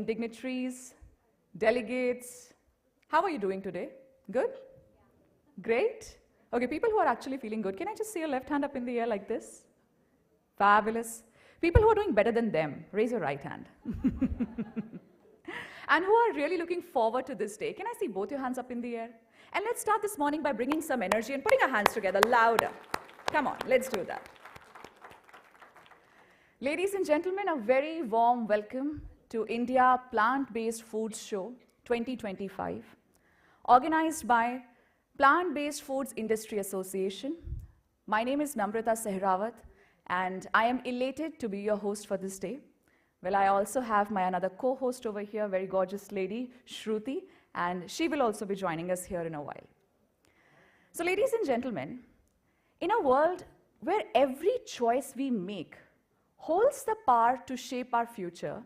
esteemed dignitaries, delegates. How are you doing today? Good? Great? Okay, people who are actually feeling good, can I just see your left hand up in the air like this? Fabulous. People who are doing better than them, raise your right hand. And who are really looking forward to this day, can I see both your hands up in the air? And let's start this morning by bringing some energy and putting our hands together louder. Come on, let's do that. Ladies and gentlemen, a very warm welcome to India Plant-Based Foods Show 2025, organized by Plant-Based Foods Industry Association. My name is Namrata Sehrawat, and I am elated to be your host for this day. Well, I also have my another co-host over here, very gorgeous lady, Shruti, and she will also be joining us here in a while. So ladies and gentlemen, in a world where every choice we make holds the power to shape our future,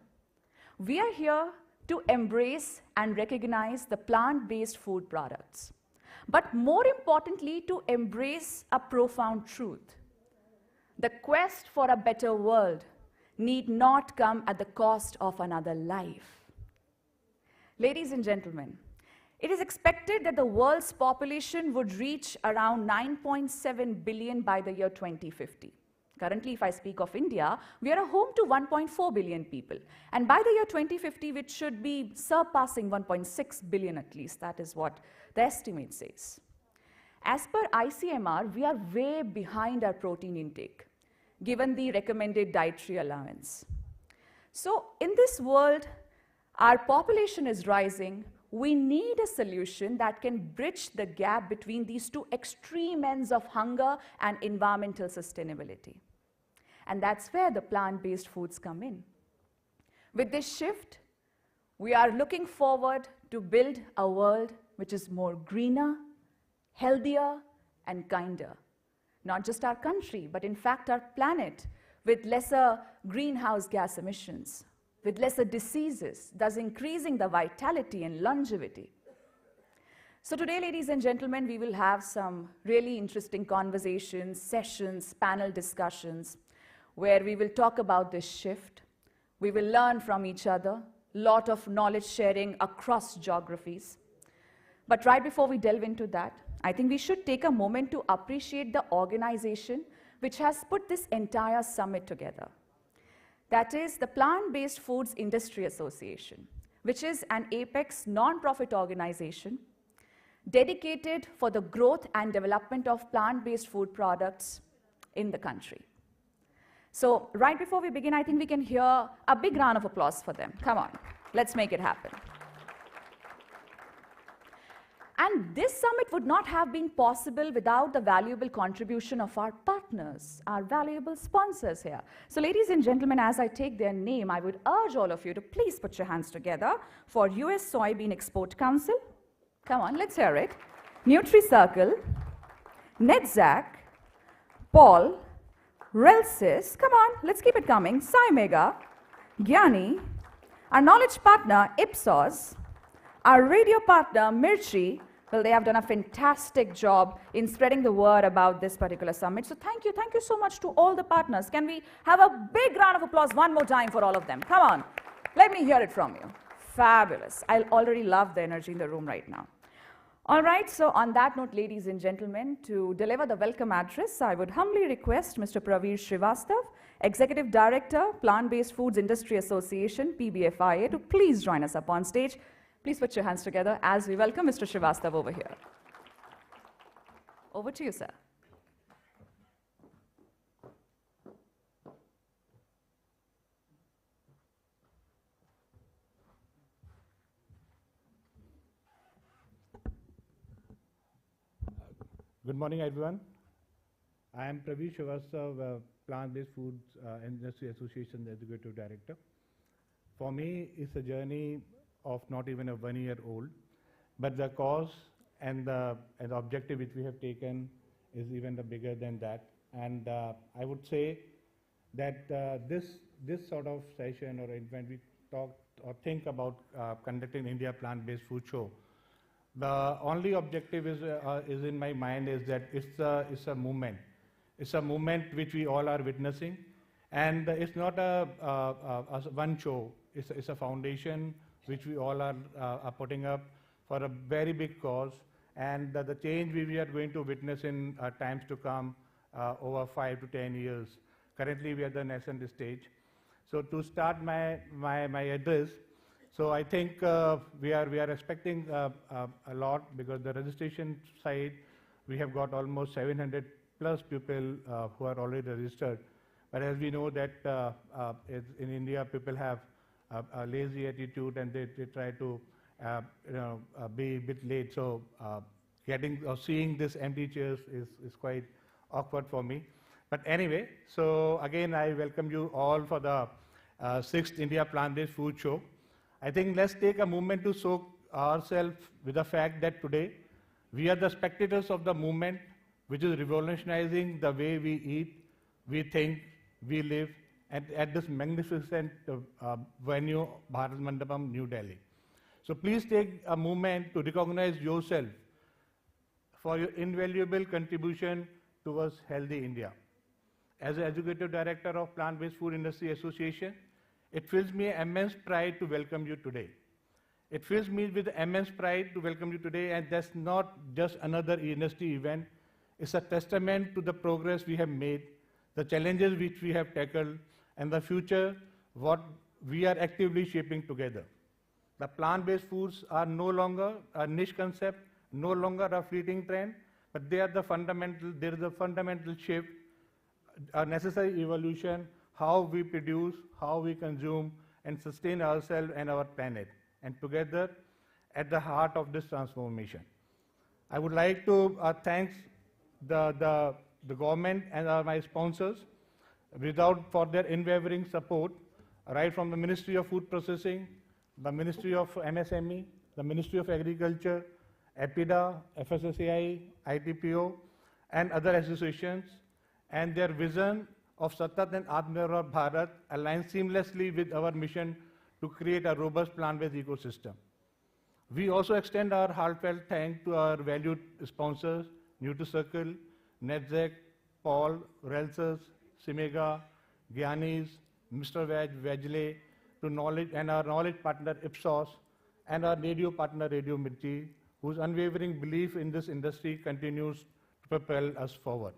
we are here to embrace and recognize the plant-based food products. But more importantly, to embrace a profound truth. The quest for a better world need not come at the cost of another life. Ladies and gentlemen, it is expected that the world's population would reach around 9.7 billion by the year 2050. Currently, if I speak of India, we are a home to 1.4 billion people. And by the year 2050, which should be surpassing 1.6 billion at least. That is what the estimate says. As per ICMR, we are way behind our protein intake, given the recommended dietary allowance. So in this world, our population is rising. We need a solution that can bridge the gap between these two extreme ends of hunger and environmental sustainability. And that's where the plant-based foods come in. With this shift, we are looking forward to build a world which is more greener, healthier, and kinder. Not just our country, but in fact our planet, with lesser greenhouse gas emissions, with lesser diseases, thus increasing the vitality and longevity. So today, ladies and gentlemen, we will have some really interesting conversations, sessions, panel discussions, where we will talk about this shift. We will learn from each other, lot of knowledge sharing across geographies. But right before we delve into that, I think we should take a moment to appreciate the organization which has put this entire summit together. That is the Plant-Based Foods Industry Association, which is an apex non-profit organization dedicated for the growth and development of plant-based food products in the country. So right before we begin, I think we can hear a big round of applause for them. Come on, let's make it happen. And this summit would not have been possible without the valuable contribution of our partners, our valuable sponsors here. So ladies and gentlemen, as I take their name, I would urge all of you to please put your hands together for US Soybean Export Council. Come on, let's hear it. Nutricircle, NETZSCH, Paul, RelSus, come on, let's keep it coming, Symega, Gianis, our knowledge partner, Ipsos, our radio partner, Mirchi. Well, they have done a fantastic job in spreading the word about this particular summit. So thank you so much to all the partners. Can we have a big round of applause one more time for all of them? Come on, let me hear it from you. Fabulous. I already love the energy in the room right now. All right, so on that note, ladies and gentlemen, to deliver the welcome address, I would humbly request Mr. Pravir Srivastava, Executive Director, Plant-Based Foods Industry Association, PBFIA, to please join us up on stage. Please put your hands together as we welcome Mr. Srivastava over here. Over to you, sir. Good morning, everyone. I am Pravir Srivastava, Plant-Based Foods Industry Association Executive Director. For me, it's a journey of not even a 1 year old, but the cause and the objective which we have taken is even bigger than that. And I would say that this sort of session, or when we talk or think about conducting India Plant-Based Food Show, the only objective is in my mind is that it's a movement. It's a movement which we all are witnessing, and it's not a one show. it's a foundation which we all are putting up for a very big cause, and the change we are going to witness in times to come over 5 to 10 years. Currently, we are at the nascent stage. So to start my address, so I think we are expecting a lot, because the registration side, we have got almost 700 plus people who are already registered. But as we know that in India, people have a lazy attitude, and they try to be a bit late. So getting or seeing this empty chairs is quite awkward for me. But anyway, so again, I welcome you all for the 6th India Plant-Based Food Show. I think let's take a moment to soak ourselves with the fact that today we are the spectators of the movement which is revolutionizing the way we eat, we think, we live at this magnificent venue, Bharat Mandapam, New Delhi. So please take a moment to recognize yourself for your invaluable contribution towards healthy India. As an Executive Director of Plant-Based Food Industry Association, it fills me immense pride to welcome you today. It fills me with immense pride to welcome you today, and that's not just another industry event. It's a testament to the progress we have made, the challenges which we have tackled, and the future what we are actively shaping together. The plant-based foods are no longer a niche concept, no longer a fleeting trend, but there is a fundamental shift, a necessary evolution, how we produce, how we consume, and sustain ourselves and our planet, and together at the heart of this transformation. I would like to thank the government and my sponsors for their unwavering support, right from the Ministry of Food Processing, the Ministry of MSME, the Ministry of Agriculture, APEDA, FSSAI, ITPO, and other associations, and their vision of Satat and Atmanirbhar Bharat aligns seamlessly with our mission to create a robust plant-based ecosystem. We also extend our heartfelt thanks to our valued sponsors, Nutricircle, NETZSCH, Paul, RelSus, Symega, Gianis, Mr. Veg, to knowledge, and our knowledge partner Ipsos, and our radio partner Radio Mirchi, whose unwavering belief in this industry continues to propel us forward.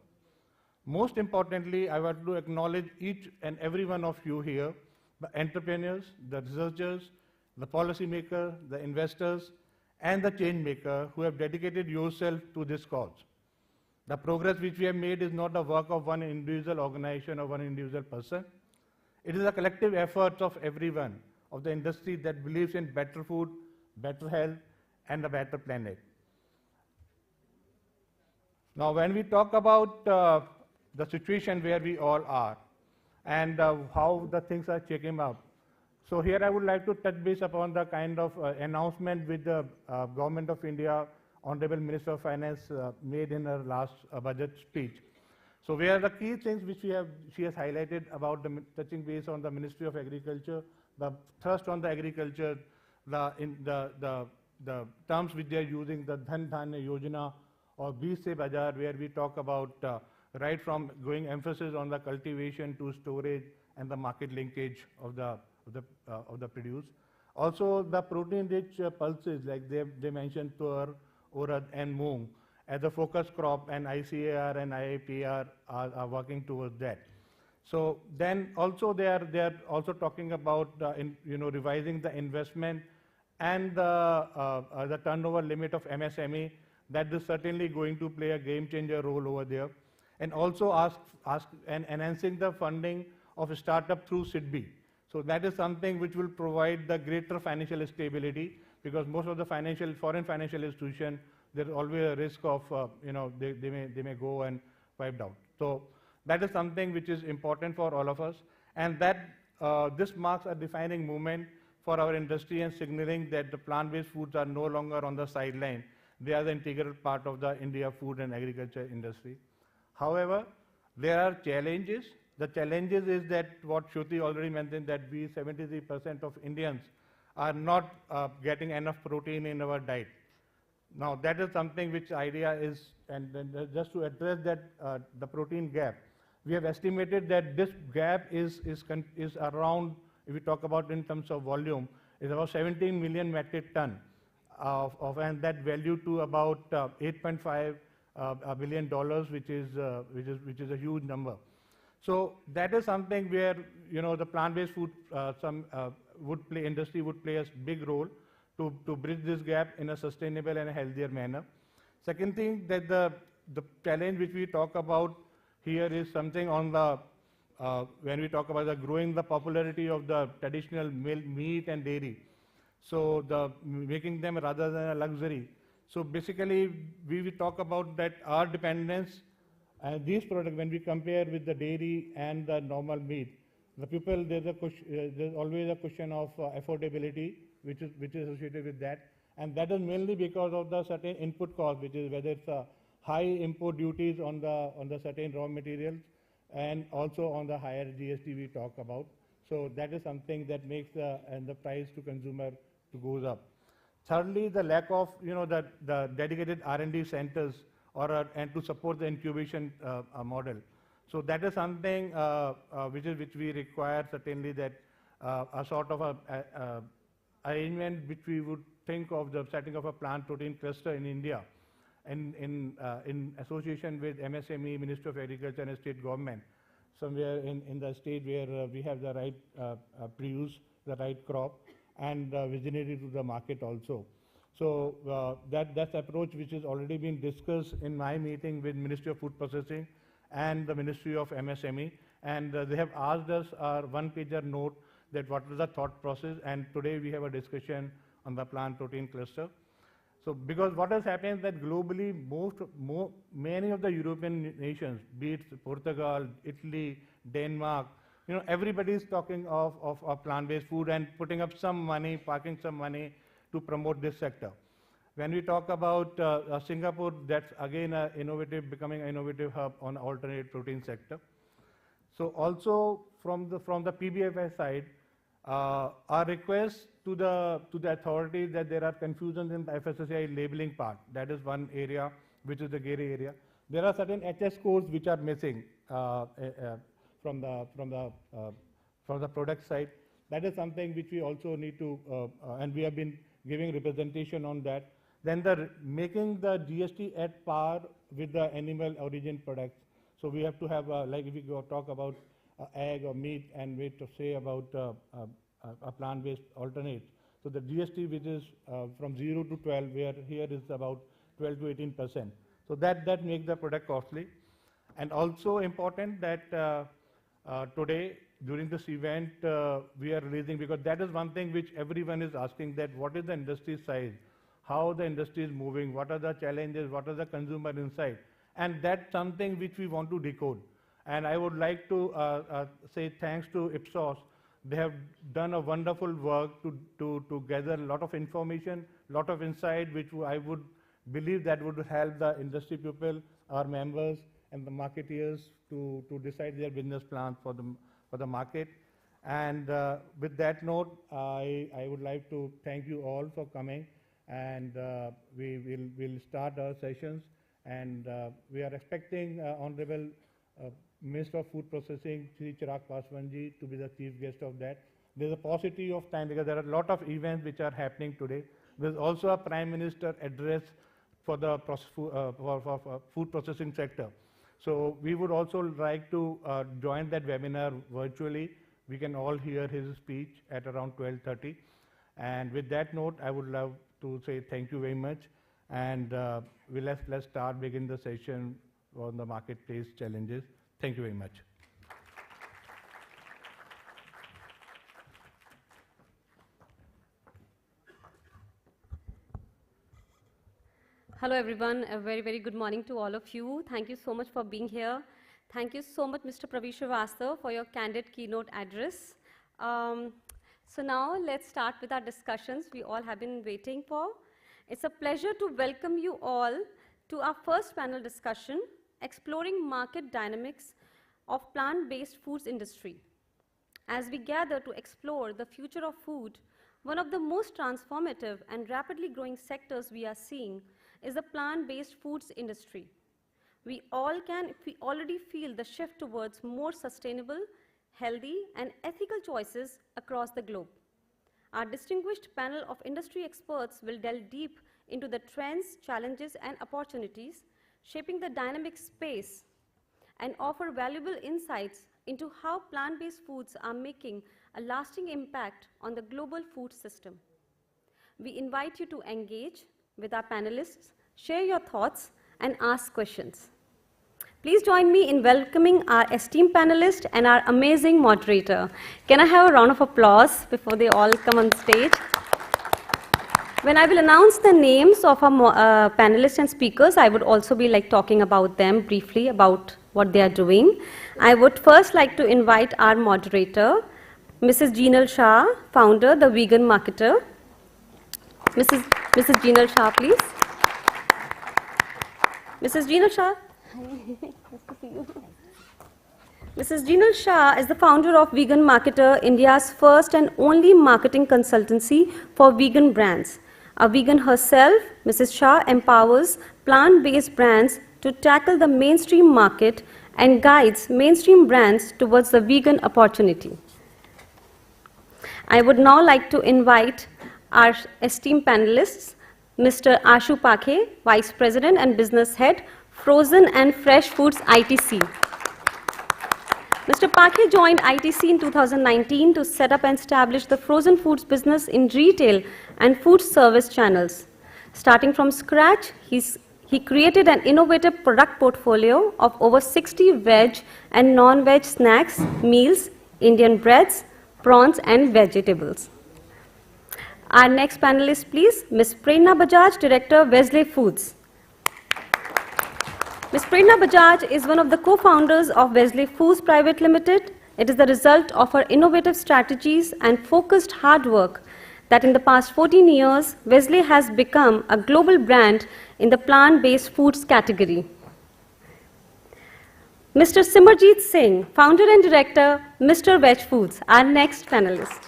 Most importantly, I want to acknowledge each and every one of you here, the entrepreneurs, the researchers, the policymakers, the investors, and the change maker who have dedicated yourself to this cause. The progress which we have made is not the work of one individual organization or one individual person. It is a collective effort of everyone of the industry that believes in better food, better health, and a better planet. Now, when we talk about the situation where we all are and how the things are checking up, so here I would like to touch base upon the kind of announcement with the Government of India, Honorable Minister of Finance made in her last budget speech. So where the key things which she has highlighted about the touching base on the Ministry of Agriculture, the thrust on the agriculture, the terms which they are using, the Dhan Dhanya Yojana or Beej Se Bazaar, where we talk about right from going emphasis on the cultivation to storage and the market linkage of the produce. Also the protein-rich pulses, like they mentioned tur, urad, and moong as a focus crop, and ICAR and IIPR are working towards that. So then also they are also talking about revising the investment and the turnover limit of MSME. That is certainly going to play a game changer role over there, and also enhancing the funding of a startup through SIDBI. So that is something which will provide the greater financial stability, because most of the foreign financial institutions, there is always a risk of they may go and wiped out. So that is something which is important for all of us, and that this marks a defining moment for our industry and signaling that the plant-based foods are no longer on the sideline. They are the integral part of the India food and agriculture industry. However, there are challenges. The challenges is that what Shruti already mentioned, that we 73% of Indians are not getting enough protein in our diet. Now that is something which idea is, and just to address that the protein gap, we have estimated that this gap is around if we talk about in terms of volume, is about 17 million metric ton and that value to about $8.5 billion, which is a huge number. So that is something where the plant-based food industry would play a big role to bridge this gap in a sustainable and a healthier manner. Second thing, that the challenge which we talk about here is something on the when we talk about growing the popularity of the traditional meat and dairy, so making them rather than a luxury. So basically, we will talk about that our dependence and these products, when we compare with the dairy and the normal meat, there's always a question of affordability, which is associated with that, and that is mainly because of the certain input cost, which is whether it's high import duties on the certain raw materials, and also on the higher GST we talk about. So that is something that makes the price to consumer to goes up. Thirdly, the lack of the dedicated R&D centers and to support the incubation model. So that is something which we require, certainly, that a sort of a arrangement which we would think of the setting of a plant protein cluster in India, in association with MSME, Ministry of Agriculture and State Government, somewhere in the state where we have the right produce, the right crop, and vicinity to the market also. So that's approach which has already been discussed in my meeting with Ministry of Food Processing and the Ministry of MSME, and they have asked us our one-pager note that what was the thought process, and today we have a discussion on the plant protein cluster. So because what has happened is that globally, many of the European nations, be it Portugal, Italy, Denmark, everybody is talking of plant-based food and putting up some money, parking some money to promote this sector. When we talk about Singapore, that's again becoming an innovative hub on alternate protein sector. So also from the PBFI side, our request to the authorities that there are confusions in the FSSAI labeling part. That is one area which is the gray area. There are certain HS codes which are missing from the product side. That is something which we also need to, and we have been giving representation on that. Then making the GST at par with the animal origin products. So we have to have, like if we talk about egg or meat, and we to say about a plant-based alternate. So the GST, which is from 0 to 12, where here is about 12 to 18%. So that makes the product costly. And also important that today, during this event, we are releasing, because that is one thing which everyone is asking, that what is the industry size, how the industry is moving, what are the challenges, what are the consumer insight, and that's something which we want to decode. And I would like to say thanks to Ipsos. They have done a wonderful work to gather a lot of information, lot of insight, which I would believe that would help the industry people, our members, and the marketeers to decide their business plans for the market. And with that note, I would like to thank you all for coming, and we'll start our sessions. And we are expecting Honorable Minister of Food Processing, Shri Chirag Paswanji, to be the chief guest of that. There's a paucity of time because there are a lot of events which are happening today. There's also a Prime Minister address for the food processing sector. So we would also like to join that webinar virtually. We can all hear his speech at around 12:30. And with that note, I would love to say thank you very much. And let's begin the session on the marketplace challenges. Thank you very much. Hello everyone, a very, very good morning to all of you. Thank you so much for being here. Thank you so much, Mr. Praveen Srivastava, for your candid keynote address. So now let's start with our discussions we all have been waiting for. It's a pleasure to welcome you all to our first panel discussion, Exploring Market Dynamics of Plant-Based Foods Industry. As we gather to explore the future of food, one of the most transformative and rapidly growing sectors we are seeing is the plant-based foods industry. We already feel the shift towards more sustainable, healthy, and ethical choices across the globe. Our distinguished panel of industry experts will delve deep into the trends, challenges, and opportunities shaping the dynamic space and offer valuable insights into how plant-based foods are making a lasting impact on the global food system. We invite you to engage with our panelists, share your thoughts, and ask questions. Please join me in welcoming our esteemed panelists and our amazing moderator. Can I have a round of applause before they all come on stage? When I will announce the names of our panelists and speakers, I would also be talking about them briefly, about what they are doing. I would first like to invite our moderator, Mrs. Gheenal Shah, founder, the vegan marketer. Mrs. Gheenal Shah, please. Mrs. Gheenal Shah. Hi, nice to see you. Mrs. Gheenal Shah is the founder of Vegan Marketer, India's first and only marketing consultancy for vegan brands. A vegan herself, Mrs. Shah empowers plant-based brands to tackle the mainstream market and guides mainstream brands towards the vegan opportunity. I would now like to invite our esteemed panelists, Mr. Ashu Pakhe, Vice President and Business Head, Frozen and Fresh Foods ITC. Mr. Pakhe joined ITC in 2019 to set up and establish the frozen foods business in retail and food service channels. Starting from scratch, he created an innovative product portfolio of over 60 veg and non-veg snacks, meals, Indian breads, prawns, and vegetables. Our next panelist, please, Ms. Prerna Bajaj, Director, 𝐊𝐧𝐨 Foods. Ms. Prerna Bajaj is one of the co-founders of 𝐊𝐧𝐨 Foods Private Limited. It is the result of her innovative strategies and focused hard work that in the past 14 years, 𝐊𝐿 has become a global brand in the plant-based foods category. Mr. Simarjeet Singh, founder and director, Mr. Veg Foods, our next panelist.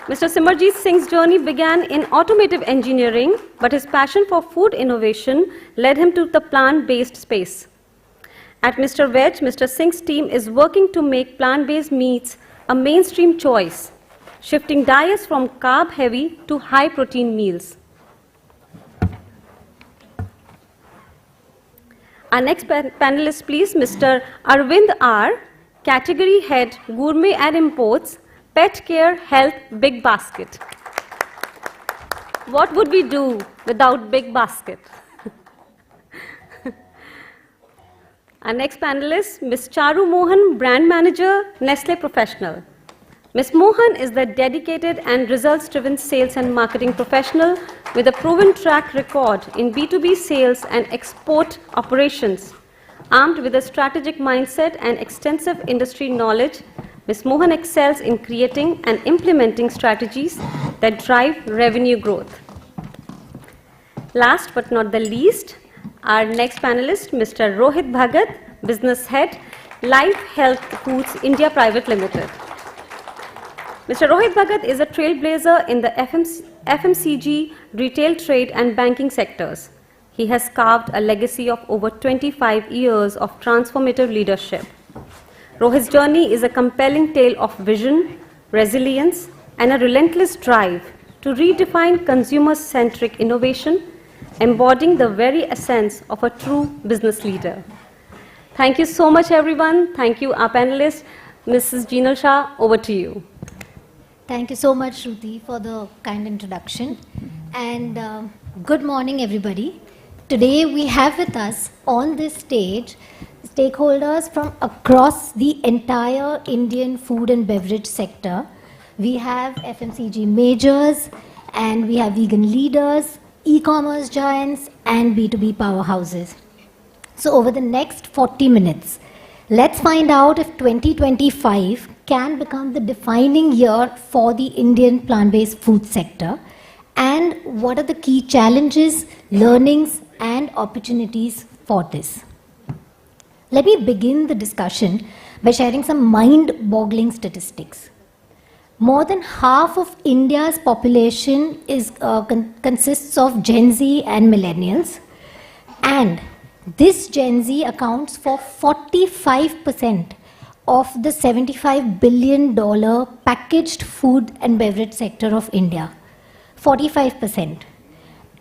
Mr. Simarjeet Singh's journey began in automotive engineering, but his passion for food innovation led him to the plant-based space. At Mr. Veg, Mr. Singh's team is working to make plant-based meats a mainstream choice, shifting diets from carb-heavy to high-protein meals. Our next panelist, please, Mr. Arvind R., Category Head, Gourmet and Imports, Pet Care Health Big Basket. What would we do without Big Basket? Our next panelist, Ms. Charu Mohan, Brand Manager, Nestle Professional. Ms. Mohan is the dedicated and results-driven sales and marketing professional with a proven track record in B2B sales and export operations. Armed with a strategic mindset and extensive industry knowledge, Ms. Mohan excels in creating and implementing strategies that drive revenue growth. Last but not the least, our next panelist, Mr. Rohit Bhagat, Business Head, Life Health Foods India Private Limited. Mr. Rohit Bhagat is a trailblazer in the FMCG, retail trade and banking sectors. He has carved a legacy of over 25 years of transformative leadership. Rohit's journey is a compelling tale of vision, resilience, and a relentless drive to redefine consumer-centric innovation, embodying the very essence of a true business leader. Thank you so much, everyone. Thank you, our panelists. Mrs. Gheenal Shah, over to you. Thank you so much, Shruti, for the kind introduction. And good morning, everybody. Today, we have with us on this stage stakeholders from across the entire Indian food and beverage sector. We have FMCG majors, and we have vegan leaders, e-commerce giants, and B2B powerhouses. So over the next 40 minutes, let's find out if 2025 can become the defining year for the Indian plant-based food sector, and what are the key challenges, learnings, and opportunities for this. Let me begin the discussion by sharing some mind-boggling statistics. More than half of India's population consists of Gen Z and millennials, and this Gen Z accounts for 45% of the $75 billion packaged food and beverage sector of India, 45%.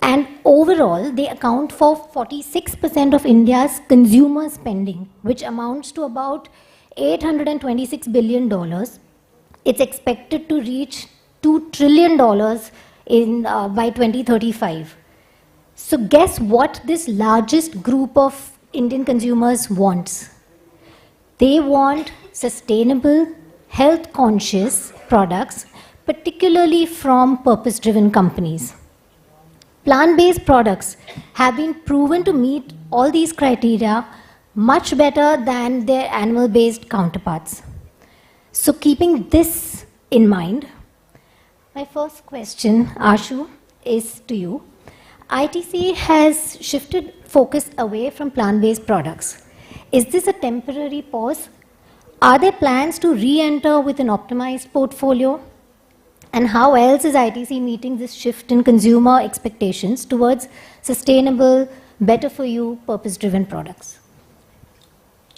And overall, they account for 46% of India's consumer spending, which amounts to about $826 billion. It's expected to reach $2 trillion by 2035. So guess what this largest group of Indian consumers wants? They want sustainable, health-conscious products, particularly from purpose-driven companies. Plant-based products have been proven to meet all these criteria much better than their animal-based counterparts. So keeping this in mind, my first question, Ashu, is to you. ITC has shifted focus away from plant-based products. Is this a temporary pause? Are there plans to re-enter with an optimized portfolio? And how else is ITC meeting this shift in consumer expectations towards sustainable, better-for-you, purpose-driven products?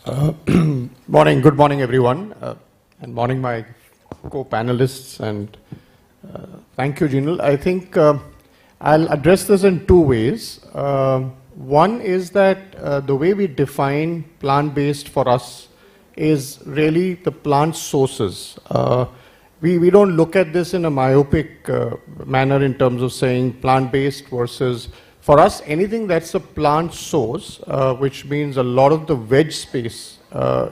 Good morning everyone, and morning my co-panelists, and thank you, Jinal. I think I'll address this in two ways. One is that the way we define plant-based for us is really the plant sources. We don't look at this in a myopic manner in terms of saying plant-based versus, for us, anything that's a plant source, which means a lot of the veg space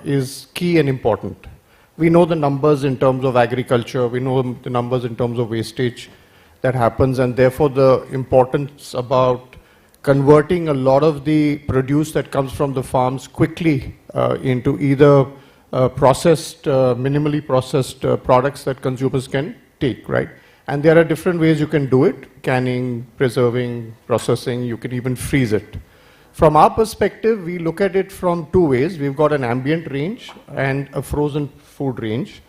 is key and important. We know the numbers in terms of agriculture, we know the numbers in terms of wastage that happens, and therefore the importance about converting a lot of the produce that comes from the farms quickly into either processed, minimally processed products that consumers can take, right? And there are different ways you can do it: canning, preserving, processing, you can even freeze it. From our perspective, we look at it from two ways. We've got an ambient range and a frozen food range.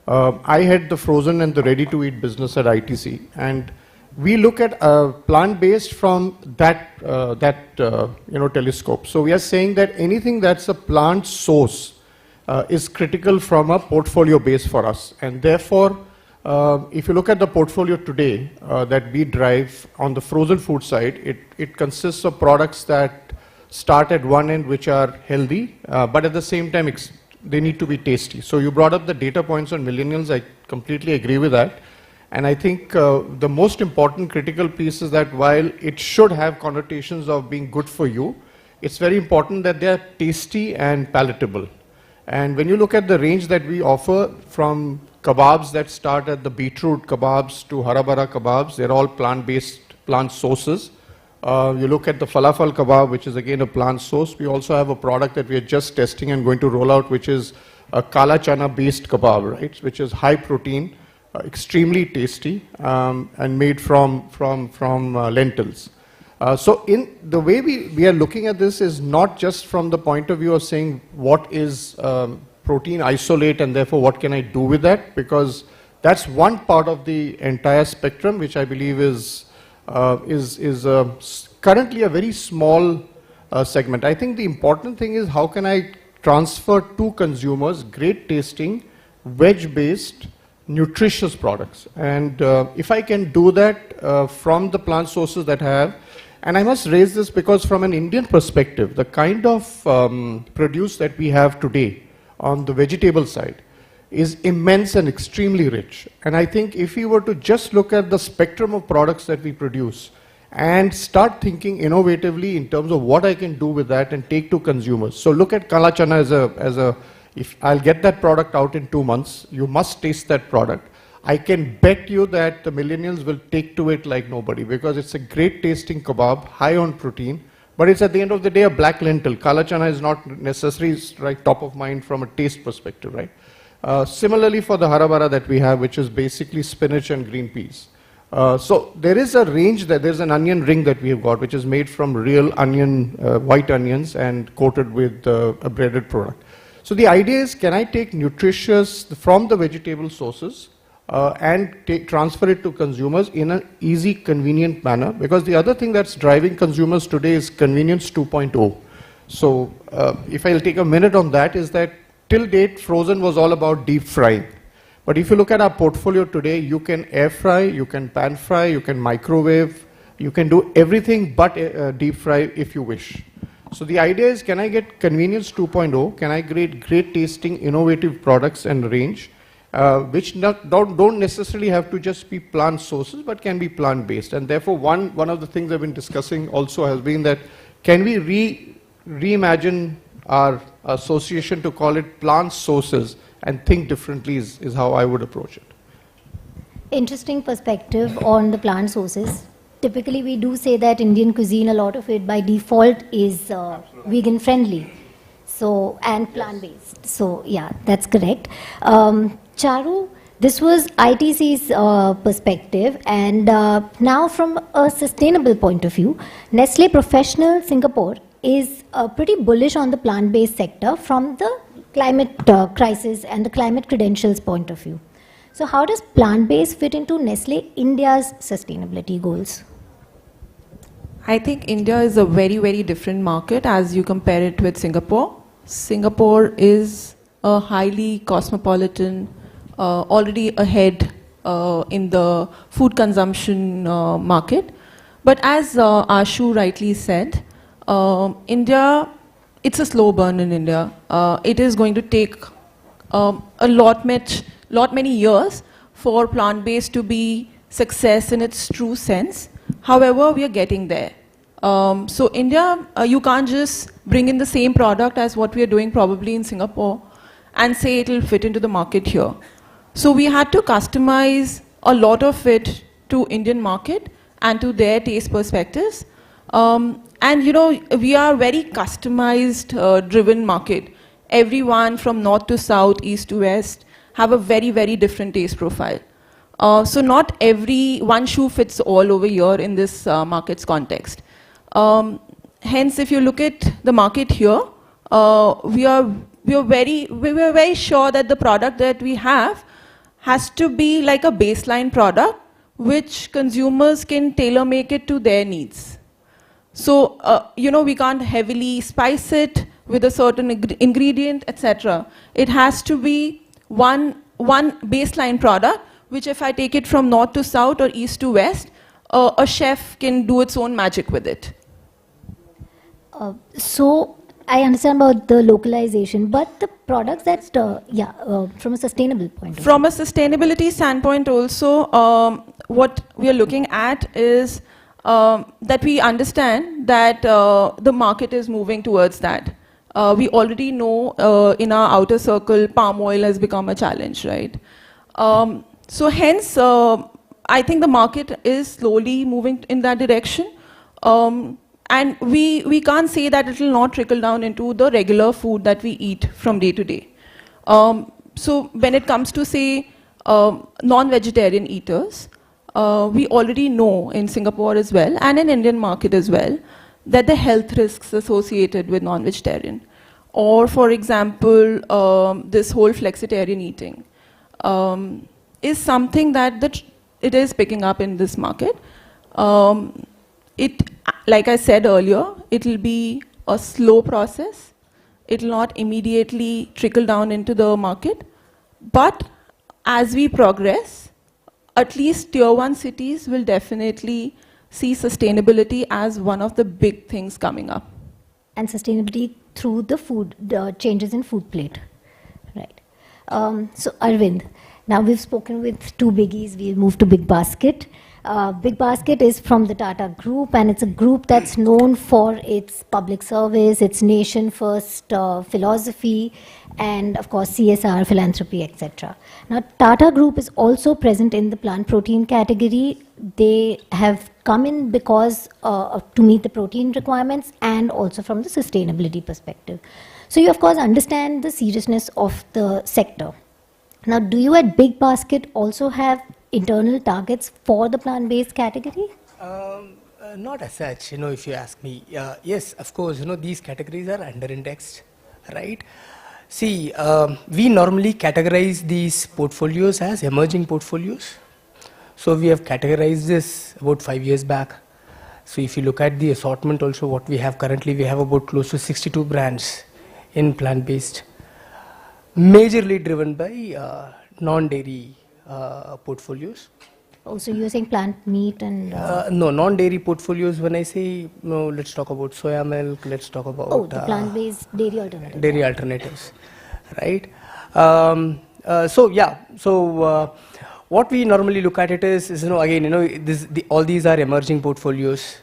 I head the frozen and the ready-to-eat business at ITC, and we look at plant-based from that telescope. So we are saying that anything that's a plant source is critical from a portfolio base for us. And therefore, if you look at the portfolio today that we drive on the frozen food side, it consists of products that start at one end, which are healthy, but at the same time, they need to be tasty. So you brought up the data points on millennials. I completely agree with that. And I think the most important critical piece is that while it should have connotations of being good for you, it's very important that they are tasty and palatable. And when you look at the range that we offer, from kebabs that start at the beetroot kebabs to harabara kebabs, they're all plant-based, plant sources. You look at the falafel kebab, which is again a plant source. We also have a product that we are just testing and going to roll out, which is a kala chana based kebab, right? Which is high protein, extremely tasty, and made from lentils. So in the way we are looking at this is not just from the point of view of saying what is protein isolate and therefore what can I do with that, because that's one part of the entire spectrum, which I believe is currently a very small segment. I think the important thing is how can I transfer to consumers great tasting, veg-based, nutritious products. And if I can do that from the plant sources that I have, and I must raise this because from an Indian perspective, the kind of produce that we have today on the vegetable side is immense and extremely rich. And I think if we were to just look at the spectrum of products that we produce and start thinking innovatively in terms of what I can do with that and take to consumers. So look at kala chana as if I'll get that product out in 2 months, you must taste that product. I can bet you that the millennials will take to it like nobody, because it's a great tasting kebab, high on protein, but it's at the end of the day a black lentil. Kala chana is not necessarily right top of mind from a taste perspective, right? Similarly for the harabara that we have, which is basically spinach and green peas. So there is a range there's an onion ring that we have got, which is made from real onion, white onions and coated with a breaded product. So the idea is, can I take nutritious from the vegetable sources and transfer it to consumers in an easy, convenient manner? Because the other thing that's driving consumers today is convenience 2.0. So if I'll take a minute on that, is that till date, frozen was all about deep frying. But if you look at our portfolio today, you can air fry, you can pan fry, you can microwave, you can do everything but deep fry if you wish. So the idea is, can I get convenience 2.0? Can I create great tasting, innovative products and range, which don't necessarily have to just be plant sources, but can be plant-based. And therefore, one of the things I've been discussing also has been that, can we reimagine our association to call it plant sources and think differently is how I would approach it. Interesting perspective on the plant sources. Typically, we do say that Indian cuisine, a lot of it by default is vegan friendly, so, and plant-based. So yeah, that's correct. Charu, this was ITC's perspective, and now from a sustainable point of view, Nestle Professional Singapore is pretty bullish on the plant-based sector from the climate crisis and the climate credentials point of view. So how does plant-based fit into Nestle India's sustainability goals? I think India is a very, very different market as you compare it with Singapore. Singapore is a highly cosmopolitan, already ahead in the food consumption market. But as Ashu rightly said, India, it's a slow burn in India. It is going to take a lot many years for plant-based to be success in its true sense. However, we are getting there. So India, you can't just bring in the same product as what we are doing probably in Singapore and say it will fit into the market here. So we had to customize a lot of it to Indian market and to their taste perspectives. And you know, we are very customized driven market. Everyone from north to south, east to west have a very, very different taste profile. So not every one shoe fits all over here in this market's context. Hence, if you look at the market here, we were very sure that the product that we have has to be like a baseline product which consumers can tailor make it to their needs. So, you know, we can't heavily spice it with a certain ingredient, etc. It has to be one baseline product, which if I take it from north to south or east to west, a chef can do its own magic with it. So I understand about the localization, but the products that, from a sustainable point of view. From a sustainability standpoint also, what we are looking at is that we understand that the market is moving towards that. We already know in our outer circle, palm oil has become a challenge, right? So hence, I think the market is slowly moving in that direction. And we can't say that it will not trickle down into the regular food that we eat from day to day. So when it comes to, say, non-vegetarian eaters, we already know in Singapore as well, and in Indian market as well, that the health risks associated with non-vegetarian. Or, for example, this whole flexitarian eating is something that it is picking up in this market. Like I said earlier, it will be a slow process. It will not immediately trickle down into the market. But as we progress, at least tier 1 cities will definitely see sustainability as one of the big things coming up. And sustainability through the food, the changes in food plate. Right. So Arvind, now we've spoken with two biggies, we'll move to Big Basket. Big Basket is from the Tata Group, and it's a group that's known for its public service, its nation-first philosophy, and of course CSR, philanthropy, etc. Now Tata Group is also present in the plant protein category. They have come in because to meet the protein requirements and also from the sustainability perspective. So you of course understand the seriousness of the sector. Now do you at Big Basket also have internal targets for the plant-based category? Not as such, if you ask me. Yes, of course, these categories are under-indexed, right? See, we normally categorize these portfolios as emerging portfolios. So we have categorized this about 5 years back. So if you look at the assortment also, what we have currently, we have about close to 62 brands in plant-based. majorly driven by non-dairy portfolios. Oh, so you're saying plant meat and... No, non-dairy portfolios, when I say, no, let's talk about soya milk, let's talk about... Oh, the plant-based dairy alternatives. Dairy alternatives, right? What we normally look at it is again, all these are emerging portfolios.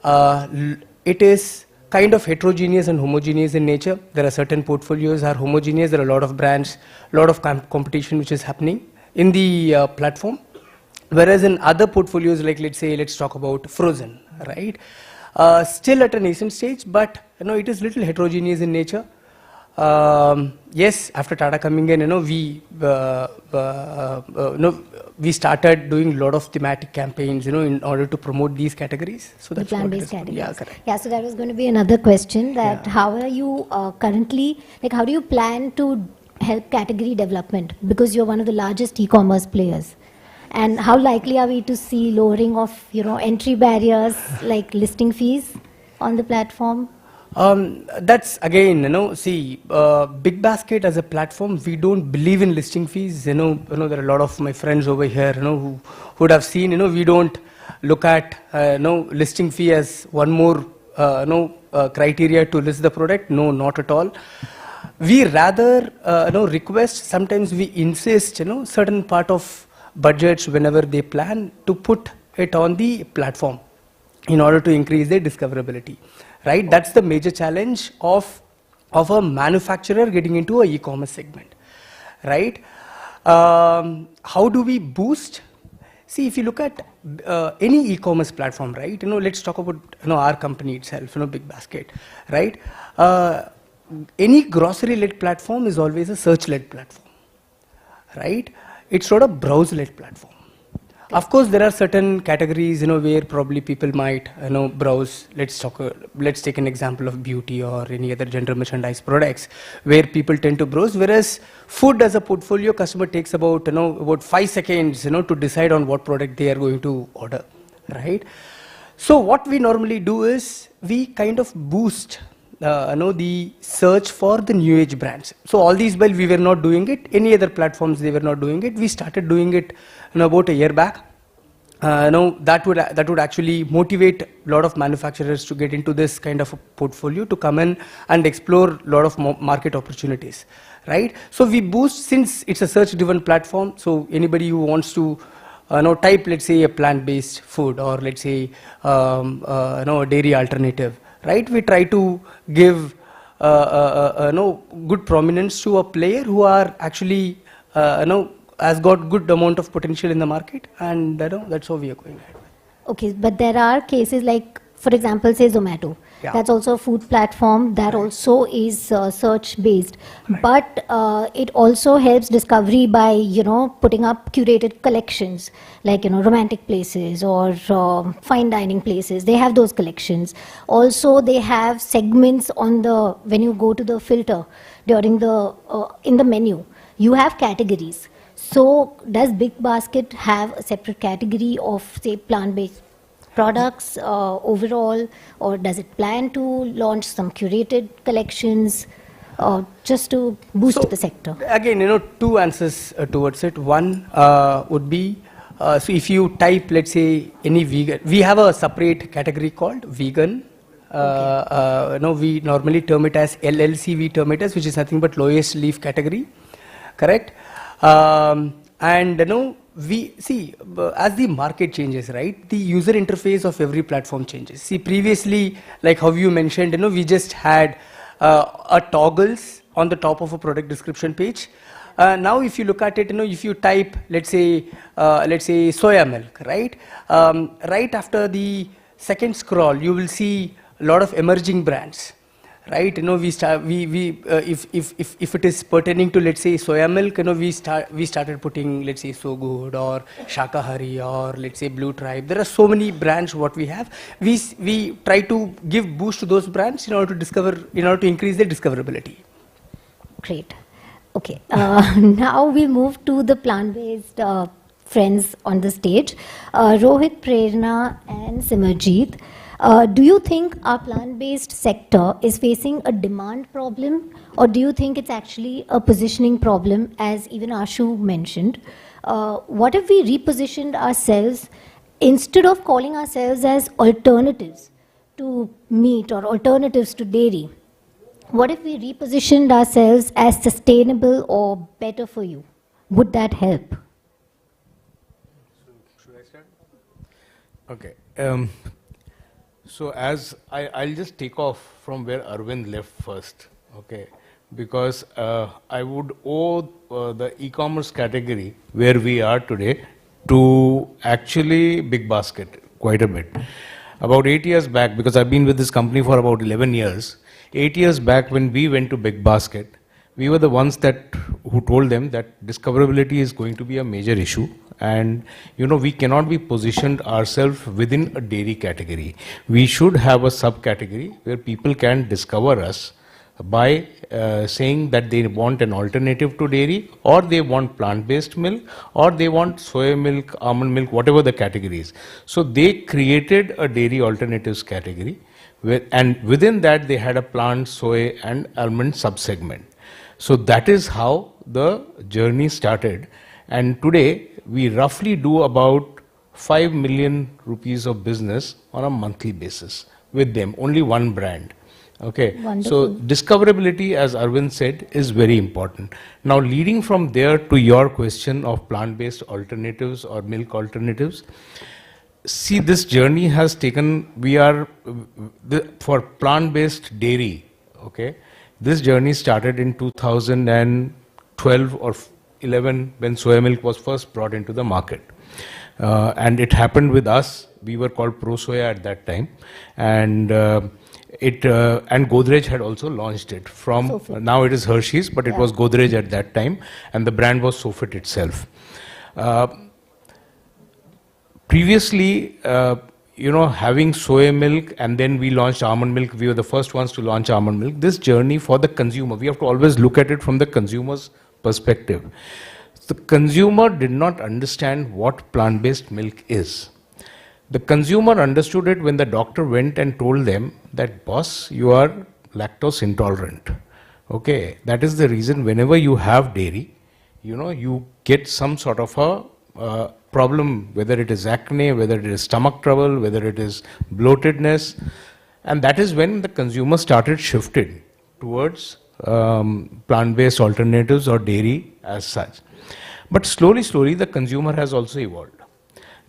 It is kind of heterogeneous and homogeneous in nature. There are certain portfolios are homogeneous. There are a lot of brands, a lot of competition which is happening in the platform. Whereas in other portfolios, like let's talk about frozen, right? Still at a nascent stage, but it is little heterogeneous in nature. Yes, after Tata coming in, we started doing a lot of thematic campaigns, in order to promote these categories. So that's the plant-based categories. Yeah, correct. Yeah, so that was going to be another question. That how are you currently? Like, how do you plan to help category development? Because you're one of the largest e-commerce players. And how likely are we to see lowering of, entry barriers like listing fees on the platform? That's again, Big Basket as a platform, we don't believe in listing fees. There are a lot of my friends over here, who would have seen, we don't look at, listing fee as one more, criteria to list the product. No, not at all. We rather, request, sometimes we insist, certain part of budgets whenever they plan to put it on the platform in order to increase their discoverability, right? That's the major challenge of a manufacturer getting into an e-commerce segment, right? How do we boost? See, if you look at any e-commerce platform, right? Let's talk about our company itself, Big Basket, right? Any grocery-led platform is always a search-led platform, right? It's not a browse-led platform. Of course, there are certain categories, where probably people might, browse. Let's take an example of beauty or any other general merchandise products, where people tend to browse. Whereas food as a portfolio, customer takes about 5 seconds, to decide on what product they are going to order, right? So what we normally do is we kind of boost the search for the new age brands. So all these, while we were not doing it, any other platforms they were not doing it, we started doing it about a year back. That would actually motivate a lot of manufacturers to get into this kind of a portfolio, to come in and explore a lot of market opportunities, right? So we boost, since it's a search driven platform, so anybody who wants to type, let's say, a plant-based food, or let's say a dairy alternative, right? We try to give good prominence to a player who are actually has got good amount of potential in the market, and that's how we are going ahead. Okay, but there are cases like, for example, say Zomato. Yeah. That's also a food platform that also is search based, Right. but it also helps discovery by putting up curated collections like romantic places or fine dining places. They have those collections. Also, they have segments on the, when you go to the filter during the in the menu, you have categories. So does Big Basket have a separate category of, say, plant-based products overall, or does it plan to launch some curated collections just to boost the sector? Again, two answers towards it. One would be, so if you type, let's say, any vegan, we have a separate category called vegan. Okay. We normally term it as LLC, we term it as, which is nothing but lowest leaf category, correct? We see, as the market changes, right, the user interface of every platform changes. See, previously, like how you mentioned, we just had a toggles on the top of a product description page. Now, if you look at it, if you type, let's say soya milk, right, right after the second scroll, you will see a lot of emerging brands. Right, if it is pertaining to, let's say, soya milk, we started putting, let's say, So Good or Shakahari or let's say Blue Tribe. There are so many brands what we have. We try to give boost to those brands in order to increase their discoverability. Great. Okay. Now we move to the plant-based friends on the stage, Rohit, Prerna, and Simarjeet. Do you think our plant-based sector is facing a demand problem, or do you think it's actually a positioning problem, as even Ashu mentioned? What if we repositioned ourselves, instead of calling ourselves as alternatives to meat or alternatives to dairy? What if we repositioned ourselves as sustainable or better for you? Would that help? Should I start? Okay. So as I'll just take off from where Arvind left first, okay? Because I would owe the e-commerce category where we are today to actually Big Basket quite a bit. About 8 years back, because I've been with this company for about 11 years, 8 years back when we went to Big Basket, we were the ones who told them that discoverability is going to be a major issue, and we cannot be positioned ourselves within a dairy category. We should have a subcategory where people can discover us by saying that they want an alternative to dairy, or they want plant-based milk, or they want soy milk, almond milk, whatever the category is. So they created a dairy alternatives category, and within that they had a plant, soy and almond subsegment. So that is how the journey started, and today we roughly do about 5 million rupees of business on a monthly basis with them, only one brand. Okay, Wonderful. so discoverability, as Arvind said, is very important. Now, leading from there to your question of plant-based alternatives or milk alternatives, see, this journey has taken, for plant-based dairy, okay, this journey started in 2012 or 11 when soya milk was first brought into the market. And it happened with us. We were called Pro Soya at that time, and and Godrej had also launched it. Now it is Hershey's, but it was Godrej at that time, and the brand was Sofit itself. Previously, having soy milk, and then we launched almond milk. We were the first ones to launch almond milk. This journey for the consumer, we have to always look at it from the consumer's perspective. The consumer did not understand what plant-based milk is. The consumer understood it when the doctor went and told them that, boss, you are lactose intolerant. Okay, that is the reason whenever you have dairy, you get some sort of a problem, whether it is acne, whether it is stomach trouble, whether it is bloatedness. And that is when the consumer started shifting towards plant-based alternatives or dairy as such. But slowly, slowly, the consumer has also evolved.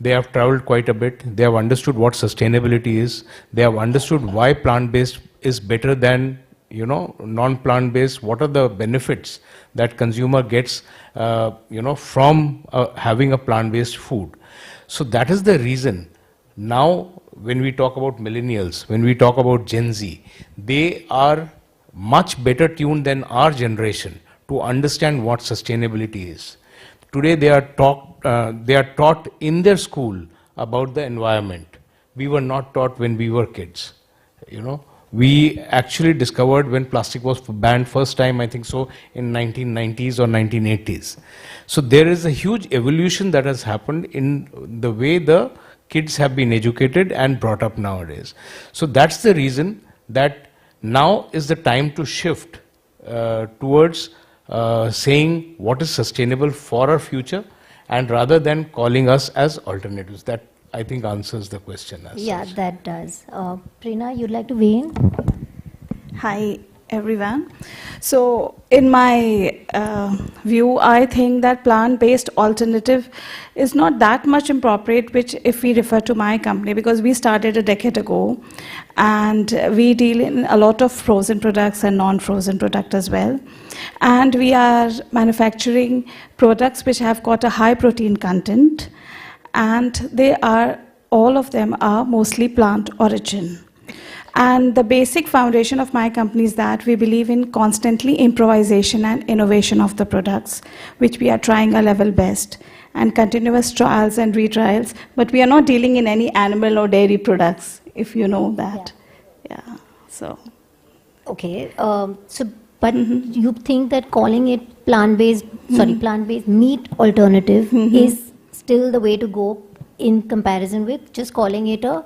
They have traveled quite a bit. They have understood what sustainability is. They have understood why plant-based is better than non-plant-based. What are the benefits that consumer gets from having a plant-based food? So that is the reason. Now, when we talk about millennials, when we talk about Gen Z, they are much better tuned than our generation to understand what sustainability is. Today they are taught in their school about the environment. We were not taught when we were kids. We actually discovered when plastic was banned first time, I think so, in 1990s or 1980s. So there is a huge evolution that has happened in the way the kids have been educated and brought up nowadays. So that's the reason that now is the time to shift towards saying what is sustainable for our future, and rather than calling us as alternatives. That, I think, answers the question as such. That does. Prerna, you'd like to weigh in? Hi, everyone. So, in my view, I think that plant-based alternative is not that much appropriate, which if we refer to my company, because we started a decade ago, and we deal in a lot of frozen products and non-frozen products as well. And we are manufacturing products which have got a high protein content, and all of them are mostly plant origin. And the basic foundation of my company is that we believe in constantly improvisation and innovation of the products, which we are trying our level best, and continuous trials and retrials. But we are not dealing in any animal or dairy products, if you know that. So. Okay. But you think that calling it plant-based, plant-based meat alternative is still the way to go in comparison with just calling it a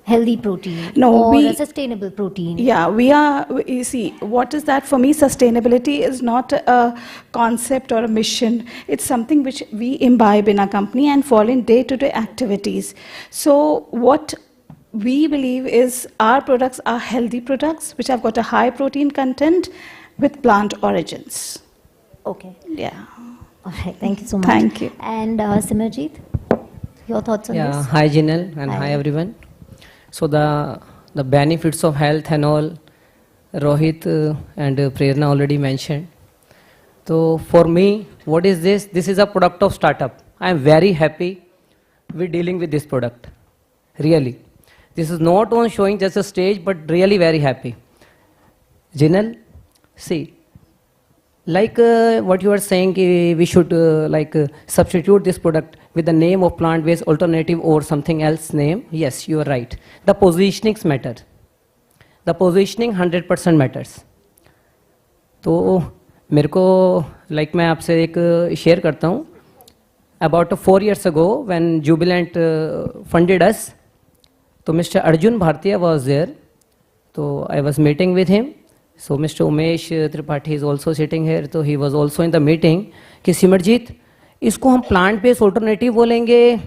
healthy protein No, or a sustainable protein? Yeah, you see, what is that for me? Sustainability is not a concept or a mission. It's something which we imbibe in our company and fall in day-to-day activities. So what we believe is our products are healthy products which have got a high protein content with plant origins. Okay. Yeah. All right. Thank you so much. Thank you. And Simarjeet, your thoughts on this? Hi Jinal and hi everyone. So the benefits of health and all, Rohit and Prerna already mentioned. So for me, what is this? This is a product of startup. I am very happy with dealing with this product. Really. This is not on showing just a stage, but really very happy. Jinal, see, like what you are saying, we should substitute this product with the name of plant-based alternative or something else name. Yes, you are right. The positionings matter. The positioning 100% matters. तो मेरे को मैं आपसे एक share करता हूँ. About 4 years ago, when Jubilant funded us, so Mr. Arjun Bhartiya was there. So I was meeting with him. So Mr. Umesh Tripathi is also sitting here. So he was also in the meeting. कि सिमरजीत, इसको हम plant based alternative बोलेंगे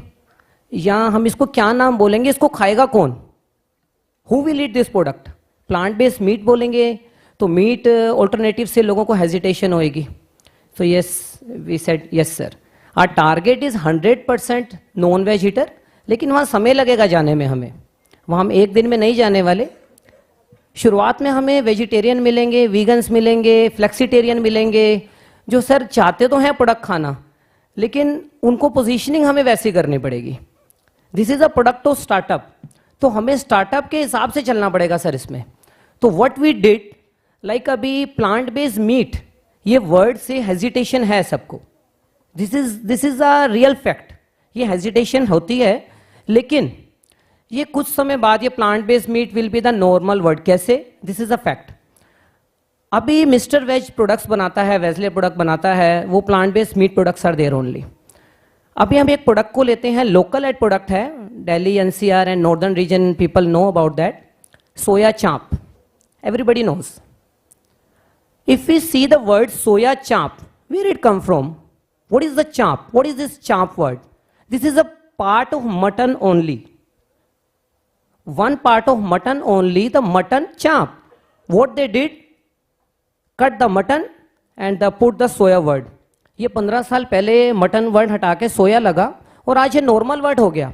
या हम इसको क्या नाम बोलेंगे, इसको खाएगा कौन? Who will eat this product? Plant based meat बोलेंगे तो मीट ऑल्टरनेटिव से लोगों को हेजिटेशन होएगी. So yes, we said yes sir, our target is 100% non veg eater, लेकिन वहाँ समय लगेगा जाने में. हमें वहाँ हम एक दिन में नहीं जाने वाले. शुरुआत में हमें वेजिटेरियन मिलेंगे, वीगन्स मिलेंगे, फ्लेक्सिटेरियन मिलेंगे, जो सर चाहते तो हैं प्रोडक्ट खाना, लेकिन उनको पोजीशनिंग हमें वैसी करनी पड़ेगी. This is a product of startup, तो हमें स्टार्टअप के हिसाब से चलना पड़ेगा सर इसमें. तो व्हाट वी डिड, लाइक अभी प्लांट बेस्ड मीट, ये वर्ड से हेजिटेशन है सबको. This is a real fact. ये हेजिटेशन होती है, लेकिन ये कुछ समय बाद ये plant based meat will be the normal word. कैसे? This is a fact. अभी मिस्टर वेज प्रोडक्ट्स बनाता है, वेजले प्रोडक्ट बनाता है, वो plant based meat products are there only. अभी हम एक प्रोडक्ट को लेते हैं, लोकल एड प्रोडक्ट है, Delhi NCR and northern region people know about that, soya chaap. Everybody knows. If we see the word soya chaap, where it come from? What is the chaap? What is this chaap word? This is a part of mutton only. One part of mutton only, the mutton chop. What they did? Cut the mutton and put the soya word. ये 15 साल पहले mutton word हटा के सोया लगा और आज ये normal word हो गया.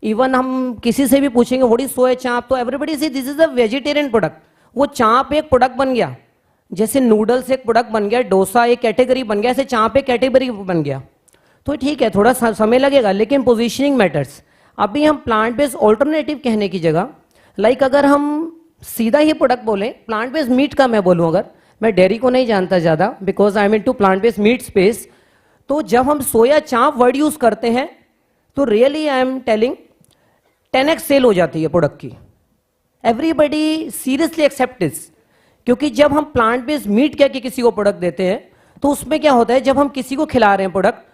इवन हम किसी से भी पूछेंगे व्हाट इज सोया चाप, तो एवरीबडी से this is a vegetarian product. वो चाप एक प्रोडक्ट बन गया, जैसे नूडल्स एक प्रोडक्ट बन गया, डोसा एक कैटेगरी बन गया, ऐसे चाप एक कैटेगरी बन गया. तो ठीक है, थोड़ा समय लगेगा, लेकिन पोजिशनिंग मैटर्स. अभी हम प्लांट बेस्ड ऑल्टरनेटिव कहने की जगह, लाइक अगर हम सीधा ही प्रोडक्ट बोलें, प्लांट बेस्ड मीट का मैं बोलूं, अगर मैं डेयरी को नहीं जानता ज़्यादा, because I am into plant based meet space, तो जब हम सोया चाप वर्ड यूज करते हैं तो really I am telling 10x sale हो जाती है प्रोडक्ट की. एवरीबडी सीरियसली एक्सेप्ट दिस, क्योंकि जब हम प्लांट बेस्ड मीट कह के किसी को प्रोडक्ट देते हैं तो उसमें क्या होता है, जब हम किसी को खिला रहे हैं प्रोडक्ट,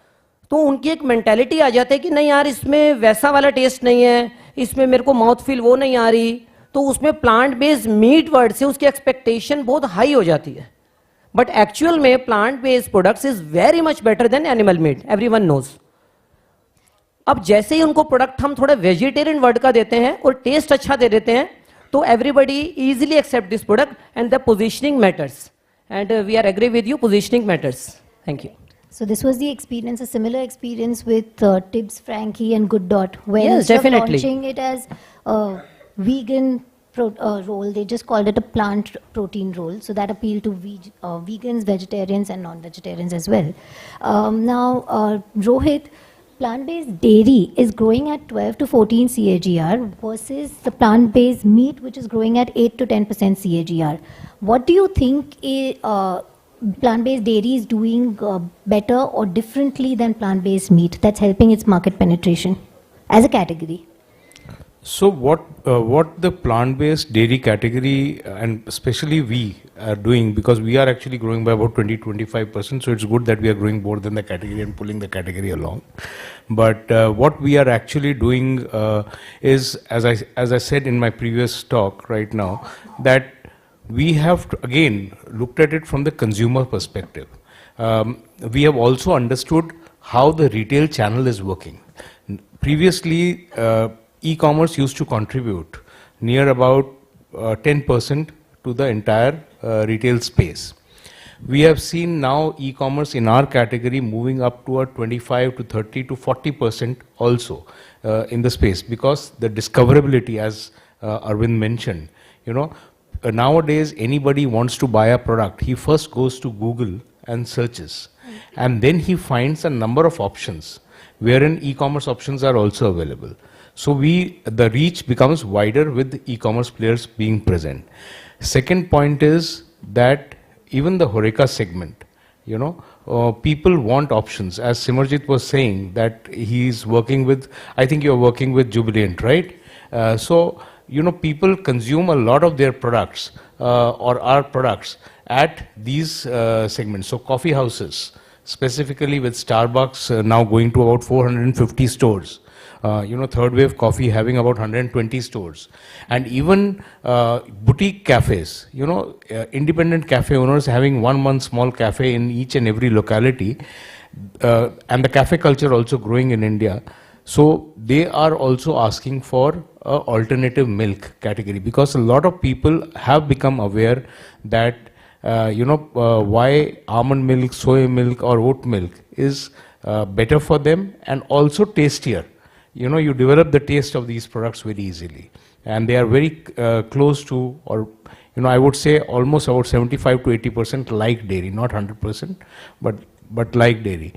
तो उनकी एक मेंटेलिटी आ जाती है कि नहीं यार, इसमें वैसा वाला टेस्ट नहीं है, इसमें मेरे को माउथ फील वो नहीं आ रही. तो उसमें प्लांट बेस्ड मीट वर्ड से उसकी एक्सपेक्टेशन बहुत हाई हो जाती है. बट एक्चुअल में plant based products is very much better than animal meat, everyone knows. अब जैसे ही उनको प्रोडक्ट हम थोड़ा वेजिटेरियन वर्ड का देते हैं और टेस्ट अच्छा दे देते हैं, तो everybody easily accept this product and the positioning matters. And we are agree with you, positioning matters. Thank you. So this was the experience, a similar experience with Tibbs, Frankie and Good Dot. When Yes, instead of definitely. launching it as a vegan roll, they just called it a plant protein roll. So that appealed to vegans, vegetarians and non-vegetarians as well. Now, Rohit, plant-based dairy is growing at 12 to 14 CAGR versus the plant-based meat, which is growing at 8 to 10% CAGR. What do you think plant-based dairy is doing better or differently than plant-based meat that's helping its market penetration as a category? So what the plant-based dairy category and especially we are doing, because we are actually growing by about 20-25%, so it's good that we are growing more than the category and pulling the category along. But what we are actually doing is, as I said in my previous talk right now, that we have to, again, looked at it from the consumer perspective. We have also understood how the retail channel is working. Previously, e-commerce used to contribute near about 10% to the entire retail space. We have seen now e-commerce in our category moving up to a 25 to 30 to 40% also in the space, because the discoverability, as Arvind mentioned, nowadays anybody wants to buy a product, he first goes to Google and searches, and then he finds a number of options wherein e-commerce options are also available. So the reach becomes wider with e-commerce players being present. Second point is that even the HoReCa segment, people want options. As Simarjit was saying, that he's working with, I think you're working with Jubilant, right? So people consume a lot of their products or our products at these segments. So coffee houses, specifically with Starbucks now going to about 450 stores. Third Wave Coffee having about 120 stores, and even boutique cafes, independent cafe owners having one small cafe in each and every locality, and the cafe culture also growing in India. So they are also asking for a alternative milk category, because a lot of people have become aware that why almond milk, soy milk or oat milk is better for them and also tastier. You develop the taste of these products very easily, and they are very close to, or I would say almost about 75 to 80% like dairy, not 100%, but like dairy.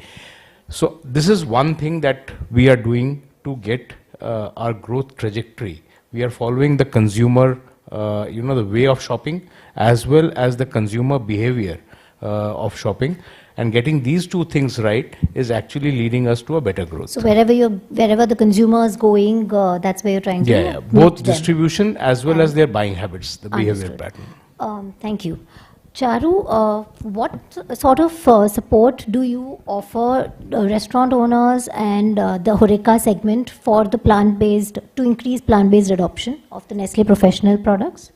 So this is one thing that we are doing to get our growth trajectory. We are following the consumer, the way of shopping, as well as the consumer behavior of shopping. And getting these two things right is actually leading us to a better growth. So wherever the consumer is going, that's where you're trying to Yeah, both distribution as well as their buying habits, the behavior pattern. Thank you. Charu, what sort of support do you offer restaurant owners and the HoReCa segment for the to increase plant-based adoption of the Nestle Professional products?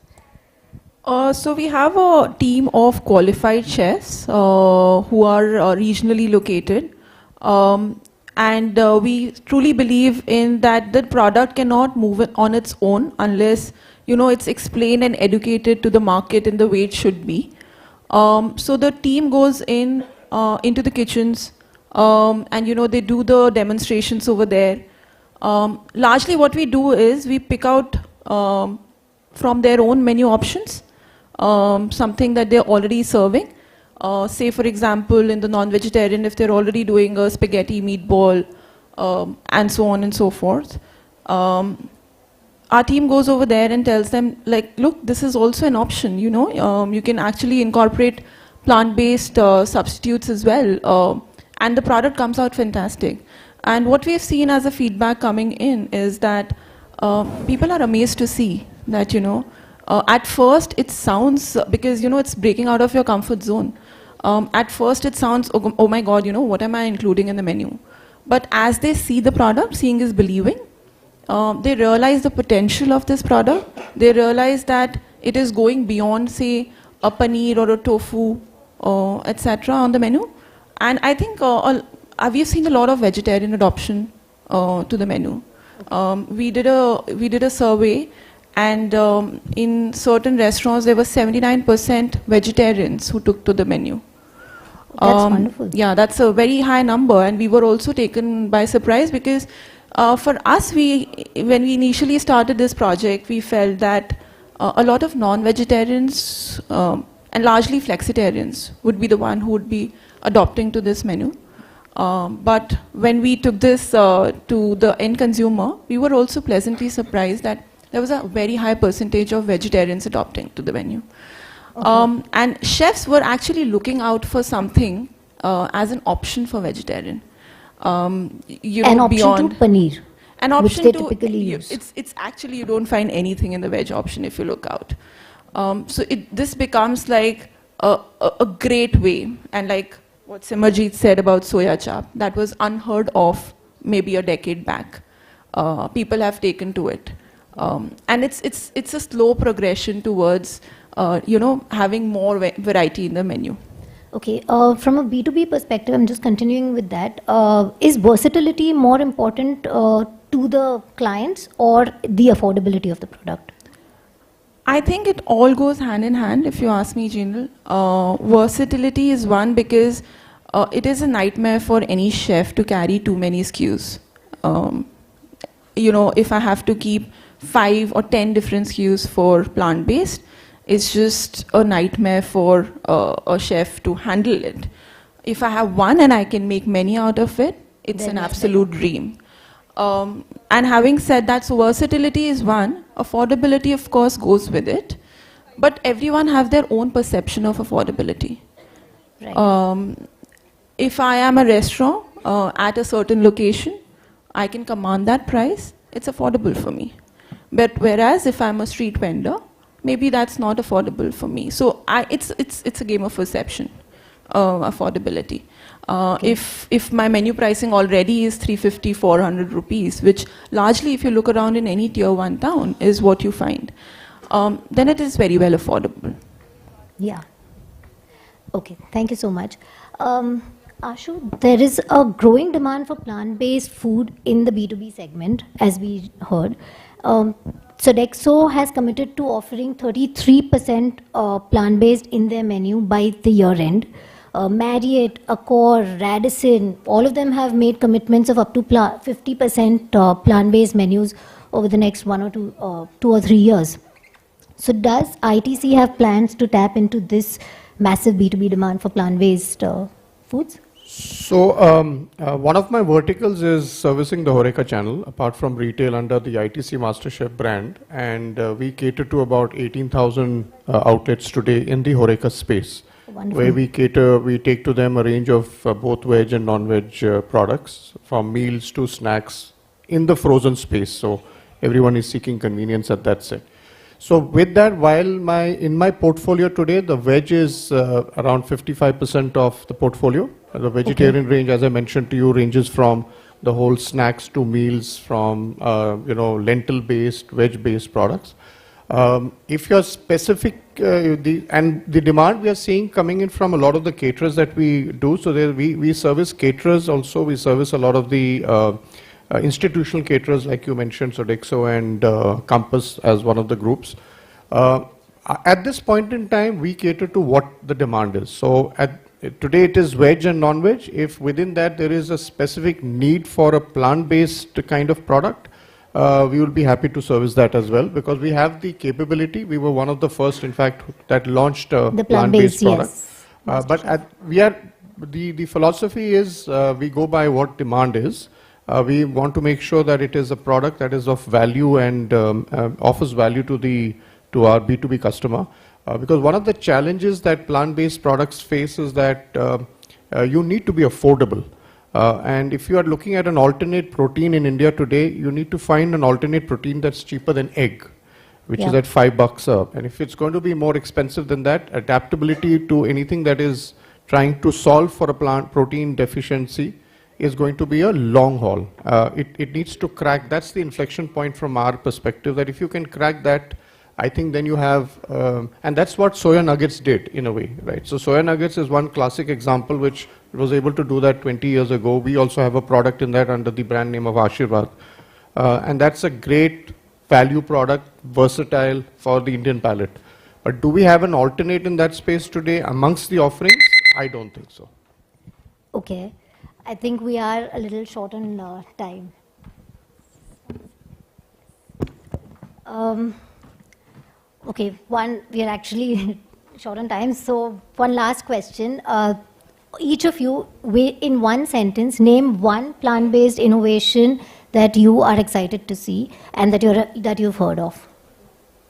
So we have a team of qualified chefs who are regionally located, and we truly believe in that the product cannot move on its own unless it's explained and educated to the market in the way it should be. So the team goes into the kitchens and they do the demonstrations over there. Largely what we do is we pick out from their own menu options something that they're already serving. Say for example in the non-vegetarian, if they're already doing a spaghetti meatball and so on and so forth. Our team goes over there and tells them, like, look, this is also an option, you can actually incorporate plant-based substitutes as well, and the product comes out fantastic. And what we've seen as a feedback coming in is that people are amazed to see that, at first it sounds, because, it's breaking out of your comfort zone. At first it sounds, oh my God, what am I including in the menu? But as they see the product, seeing is believing. They realize the potential of this product. They realize that it is going beyond, say, a paneer or a tofu, etc. on the menu. And I think we've seen a lot of vegetarian adoption to the menu. We did a survey, and in certain restaurants there were 79% vegetarians who took to the menu. That's wonderful. Yeah, that's a very high number, and we were also taken by surprise because for us, when we initially started this project, we felt that a lot of non-vegetarians and largely flexitarians would be the one who would be adopting to this menu. But when we took this to the end consumer, we were also pleasantly surprised that there was a very high percentage of vegetarians adopting to the menu. Okay. And chefs were actually looking out for something as an option for vegetarian. An option to paneer, an option which they typically use. It's actually, you don't find anything in the veg option if you look out. So this becomes like a great way, and like what Simarjit said about soya chap, that was unheard of maybe a decade back. People have taken to it. And it's a slow progression towards, having more variety in the menu. Okay, from a B2B perspective, I'm just continuing with that. Is versatility more important to the clients or the affordability of the product? I think it all goes hand in hand, if you ask me, General. Versatility is one because it is a nightmare for any chef to carry too many SKUs. If I have to keep 5 or 10 different SKUs for plant-based, it's just a nightmare for a chef to handle it. If I have one and I can make many out of it, it's an absolute dream. And having said that, so versatility is one. Affordability, of course, goes with it. But everyone have their own perception of affordability. Right. If I am a restaurant at a certain location, I can command that price. It's affordable for me. But whereas if I'm a street vendor, maybe that's not affordable for me. So it's a game of perception, affordability. If my menu pricing already is 350, 400 rupees, which largely if you look around in any tier 1 town is what you find, then it is very well affordable. Yeah. Okay, thank you so much. Ashu, there is a growing demand for plant-based food in the B2B segment, as we heard. Sodexo has committed to offering 33% plant-based in their menu by the year end. Marriott, Accor, Radisson, all of them have made commitments of up to 50% plant-based menus over the next 1 or 2 or 3 years. So does ITC have plans to tap into this massive B2B demand for plant-based foods? So one of my verticals is servicing the HoReCa channel, apart from retail under the ITC MasterChef brand. And we cater to about 18,000 outlets today in the HoReCa space. Wonderful. Where we take to them a range of both veg and non-veg products, from meals to snacks in the frozen space. So everyone is seeking convenience at that set. So with that, while in my portfolio today, the veg is around 55% of the portfolio. The vegetarian range, as I mentioned to you, ranges from the whole snacks to meals, from lentil-based, veg-based products. If you're specific, the demand we are seeing coming in from a lot of the caterers that we do. So we service caterers also. We service a lot of the institutional caterers, like you mentioned, Sodexo and Compass as one of the groups. At this point in time, we cater to what the demand is. So today it is veg and non-veg. If within that there is a specific need for a plant-based kind of product, we will be happy to service that as well, because we have the capability. We were one of the first, in fact, that launched a plant-based product. Yes. The philosophy is we go by what demand is. We want to make sure that it is a product that is of value and offers value to our B2B customer. Because one of the challenges that plant-based products face is that you need to be affordable. And if you are looking at an alternate protein in India today, you need to find an alternate protein that's cheaper than egg, which is at $5 up. And if it's going to be more expensive than that, adaptability to anything that is trying to solve for a plant protein deficiency is going to be a long haul. It needs to crack. That's the inflection point from our perspective, that if you can crack that, I think then you have, and that's what soya nuggets did in a way, right? So soya nuggets is one classic example which was able to do that 20 years ago. We also have a product in that under the brand name of Ashirvad. And that's a great value product, versatile for the Indian palate. But do we have an alternate in that space today amongst the offerings? I don't think so. Okay. I think we are a little short on time. Okay, we are actually short on time. So one last question. Each of you, in one sentence, name one plant-based innovation that you are excited to see and that you've heard of.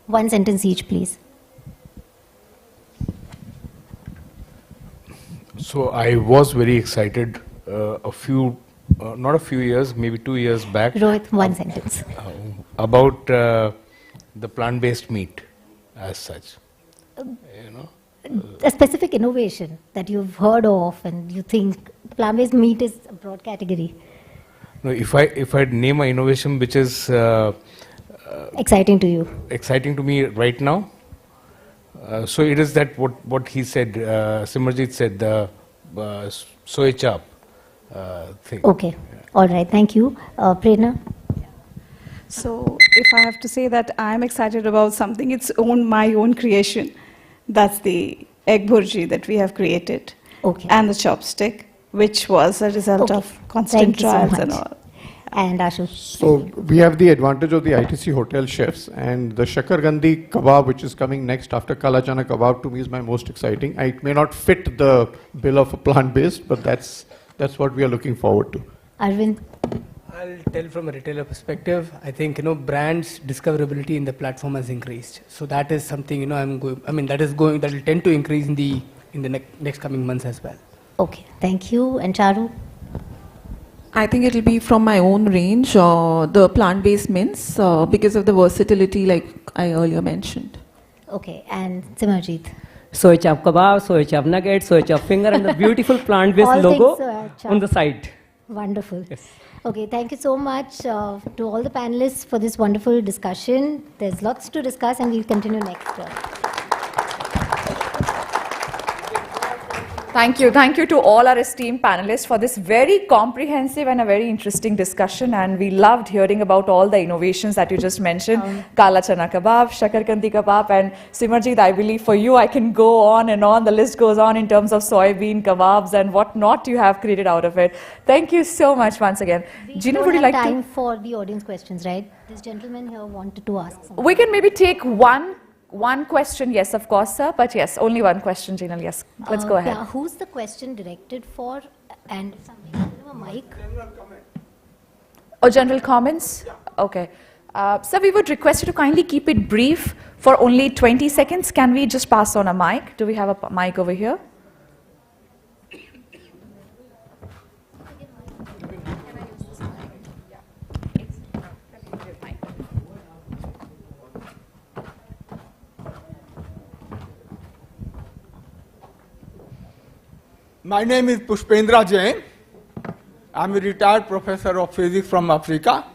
One sentence each, please. So I was very excited not a few years, maybe 2 years back. Rohit, one sentence. About the plant-based meat as such. A specific innovation that you've heard of and you think plant-based meat is a broad category. No, if I name an innovation which is Exciting to you. exciting to me right now, so it is that what he said, Simarjit said, the soy chap thing. Okay. All right. Thank you. Prerna? So if I have to say that I'm excited about something, it's my own creation. That's the egg burji that we have created. Okay. And the chopstick, which was a result Okay. of constant Thank you so trials and much. all. And Ashu? So we have the advantage of the ITC hotel chefs, and the shakargandi kebab, which is coming next after kala chana kebab, to me is my most exciting. It may not fit the bill of a plant-based, but that's what we are looking forward to. Arvind? I'll tell from a retailer perspective, I think, brands discoverability in the platform has increased. So that is something, that will tend to increase in the next coming months as well. Okay. Thank you. And Charu? I think it'll be from my own range, the plant-based mints, because of the versatility like I earlier mentioned. Okay. And Simarjit? Soy chap kebab, soy chap nugget, soy chap finger, and the beautiful plant-based All logo things, chap. on the side. Wonderful. Yes. Okay, thank you so much to all the panelists for this wonderful discussion. There's lots to discuss and we'll continue next year. Thank you. Thank you to all our esteemed panelists for this very comprehensive and a very interesting discussion. And we loved hearing about all the innovations that you just mentioned. Kala chana kebab, shakarkandi kebab, and Simarjit, I believe for you, I can go on and on. The list goes on in terms of soybean kebabs and what not you have created out of it. Thank you so much once again. Gina, would you like to? We don't have time for the audience questions, right? This gentleman here wanted to ask something. We can maybe take one question, yes, of course, sir. But yes, only one question, Gina. Yes, let's go ahead. Yeah, who's the question directed for? And somebody give him a mic. Or general comments? Okay. Sir, we would request you to kindly keep it brief for only 20 seconds. Can we just pass on a mic? Do we have a mic over here? My name is Pushpendra Jain. I'm a retired professor of physics from Africa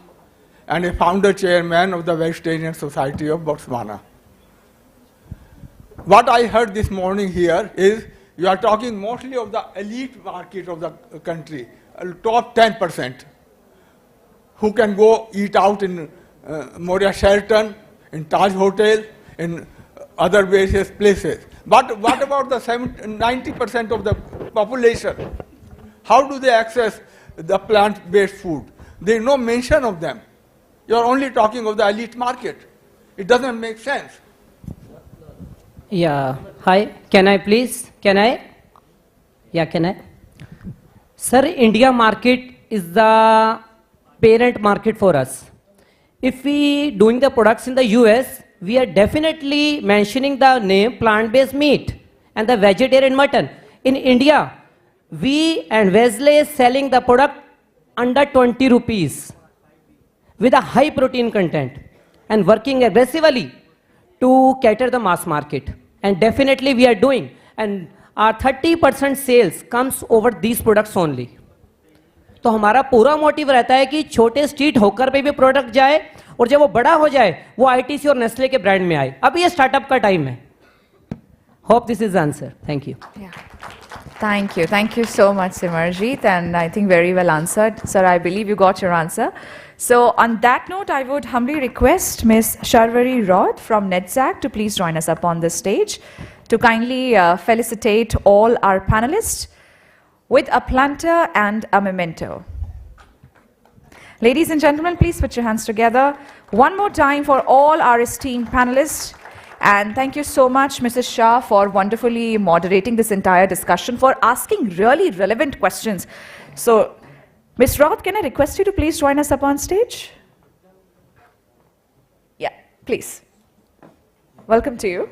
and a founder chairman of the Vegetarian Society of Botswana. What I heard this morning here is you are talking mostly of the elite market of the country, top 10%, who can go eat out in Moria Sheraton, in Taj Hotel, in other various places. But what about the 90% of the population? How do they access the plant-based food? There is no mention of them. You are only talking of the elite market. It doesn't make sense. Yeah. Hi. Can I please? Can I? Yeah, can I? Sir, India market is the parent market for us. If we doing the products in the US, we are definitely mentioning the name plant-based meat and the vegetarian mutton. In India, we and Wesley is selling the product under 20 rupees with a high protein content and working aggressively to cater the mass market. And definitely we are doing. And our 30% sales comes over these products only. तो हमारा पूरा motive रहता है कि छोटे street होकर पे भी प्रोडक्ट जाए और जब वो बड़ा हो जाए वो आईटीसी और नेस्ले के ब्रांड में आए. अभी ये स्टार्टअप का टाइम है. Hope this is the answer. Thank you. Yeah. Thank you. Thank you so much, Simarjit. And I think very well answered. Sir, I believe you got your answer. So on that note, I would humbly request Ms. Sharvari Roth from NETZSCH to please join us up on this stage to kindly felicitate all our panelists with a planter and a memento. Ladies and gentlemen, please put your hands together one more time for all our esteemed panelists. And thank you so much, Mrs. Shah, for wonderfully moderating this entire discussion, for asking really relevant questions. So, Ms. Roth, can I request you to please join us up on stage? Yeah, please. Welcome to you.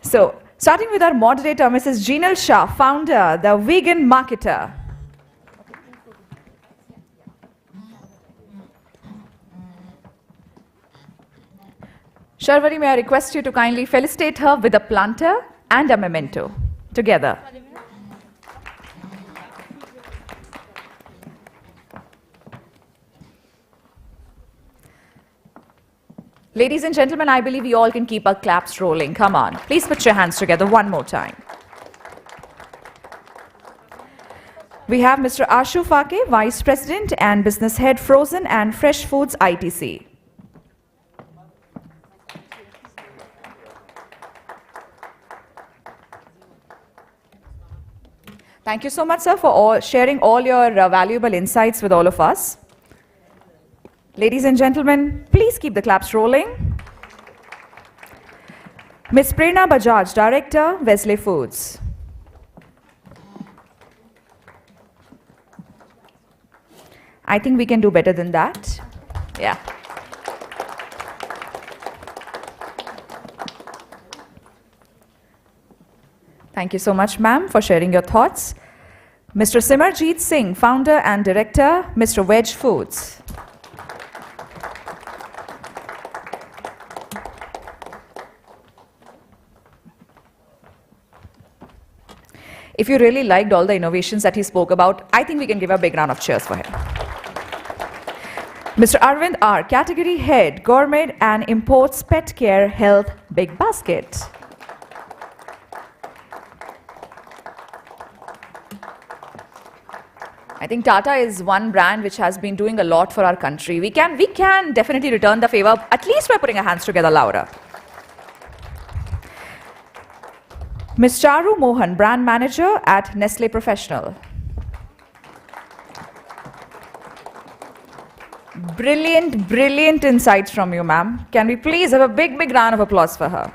So, starting with our moderator, Mrs. Jinal Shah, founder, the vegan marketer. Sharvari, may I request you to kindly felicitate her with a planter and a memento together. Ladies and gentlemen, I believe we all can keep our claps rolling. Come on. Please put your hands together one more time. We have Mr. Ashu Phake, Vice President and Business Head, Frozen and Fresh Foods, ITC. Thank you so much, sir, for sharing all your valuable insights with all of us. Ladies and gentlemen, please keep the claps rolling. Ms. Prerna Bajaj, Director, Wesley Foods. I think we can do better than that. Yeah. Thank you so much, ma'am, for sharing your thoughts. Mr. Simarjeet Singh, Founder and Director, Mr. Veg Foods. If you really liked all the innovations that he spoke about, I think we can give a big round of cheers for him. Mr. Arvind R, Category Head, Gourmet and Imports Pet Care Health Big Basket. I think Tata is one brand which has been doing a lot for our country. We can definitely return the favor, at least by putting our hands together louder. Ms. Charu Mohan, Brand Manager at Nestle Professional. Brilliant, brilliant insights from you, ma'am. Can we please have a big, big round of applause for her?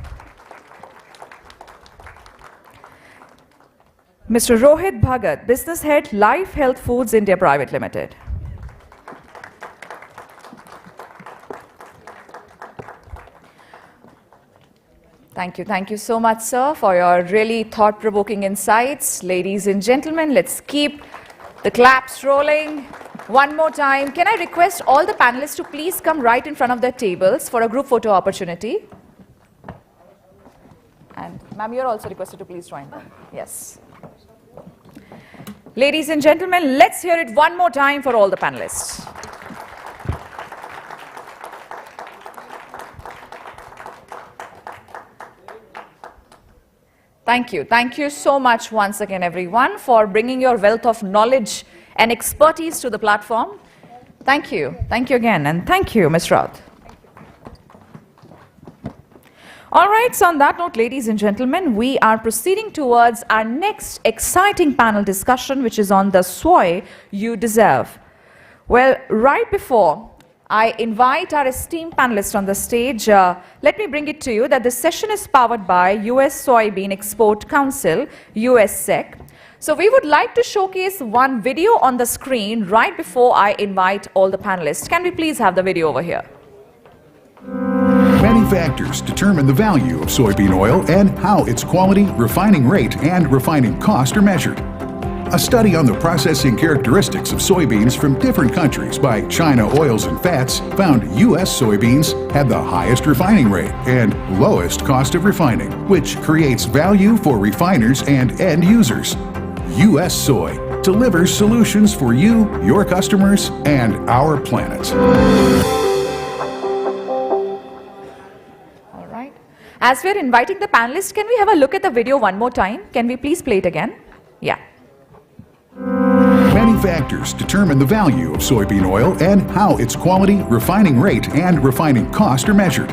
Mr. Rohit Bhagat, Business Head, Life Health Foods India Private Limited. Thank you so much, sir, for your really thought-provoking insights. Ladies and gentlemen, let's keep the claps rolling. One more time, can I request all the panelists to please come right in front of their tables for a group photo opportunity? And ma'am, you're also requested to please join them. Yes. Ladies and gentlemen, let's hear it one more time for all the panelists. Thank you so much once again, everyone, for bringing your wealth of knowledge and expertise to the platform. Thank you again, and thank you, Ms. Raut. All right, so on that note, ladies and gentlemen, we are proceeding towards our next exciting panel discussion, which is on the soy you deserve. Well, right before I invite our esteemed panelists on the stage, let me bring it to you that this session is powered by US Soybean Export Council, USSEC. So we would like to showcase one video on the screen right before I invite all the panelists. Can we please have the video over here? Many factors determine the value of soybean oil and how its quality, refining rate, and refining cost are measured. A study on the processing characteristics of soybeans from different countries by China Oils and Fats found U.S. soybeans had the highest refining rate and lowest cost of refining, which creates value for refiners and end users. U.S. Soy delivers solutions for you, your customers, and our planet. All right. As we're inviting the panelists, can we have a look at the video one more time? Can we please play it again? Yeah. Many factors determine the value of soybean oil and how its quality, refining rate, and refining cost are measured.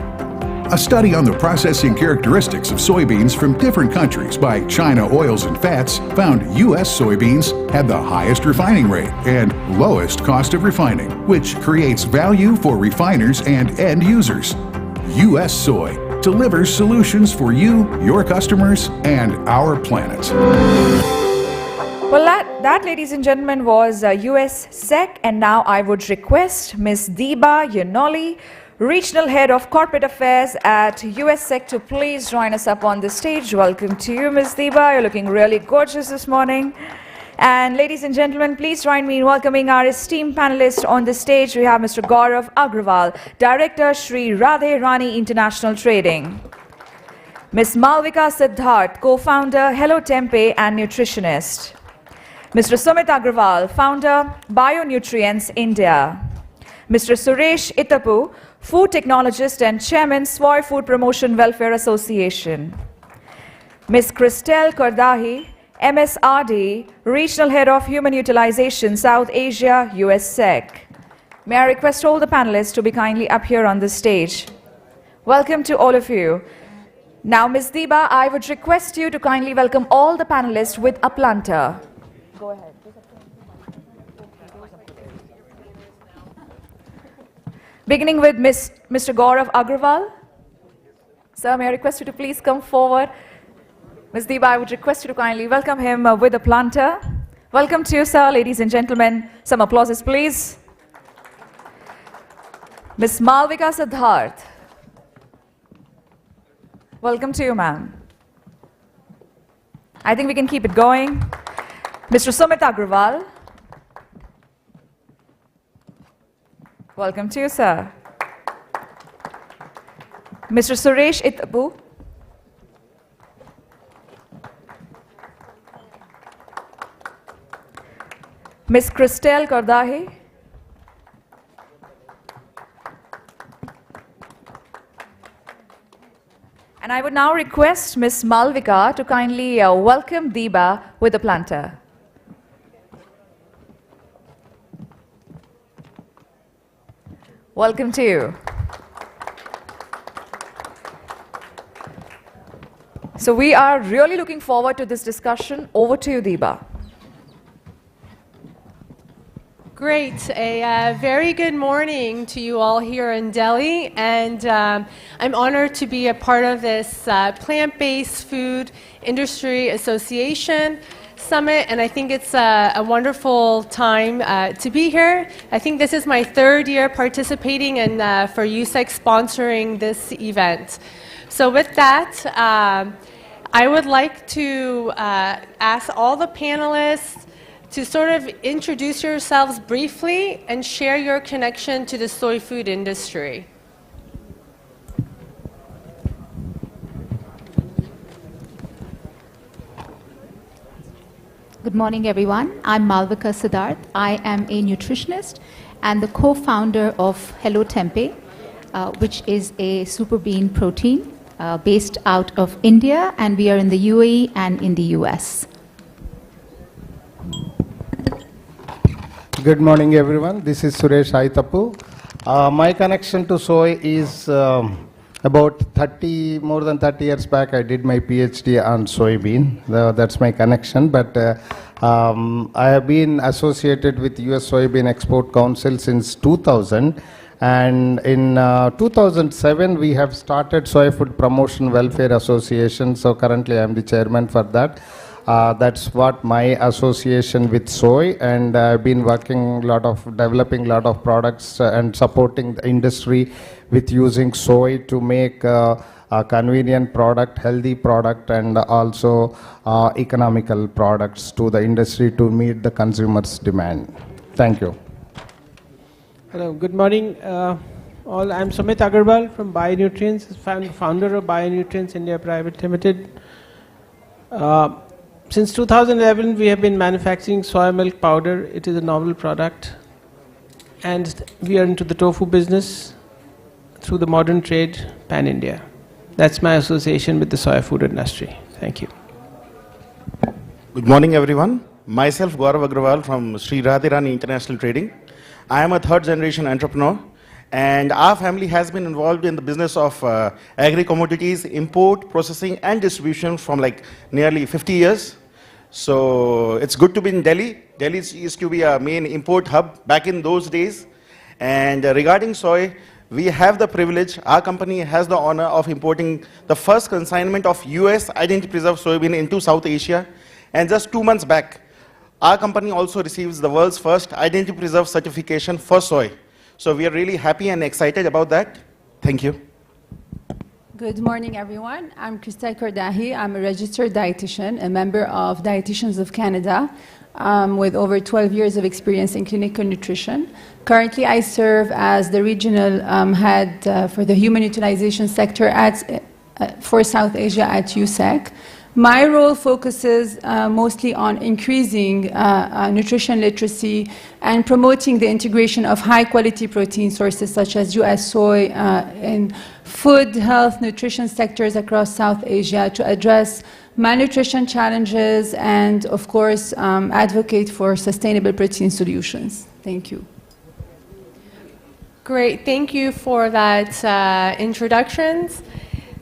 A study on the processing characteristics of soybeans from different countries by China Oils and Fats found U.S. soybeans had the highest refining rate and lowest cost of refining, which creates value for refiners and end users. U.S. Soy delivers solutions for you, your customers, and our planet. Well, that, ladies and gentlemen, was USSEC, and now I would request Ms. Deepa Yanoli, Regional Head of Corporate Affairs at USSEC, to please join us up on the stage. Welcome to you, Ms. Deepa. You're looking really gorgeous this morning. And ladies and gentlemen, please join me in welcoming our esteemed panelists on the stage. We have Mr. Gaurav Agrawal, Director, Sri Radhe Rani International Trading. Ms. Malvika Siddharth, Co-founder, Hello Tempeh and nutritionist. Mr. Sumit Agrawal, Founder, Bionutrients India. Mr. Suresh Itapu, food technologist and chairman, Soy Food Promotion Welfare Association. Ms. Christelle Kordahi, MSRD, Regional Head of Human Utilization, South Asia, USSEC. May I request all the panelists to be kindly up here on the stage. Welcome to all of you. Now, Ms. Diba, I would request you to kindly welcome all the panelists with a planter. Go ahead. Beginning with Mr. Gaurav Agrawal. Sir, may I request you to please come forward. Ms. Diba, I would request you to kindly welcome him with a planter. Welcome to you, sir, ladies and gentlemen. Some applauses, please. Ms. Malvika Siddharth. Welcome to you, ma'am. I think we can keep it going. Mr. Sumit Agrawal. Welcome to you, sir. Mr. Suresh Itabu. Ms. Christelle Kordahi. And I would now request Ms. Malvika to kindly welcome Diba with a planter. Welcome to you. So we are really looking forward to this discussion. Over to you, Diba. Great. A very good morning to you all here in Delhi. And I'm honored to be a part of this Plant-Based Food Industry Association Summit. And I think it's a wonderful time to be here. I think this is my third year participating and for USSEC sponsoring this event. So with that, I would like to ask all the panelists to sort of introduce yourselves briefly and share your connection to the soy food industry. Good morning, everyone. I'm Malvika Siddharth. I am a nutritionist and the co-founder of 𝐊𝐧𝐶𝐬, which is a super bean protein based out of India, and we are in the UAE and in the US. Good morning, everyone. This is Suresh Itapu. My connection to soy is about more than 30 years back. I did my PhD on soybean. That's my connection. But I have been associated with US Soybean Export Council since 2000. And in 2007, we have started Soy Food Promotion Welfare Association. So currently, I am the chairman for that. That's what my association with soy, and I've been working developing a lot of products and supporting the industry with using soy to make a convenient product, healthy product, and also economical products to the industry to meet the consumers' demand. Thank you. Hello, good morning. All. I'm Sumit Agrawal from Bionutrients, founder of Bionutrients India Private Limited. Since 2011, we have been manufacturing soy milk powder. It is a novel product. And we are into the tofu business through the modern trade, pan-India. That's my association with the soy food industry. Thank you. Good morning, everyone. Myself, Gaurav Agrawal from Sri Radhirani International Trading. I am a third-generation entrepreneur, and our family has been involved in the business of agri-commodities, import, processing, and distribution from like nearly 50 years. So it's good to be in Delhi. Delhi used to be a main import hub back in those days. And regarding soy, we have the privilege, our company has the honor of importing the first consignment of US identity preserved soybean into South Asia. And just 2 months back, our company also receives the world's first identity preserved certification for soy. So we are really happy and excited about that. Thank you. Good morning, everyone. I'm Christelle Kordahi. I'm a registered dietitian, a member of Dietitians of Canada, with over 12 years of experience in clinical nutrition. Currently, I serve as the regional head for the human utilization sector for South Asia at USSEC. My role focuses mostly on increasing nutrition literacy and promoting the integration of high-quality protein sources such as US soy in food, health, nutrition sectors across South Asia to address malnutrition challenges and, of course, advocate for sustainable protein solutions. Thank you. Great, thank you for that introductions.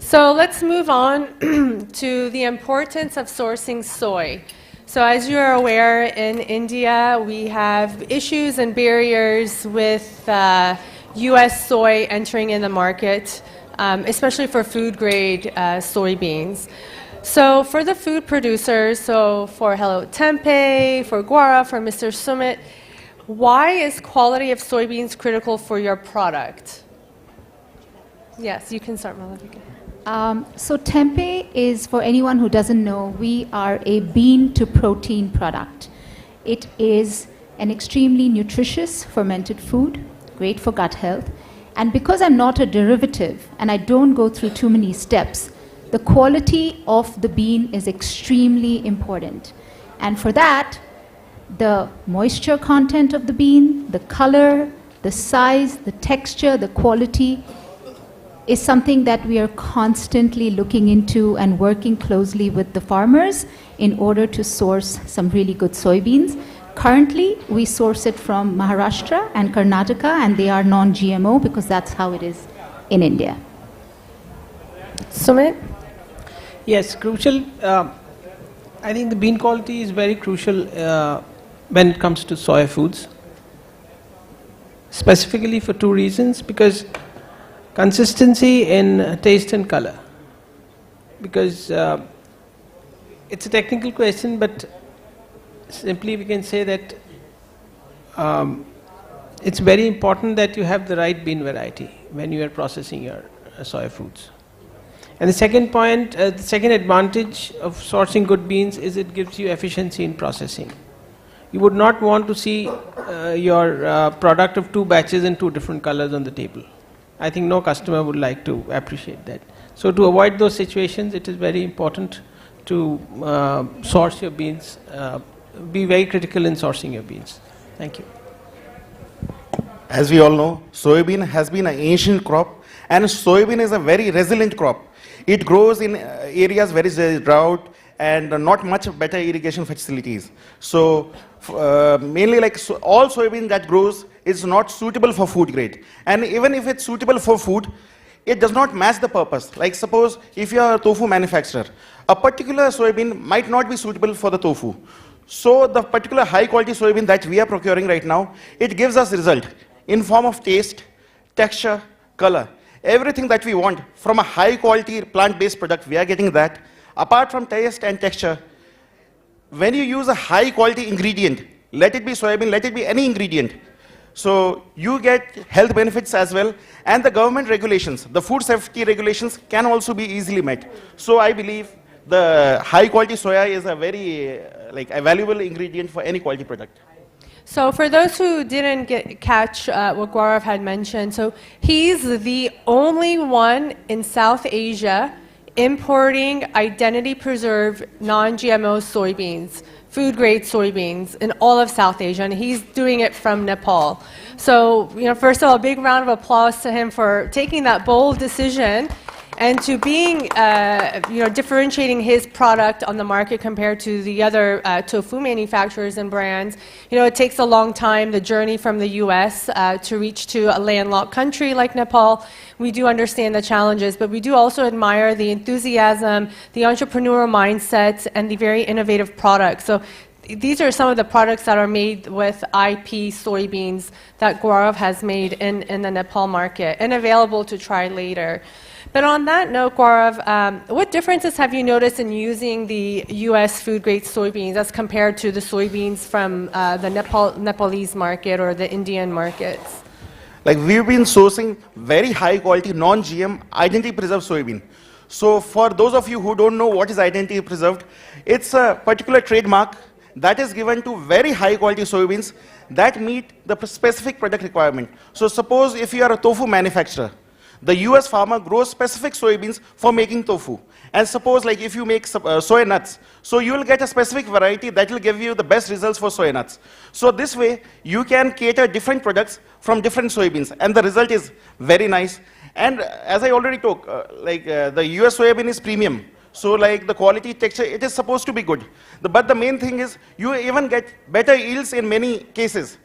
So let's move on to the importance of sourcing soy. So as you are aware, in India, we have issues and barriers with US soy entering in the market, especially for food-grade soybeans. So for the food producers, so for 𝐊𝐴, for Gaurav, for Mr. Sumit, why is quality of soybeans critical for your product? Yes, you can start, Malvika. So tempeh is, for anyone who doesn't know, we are a bean to protein product. It is an extremely nutritious fermented food, great for gut health. And because I'm not a derivative and I don't go through too many steps, the quality of the bean is extremely important. And for that, the moisture content of the bean, the color, the size, the texture, the quality is something that we are constantly looking into and working closely with the farmers in order to source some really good soybeans. Currently, we source it from Maharashtra and Karnataka, and they are non-GMO because that's how it is in India. Sumit? Yes, crucial. I think the bean quality is very crucial when it comes to soy foods. Specifically for two reasons, because consistency in taste and color, because it's a technical question, but simply we can say that it's very important that you have the right bean variety when you are processing your soy foods. And the second point, the second advantage of sourcing good beans is it gives you efficiency in processing. You would not want to see your product of two batches in two different colors on the table. I think no customer would like to appreciate that. So to avoid those situations, it is very important to source your beans, be very critical in sourcing your beans. Thank you. As we all know, soybean has been an ancient crop, and soybean is a very resilient crop. It grows in areas where there is drought and not much better irrigation facilities. So mainly all soybean that grows is not suitable for food grade. And even if it's suitable for food, it does not match the purpose. Like suppose if you are a tofu manufacturer, a particular soybean might not be suitable for the tofu. So the particular high quality soybean that we are procuring right now, it gives us result in form of taste, texture, color. Everything that we want from a high quality plant-based product, we are getting that. Apart from taste and texture, when you use a high quality ingredient, let it be soybean, let it be any ingredient, so you get health benefits as well, and the government regulations, the food safety regulations can also be easily met. So I believe the high quality soya is a very a valuable ingredient for any quality product. So for those who didn't catch what Gaurav had mentioned, so he's the only one in South Asia importing identity preserved non-GMO soybeans, food grade soybeans in all of South Asia, and he's doing it from Nepal. So, first of all, a big round of applause to him for taking that bold decision and to being, differentiating his product on the market compared to the other tofu manufacturers and brands. It takes a long time, the journey from the US to reach to a landlocked country like Nepal. We do understand the challenges, but we do also admire the enthusiasm, the entrepreneurial mindset, and the very innovative products. So these are some of the products that are made with IP soybeans that Gaurav has made in the Nepal market and available to try later. But on that note, Gaurav, what differences have you noticed in using the US food-grade soybeans as compared to the soybeans from the Nepalese market or the Indian markets? We've been sourcing very high-quality, non-GM, identity-preserved soybean. So for those of you who don't know what is identity-preserved, it's a particular trademark that is given to very high-quality soybeans that meet the specific product requirement. So suppose if you are a tofu manufacturer, the US farmer grows specific soybeans for making tofu. And suppose like if you make soy nuts, so you will get a specific variety that will give you the best results for soy nuts. So this way, you can cater different products from different soybeans, and the result is very nice. And as I already talked, the US soybean is premium. So like the quality, texture, it is supposed to be good. But the main thing is, you even get better yields in many cases.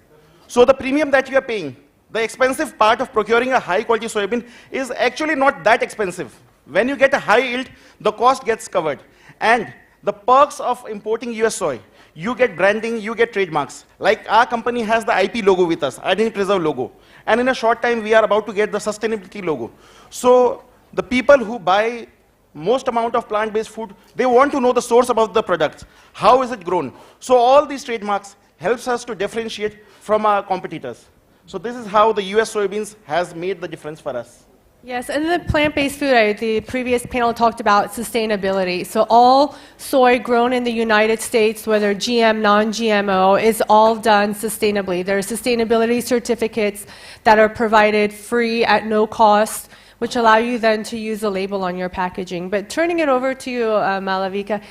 So the premium that you are paying, the expensive part of procuring a high quality soybean is actually not that expensive. When you get a high yield, the cost gets covered. And the perks of importing US soy, you get branding, you get trademarks. Like our company has the IP logo with us, Identity Preserve logo. And in a short time, we are about to get the sustainability logo. So the people who buy most amount of plant-based food, they want to know the source about the products. How is it grown? So all these trademarks helps us to differentiate from our competitors. So this is how the US soybeans has made the difference for us. Yes, and the plant-based food, the previous panel talked about sustainability. So all soy grown in the United States, whether GM, non-GMO, is all done sustainably. There are sustainability certificates that are provided free at no cost, which allow you then to use a label on your packaging. But turning it over to you, Malavika,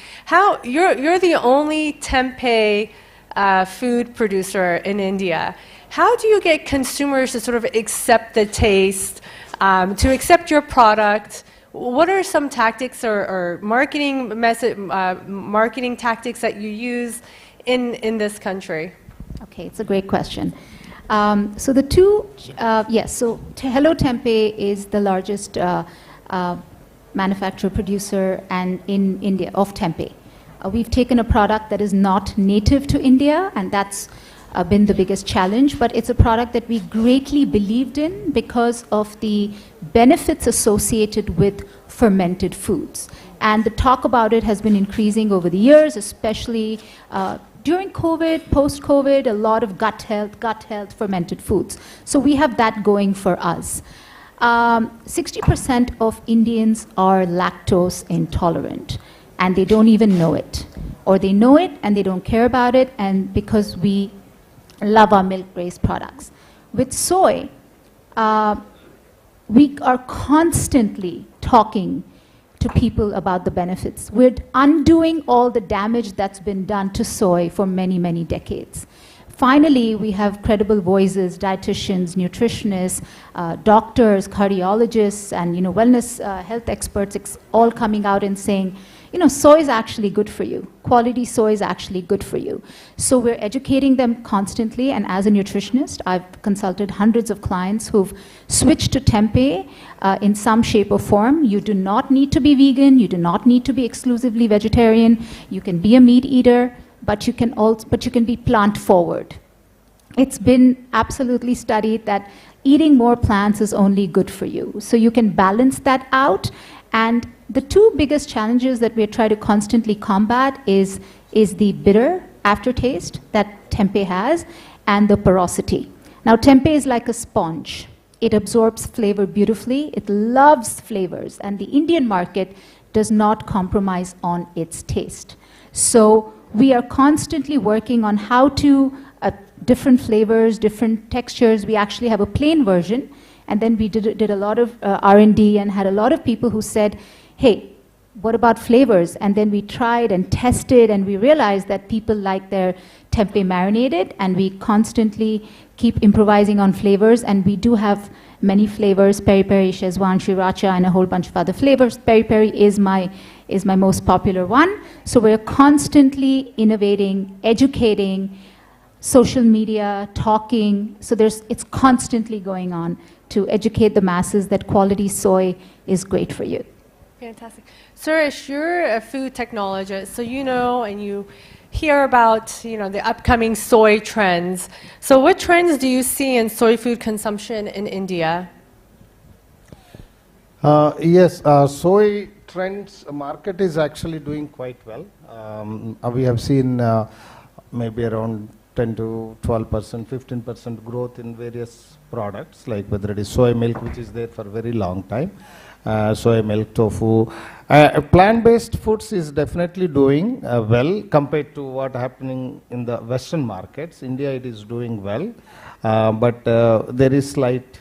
you're the only tempeh food producer in India. How do you get consumers to sort of accept the taste, to accept your product? What are some tactics or marketing tactics that you use in this country? Okay, it's a great question. So the two, yes, so Hello Tempeh is the largest manufacturer, producer and in India of tempeh. We've taken a product that is not native to India, and that's been the biggest challenge, but it's a product that we greatly believed in because of the benefits associated with fermented foods. And the talk about it has been increasing over the years, especially during COVID, post-COVID, a lot of gut health, fermented foods. So we have that going for us. 60% of Indians are lactose intolerant, and they don't even know it. Or they know it and they don't care about it, and because we love our milk-based products. With soy, we are constantly talking to people about the benefits. We're undoing all the damage that's been done to soy for many, many decades. Finally, we have credible voices, dietitians, nutritionists, doctors, cardiologists, and wellness health experts all coming out and saying, soy is actually good for you. Quality soy is actually good for you. So we're educating them constantly, and as a nutritionist, I've consulted hundreds of clients who've switched to tempeh in some shape or form. You do not need to be vegan, you do not need to be exclusively vegetarian, you can be a meat eater, but you can be plant forward. It's been absolutely studied that eating more plants is only good for you. So you can balance that out. And the two biggest challenges that we try to constantly combat is the bitter aftertaste that tempeh has and the porosity. Now, tempeh is like a sponge. It absorbs flavor beautifully. It loves flavors. And the Indian market does not compromise on its taste. So we are constantly working on how to, different flavors, different textures. We actually have a plain version. And then we did a lot of R&D and had a lot of people who said, hey, what about flavors? And then we tried and tested, and we realized that people like their tempeh marinated, and we constantly keep improvising on flavors. And we do have many flavors, peri-peri, Szechuan, sriracha, and a whole bunch of other flavors. Peri-peri is my most popular one. So we're constantly innovating, educating, social media, talking. So it's constantly going on to educate the masses that quality soy is great for you. Fantastic. Suresh, you're a food technologist, so you know and you hear about the upcoming soy trends. So what trends do you see in soy food consumption in India? Yes, soy trends market is actually doing quite well. We have seen maybe around 10 to 12%, 15% growth in various products, like whether it is soy milk, which is there for a very long time, soy milk, tofu. Plant-based foods is definitely doing well compared to what happening in the Western markets. India, it is doing well, but there is slight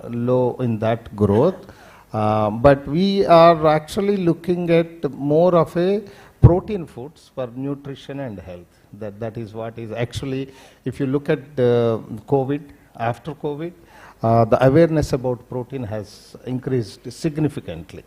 low in that growth. But we are actually looking at more of a protein foods for nutrition and health. That is what is actually, if you look at COVID, after COVID, the awareness about protein has increased significantly.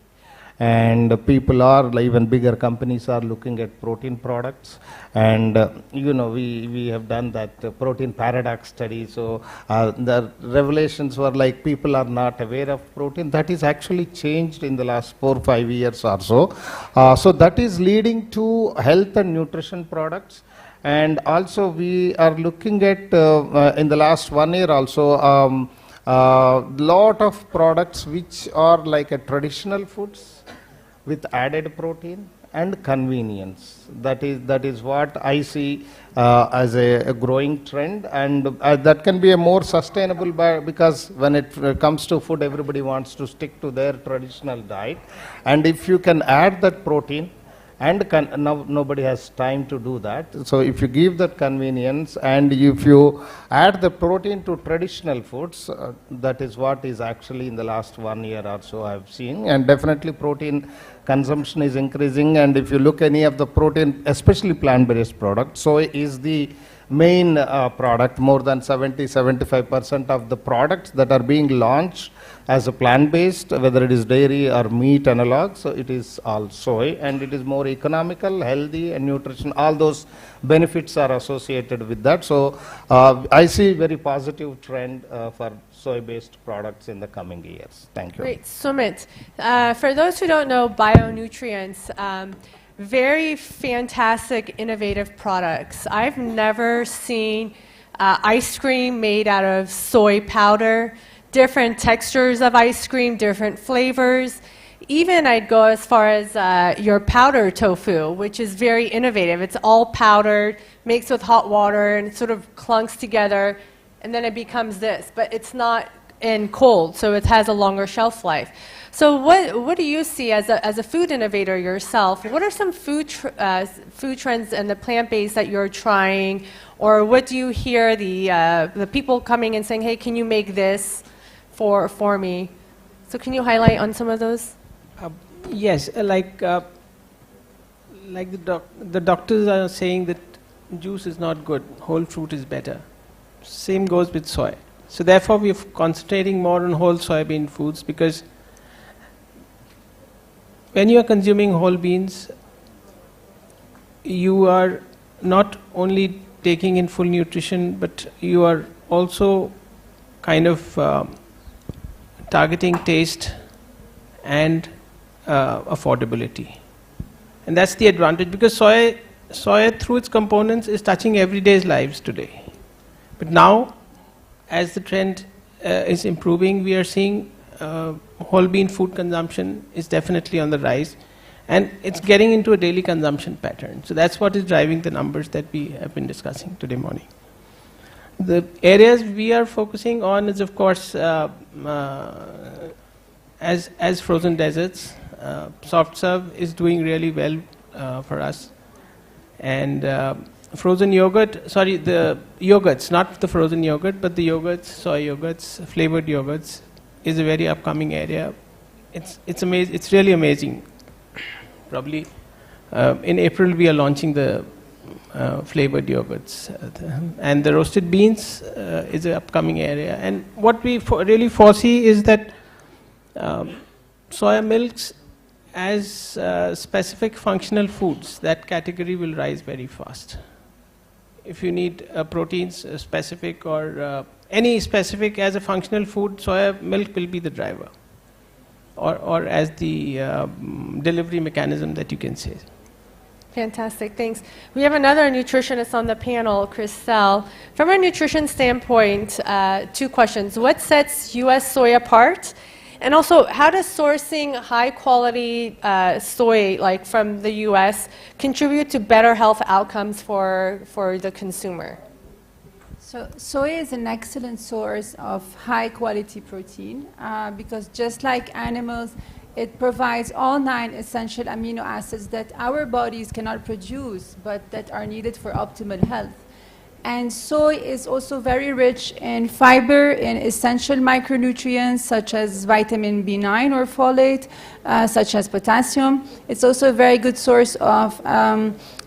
And people are, even bigger companies are looking at protein products. And you know, we have done that protein paradox study. So the revelations were like people are not aware of protein. That is actually changed in the last 4 or 5 years or so. So that is leading to health and nutrition products. And also we are looking at, in the last 1 year also, lot of products which are like a traditional foods with added protein and convenience. That is what I see as a growing trend, and that can be a more sustainable because when it comes to food, everybody wants to stick to their traditional diet. And if you can add that protein, and now nobody has time to do that. So if you give that convenience and if you add the protein to traditional foods, that is what is actually in the last 1 year or so I've seen. And definitely protein consumption is increasing. And if you look any of the protein, especially plant-based products, soy is the main product. More than 70-75% of the products that are being launched as a plant-based, whether it is dairy or meat analog, so it is all soy, and it is more economical, healthy, and nutrition. All those benefits are associated with that. So I see very positive trend for soy-based products in the coming years. Thank you. Great, Sumit. For those who don't know bionutrients, very fantastic, innovative products. I've never seen ice cream made out of soy powder, different textures of ice cream, different flavors. Even I'd go as far as your powder tofu, which is very innovative. It's all powdered, mixed with hot water, and it sort of clunks together, and then it becomes this. But it's not in cold, so it has a longer shelf life. So what do you see as a food innovator yourself? What are some food trends in the plant-based that you're trying? Or what do you hear the people coming and saying, hey, can you make this for me? So can you highlight on some of those? Yes, like the doctors are saying that juice is not good, whole fruit is better. Same goes with soy. So therefore we are concentrating more on whole soybean foods, because when you are consuming whole beans, you are not only taking in full nutrition, but you are also kind of targeting taste and affordability. And that's the advantage, because soy through its components is touching everyday's lives today. But now, as the trend is improving, we are seeing whole bean food consumption is definitely on the rise, and it's getting into a daily consumption pattern. So that's what is driving the numbers that we have been discussing today morning. The areas we are focusing on is, of course, as frozen desserts. Soft serve is doing really well for us, and frozen yogurt, sorry, the yogurts, not the frozen yogurt, but the yogurts, soy yogurts, flavored yogurts is a very upcoming area. It's amazing. It's really amazing. Probably in April we are launching the flavored yogurts, and the roasted beans is an upcoming area. And what we really foresee is that soya milks as specific functional foods, that category will rise very fast. If you need proteins specific or any specific as a functional food, soya milk will be the driver, or as the delivery mechanism that you can say. Fantastic, thanks. We have another nutritionist on the panel, Christelle. From a nutrition standpoint, 2 questions. What sets US soy apart? And also, how does sourcing high-quality soy, like from the U.S., contribute to better health outcomes for the consumer? So soy is an excellent source of high-quality protein because just like animals, it provides all 9 essential amino acids that our bodies cannot produce, but that are needed for optimal health. And soy is also very rich in fiber, in essential micronutrients such as vitamin B9 or folate, such as potassium. It's also a very good source of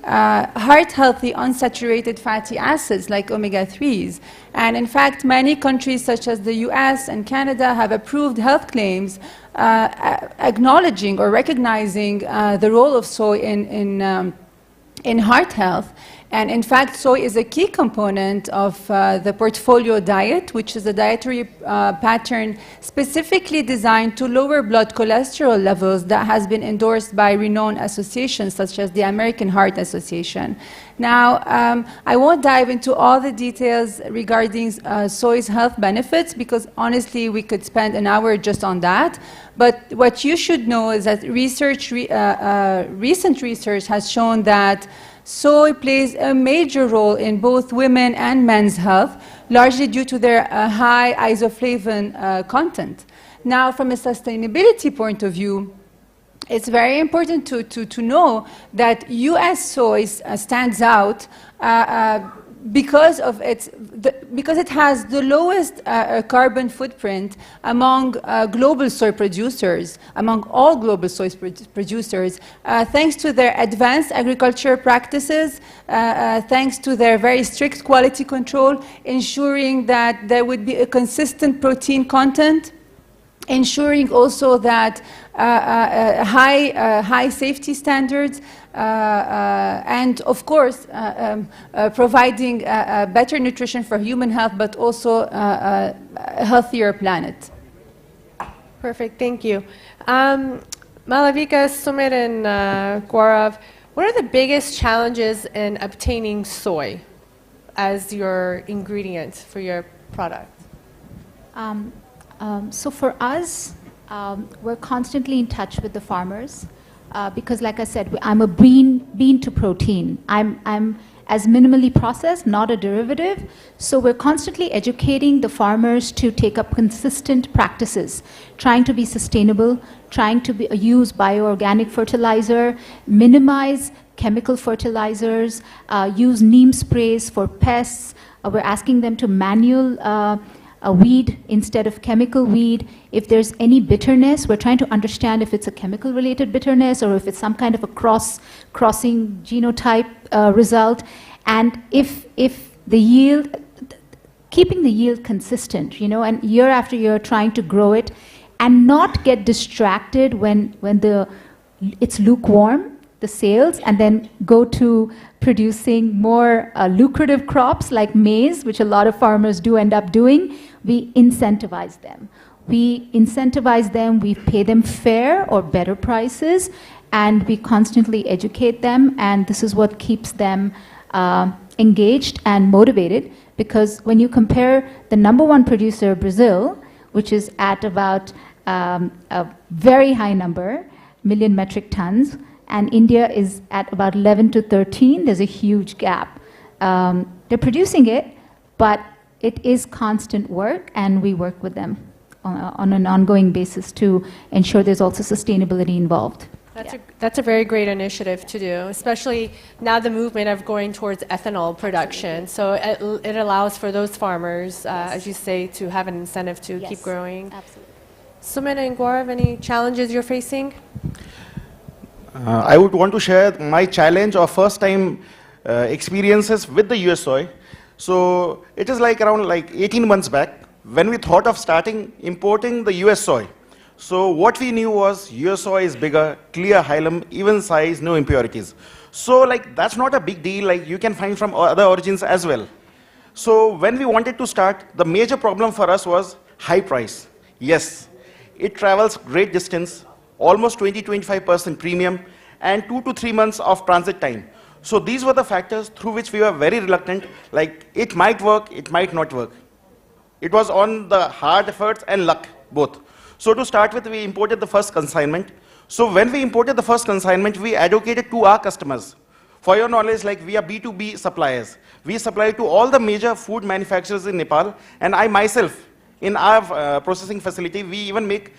heart-healthy unsaturated fatty acids like omega-3s. And in fact, many countries such as the US and Canada have approved health claims acknowledging or recognizing the role of soy in heart health. And in fact, soy is a key component of the portfolio diet, which is a dietary pattern specifically designed to lower blood cholesterol levels that has been endorsed by renowned associations such as the American Heart Association. Now, I won't dive into all the details regarding soy's health benefits because honestly, we could spend an hour just on that. But what you should know is that recent research has shown that soy plays a major role in both women and men's health, largely due to their high isoflavone content. Now, from a sustainability point of view, it's very important to know that US soy stands out because it has the lowest carbon footprint among global soy producers, among all global soy producers, thanks to their advanced agriculture practices, thanks to their very strict quality control, ensuring that there would be a consistent protein content, ensuring also that high safety standards, and of course providing better nutrition for human health, but also a healthier planet. Perfect, thank you. Malavika, Sumit, and Gaurav, what are the biggest challenges in obtaining soy as your ingredient for your product? So for us, we're constantly in touch with the farmers because, like I said, I'm a bean to protein. I'm as minimally processed, not a derivative. So we're constantly educating the farmers to take up consistent practices, trying to be sustainable, trying to use bioorganic fertilizer, minimize chemical fertilizers, use neem sprays for pests. We're asking them to manual a weed instead of chemical weed. If there's any bitterness, we're trying to understand if it's a chemical related bitterness or if it's some kind of a crossing genotype result. And if the yield, keeping the yield consistent, you know, and year after year trying to grow it and not get distracted when it's lukewarm, the sales, and then go to producing more lucrative crops like maize, which a lot of farmers do end up doing. We incentivize them. We pay them fair or better prices, and we constantly educate them, and this is what keeps them engaged and motivated, because when you compare the #1 producer, Brazil, which is at about a very high number, million metric tons, and India is at about 11 to 13, there's a huge gap. They're producing it, but it is constant work, and we work with them on an ongoing basis to ensure there's also sustainability involved. That's a very great initiative to do, especially now the movement of going towards ethanol production. So it allows for those farmers, as you say, to have an incentive to keep growing. Absolutely. Sumit and Gaurav, any challenges you're facing? I would want to share my challenge of first time experiences with the US soy. So it is like around 18 months back when we thought of starting importing the US soy. So what we knew was US soy is bigger, clear hilum, even size, no impurities. So that's not a big deal, you can find from other origins as well. So when we wanted to start, the major problem for us was high price. Yes, it travels great distance, almost 20-25% premium, and 2 to 3 months of transit time. So these were the factors through which we were very reluctant, it might work, it might not work. It was on the hard efforts and luck, both. So to start with, we imported the first consignment. So when we imported the first consignment, we advocated to our customers. For your knowledge, we are B2B suppliers. We supply to all the major food manufacturers in Nepal, and I myself, in our processing facility, we even make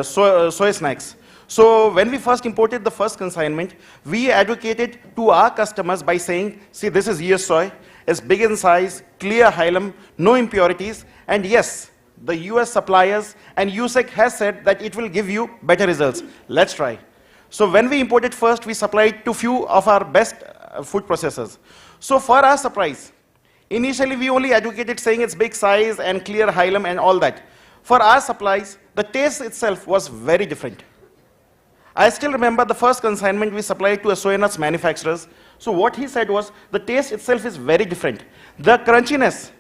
soy snacks. So when we first imported the first consignment, we advocated to our customers by saying, see, this is US soy, is big in size, clear hilum, no impurities, and yes, the US suppliers and USSEC has said that it will give you better results. Let's try. So when we imported first, we supplied to few of our best food processors. So for our surprise, initially we only educated saying it's big size and clear hilum and all that. For our supplies, the taste itself was very different. I still remember the first consignment we supplied to a soy nuts manufacturers. So what he said was, the taste itself is very different. The crunchiness,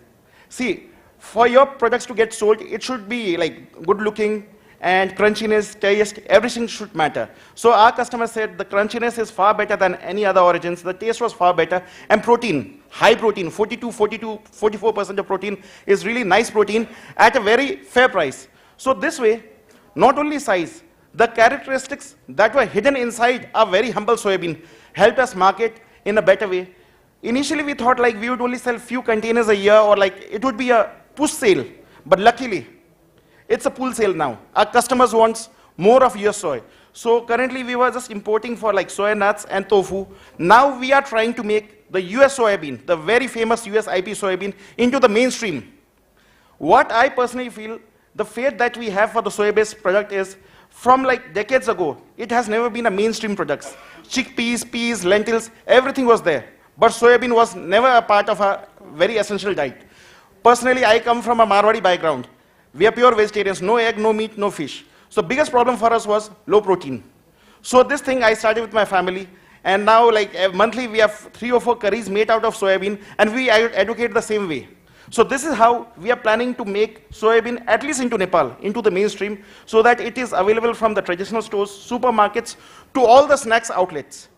see, for your products to get sold, it should be like good looking and crunchiness, taste, everything should matter. So our customer said the crunchiness is far better than any other origins, the taste was far better, and protein, high protein, 44% of protein is really nice protein at a very fair price. So this way, not only size, the characteristics that were hidden inside our very humble soybean helped us market in a better way. Initially we thought like we would only sell few containers a year or like it would be a push sale, but luckily it's a pull sale now. Our customers want more of US soy. So currently we were just importing for like soy nuts and tofu. Now we are trying to make the US soybean, the very famous US IP soybean, into the mainstream. What I personally feel, the fate that we have for the soy-based product is, from like decades ago, it has never been a mainstream product. Chickpeas, peas, lentils, everything was there. But soybean was never a part of a very essential diet. Personally, I come from a Marwadi background. We are pure vegetarians, no egg, no meat, no fish. So biggest problem for us was low protein. So this thing I started with my family, and now like monthly we have 3 or 4 curries made out of soybean, and we educate the same way. So this is how we are planning to make soybean at least into Nepal, into the mainstream, so that it is available from the traditional stores, supermarkets, to all the snacks outlets.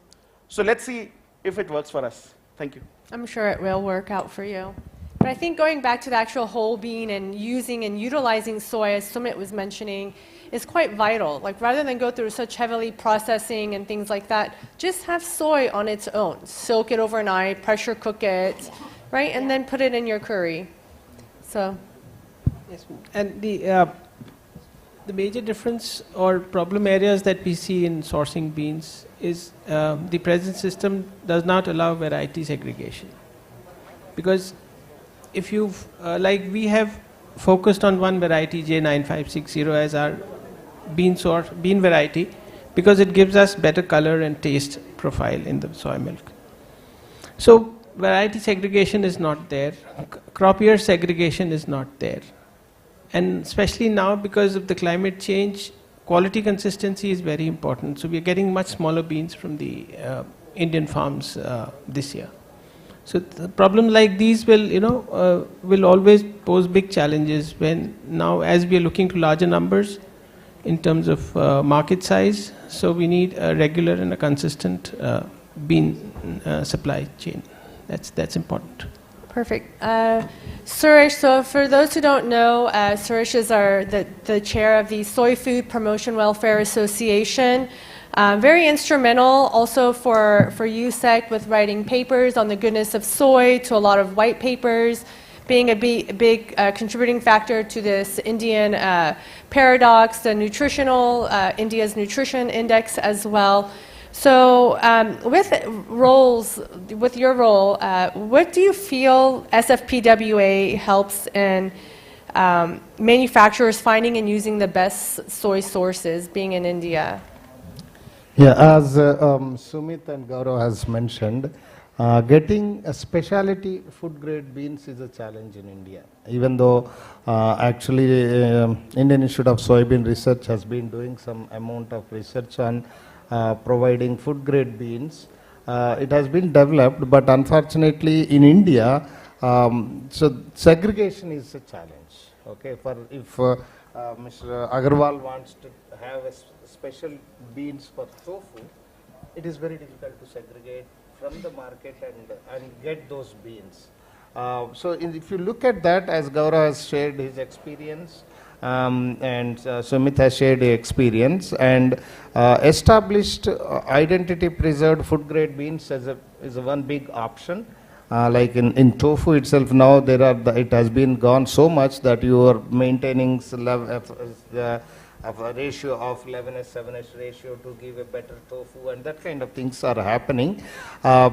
So let's see if it works for us. Thank you. I'm sure it will work out for you. But I think going back to the actual whole bean and using and utilizing soy, as Sumit was mentioning, is quite vital. Like rather than go through such heavily processing and things like that, just have soy on its own. Soak it overnight, pressure cook it, right? And then put it in your curry. So. Yes, and the major difference or problem areas that we see in sourcing beans is the present system does not allow variety segregation. Because if you've, like we have focused on one variety, J9560, as our bean variety, because it gives us better color and taste profile in the soy milk. So variety segregation is not there, crop year segregation is not there. And especially now because of the climate change, quality consistency is very important. So we are getting much smaller beans from the Indian farms this year. So the problems like these will, will always pose big challenges when now as we are looking to larger numbers in terms of market size. So we need a regular and a consistent bean supply chain. That's important. Perfect. Suresh, so for those who don't know, Suresh is the chair of the Soy Food Promotion Welfare Association. Very instrumental also for USSEC with writing papers on the goodness of soy, to a lot of white papers, being a big contributing factor to this Indian paradox, the nutritional, India's nutrition index as well. So with your role, what do you feel SFPWA helps in manufacturers finding and using the best soy sources, being in India? Yeah, as Sumit and Gaurav has mentioned, getting a specialty food grade beans is a challenge in India. Even though actually Indian Institute of Soybean Research has been doing some amount of research on providing food grade beans, it has been developed, but unfortunately in India, so segregation is a challenge. Okay, if Mr. Agarwal wants to have a special beans for tofu, it is very difficult to segregate from the market and get those beans. So if you look at that, as Gaurav has shared his experience, and Sumit has shared the experience, and established identity preserved food grade beans is a one big option. Like in tofu itself now it has been gone so much that you are maintaining of a ratio of 11:7 ratio to give a better tofu, and that kind of things are happening.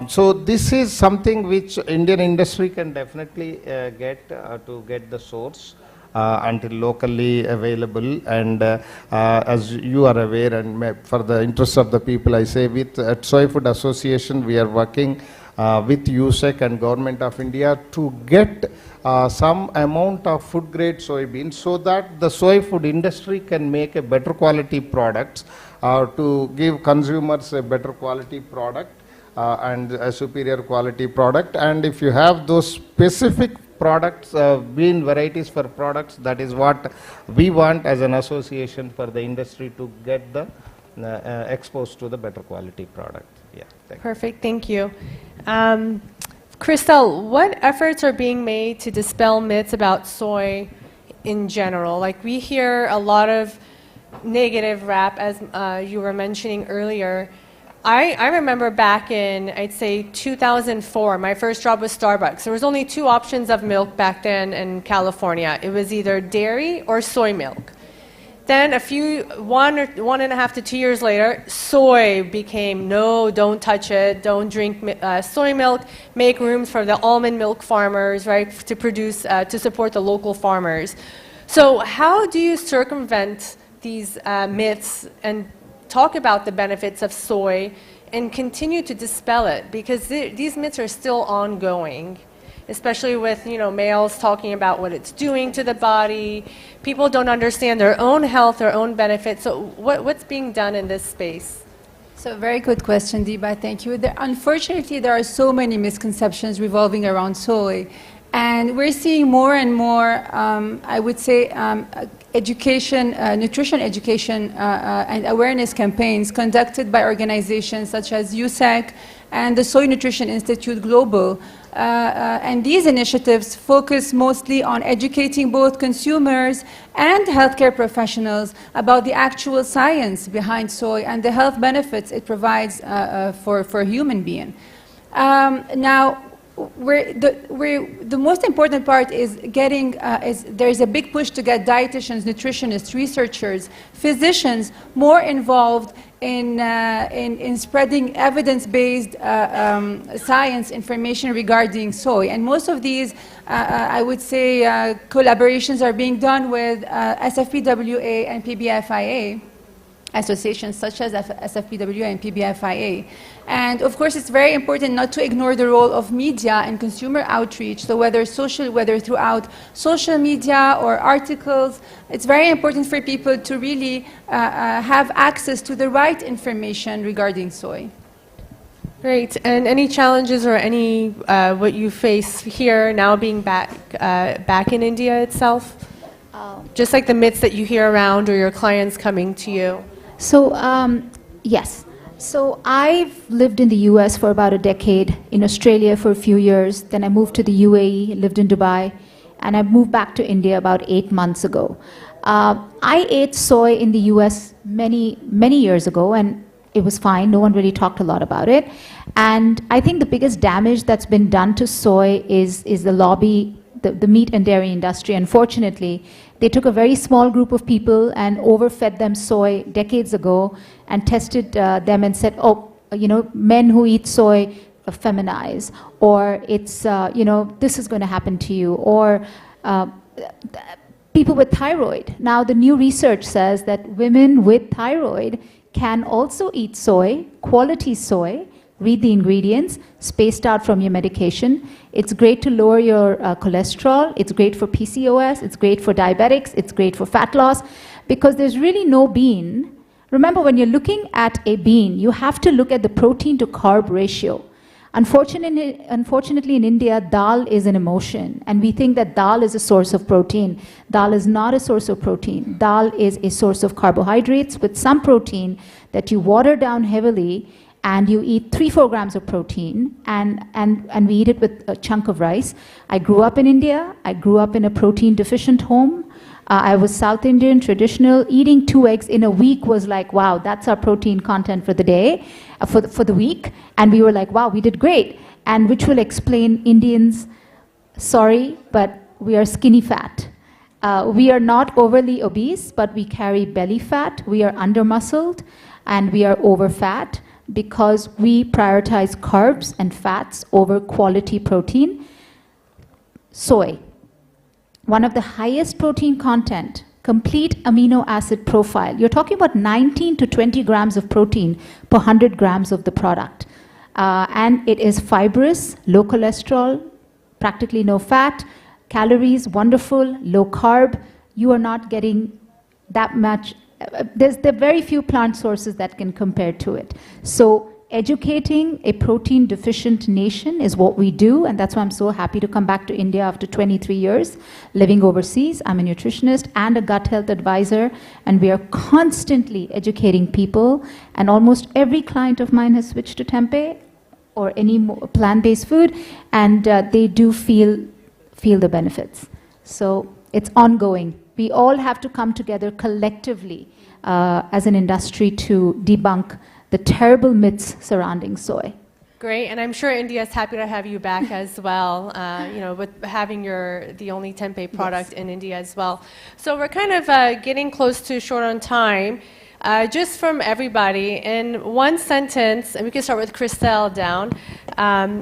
So this is something which Indian industry can definitely get to get the source until locally available. And as you are aware, and for the interest of the people, I say at Soy Food Association, we are working with USSEC and Government of India to get some amount of food grade soybeans so that the soy food industry can make a better quality products to give consumers a better quality product and a superior quality product. And if you have those specific products, bean varieties for products, that is what we want as an association for the industry to get the exposed to the better quality product. Yeah. Perfect, thank you. Christelle, what efforts are being made to dispel myths about soy in general? Like, we hear a lot of negative rap, as you were mentioning earlier. I remember back in, I'd say 2004, my first job was Starbucks. There was only 2 options of milk back then in California. It was either dairy or soy milk. Then one and a half to 2 years later, soy became, no, don't touch it, don't drink soy milk, make room for the almond milk farmers, right, to produce, to support the local farmers. So how do you circumvent these myths and talk about the benefits of soy and continue to dispel it? Because these myths are still ongoing, especially with, you know, males talking about what it's doing to the body. People don't understand their own health, their own benefits. So what's being done in this space? So very good question, Diba, thank you. Unfortunately, there are so many misconceptions revolving around soy. And we're seeing more and more, I would say, education, nutrition education and awareness campaigns conducted by organizations such as USSEC and the Soy Nutrition Institute Global. And these initiatives focus mostly on educating both consumers and healthcare professionals about the actual science behind soy and the health benefits it provides for a human being. Now, the most important part is getting, there's a big push to get dietitians, nutritionists, researchers, physicians more involved in spreading evidence-based science information regarding soy. And most of these, I would say, collaborations are being done with SFPWA and PBFIA associations such as SFPWA and PBFIA. And of course, it's very important not to ignore the role of media and consumer outreach. So whether throughout social media or articles, it's very important for people to really have access to the right information regarding soy. Great. And any challenges or any what you face here now being back in India itself? Just like the myths that you hear around or your clients coming to you? So, yes. So I've lived in the US for about a decade, in Australia for a few years, then I moved to the UAE, lived in Dubai, and I moved back to India about 8 months ago. I ate soy in the US many years ago, and it was fine. No one really talked a lot about it. And I think the biggest damage that's been done to soy is the lobby, the meat and dairy industry. Unfortunately, they took a very small group of people and overfed them soy decades ago and tested them and said, oh, you know, men who eat soy feminize, or it's, you know, this is going to happen to you, or people with thyroid. Now, the new research says that women with thyroid can also eat soy, quality soy, read the ingredients, spaced out from your medication. It's great to lower your cholesterol. It's great for PCOS. It's great for diabetics. It's great for fat loss, because there's really no bean. Remember, when you're looking at a bean, you have to look at the protein to carb ratio. Unfortunately, in India, dal is an emotion, and we think that dal is a source of protein. Dal is not a source of protein. Dal is a source of carbohydrates with some protein that you water down heavily, and you eat 3-4 grams of protein, and we eat it with a chunk of rice. I grew up in India. I grew up in a protein-deficient home. I was South Indian, traditional. Eating 2 eggs in a week was like, wow, that's our protein content for the day, for the week. And we were like, wow, we did great. And which will explain Indians, sorry, but we are skinny fat. We are not overly obese, but we carry belly fat. We are under-muscled, and we are over-fat because we prioritize carbs and fats over quality protein. Soy, one of the highest protein content, complete amino acid profile. You're talking about 19 to 20 grams of protein per 100 grams of the product. And it is fibrous, low cholesterol, practically no fat, calories, wonderful, low carb. You are not getting that much. There are very few plant sources that can compare to it. So educating a protein deficient nation is what we do, and that's why I'm so happy to come back to India after 23 years living overseas. I'm a nutritionist and a gut health advisor, and we are constantly educating people, and almost every client of mine has switched to tempeh or any plant-based food, and they do feel the benefits. So it's ongoing. We all have to come together collectively as an industry to debunk the terrible myths surrounding soy. Great, and I'm sure India is happy to have you back as well, you know, with having the only tempeh product in India as well. So we're kind of getting close to short on time. Just from everybody, in one sentence, and we can start with Christelle down.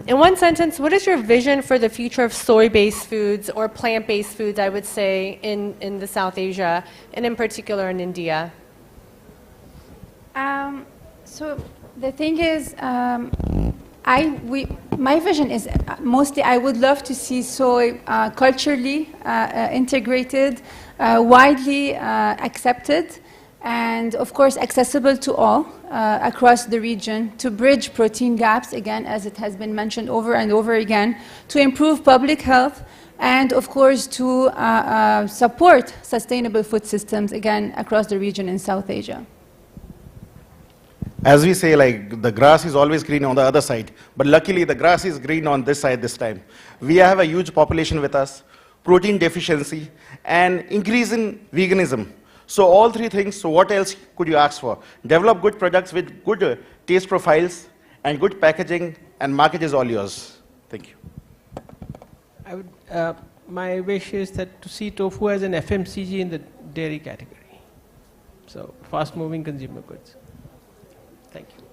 In one sentence, what is your vision for the future of soy-based foods or plant-based foods, I would say, in the South Asia, and in particular in India? So the thing is, my vision is mostly I would love to see soy culturally integrated, widely accepted, and of course accessible to all across the region to bridge protein gaps, again, as it has been mentioned over and over again, to improve public health, and of course to support sustainable food systems, again, across the region in South Asia. As we say, like, the grass is always green on the other side, but luckily the grass is green on this side this time. We have a huge population with us, protein deficiency, and increase in veganism. So all three things, so what else could you ask for? Develop good products with good taste profiles and good packaging, and market is all yours. Thank you. I would, my wish is that to see tofu as an FMCG in the dairy category. So fast-moving consumer goods. Thank you.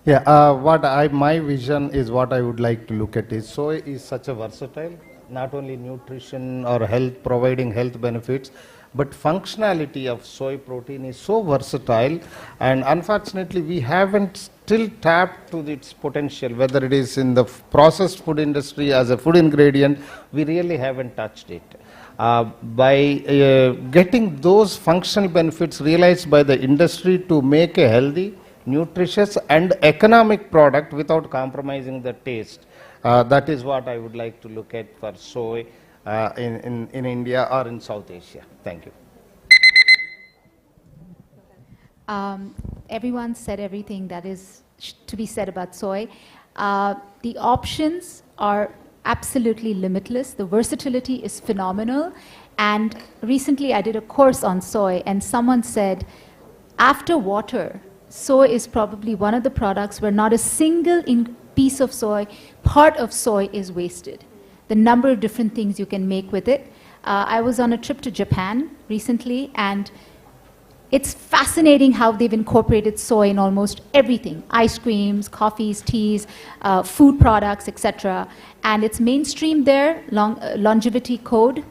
Yeah, my vision is what I would like to look at is soy is such a versatile, not only nutrition or health, providing health benefits, but functionality of soy protein is so versatile, and unfortunately we haven't still tapped to its potential, whether it is in the processed food industry as a food ingredient, we really haven't touched it. By getting those functional benefits realized by the industry to make a healthy, nutritious and economic product without compromising the taste. That is what I would like to look at for soy in India or in South Asia. Thank you. Everyone said everything that is to be said about soy. The options are absolutely limitless. The versatility is phenomenal. And recently I did a course on soy, and someone said, after water, soy is probably one of the products where not a single piece of soy, part of soy is wasted. The number of different things you can make with it. I was on a trip to Japan recently, and it's fascinating how they've incorporated soy in almost everything. Ice creams, coffees, teas, food products, etc. And it's mainstream there, longevity code.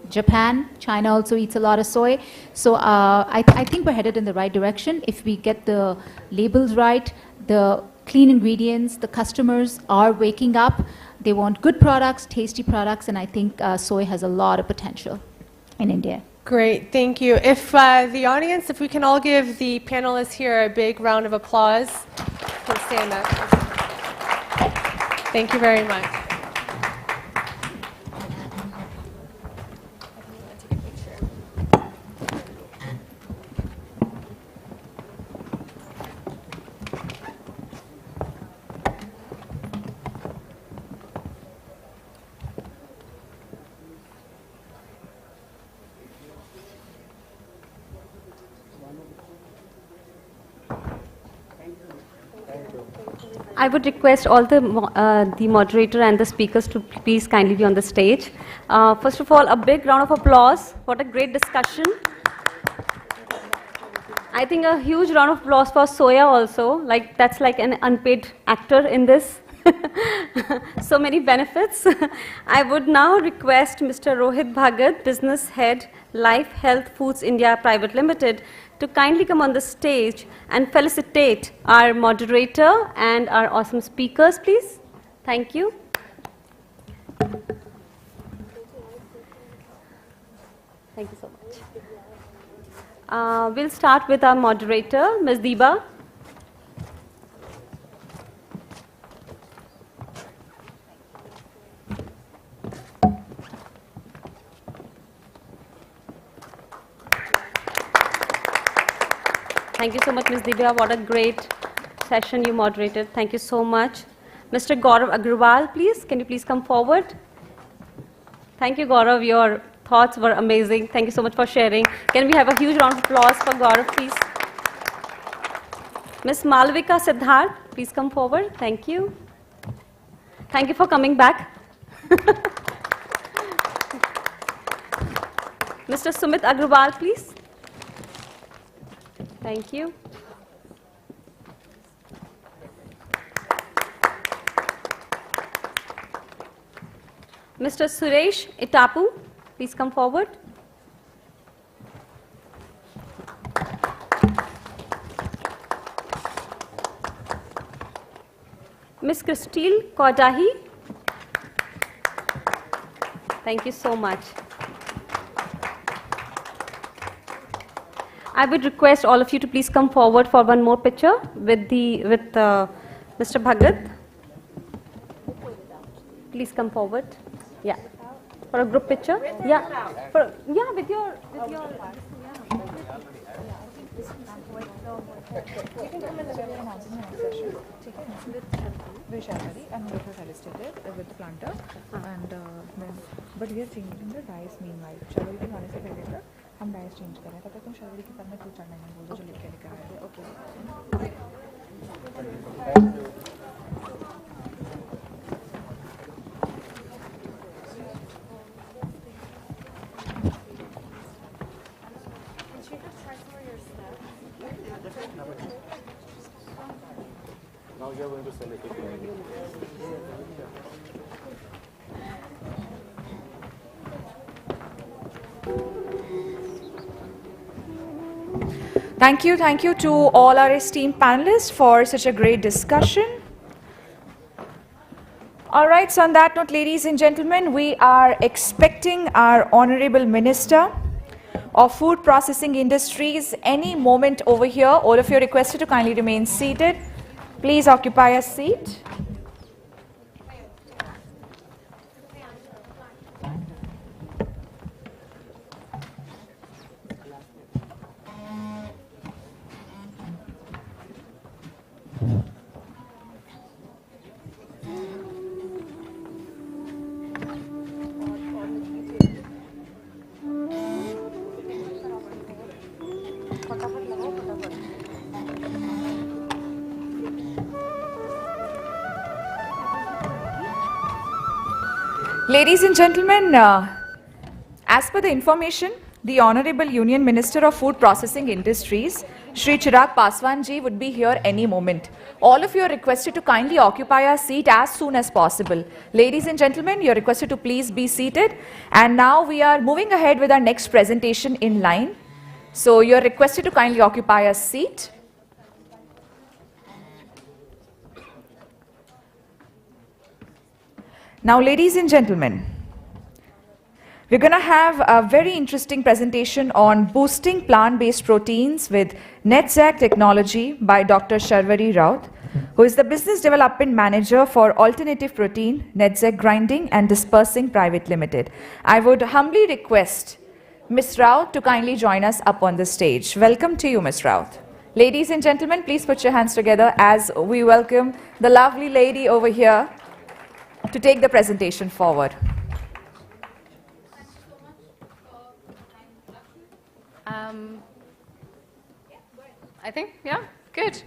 Japan, China also eats a lot of soy. So I think we're headed in the right direction. If we get the labels right, the clean ingredients, the customers are waking up. They want good products, tasty products, and I think soy has a lot of potential in India. Great, thank you. If the audience, if we can all give the panelists here a big round of applause. Please stand up. Thank you very much. Thank you. I would request all the moderator and the speakers to please kindly be on the stage. First of all, a big round of applause. What a great discussion. I think a huge round of applause for Soya also. Like, that's like an unpaid actor in this. So many benefits. I would now request Mr. Rohit Bhagat, Business Head, Life Health Foods India Private Limited, to kindly come on the stage and felicitate our moderator and our awesome speakers, please. Thank you. Thank you so much. We'll start with our moderator, Ms. Diba. Thank you so much, Ms. Divya. What a great session you moderated. Thank you so much. Mr. Gaurav Agrawal, please. Can you please come forward? Thank you, Gaurav. Your thoughts were amazing. Thank you so much for sharing. Can we have a huge round of applause for Gaurav, please? Ms. Malvika Siddharth, please come forward. Thank you. Thank you for coming back. Mr. Sumit Agrawal, please. Thank you. Mr. Suresh Itapu, please come forward. Ms. Christine Kodahi, thank you so much. I would request all of you to please come forward for one more picture with Mr. Bhagat. Please come forward. Yeah. For a group picture. Yeah. With your. With the planter and then, but we are changing the dice meanwhile. Sharvari के खाने से पहले हम dice change करें तब तक तुम शर्वरी की पर में तू चढ़ना है बोल दो जो लिख के आए थे okay Now you are going to sell it. Thank you to all our esteemed panelists for such a great discussion. All right, so on that note, ladies and gentlemen, we are expecting our Honorable Minister of Food Processing Industries any moment over here. All of you are requested to kindly remain seated. Please occupy a seat. Ladies and gentlemen, as per the information, the Honorable Union Minister of Food Processing Industries, Shri Chirag Paswan ji, would be here any moment. All of you are requested to kindly occupy a seat as soon as possible. Ladies and gentlemen, you are requested to please be seated. And now we are moving ahead with our next presentation in line. So you are requested to kindly occupy a seat. Now, ladies and gentlemen, we're going to have a very interesting presentation on boosting plant-based proteins with NETZSCH technology by Dr. Sharvari Raut, who is the Business Development Manager for Alternative Protein, NETZSCH Grinding and Dispersing Private Limited. I would humbly request Ms. Raut to kindly join us up on the stage. Welcome to you, Ms. Raut. Ladies and gentlemen, please put your hands together as we welcome the lovely lady over here to take the presentation forward. I think, yeah, good.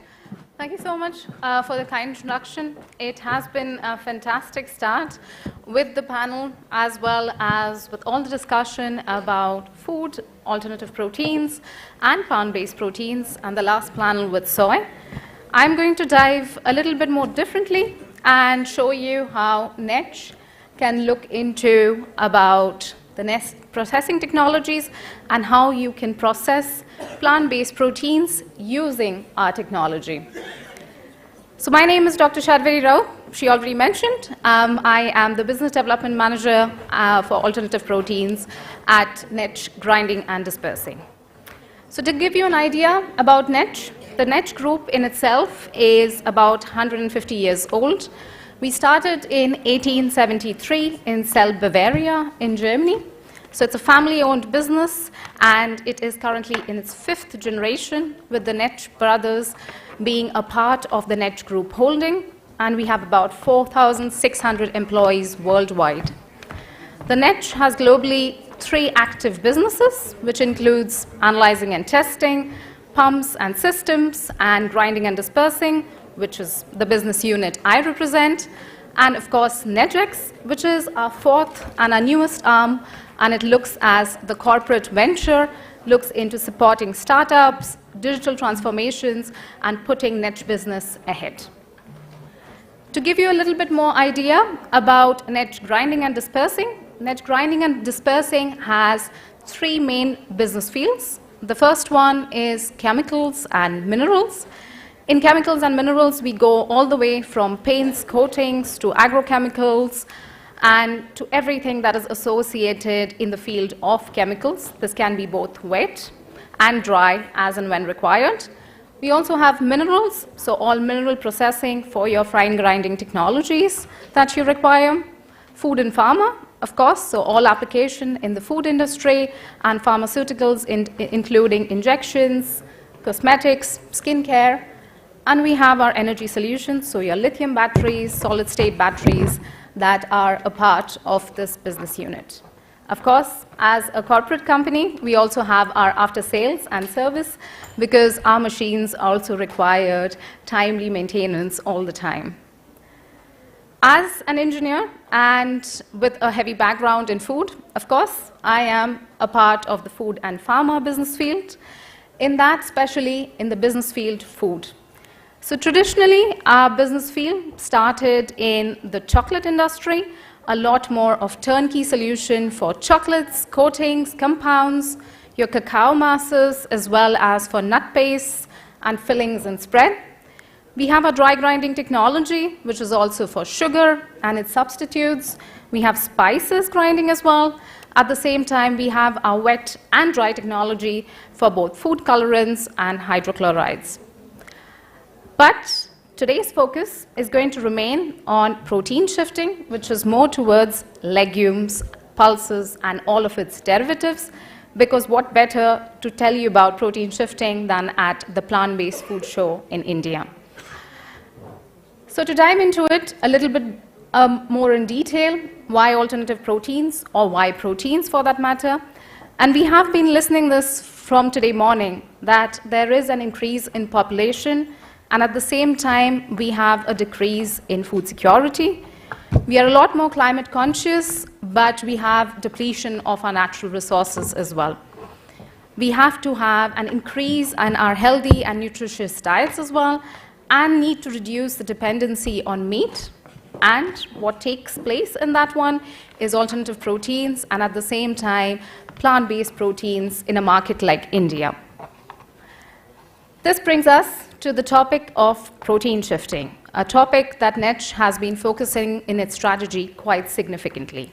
Thank you so much for the kind introduction. It has been a fantastic start with the panel as well as with all the discussion about food, alternative proteins, and plant-based proteins, and the last panel with soy. I'm going to dive a little bit more differently and show you how NETZSCH can look into about the next processing technologies and how you can process plant-based proteins using our technology. So my name is Dr. Shadvari Rao. She already mentioned. I am the Business Development Manager for Alternative Proteins at NETZSCH Grinding and Dispersing. So to give you an idea about NETZSCH, the NETZSCH group in itself is about 150 years old. We started in 1873 in Celle, Bavaria in Germany. So it's a family-owned business, and it is currently in its 5th generation, with the NETZSCH brothers being a part of the NETZSCH group holding, and we have about 4,600 employees worldwide. The NETZSCH has globally 3 active businesses, which includes analyzing and testing, pumps and systems, and grinding and dispersing, which is the business unit I represent, and of course NETZSCH, which is our 4th and our newest arm, and it looks as the corporate venture, looks into supporting startups, digital transformations, and putting NETZSCH business ahead. To give you a little bit more idea about NETZSCH Grinding and Dispersing, NETZSCH Grinding and Dispersing has 3 main business fields. The first one is chemicals and minerals. In chemicals and minerals, we go all the way from paints, coatings, to agrochemicals, and to everything that is associated in the field of chemicals. This can be both wet and dry as and when required. We also have minerals, so all mineral processing for your fine grinding technologies that you require. Food and pharma, of course, so all application in the food industry and pharmaceuticals, including injections, cosmetics, skincare. And we have our energy solutions, so your lithium batteries, solid-state batteries that are a part of this business unit. Of course, as a corporate company, we also have our after-sales and service, because our machines also required timely maintenance all the time. As an engineer and with a heavy background in food, of course, I am a part of the food and pharma business field, in that especially in the business field food. So traditionally, our business field started in the chocolate industry, a lot more of turnkey solution for chocolates, coatings, compounds, your cacao masses, as well as for nut pastes and fillings and spread. We have a dry grinding technology, which is also for sugar and its substitutes. We have spices grinding as well. At the same time, we have our wet and dry technology for both food colorants and hydrochlorides. But today's focus is going to remain on protein shifting, which is more towards legumes, pulses, and all of its derivatives, because what better to tell you about protein shifting than at the plant-based food show in India. So to dive into it a little bit more in detail, why alternative proteins, or why proteins for that matter? And we have been listening this from today morning, that there is an increase in population, and at the same time, we have a decrease in food security. We are a lot more climate conscious, but we have depletion of our natural resources as well. We have to have an increase in our healthy and nutritious diets as well, and need to reduce the dependency on meat. And what takes place in that one is alternative proteins, and at the same time, plant-based proteins in a market like India. This brings us to the topic of protein shifting, a topic that NETZSCH has been focusing in its strategy quite significantly.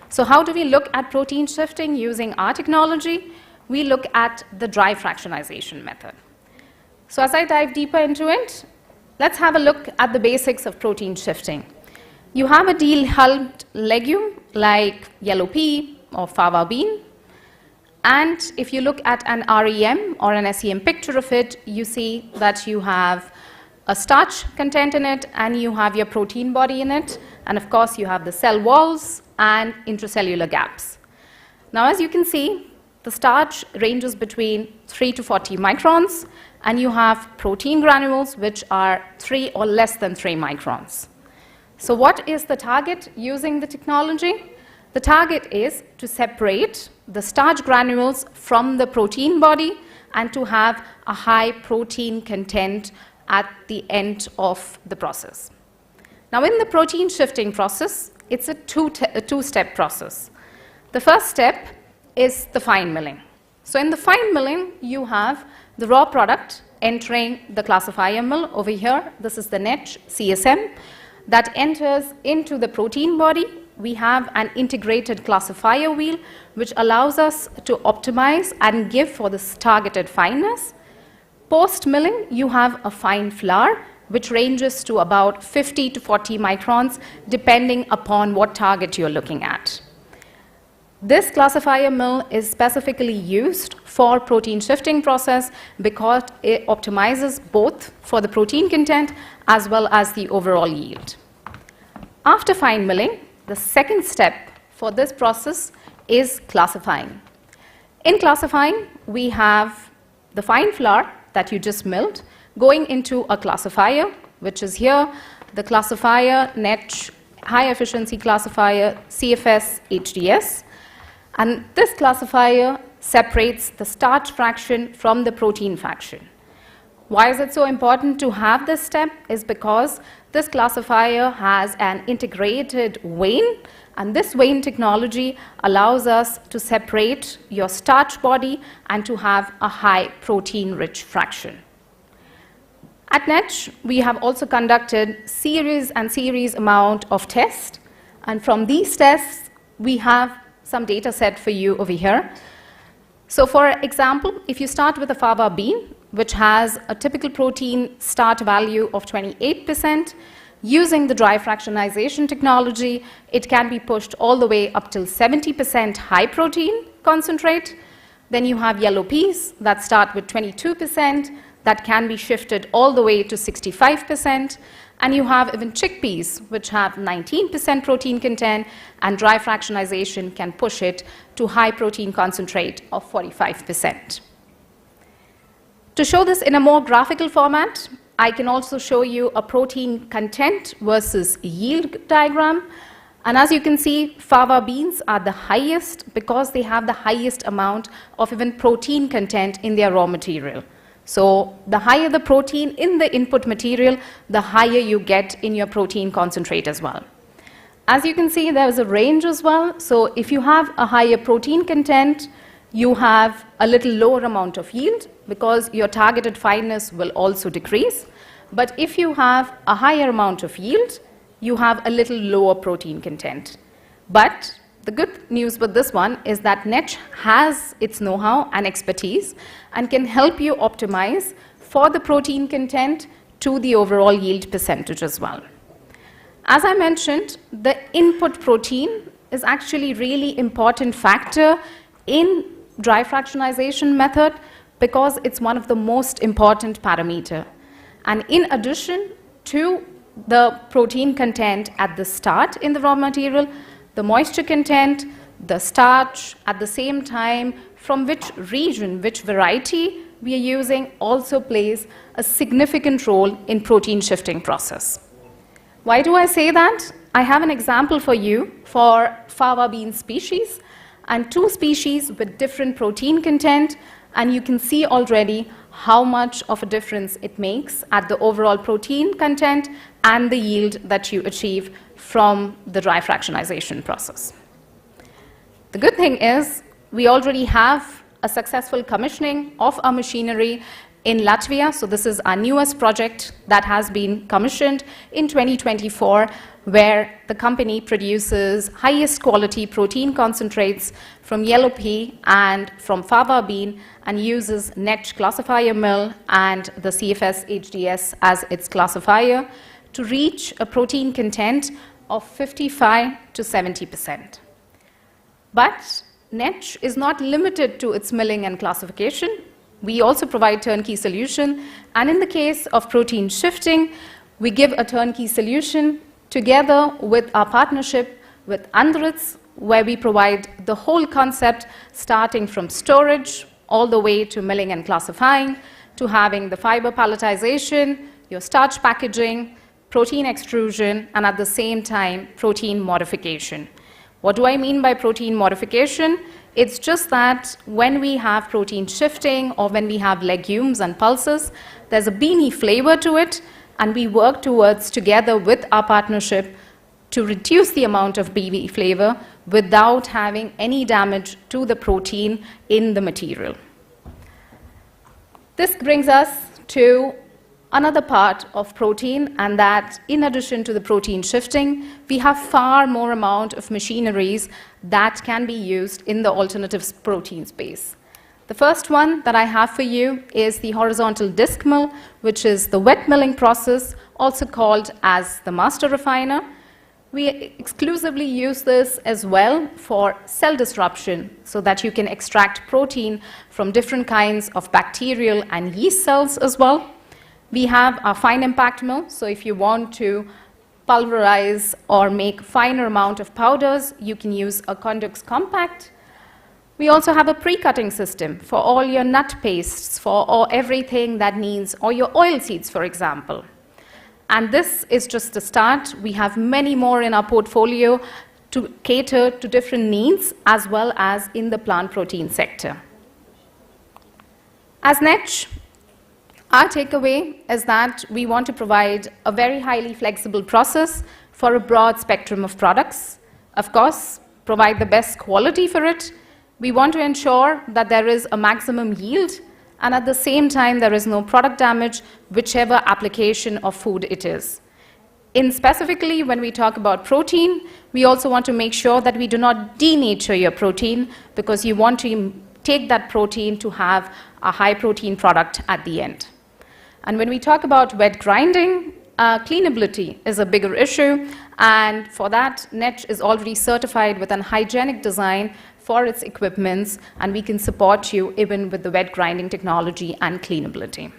So how do we look at protein shifting using our technology? We look at the dry fractionization method. So as I dive deeper into it, let's have a look at the basics of protein shifting. You have a dehulled legume like yellow pea or fava bean. And if you look at an REM or an SEM picture of it, you see that you have a starch content in it, and you have your protein body in it, and of course you have the cell walls and intracellular gaps. Now as you can see, the starch ranges between 3 to 40 microns, and you have protein granules which are 3 or less than 3 microns. So what is the target using the technology? The target is to separate the starch granules from the protein body and to have a high protein content at the end of the process. Now in the protein shifting process, it's a two-step process. The first step is the fine milling. So in the fine milling, you have the raw product entering the classifier mill over here. This is the NETZSCH CSM that enters into the protein body. We have an integrated classifier wheel which allows us to optimize and give for this targeted fineness. Post milling, you have a fine flour which ranges to about 50 to 40 microns depending upon what target you're looking at. This classifier mill is specifically used for protein shifting process because it optimizes both for the protein content as well as the overall yield. After fine milling, the second step for this process is classifying. In classifying, we have the fine flour that you just milled going into a classifier, which is here, the classifier NETZSCH high efficiency classifier CFS HDS. And this classifier separates the starch fraction from the protein fraction. Why is it so important to have this step? Is because this classifier has an integrated weighing, and this weighing technology allows us to separate your starch body and to have a high protein-rich fraction. At NETZSCH, we have also conducted series amount of tests, and from these tests, we have some data set for you over here. So for example, if you start with a fava bean, which has a typical protein start value of 28%, using the dry fractionization technology, it can be pushed all the way up till 70% high protein concentrate. Then you have yellow peas that start with 22%, that can be shifted all the way to 65%. And you have even chickpeas, which have 19% protein content, and dry fractionization can push it to high protein concentrate of 45%. To show this in a more graphical format, I can also show you a protein content versus yield diagram. And as you can see, fava beans are the highest because they have the highest amount of even protein content in their raw material. So the higher the protein in the input material, the higher you get in your protein concentrate as well. As you can see, there is a range as well. So if you have a higher protein content, you have a little lower amount of yield because your targeted fineness will also decrease. But if you have a higher amount of yield, you have a little lower protein content. But the good news with this one is that NETZSCH has its know-how and expertise and can help you optimize for the protein content to the overall yield percentage as well. As I mentioned, the input protein is actually really important factor in dry fractionization method because it's one of the most important parameter. And in addition to the protein content at the start in the raw material, the moisture content, the starch, at the same time, from which region, which variety we are using also plays a significant role in protein shifting process. Why do I say that? I have an example for you for fava bean species and 2 species with different protein content, and you can see already how much of a difference it makes at the overall protein content and the yield that you achieve from the dry fractionization process. The good thing is we already have a successful commissioning of our machinery in Latvia. So this is our newest project that has been commissioned in 2024, where the company produces highest quality protein concentrates from yellow pea and from fava bean and uses NETZSCH classifier mill and the CFS HDS as its classifier to reach a protein content of 55 to 70%. But NETZSCH is not limited to its milling and classification. We also provide turnkey solution, and in the case of protein shifting, we give a turnkey solution together with our partnership with 𝐼𝐧𝐝𝐻, where we provide the whole concept starting from storage all the way to milling and classifying, to having the fiber palletization, your starch packaging, protein extrusion, and at the same time, protein modification. What do I mean by protein modification? It's just that when we have protein shifting or when we have legumes and pulses, there's a beany flavor to it, and we work towards, together with our partnership, to reduce the amount of beany flavor without having any damage to the protein in the material. This brings us to another part of protein, and that in addition to the protein shifting, we have far more amount of machineries that can be used in the alternative protein space. The first one that I have for you is the horizontal disc mill, which is the wet milling process, also called as the master refiner. We exclusively use this as well for cell disruption, so that you can extract protein from different kinds of bacterial and yeast cells as well. We have a fine impact mill, so if you want to pulverize or make finer amount of powders, you can use a Conducts Compact. We also have a pre-cutting system for all your nut pastes, for everything that needs, or your oil seeds, for example. And this is just the start. We have many more in our portfolio to cater to different needs, as well as in the plant protein sector. As NETZSCH, our takeaway is that we want to provide a very highly flexible process for a broad spectrum of products. Of course, provide the best quality for it. We want to ensure that there is a maximum yield, and at the same time there is no product damage, whichever application of food it is. Specifically, when we talk about protein, we also want to make sure that we do not denature your protein, because you want to take that protein to have a high protein product at the end. And when we talk about wet grinding, cleanability is a bigger issue, and for that, NETZSCH is already certified with an hygienic design for its equipments, and we can support you even with the wet grinding technology and cleanability.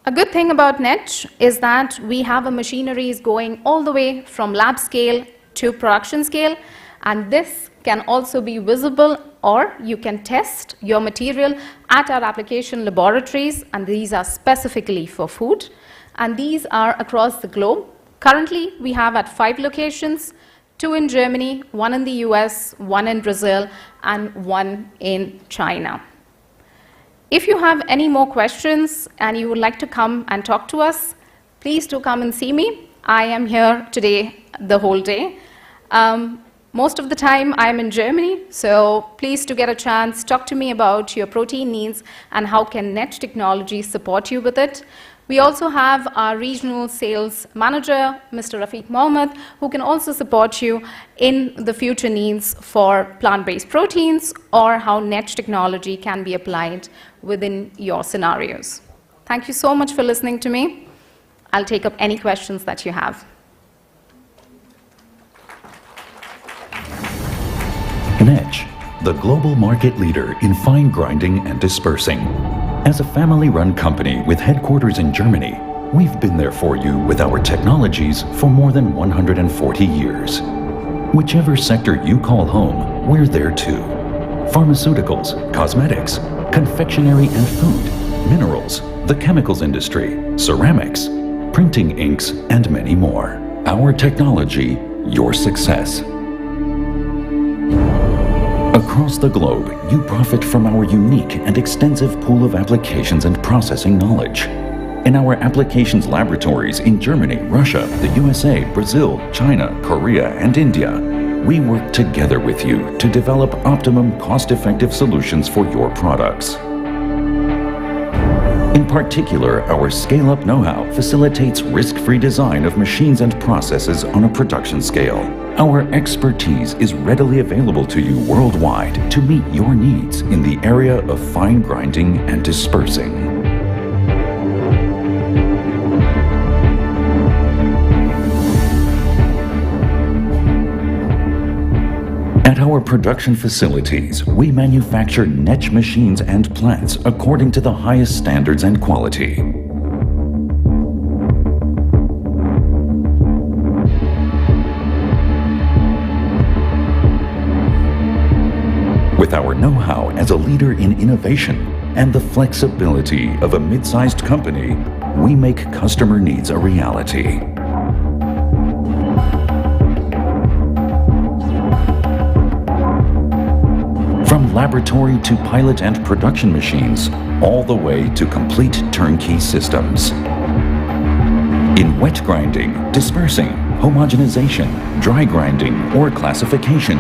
A good thing about NETZSCH is that we have a machineries going all the way from lab scale to production scale, and this can also be visible, or you can test your material at our application laboratories, and these are specifically for food, and these are across the globe. Currently, we have at 5 locations, 2 in Germany, 1 in the US, 1 in Brazil, and 1 in China. If you have any more questions and you would like to come and talk to us, please do come and see me. I am here today the whole day. Most of the time I am in Germany, so please to get a chance, talk to me about your protein needs and how can NETZSCH technology support you with it. We also have our regional sales manager, Mr. Rafiq Mohammed, who can also support you in the future needs for plant-based proteins or how NETZSCH technology can be applied within your scenarios. Thank you so much for listening to me. I'll take up any questions that you have. NETZSCH, the global market leader in fine grinding and dispersing. As a family-run company with headquarters in Germany, we've been there for you with our technologies for more than 140 years. Whichever sector you call home, we're there too. Pharmaceuticals, cosmetics, confectionery and food, minerals, the chemicals industry, ceramics, printing inks, and many more. Our technology, your success. Across the globe, you profit from our unique and extensive pool of applications and processing knowledge. In our applications laboratories in Germany, Russia, the USA, Brazil, China, Korea, and India, we work together with you to develop optimum cost-effective solutions for your products. In particular, our scale-up know-how facilitates risk-free design of machines and processes on a production scale. Our expertise is readily available to you worldwide to meet your needs in the area of fine grinding and dispersing. At our production facilities, we manufacture NETZSCH machines and plants according to the highest standards and quality. With our know-how as a leader in innovation, and the flexibility of a mid-sized company, we make customer needs a reality. From laboratory to pilot and production machines, all the way to complete turnkey systems. In wet grinding, dispersing, homogenization, dry grinding, or classification,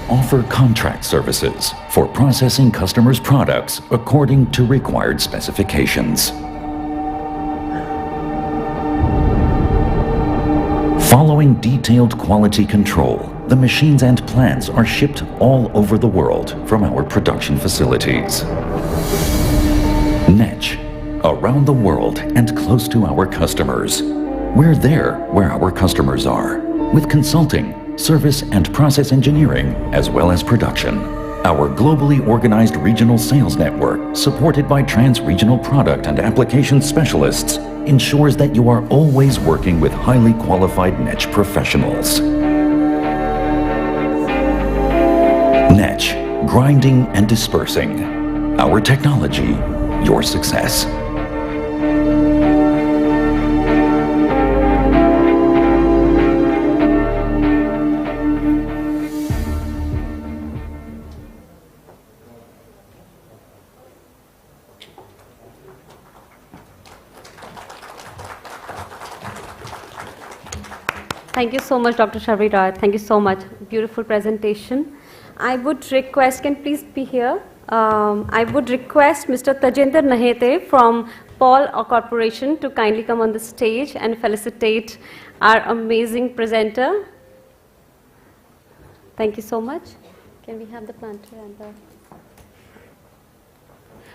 offer contract services for processing customers' products according to required specifications. Following detailed quality control, the machines and plants are shipped all over the world from our production facilities. NETZSCH, around the world and close to our customers. We're there where our customers are, with consulting, service and process engineering, as well as production. Our globally organized regional sales network, supported by trans-regional product and application specialists, ensures that you are always working with highly qualified NETZSCH professionals. NETZSCH, grinding and dispersing. Our technology, your success. Thank you so much, Dr. Sharvi. Thank you so much. Beautiful presentation. I would request, can please be here? I would request Mr. Tajender Nahete from Paul Corporation to kindly come on the stage and felicitate our amazing presenter. Thank you so much. Can we have the planter and the...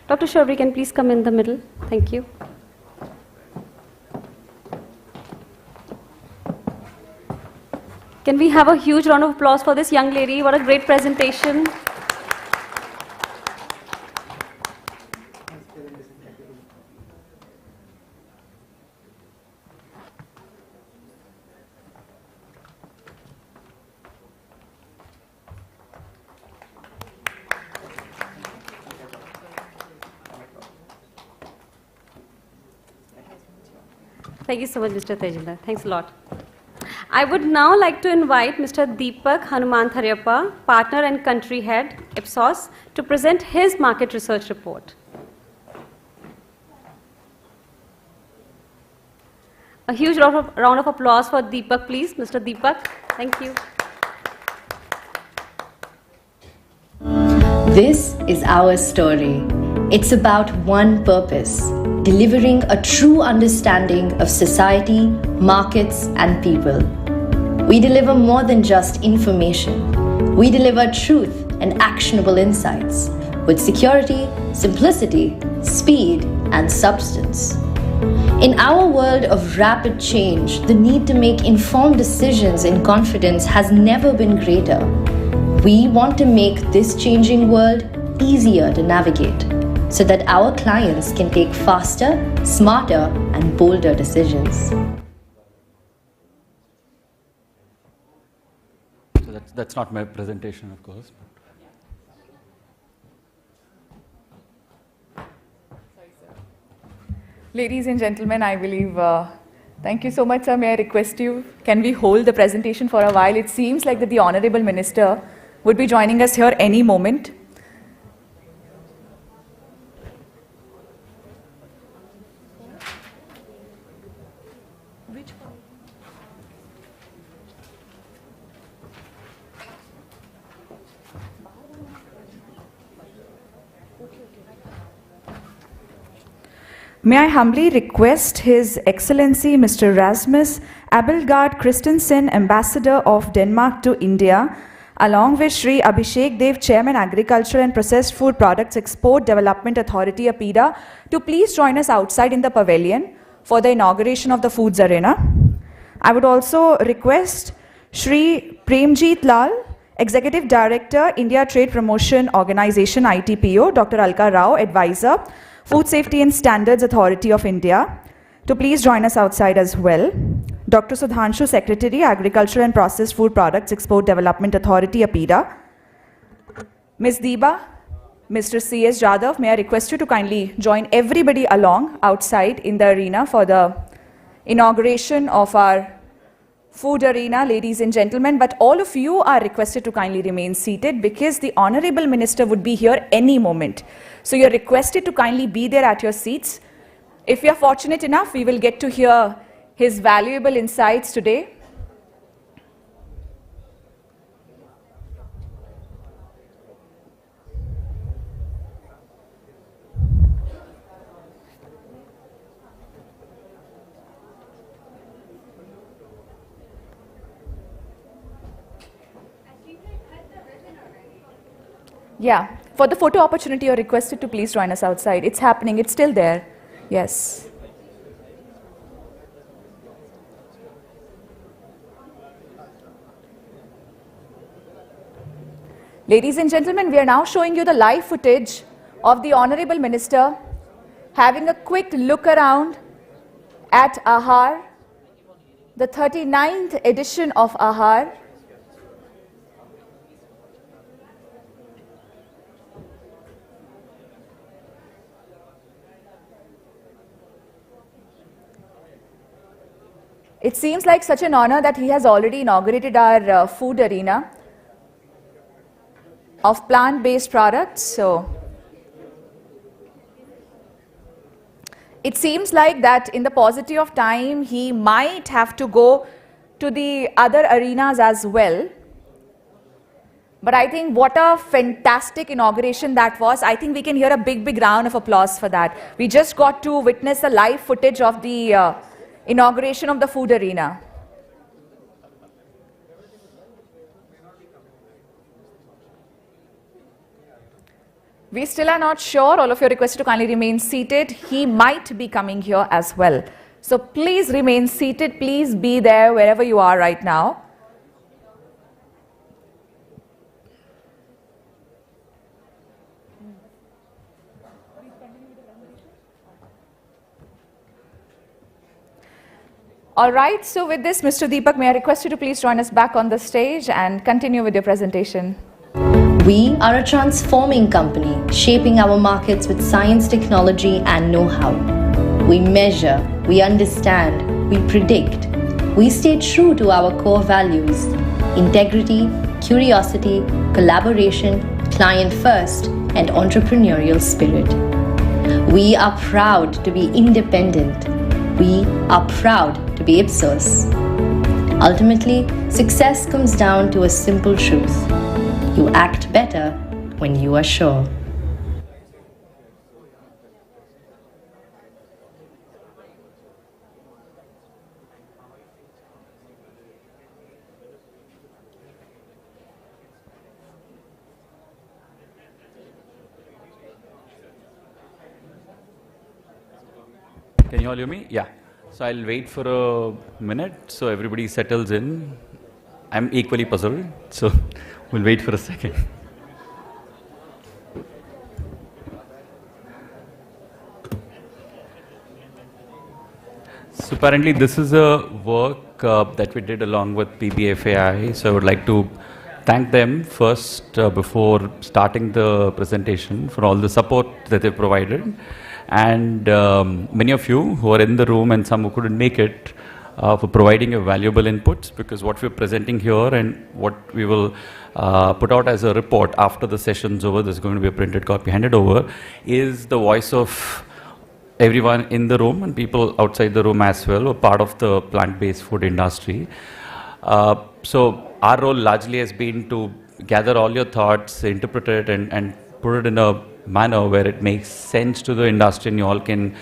Dr. Sharvi, can please come in the middle? Thank you. Can we have a huge round of applause for this young lady? What a great presentation. Thank you so much, Mr. Tejendra. Thanks a lot. I would now like to invite Mr. Deepak Hanumanthariappa, Partner and Country Head, Ipsos, to present his market research report. A huge round of applause for Deepak, please. Mr. Deepak, thank you. This is our story. It's about one purpose: delivering a true understanding of society, markets, and people. We deliver more than just information. We deliver truth and actionable insights with security, simplicity, speed, and substance. In our world of rapid change, the need to make informed decisions in confidence has never been greater. We want to make this changing world easier to navigate so that our clients can take faster, smarter, and bolder decisions. So that's not my presentation, of course. Ladies and gentlemen, I believe, thank you so much, sir. May I request you, can we hold the presentation for a while? It seems like that the Honorable Minister would be joining us here any moment. May I humbly request His Excellency Mr. Rasmus Abelgaard Christensen, Ambassador of Denmark to India, along with Shri Abhishek Dev, Chairman, Agriculture and Processed Food Products Export Development Authority, APEDA, to please join us outside in the pavilion for the inauguration of the Foods Arena. I would also request Shri Premjeet Lal, Executive Director, India Trade Promotion Organization, ITPO, Dr. Alka Rao, Advisor, Food Safety and Standards Authority of India, to please join us outside as well. Dr. Sudhanshu, Secretary, Agriculture and Processed Food Products Export Development Authority, APEDA. Ms. Deeba, Mr. C.S. Jadhav, may I request you to kindly join everybody along outside in the arena for the inauguration of our food arena, ladies and gentlemen, but all of you are requested to kindly remain seated because the Honorable Minister would be here any moment. So you're requested to kindly be there at your seats. If you're fortunate enough, we will get to hear his valuable insights today. Yeah, for the photo opportunity, you're requested to please join us outside. It's happening, it's still there. Yes. Ladies and gentlemen, we are now showing you the live footage of the Honorable Minister having a quick look around at AHAR, the 39th edition of AHAR. It seems like such an honor that he has already inaugurated our food arena of plant-based products. So it seems like that in the paucity of time, he might have to go to the other arenas as well. But I think what a fantastic inauguration that was. I think we can hear a big, big round of applause for that. We just got to witness the live footage of the inauguration of the food arena. We still are not sure. All of you are requested to kindly remain seated. He might be coming here as well. So please remain seated. Please be there wherever you are right now. All right, so with this, Mr. Deepak, may I request you to please join us back on the stage and continue with your presentation. We are a transforming company, shaping our markets with science, technology, and know-how. We measure, we understand, we predict. We stay true to our core values: integrity, curiosity, collaboration, client first, and entrepreneurial spirit. We are proud to be independent. We are proud to be Ipsos. Ultimately, success comes down to a simple truth: you act better when you are sure. Can you all hear me? Yeah. So I'll wait for a minute so everybody settles in. I'm equally puzzled, so we'll wait for a second. So apparently this is a work that we did along with PBFAI. So I would like to thank them first before starting the presentation for all the support that they provided. And many of you who are in the room and some who couldn't make it for providing your valuable inputs, because what we're presenting here and what we will put out as a report after the session's over, there's going to be a printed copy handed over, is the voice of everyone in the room and people outside the room as well, who are part of the plant-based food industry. So our role largely has been to gather all your thoughts, interpret it and put it in a manner where it makes sense to the industry and you all can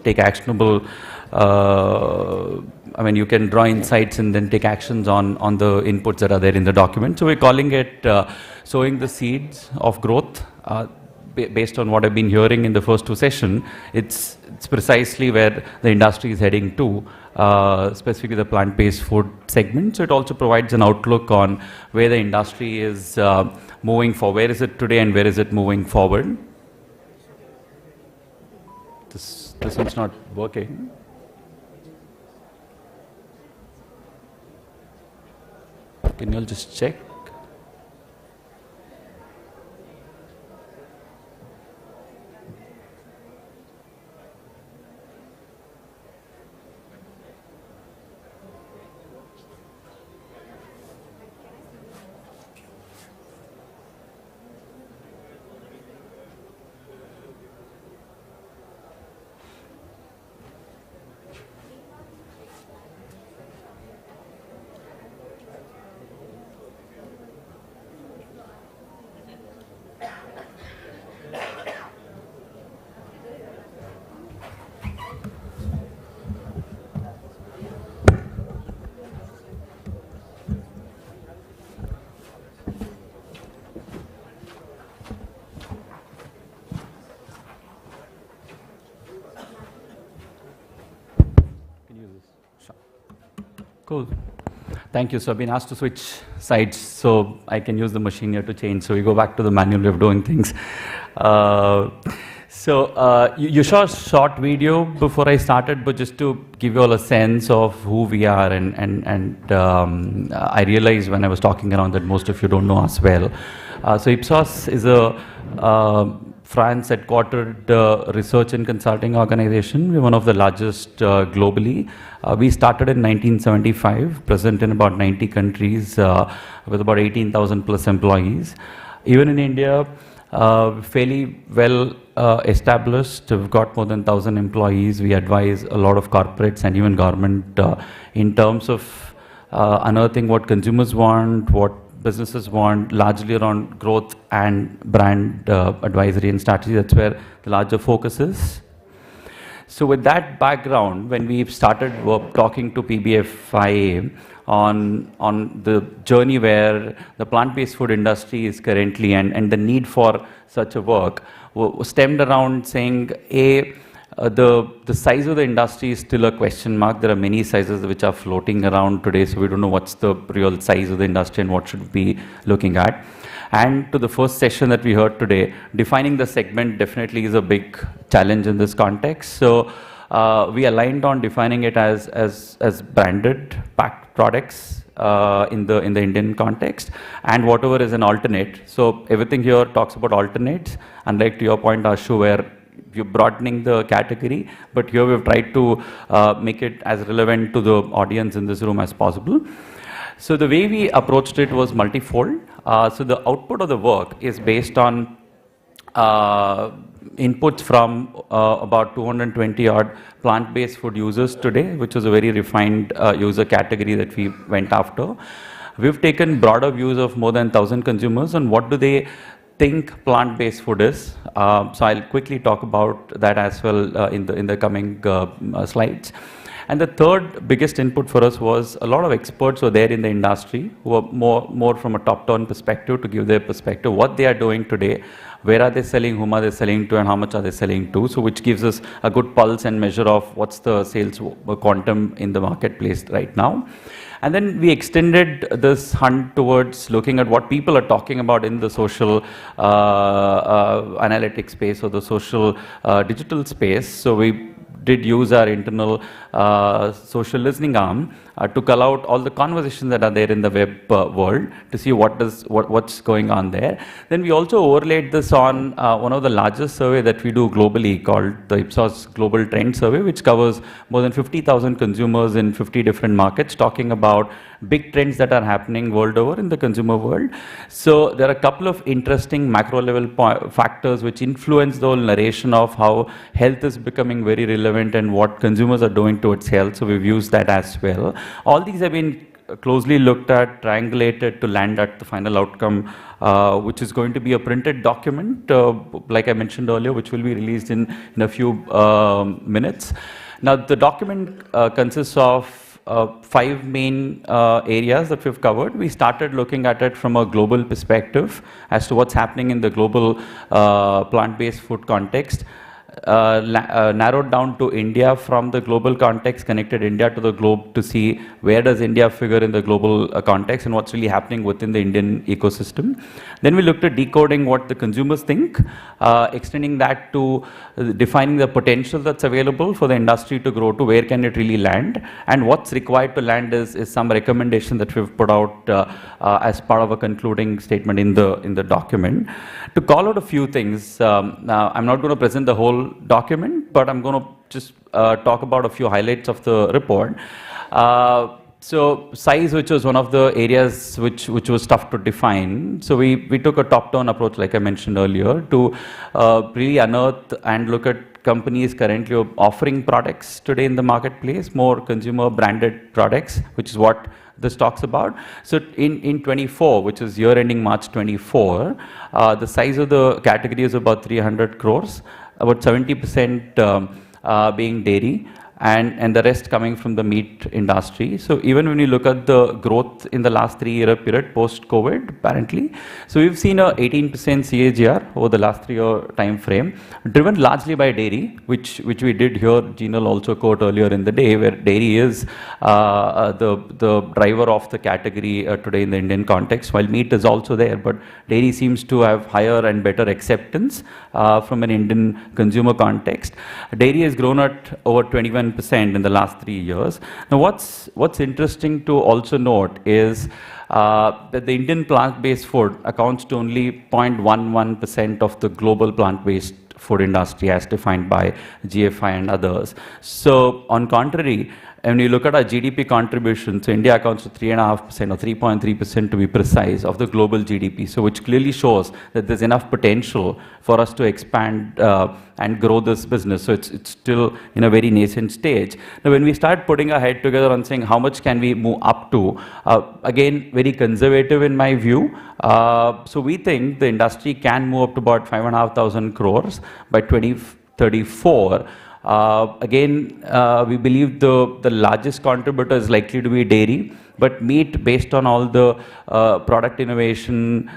take actionable, I mean, you can draw insights and then take actions on the inputs that are there in the document. So we're calling it sowing the seeds of growth. based on what I've been hearing in the first two sessions, it's precisely where the industry is heading to, specifically the plant-based food segment. So it also provides an outlook on where the industry is moving forward. Where is it today and where is it moving forward? This one's not working. Can you all just check? Cool. Thank you. So I've been asked to switch sides, so I can use the machine here to change. So we go back to the manual way of doing things. You saw a short video before I started, but just to give you all a sense of who we are, and I realized when I was talking around that most of you don't know us well. So Ipsos is a France headquartered research and consulting organization. We're one of the largest globally. We started in 1975, present in about 90 countries with about 18,000 plus employees. Even in India, fairly well established. We've got more than 1,000 employees. We advise a lot of corporates and even government in terms of unearthing what consumers want, what businesses want, largely around growth and brand advisory and strategy. That's where the larger focus is. So with that background, when we started talking to PBFIA on the journey where the plant-based food industry is currently and the need for such a work, stemmed around saying, the size of the industry is still a question mark. There are many sizes which are floating around today, so we don't know what's the real size of the industry and what should we be looking at. And to the first session that we heard today, defining the segment definitely is a big challenge in this context. So we aligned on defining it as branded packed products in the Indian context, and whatever is an alternate. So everything here talks about alternates, unlike to your point, Ashu, where you're broadening the category, but here we've tried to make it as relevant to the audience in this room as possible. So the way we approached it was multifold. So the output of the work is based on inputs from about 220 odd plant-based food users today, which was a very refined user category that we went after. We've taken broader views of more than 1,000 consumers on what do they think plant-based food is. So I'll quickly talk about that as well in the coming slides. And the third biggest input for us was a lot of experts were there in the industry who are more from a top-down perspective to give their perspective, what they are doing today, where are they selling, whom are they selling to, and how much are they selling to. So which gives us a good pulse and measure of what's the sales quantum in the marketplace right now. And then we extended this hunt towards looking at what people are talking about in the social analytics space or the social digital space. So we did use our internal social listening arm to call out all the conversations that are there in the web world to see what's going on there. Then we also overlaid this on one of the largest survey that we do globally called the Ipsos Global Trend Survey, which covers more than 50,000 consumers in 50 different markets, talking about big trends that are happening world over in the consumer world. So there are a couple of interesting macro level factors which influence the whole narration of how health is becoming very relevant and what consumers are doing towards health. So we've used that as well. All these have been closely looked at, triangulated to land at the final outcome, which is going to be a printed document, like I mentioned earlier, which will be released in a few minutes. Now, the document consists of 5 main areas that we've covered. We started looking at it from a global perspective as to what's happening in the global plant-based food context. Narrowed down to India from the global context, connected India to the globe to see where does India figure in the global context and what's really happening within the Indian ecosystem. Then we looked at decoding what the consumers think, extending that to defining the potential that's available for the industry to grow to, where can it really land, and what's required to land is some recommendation that we've put out as part of a concluding statement in the document. To call out a few things, I'm not going to present the whole document, but I'm going to just talk about a few highlights of the report. So size, which was one of the areas which was tough to define. So we took a top-down approach, like I mentioned earlier, to really unearth and look at companies currently offering products today in the marketplace, more consumer branded products, which is what this talks about. So in 24, which is year ending March 24, the size of the category is about 300 crores, about 70% being dairy, and the rest coming from the meat industry. So even when you look at the growth in the last 3-year period post-COVID, apparently, so we've seen a 18% CAGR over the last 3-year time frame, driven largely by dairy, which we did hear Jeanal also quote earlier in the day, where dairy is the driver of the category today in the Indian context, while meat is also there, but dairy seems to have higher and better acceptance from an Indian consumer context. Dairy has grown at over 21% in the last 3 years. Now, what's interesting to also note is that the Indian plant-based food accounts to only 0.11% of the global plant-based food industry as defined by GFI and others. So, on contrary, when you look at our GDP contribution, so India accounts for 3.5% or 3.3% to be precise of the global GDP, so which clearly shows that there's enough potential for us to expand and grow this business. So it's still in a very nascent stage. Now, when we start putting our head together on saying how much can we move up to, again, very conservative in my view. So we think the industry can move up to about 5,500 crores by 2034. Again, we believe the largest contributor is likely to be dairy, but meat, based on all the product innovation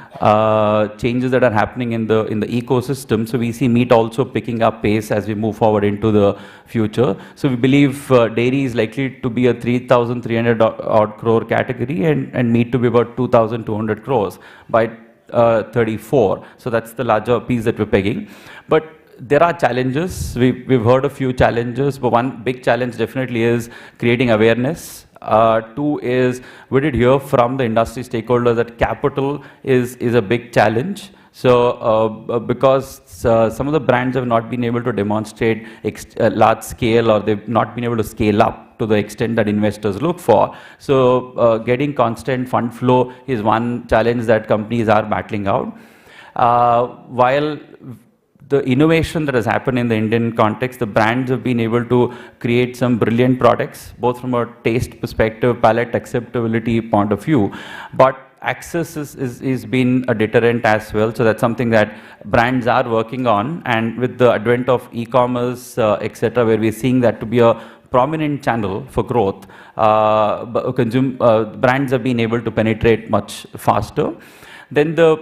changes that are happening in the ecosystem, so we see meat also picking up pace as we move forward into the future. So we believe dairy is likely to be a 3,300 odd crore category, and meat to be about 2,200 crores by 34. So that's the larger piece that we're pegging. But there are challenges. We've heard a few challenges, but one big challenge definitely is creating awareness. 2 is, we did hear from the industry stakeholders that capital is a big challenge. So because some of the brands have not been able to demonstrate large scale, or they've not been able to scale up to the extent that investors look for. So getting constant fund flow is one challenge that companies are battling out. While the innovation that has happened in the Indian context, the brands have been able to create some brilliant products, both from a taste perspective, palate acceptability point of view, but access is been a deterrent as well. So that's something that brands are working on, and with the advent of e-commerce, etc., where we're seeing that to be a prominent channel for growth, brands have been able to penetrate much faster. Then the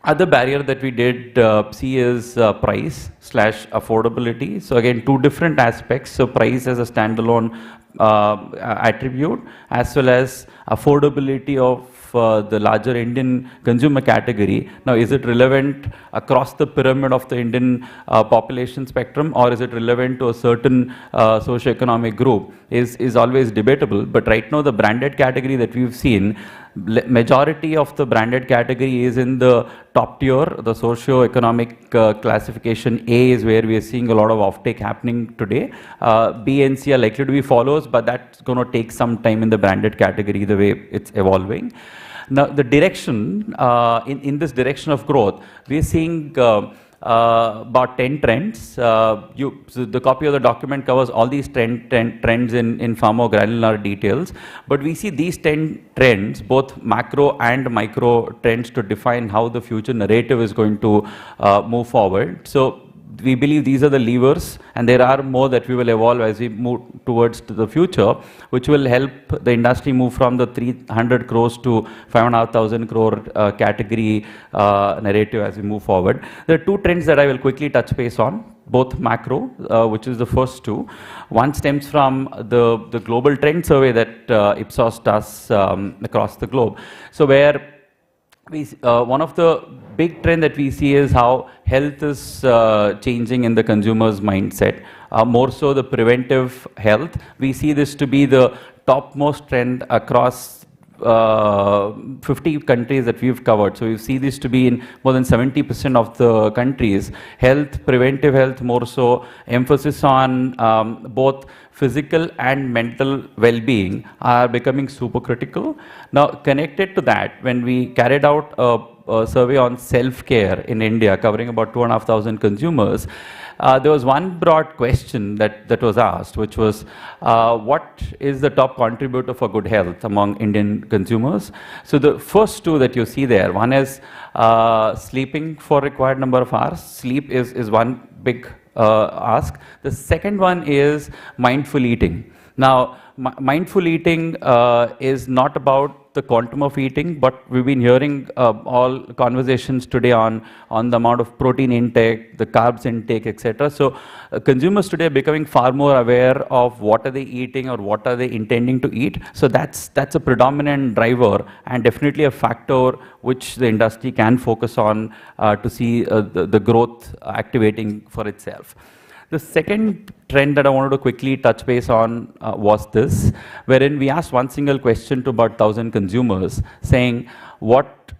other barrier that we did see is price/affordability. So again, 2 different aspects. So price as a standalone attribute, as well as affordability of the larger Indian consumer category. Now, is it relevant across the pyramid of the Indian population spectrum, or is it relevant to a certain socioeconomic group is always debatable. But right now, the branded category that we've seen, majority of the branded category is in the top tier. The socio-economic classification A is where we are seeing a lot of offtake happening today. B and C are likely to be follows, but that's going to take some time in the branded category, the way it's evolving. Now, the direction, in this direction of growth, we are seeing about 10 trends. So the copy of the document covers all these trends in far more granular details. But we see these 10 trends, both macro and micro trends, to define how the future narrative is going to move forward. So we believe these are the levers, and there are more that we will evolve as we move towards to the future, which will help the industry move from the 300 crores to 5,500 crore category narrative as we move forward. There are two trends that I will quickly touch base on, both macro, which is the first two. One stems from the global trend survey that Ipsos does across the globe. So where one of the big trend that we see is how health is changing in the consumer's mindset, more so the preventive health. We see this to be the topmost trend across 50 countries that we've covered. So you see this to be in more than 70% of the countries. Health, preventive health, more so emphasis on both physical and mental well-being are becoming super critical. Now, connected to that, when we carried out a survey on self-care in India, covering about 2,500 consumers, there was one broad question that was asked, which was, what is the top contributor for good health among Indian consumers? So the first two that you see there, one is sleeping for required number of hours. Sleep is one big ask. The second one is mindful eating. Now, mindful eating is not about the quantum of eating, but we've been hearing all conversations today on the amount of protein intake, the carbs intake, etc. So consumers today are becoming far more aware of what are they eating or what are they intending to eat. So that's a predominant driver and definitely a factor which the industry can focus on to see the growth activating for itself. The second trend that I wanted to quickly touch base on was this, wherein we asked one single question to about 1,000 consumers, saying, what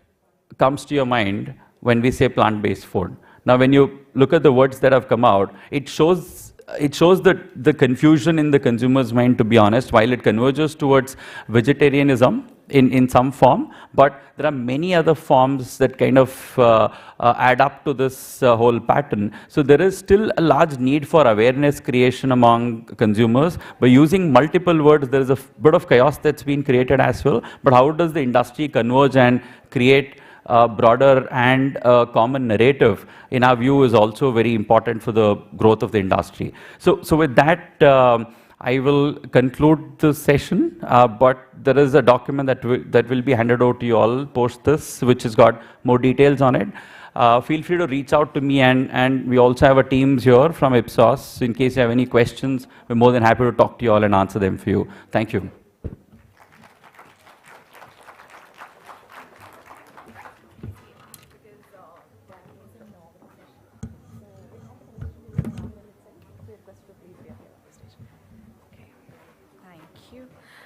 comes to your mind when we say plant-based food? Now, when you look at the words that have come out, it shows the confusion in the consumer's mind, to be honest, while it converges towards vegetarianism in some form, but there are many other forms that kind of add up to this whole pattern. So there is still a large need for awareness creation among consumers. By using multiple words, there is a bit of chaos that's been created as well, but how does the industry converge and create a broader and common narrative, in our view, is also very important for the growth of the industry. So with that, I will conclude the session, but there is a document that will be handed over to you all post this, which has got more details on it. Feel free to reach out to me, and we also have a teams here from Ipsos. In case you have any questions, we're more than happy to talk to you all and answer them for you. Thank you.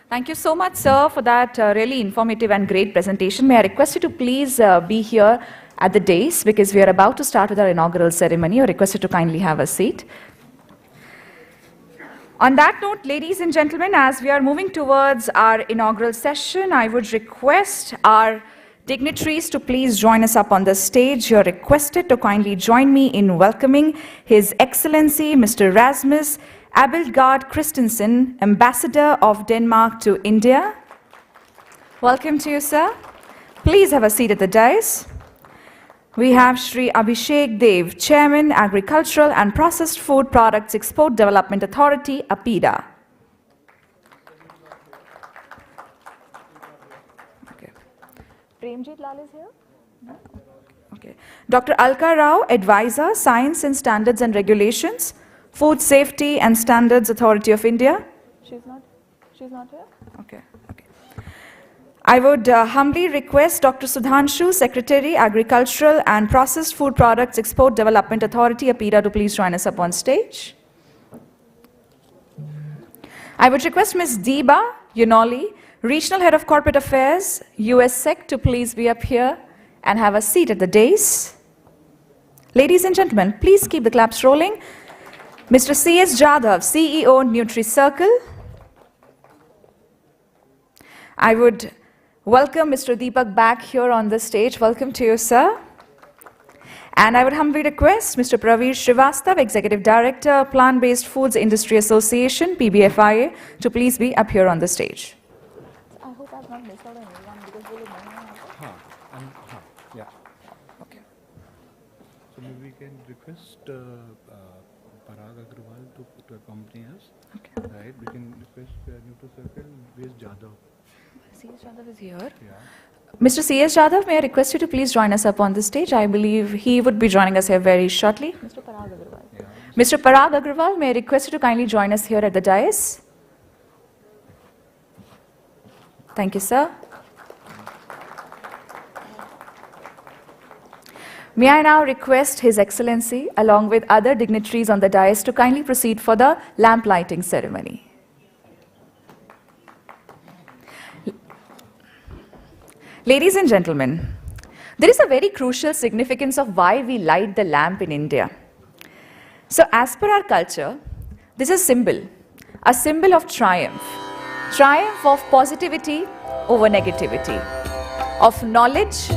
Thank you so much, sir, for that really informative and great presentation. May I request you to please be here at the dais, because we are about to start with our inaugural ceremony. You're requested to kindly have a seat. On that note, ladies and gentlemen, as we are moving towards our inaugural session, I would request our dignitaries to please join us up on the stage. You're requested to kindly join me in welcoming His Excellency Mr. Rasmus Abildgaard Christensen, Ambassador of Denmark to India. Welcome to you, sir. Please have a seat at the dais. We have Shri Abhishek Dev, Chairman, Agricultural and Processed Food Products Export Development Authority, APEDA. Okay. Premjit Lal is here? No? Okay. Dr. Alka Rao, Advisor, Science and Standards and Regulations, Food Safety and Standards Authority of India. She's not here? Okay. I would humbly request Dr. Sudhanshu, Secretary, Agricultural and Processed Food Products Export Development Authority, APEDA, to please join us up on stage. I would request Ms. Deepa Yunoli, Regional Head of Corporate Affairs, USSEC, to please be up here and have a seat at the dais. Ladies and gentlemen, please keep the claps rolling. Mr. C.S. Jadhav, CEO, Nutricircle. I would welcome Mr. Deepak back here on the stage. Welcome to you, sir. And I would humbly request Mr. Praveer Srivastava, Executive Director, Plant-Based Foods Industry Association, PBFIA, to please be up here on the stage. I hope I've not missed out on anyone, because we'll know. Yeah. Okay. So maybe we can request Parag Agrawal to accompany us. Okay. Right. We can request Nutricircle 𝐏𝐥𝐸𝐺. 𝐶𝐥𝐺 is here. Yeah. Mr. 𝐶𝐥𝐺, may I request you to please join us up on the stage? I believe he would be joining us here very shortly. Mr. Parag Agrawal. Yeah. Mr. Parag Agrawal, may I request you to kindly join us here at the dais? Thank you, sir. May I now request His Excellency, along with other dignitaries on the dais, to kindly proceed for the lamp lighting ceremony. Ladies and gentlemen, there is a very crucial significance of why we light the lamp in India. So as per our culture, this is a symbol of triumph of positivity over negativity, of knowledge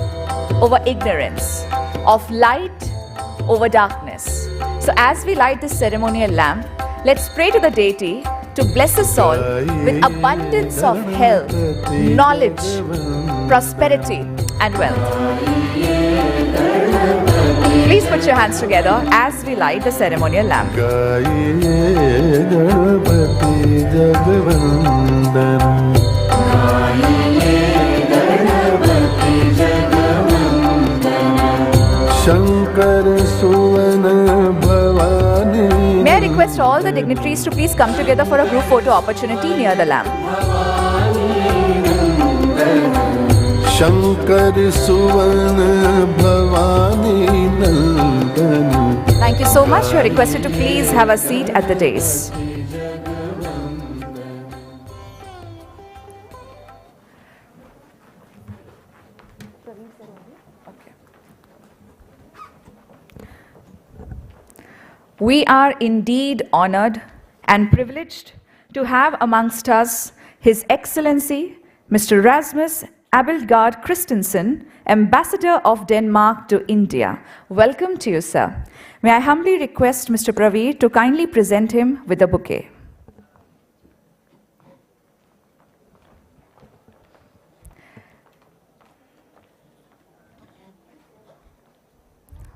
over ignorance, of light over darkness. So as we light this ceremonial lamp, let's pray to the deity to bless us all with abundance of health, knowledge, prosperity and wealth. Please put your hands together as we light the ceremonial lamp. May I request all the dignitaries to please come together for a group photo opportunity near the lamp. Thank you so much. You are requested to please have a seat at the dais. We are indeed honored and privileged to have amongst us His Excellency, Mr. Rasmus Abildgaard Christensen, Ambassador of Denmark to India. Welcome to you, sir. May I humbly request Mr. Praveer to kindly present him with a bouquet.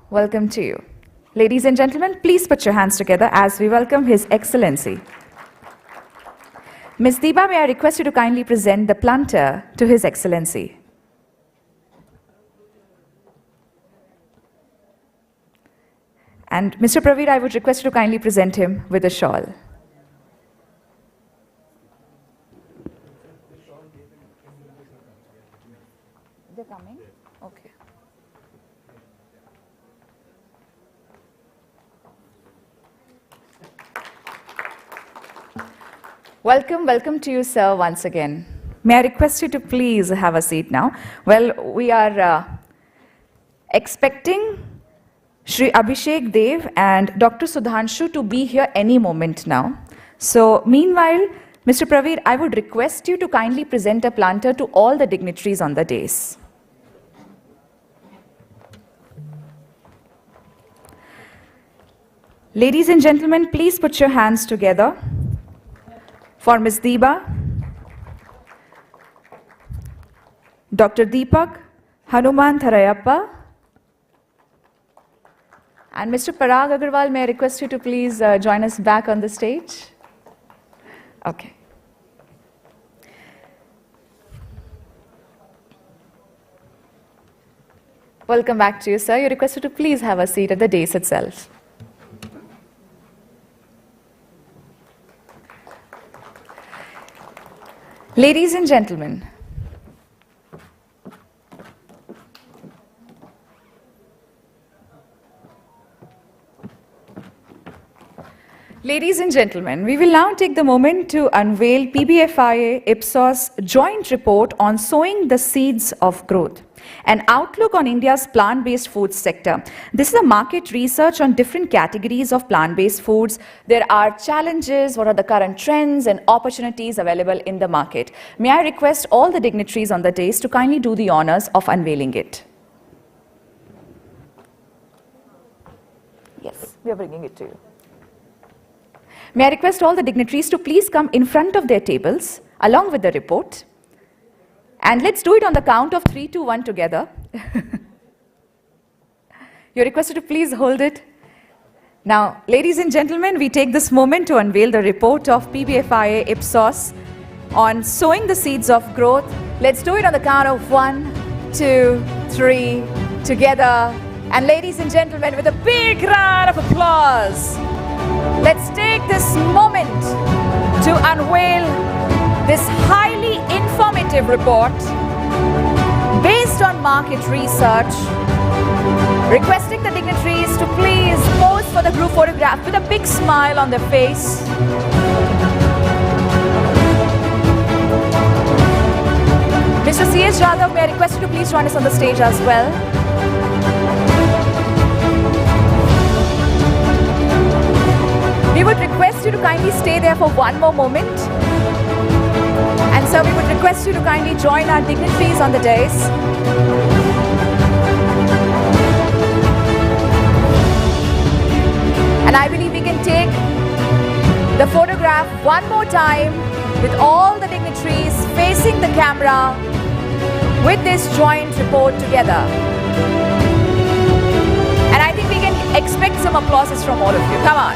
Welcome to you. Ladies and gentlemen, please put your hands together as we welcome His Excellency. Ms. Deepa, may I request you to kindly present the planter to His Excellency. And Mr. Praveer, I would request you to kindly present him with a shawl. They're coming? Okay. Welcome to you, sir, once again. May I request you to please have a seat now. Well, we are expecting Shri Abhishek Dev and Dr. Sudhanshu to be here any moment now. So, meanwhile, Mr. Praveer, I would request you to kindly present a planter to all the dignitaries on the dais. Ladies and gentlemen, please put your hands together for Ms. Deepa, Dr. Deepak, Hanuman Tharayappa, and Mr. Parag Agrawal, may I request you to please join us back on the stage? Okay. Welcome back to you, sir. You're requested to please have a seat at the dais itself. Ladies and gentlemen, we will now take the moment to unveil PBFIA Ipsos joint report on sowing the seeds of growth, an outlook on India's plant-based foods sector. This is a market research on different categories of plant-based foods. There are challenges, what are the current trends and opportunities available in the market. May I request all the dignitaries on the dais to kindly do the honors of unveiling it. Yes, we are bringing it to you. May I request all the dignitaries to please come in front of their tables along with the report. And let's do it on the count of 3, 2, 1 together. You're requested to please hold it. Now, ladies and gentlemen, we take this moment to unveil the report of PBFIA Ipsos on sowing the seeds of growth. Let's do it on the count of 1, 2, 3, together. And ladies and gentlemen, with a big round of applause, let's take this moment to unveil this highly informative report based on market research, requesting the dignitaries to please pose for the group photograph with a big smile on their face. Mr. C.S. Jadhav, may I request you to please join us on the stage as well. We would request you to kindly stay there for one more moment. And so we would request you to kindly join our dignitaries on the dais. And I believe we can take the photograph one more time with all the dignitaries facing the camera with this joint report together. And I think we can expect some applauses from all of you. Come on.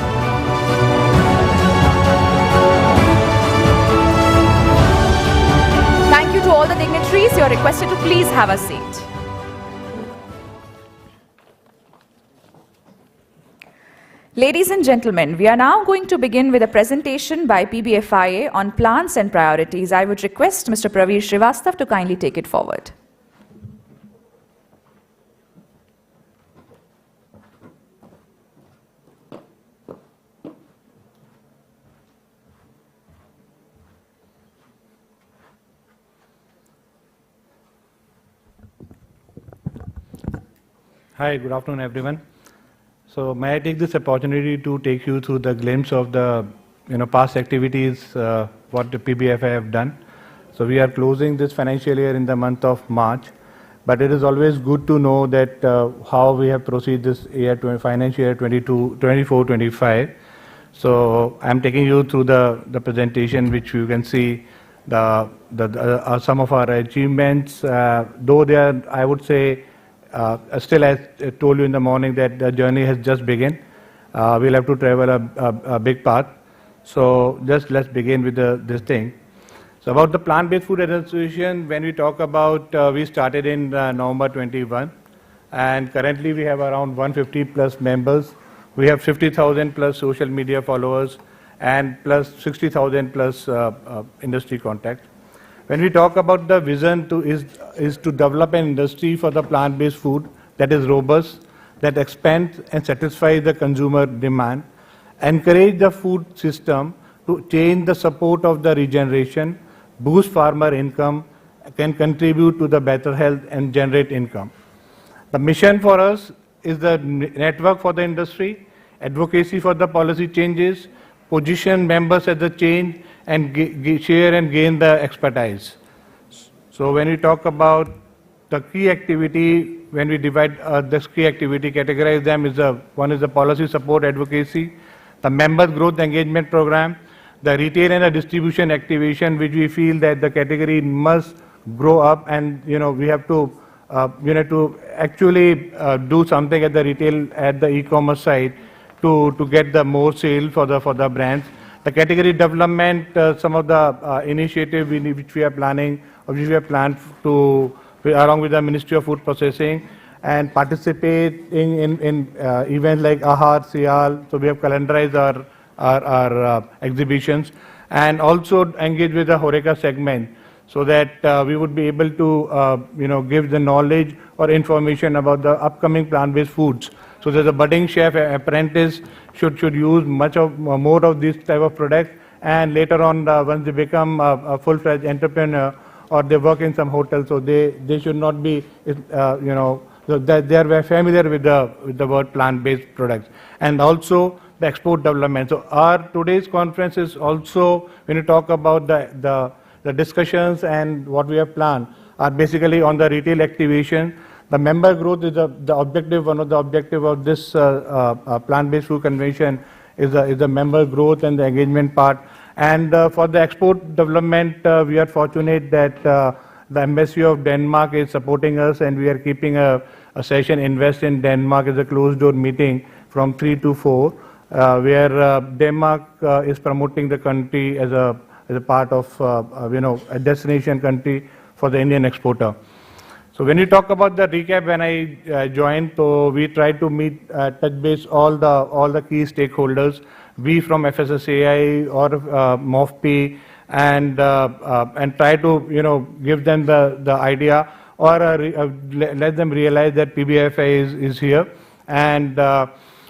Thank you to all the dignitaries. You are requested to please have a seat. Ladies and gentlemen, we are now going to begin with a presentation by PBFIA on plans and priorities. I would request Mr. Praveer Srivastava to kindly take it forward. Hi, good afternoon, everyone. So may I take this opportunity to take you through the glimpse of the past activities, what the PBFI have done. So we are closing this financial year in the month of March, but it is always good to know that how we have proceeded this year, financial year 24-25. So I'm taking you through the presentation, which you can see some of our achievements, though they are, I would say, still, as I told you in the morning, that the journey has just begun. We'll have to travel a big path. So just let's begin with this thing. So about the Plant-Based Food Association, when we talk about, we started in November 21, and currently we have around 150 plus members. We have 50,000 plus social media followers and plus 60,000 plus industry contacts. When we talk about the vision is to develop an industry for the plant-based food that is robust, that expands and satisfies the consumer demand, encourage the food system to change the support of the regeneration, boost farmer income, can contribute to the better health and generate income. The mission for us is the network for the industry, advocacy for the policy changes, position members at the change, and share and gain the expertise. So when we talk about the key activity, when we divide this key activity, categorize them, one is the policy support advocacy, the members growth engagement program, the retail and the distribution activation, which we feel that the category must grow up, and we have to actually do something at the retail, at the e-commerce side to get the more sale for the brands. The category development, some of the initiatives which we are planning, or which we have planned to, along with the Ministry of Food Processing, and participate in events like 𝐊𝐧𝐨𝐰𝐥𝐿. So we have calendarized our exhibitions, and also engage with the HoReCa segment, so that we would be able to give the knowledge or information about the upcoming plant-based foods. So there's a budding chef apprentice should use more of this type of product, and later on once they become a full-fledged entrepreneur or they work in some hotel, so they should not be so that they are familiar with the word plant-based products. And also the export development. So our today's conference is also, when you talk about the discussions and what we have planned, are basically on the retail activation. The member growth is the objective. One of the objective of this plant-based food convention is the member growth and the engagement part. And for the export development, we are fortunate that the Embassy of Denmark is supporting us, and we are keeping a a session Invest in Denmark is a closed door meeting from 3 to 4, where Denmark is promoting the country as a part of a destination country for the Indian exporter. So when you talk about the recap, when I joined, so we tried to meet, touch base all the key stakeholders, we from FSSAI or MOFPI, and try to give them the idea or let them realize that PBFI is here. And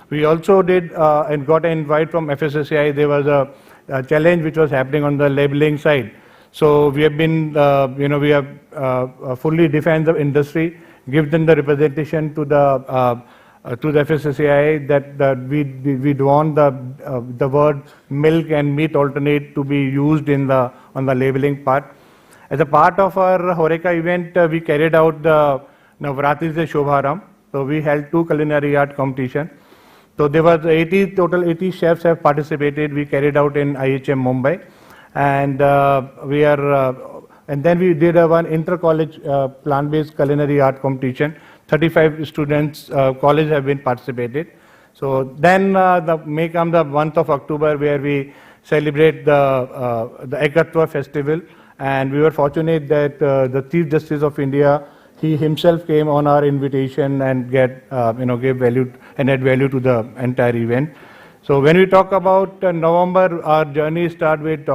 we also did and got an invite from FSSAI. There was a challenge which was happening on the labeling side. So we have been, we have fully defined the industry, give them the representation to the FSSAI that we want the word milk and meat alternate to be used on the labeling part. As a part of our HoReCa event, we carried out the Navratri se Shobharam. So we held 2 culinary art competition. So there was total 80 chefs have participated. We carried out in IHM Mumbai. And and then we did one inter-college plant-based culinary art competition. 35 students, college have been participated. So then may come the month of October where we celebrate the Ekatva festival, and we were fortunate that the Chief Justice of India, he himself came on our invitation and gave value and add value to the entire event. So when we talk about November, our journey started with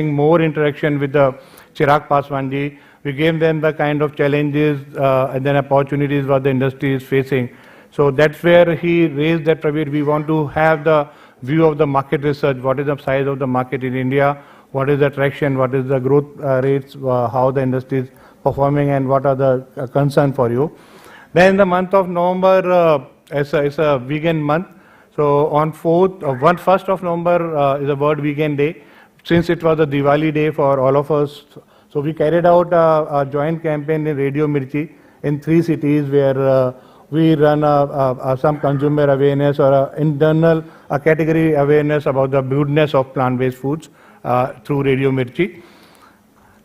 more interaction with the Chirag Paswanji. We gave them the kind of challenges and then opportunities what the industry is facing. So that's where he raised that, Pravir, we want to have the view of the market research. What is the size of the market in India? What is the traction? What is the growth rates? How the industry is performing, and what are the concerns for you? Then the month of November is a vegan month. So on 1st of November is a World Vegan Day. Since it was a Diwali day for all of us, so we carried out a joint campaign in Radio Mirchi in 3 cities where we run some consumer awareness or internal category awareness about the goodness of plant-based foods through Radio Mirchi.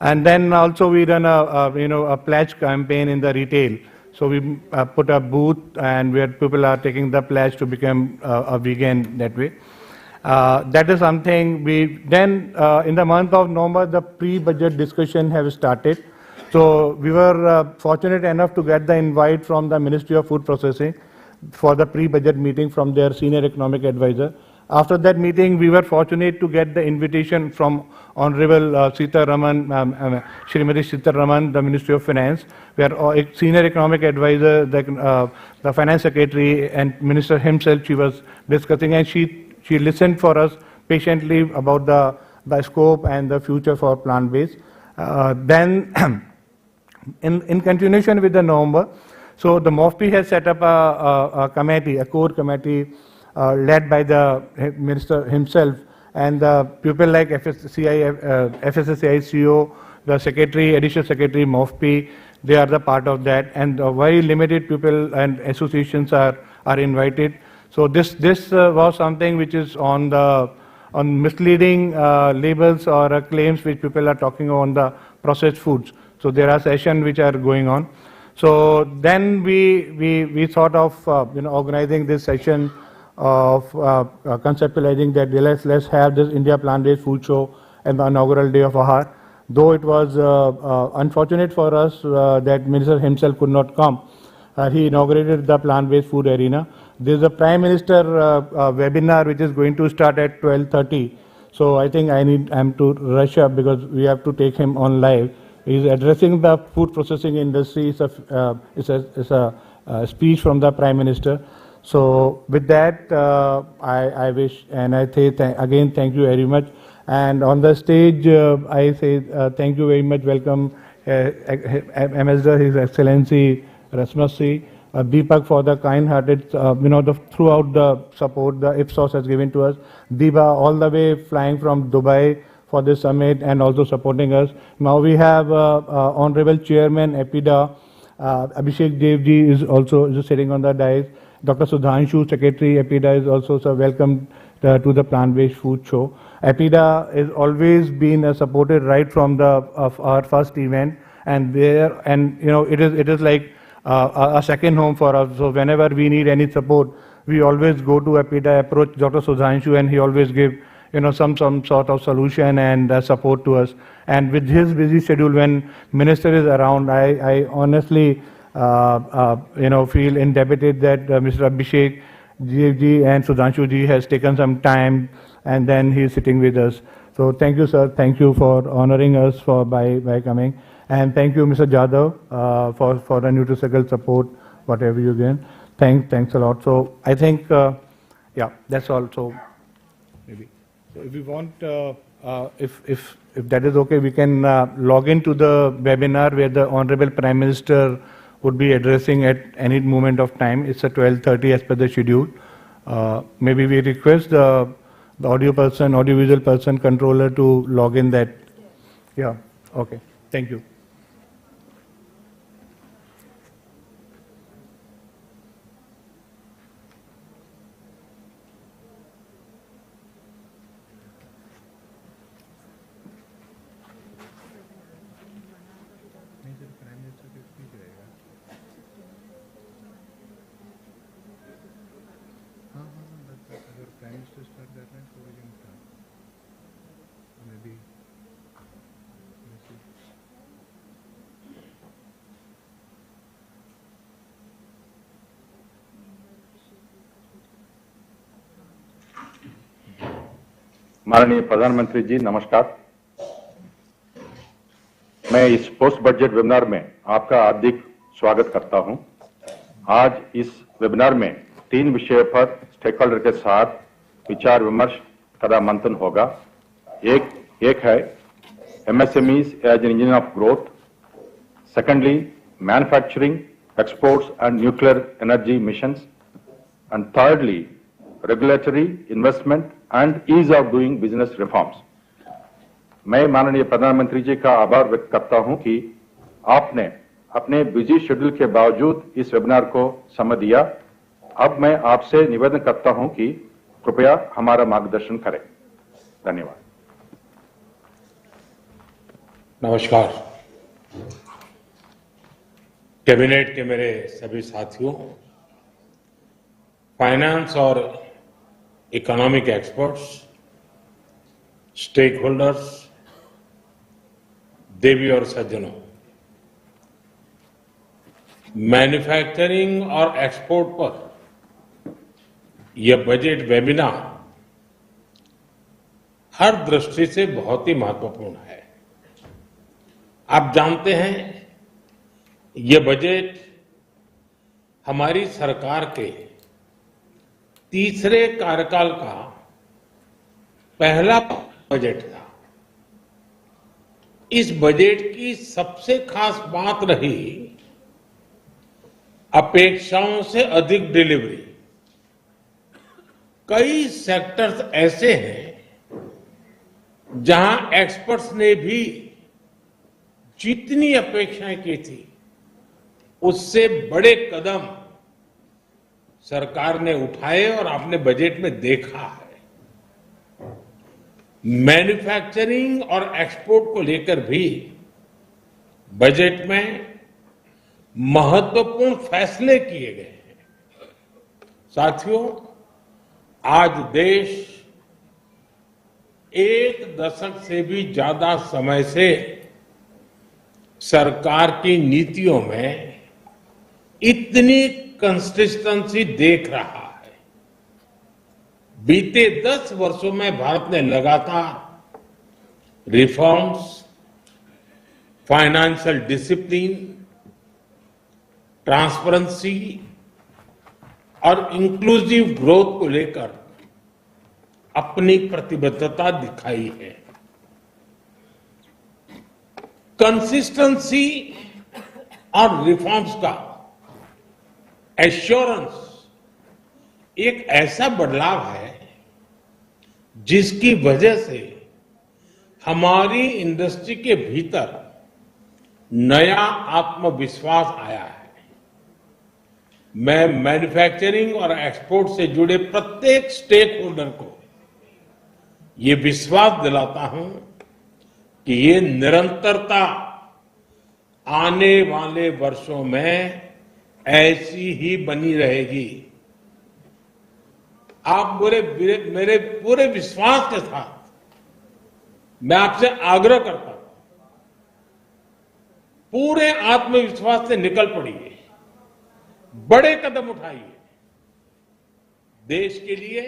And then also we run a pledge campaign in the retail. So we put a booth and where people are taking the pledge to become a vegan that way. That is something then in the month of November, the pre-budget discussion have started. So we were fortunate enough to get the invite from the Ministry of Food Processing for the pre-budget meeting from their senior economic advisor. After that meeting, we were fortunate to get the invitation from Honorable Srimati Sitaraman, the Ministry of Finance, where a senior economic advisor, the Finance Secretary and Minister himself, she was discussing, and she listened for us patiently about the scope and the future for plant-based. Then, in continuation with the November, so the MOFPI has set up a committee, a core committee, led by the minister himself, and the people like FSSAI CEO, the secretary, additional secretary, MOFPI, they are the part of that, and very limited people and associations are invited. So this was something which is on misleading labels or claims which people are talking on the processed foods. So there are sessions which are going on. So then we thought of organizing this session of conceptualizing that let's have this India Plant-Based Food Show and the inaugural day of AHAR. Though it was unfortunate for us that Minister himself could not come. He inaugurated the plant-based food arena. There is a Prime Minister webinar which is going to start at 12:30. So I think I'm to rush up because we have to take him on live. He's addressing the food processing industry. It's a speech from the Prime Minister. So with that, I wish and I say again thank you very much. And on the stage, I say thank you very much. Welcome, Ambassador, His Excellency Rasmus, Deepak for the kind-hearted, throughout the support the Ipsos has given to us. Diba all the way flying from Dubai for this summit and also supporting us. Now we have Honorable Chairman APEDA, 𝐒𝐥𝐸𝐺 is also sitting on the dais. Dr. Sudhanshu, Secretary APEDA, is also welcome to the plant-based food show. APEDA has always been supported right from of our first event, and it is like a second home for us. So whenever we need any support, we always go to APEDA, approach Dr. Sudhanshu, and he always give some sort of solution and support to us. And with his busy schedule, when minister is around, I honestly feel indebted that Mr. 𝐒𝐥𝐸𝐺𝐸 and Sudhanshu ji has taken some time, and then he is sitting with us. So thank you, sir. Thank you for honoring us by coming. And thank you, Mr. Jadhav, for the Nutricircle support, whatever you give. Thanks a lot. So I think, yeah, that's all. So maybe. So if you want, if that is okay, we can log into the webinar where the Honorable Prime Minister would be addressing at any moment of time. It's at 12:30 as per the schedule. Maybe we request the audiovisual person controller to log in that. Yeah, okay. Thank you. माननीय प्रधानमंत्री जी नमस्कार। मैं इस post budget webinar में आपका हार्दिक स्वागत करता हूं। आज इस वेबिनार में 3 विषयों पर स्टेक होल्डर के साथ विचार विमर्श तथा मंथन होगा। एक है MSMEs as an engine of growth, secondly manufacturing, exports and nuclear energy missions, and thirdly regulatory investment and ease of doing business reforms। मैं माननीय प्रधानमंत्री जी का आभार व्यक्त करता हूं कि आपने अपने बिजी शेड्यूल के बावजूद इस वेबिनार को समय दिया। अब मैं आपसे निवेदन करता हूं कि कृपया हमारा मार्गदर्शन करें। धन्यवाद। नमस्कार। कैबिनेट के मेरे सभी साथियों, फाइनेंस और इकोनॉमिक एक्सपर्ट्स, स्टेक होल्डर्स, देवी और सज्जनों, मैन्युफैक्चरिंग और एक्सपोर्ट पर यह बजट वेबिनार हर दृष्टि से बहुत ही महत्वपूर्ण है। आप जानते हैं, यह बजट हमारी सरकार के तीसरे कार्यकाल का पहला बजट था। इस बजट की सबसे खास बात रही अपेक्षाओं से अधिक डिलीवरी। कई सेक्टर्स ऐसे हैं जहां एक्सपर्ट्स ने भी जितनी अपेक्षाएं की थी उससे बड़े कदम सरकार ने उठाए और आपने बजट में देखा है। मैन्युफैक्चरिंग और एक्सपोर्ट को लेकर भी बजट में महत्वपूर्ण फैसले किए गए हैं। साथियों, आज देश 1 दशक से भी ज्यादा समय से सरकार की नीतियों में इतनी कंसिस्टेंसी देख रहा है। बीते 10 वर्षों में भारत ने लगातार रिफॉर्म्स, फाइनेंशियल डिसिप्लिन, ट्रांसपेरेंसी और इंक्लूसिव ग्रोथ को लेकर अपनी प्रतिबद्धता दिखाई है। कंसिस्टेंसी और रिफॉर्म्स का एश्योरेंस एक ऐसा बदलाव है जिसकी वजह से हमारी इंडस्ट्री के भीतर नया आत्मविश्वास आया है। मैं मैन्युफैक्चरिंग और एक्सपोर्ट से जुड़े प्रत्येक स्टेक होल्डर को ये विश्वास दिलाता हूं कि ये निरंतरता आने वाले वर्षों में ऐसी ही बनी रहेगी। आप मेरे पूरे विश्वास के साथ मैं आपसे आग्रह करता हूं, पूरे आत्मविश्वास से निकल पड़िए, बड़े कदम उठाइए। देश के लिए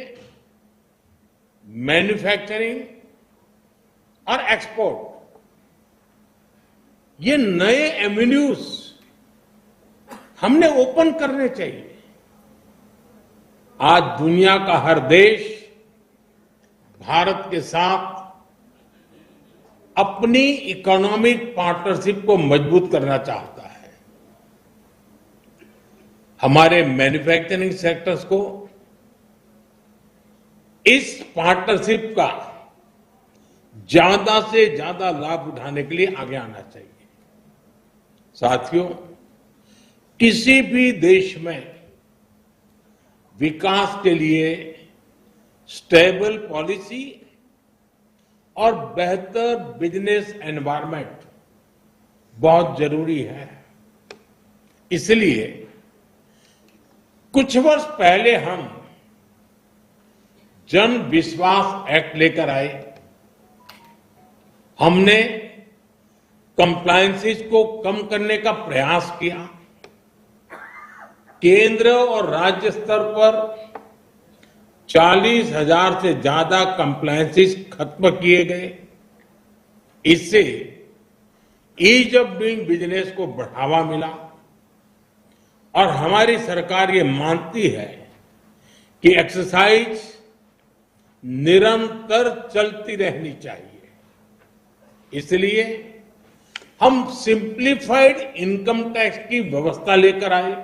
मैन्युफैक्चरिंग और एक्सपोर्ट, ये नए एवेन्यूज हमने ओपन करने चाहिए। आज दुनिया का हर देश भारत के साथ अपनी इकोनॉमिक पार्टनरशिप को मजबूत करना चाहता है। हमारे मैन्युफैक्चरिंग सेक्टर्स को इस पार्टनरशिप का ज्यादा से ज्यादा लाभ उठाने के लिए आगे आना चाहिए। साथियों, किसी भी देश में विकास के लिए स्टेबल पॉलिसी और बेहतर बिजनेस एनवायरनमेंट बहुत जरूरी है। इसलिए कुछ वर्ष पहले हम जन विश्वास एक्ट लेकर आए। हमने कंप्लायंसेस को कम करने का प्रयास किया। केंद्र और राज्य स्तर पर 40,000 से ज्यादा कंप्लायंसेस खत्म किए गए। इससे ईज ऑफ डूइंग बिजनेस को बढ़ावा मिला और हमारी सरकार ये मानती है कि एक्सरसाइज निरंतर चलती रहनी चाहिए। इसलिए हम सिंप्लीफाइड इनकम टैक्स की व्यवस्था लेकर आए।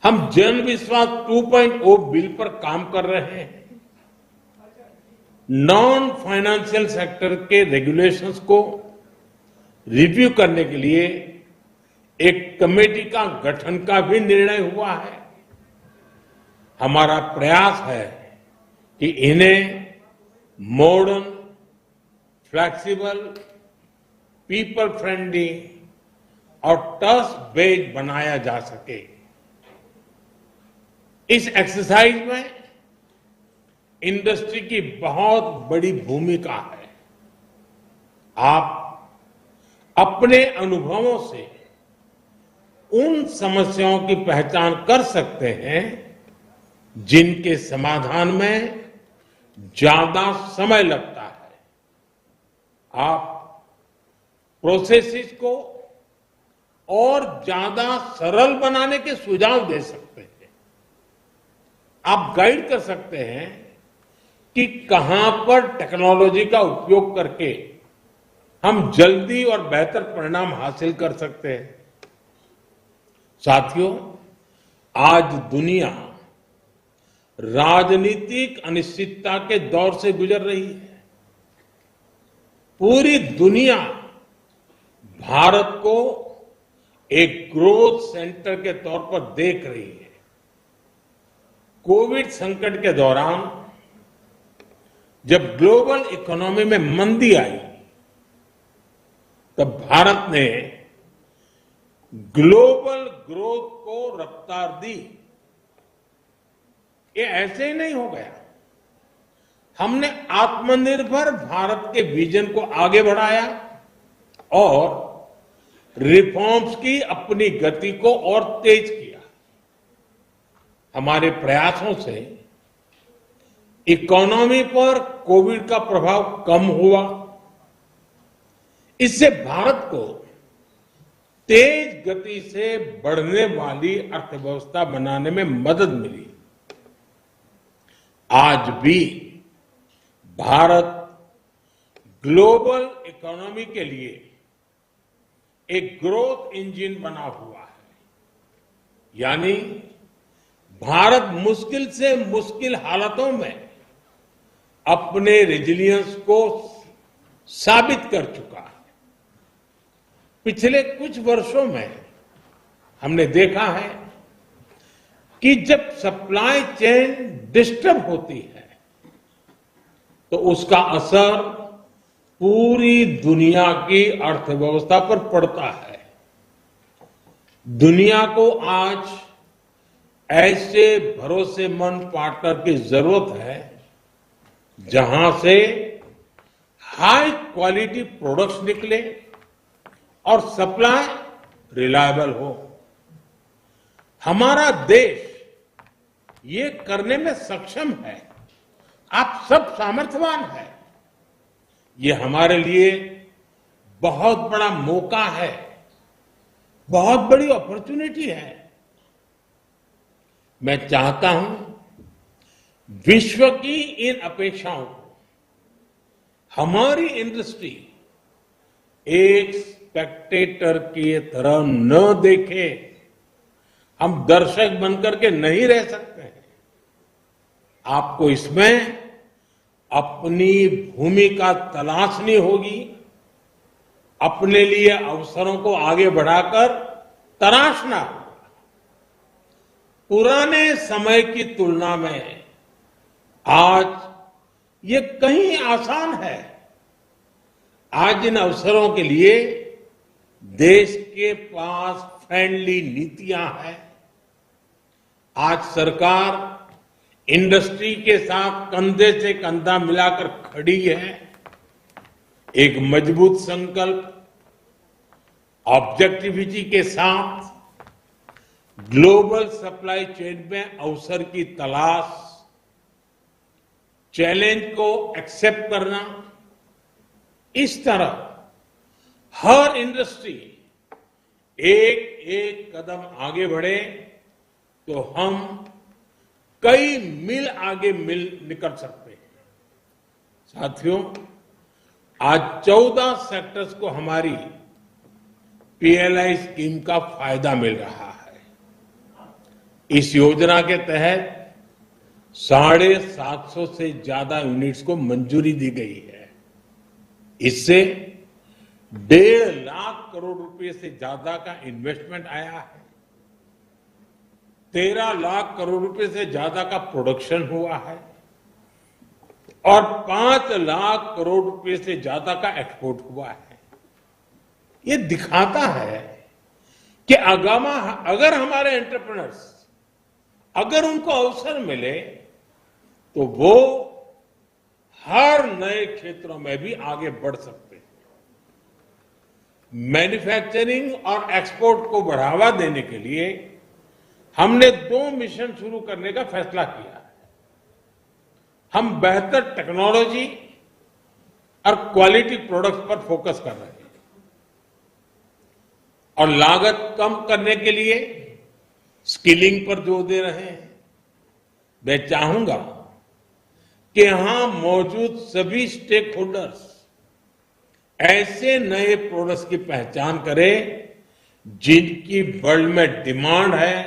हम जन विश्वास 2.0 बिल पर काम कर रहे हैं। नॉन फाइनेंशियल सेक्टर के रेगुलेशंस को रिव्यू करने के लिए एक कमेटी का गठन का भी निर्णय हुआ है। हमारा प्रयास है कि इन्हें मॉडर्न, फ्लेक्सिबल, पीपल फ्रेंडली और ट्रस्ट बेस्ड बनाया जा सके। इस एक्सरसाइज में इंडस्ट्री की बहुत बड़ी भूमिका है। आप अपने अनुभवों से उन समस्याओं की पहचान कर सकते हैं जिनके समाधान में ज्यादा समय लगता है। आप प्रोसेसेस को और ज्यादा सरल बनाने के सुझाव दे सकते हैं। आप गाइड कर सकते हैं कि कहां पर टेक्नोलॉजी का उपयोग करके हम जल्दी और बेहतर परिणाम हासिल कर सकते हैं। साथियों, आज दुनिया राजनीतिक अनिश्चितता के दौर से गुजर रही है। पूरी दुनिया भारत को एक ग्रोथ सेंटर के तौर पर देख रही है। कोविड संकट के दौरान जब ग्लोबल इकोनॉमी में मंदी आई, तब भारत ने ग्लोबल ग्रोथ को रफ्तार दी। ये ऐसे ही नहीं हो गया। हमने आत्मनिर्भर भारत के विजन को आगे बढ़ाया और रिफॉर्म्स की अपनी गति को और तेज किया। हमारे प्रयासों से इकोनॉमी पर कोविड का प्रभाव कम हुआ। इससे भारत को तेज गति से बढ़ने वाली अर्थव्यवस्था बनाने में मदद मिली। आज भी भारत ग्लोबल इकोनॉमी के लिए एक ग्रोथ इंजन बना हुआ है। यानी भारत मुश्किल से मुश्किल हालातों में अपने रेजिलियंस को साबित कर चुका है। पिछले कुछ वर्षों में हमने देखा है कि जब सप्लाई चेन डिस्टर्ब होती है तो उसका असर पूरी दुनिया की अर्थव्यवस्था पर पड़ता है। दुनिया को आज ऐसे भरोसेमंद पार्टनर की जरूरत है जहां से हाई क्वालिटी प्रोडक्ट्स निकले और सप्लाई रिलायबल हो। हमारा देश ये करने में सक्षम है। आप सब सामर्थ्यवान हैं। ये हमारे लिए बहुत बड़ा मौका है, बहुत बड़ी अपॉर्चुनिटी है। मैं चाहता हूं विश्व की इन अपेक्षाओं को हमारी इंडस्ट्री एक स्पेक्टेटर की तरह न देखे। हम दर्शक बनकर के नहीं रह सकते हैं। आपको इसमें अपनी भूमिका तलाशनी होगी, अपने लिए अवसरों को आगे बढ़ाकर तराशना होगा। पुराने समय की तुलना में आज ये कहीं आसान है। आज इन अवसरों के लिए देश के पास फ्रेंडली नीतियां हैं। आज सरकार इंडस्ट्री के साथ कंधे से कंधा मिलाकर खड़ी है। एक मजबूत संकल्प, ऑब्जेक्टिविटी के साथ ग्लोबल सप्लाई चेन में अवसर की तलाश, चैलेंज को एक्सेप्ट करना, इस तरह हर इंडस्ट्री एक एक कदम आगे बढ़े तो हम कई मील आगे निकल सकते हैं। साथियों, आज 14 सेक्टर्स को हमारी पीएलआई स्कीम का फायदा मिल रहा है। इस योजना के तहत 750 से ज्यादा यूनिट्स को मंजूरी दी गई है। इससे 1.5 लाख करोड़ रुपए से ज्यादा का इन्वेस्टमेंट आया है। 13 लाख करोड़ रुपए से ज्यादा का प्रोडक्शन हुआ है और 5 लाख करोड़ रुपए से ज्यादा का एक्सपोर्ट हुआ है। ये दिखाता है कि अगर हमारे एंटरप्रेन्योर्स, अगर उनको अवसर मिले तो वो हर नए क्षेत्रों में भी आगे बढ़ सकते हैं। मैन्युफैक्चरिंग और एक्सपोर्ट को बढ़ावा देने के लिए हमने 2 मिशन शुरू करने का फैसला किया है। हम बेहतर टेक्नोलॉजी और क्वालिटी प्रोडक्ट्स पर फोकस कर रहे हैं और लागत कम करने के लिए स्किलिंग पर जोर दे रहे हैं। मैं चाहूंगा कि यहां मौजूद सभी स्टेक होल्डर्स ऐसे नए प्रोडक्ट्स की पहचान करें जिनकी वर्ल्ड में डिमांड है,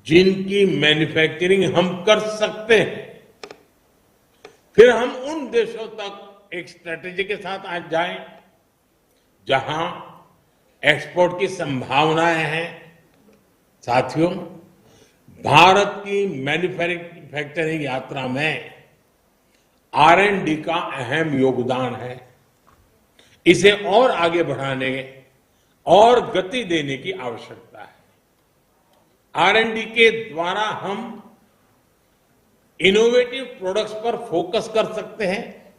जिनकी मैन्युफैक्चरिंग हम कर सकते हैं। फिर हम उन देशों तक एक स्ट्रेटेजी के साथ आज जाएं जहां एक्सपोर्ट की संभावनाएं हैं। साथियों, भारत की मैन्युफैक्चरिंग यात्रा में R&D का अहम योगदान है। इसे और आगे बढ़ाने और गति देने की आवश्यकता है। R&D के द्वारा हम इनोवेटिव प्रोडक्ट्स पर फोकस कर सकते हैं,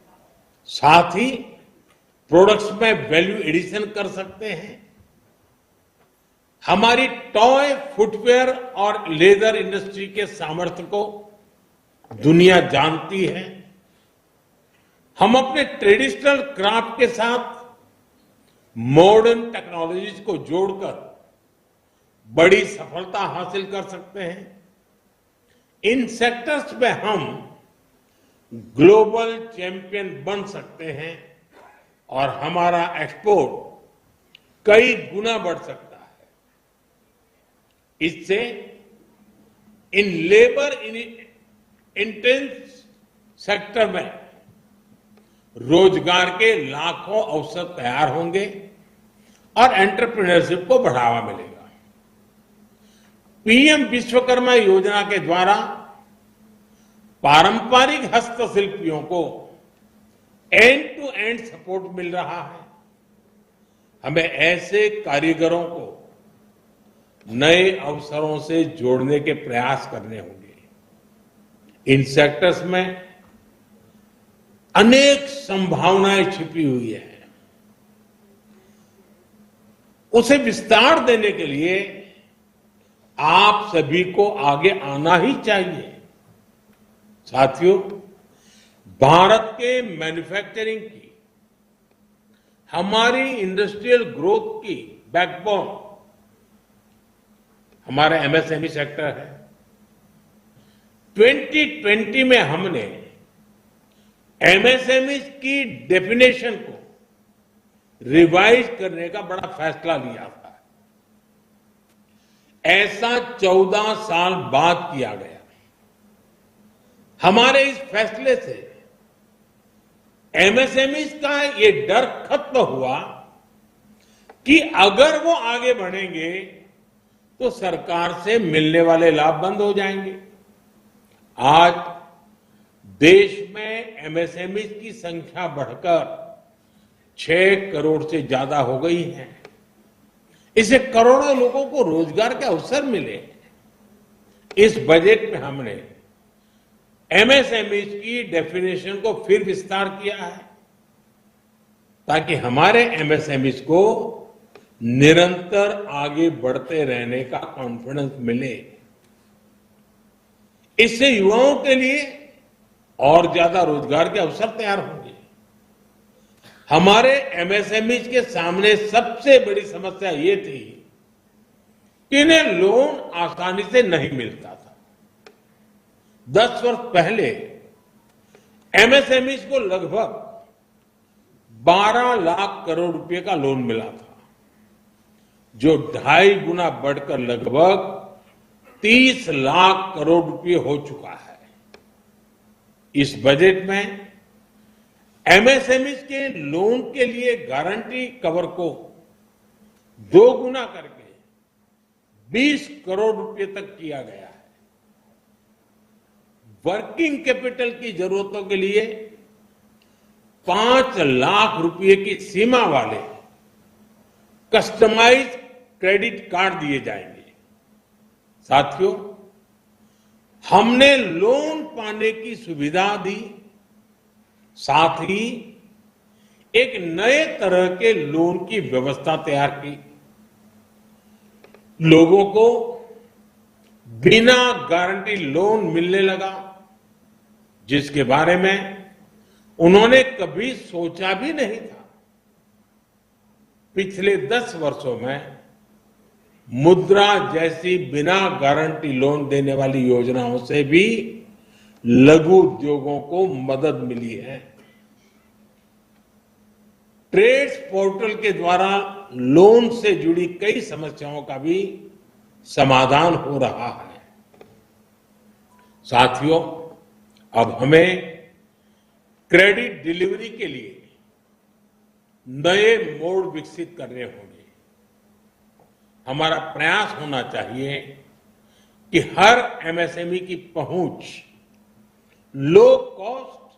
साथ ही प्रोडक्ट्स में वैल्यू एडिशन कर सकते हैं। हमारी टॉय, फुटवेयर और लेदर इंडस्ट्री के सामर्थ्य को दुनिया जानती है। हम अपने ट्रेडिशनल क्राफ्ट के साथ मॉडर्न टेक्नोलॉजीज को जोड़कर बड़ी सफलता हासिल कर सकते हैं। इन सेक्टर्स में हम ग्लोबल चैंपियन बन सकते हैं और हमारा एक्सपोर्ट कई गुना बढ़ सकता है। इससे इन लेबर इंटेंस सेक्टर में रोजगार के लाखों अवसर तैयार होंगे और एंटरप्रेन्योरशिप को बढ़ावा मिलेगा। पीएम विश्वकर्मा योजना के द्वारा पारंपरिक हस्तशिल्पियों को एंड टू एंड सपोर्ट मिल रहा है। हमें ऐसे कारीगरों को नए अवसरों से जोड़ने के प्रयास करने होंगे। इन सेक्टर्स में अनेक संभावनाएं छिपी हुई है। उसे विस्तार देने के लिए आप सभी को आगे आना ही चाहिए। साथियों, भारत के मैन्युफैक्चरिंग की, हमारी इंडस्ट्रियल ग्रोथ की बैकबोन हमारा एमएसएमई सेक्टर है। 2020 में हमने एमएसएमई की डेफिनेशन को रिवाइज करने का बड़ा फैसला लिया था। ऐसा 14 साल बाद किया गया। हमारे इस फैसले से एमएसएमई का ये डर खत्म हुआ कि अगर वो आगे बढ़ेंगे तो सरकार से मिलने वाले लाभ बंद हो जाएंगे। आज देश में एमएसएमई की संख्या बढ़कर 6 करोड़ से ज्यादा हो गई है। इससे करोड़ों लोगों को रोजगार के अवसर मिले। इस बजट में हमने एमएसएमई की डेफिनेशन को फिर विस्तार किया है ताकि हमारे एमएसएमईज को निरंतर आगे बढ़ते रहने का कॉन्फिडेंस मिले। इससे युवाओं के लिए और ज्यादा रोजगार के अवसर तैयार होंगे। हमारे एमएसएमईज के सामने सबसे बड़ी समस्या ये थी कि इन्हें लोन आसानी से नहीं मिलता था। 10 वर्ष पहले एमएसएमईज को लगभग 12 लाख करोड़ रुपए का लोन मिला था, जो 2.5 गुना बढ़कर लगभग 30 लाख करोड़ रुपए हो चुका है। इस बजट में एमएसएमईज के लोन के लिए गारंटी कवर को 2 गुना करके 20 करोड़ रुपए तक किया गया है। वर्किंग कैपिटल की जरूरतों के लिए 5 लाख रुपए की सीमा वाले कस्टमाइज क्रेडिट कार्ड दिए जाएंगे। साथियों, हमने लोन पाने की सुविधा दी, साथ ही एक नए तरह के लोन की व्यवस्था तैयार की। लोगों को बिना गारंटी लोन मिलने लगा, जिसके बारे में उन्होंने कभी सोचा भी नहीं था। पिछले 10 वर्षों में मुद्रा जैसी बिना गारंटी लोन देने वाली योजनाओं से भी लघु उद्योगों को मदद मिली है। ट्रेड्स पोर्टल के द्वारा लोन से जुड़ी कई समस्याओं का भी समाधान हो रहा है। साथियों, अब हमें क्रेडिट डिलीवरी के लिए नए मोड विकसित करने होंगे। हमारा प्रयास होना चाहिए कि हर एमएसएमई की पहुंच लो कॉस्ट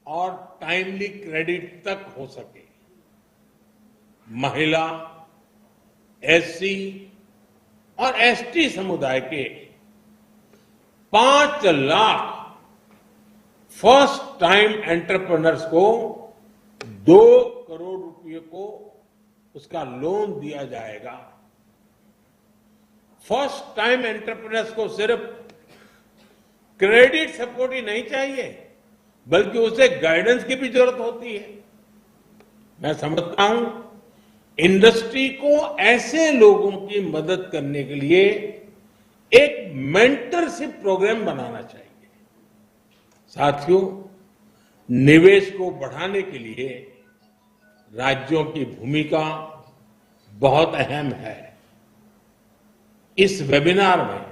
और टाइमली क्रेडिट तक हो सके। महिला, एससी और एसटी समुदाय के 5 लाख फर्स्ट टाइम एंटरप्रेन्योर्स को 2 करोड़ रुपए को उसका लोन दिया जाएगा। फर्स्ट टाइम एंटरप्रेन्योर्स को सिर्फ क्रेडिट सपोर्ट ही नहीं चाहिए, बल्कि उसे गाइडेंस की भी जरूरत होती है। मैं समझता हूं इंडस्ट्री को ऐसे लोगों की मदद करने के लिए एक मेंटरशिप प्रोग्राम बनाना चाहिए। साथियों, निवेश को बढ़ाने के लिए राज्यों की भूमिका बहुत अहम है। इस वेबिनार में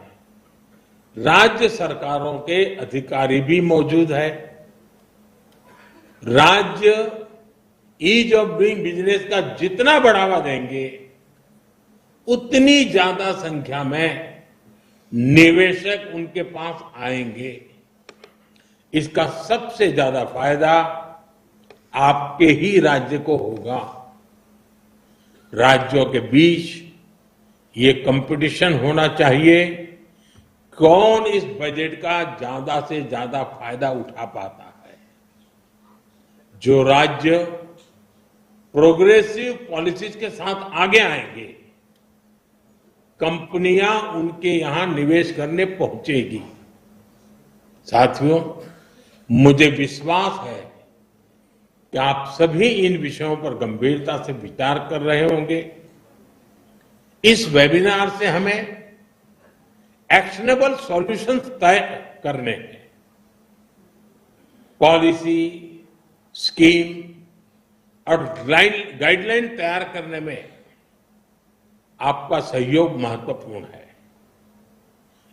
राज्य सरकारों के अधिकारी भी मौजूद है। राज्य ईज ऑफ डूइंग बिजनेस का जितना बढ़ावा देंगे, उतनी ज्यादा संख्या में निवेशक उनके पास आएंगे। इसका सबसे ज्यादा फायदा आपके ही राज्य को होगा। राज्यों के बीच ये कंपटीशन होना चाहिए कौन इस बजट का ज्यादा से ज्यादा फायदा उठा पाता है। जो राज्य प्रोग्रेसिव पॉलिसीज के साथ आगे आएंगे, कंपनियां उनके यहां निवेश करने पहुंचेगी। साथियों, मुझे विश्वास है कि आप सभी इन विषयों पर गंभीरता से विचार कर रहे होंगे। इस वेबिनार से हमें एक्शनेबल सॉल्यूशंस तय करने हैं। पॉलिसी, स्कीम और गाइडलाइन तैयार करने में आपका सहयोग महत्वपूर्ण है।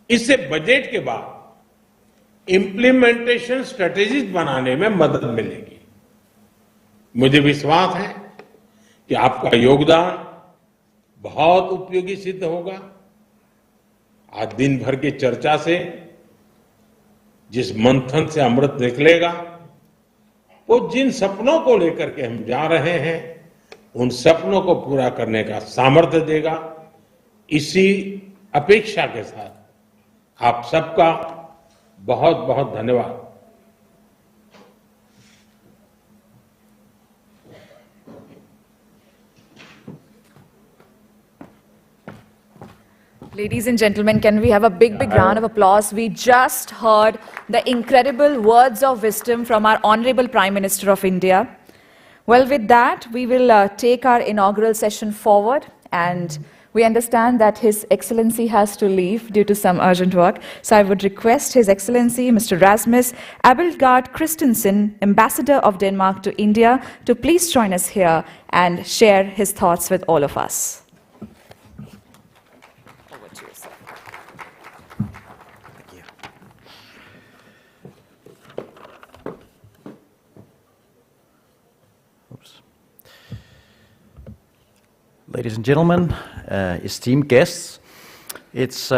इससे बजट के बाद इंप्लीमेंटेशन स्ट्रेटेजीज बनाने में मदद मिलेगी। मुझे विश्वास है कि आपका योगदान बहुत उपयोगी सिद्ध होगा। आज दिन भर की चर्चा से जिस मंथन से अमृत निकलेगा, वो जिन सपनों को लेकर के हम जा रहे हैं, उन सपनों को पूरा करने का सामर्थ्य देगा। इसी अपेक्षा के साथ आप सबका बहुत बहुत धन्यवाद। Ladies and gentlemen, can we have a big round of applause? We just heard the incredible words of wisdom from our Honorable Prime Minister of India. Well, with that, we will take our inaugural session forward, and we understand that His Excellency has to leave due to some urgent work. So I would request His Excellency, Mr. Rasmus Abildgaard Christensen, Ambassador of Denmark to India, to please join us here and share his thoughts with all of us. Ladies and gentlemen, esteemed guests, it's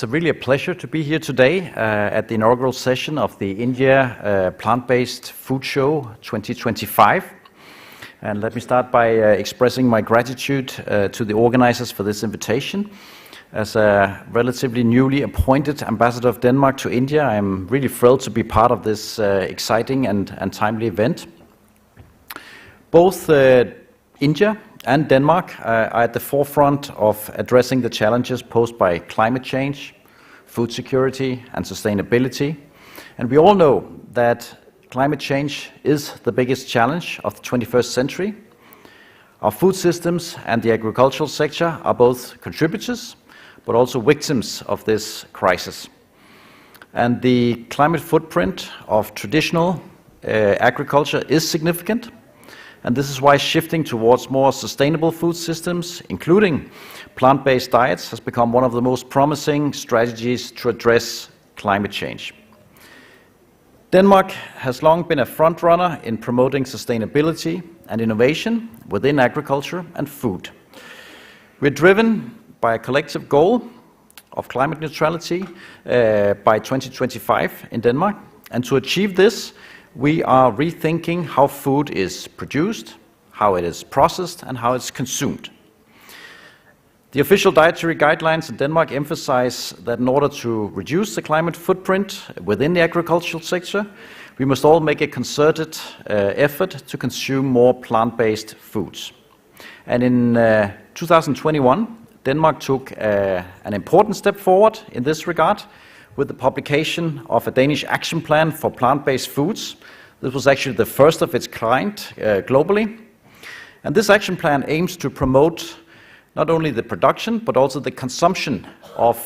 really a pleasure to be here today at the inaugural session of the India Plant-Based Food Show 2025. And let me start by expressing my gratitude to the organizers for this invitation. As a relatively newly appointed ambassador of Denmark to India, I'm really thrilled to be part of this exciting and timely event. Both India and Denmark are at the forefront of addressing the challenges posed by climate change, food security, and sustainability. And we all know that climate change is the biggest challenge of the 21st century. Our food systems and the agricultural sector are both contributors, but also victims of this crisis. And the climate footprint of traditional agriculture is significant. And this is why shifting towards more sustainable food systems, including plant-based diets, has become one of the most promising strategies to address climate change. Denmark has long been a front-runner in promoting sustainability and innovation within agriculture and food. We're driven by a collective goal of climate neutrality by 2025 in Denmark, and to achieve this, we are rethinking how food is produced, how it is processed, and how it's consumed. The official dietary guidelines in Denmark emphasize that in order to reduce the climate footprint within the agricultural sector, we must all make a concerted effort to consume more plant-based foods. And in 2021, Denmark took an important step forward in this regard with the publication of a Danish action plan for plant-based foods. This was actually the first of its kind globally. And this action plan aims to promote not only the production, but also the consumption of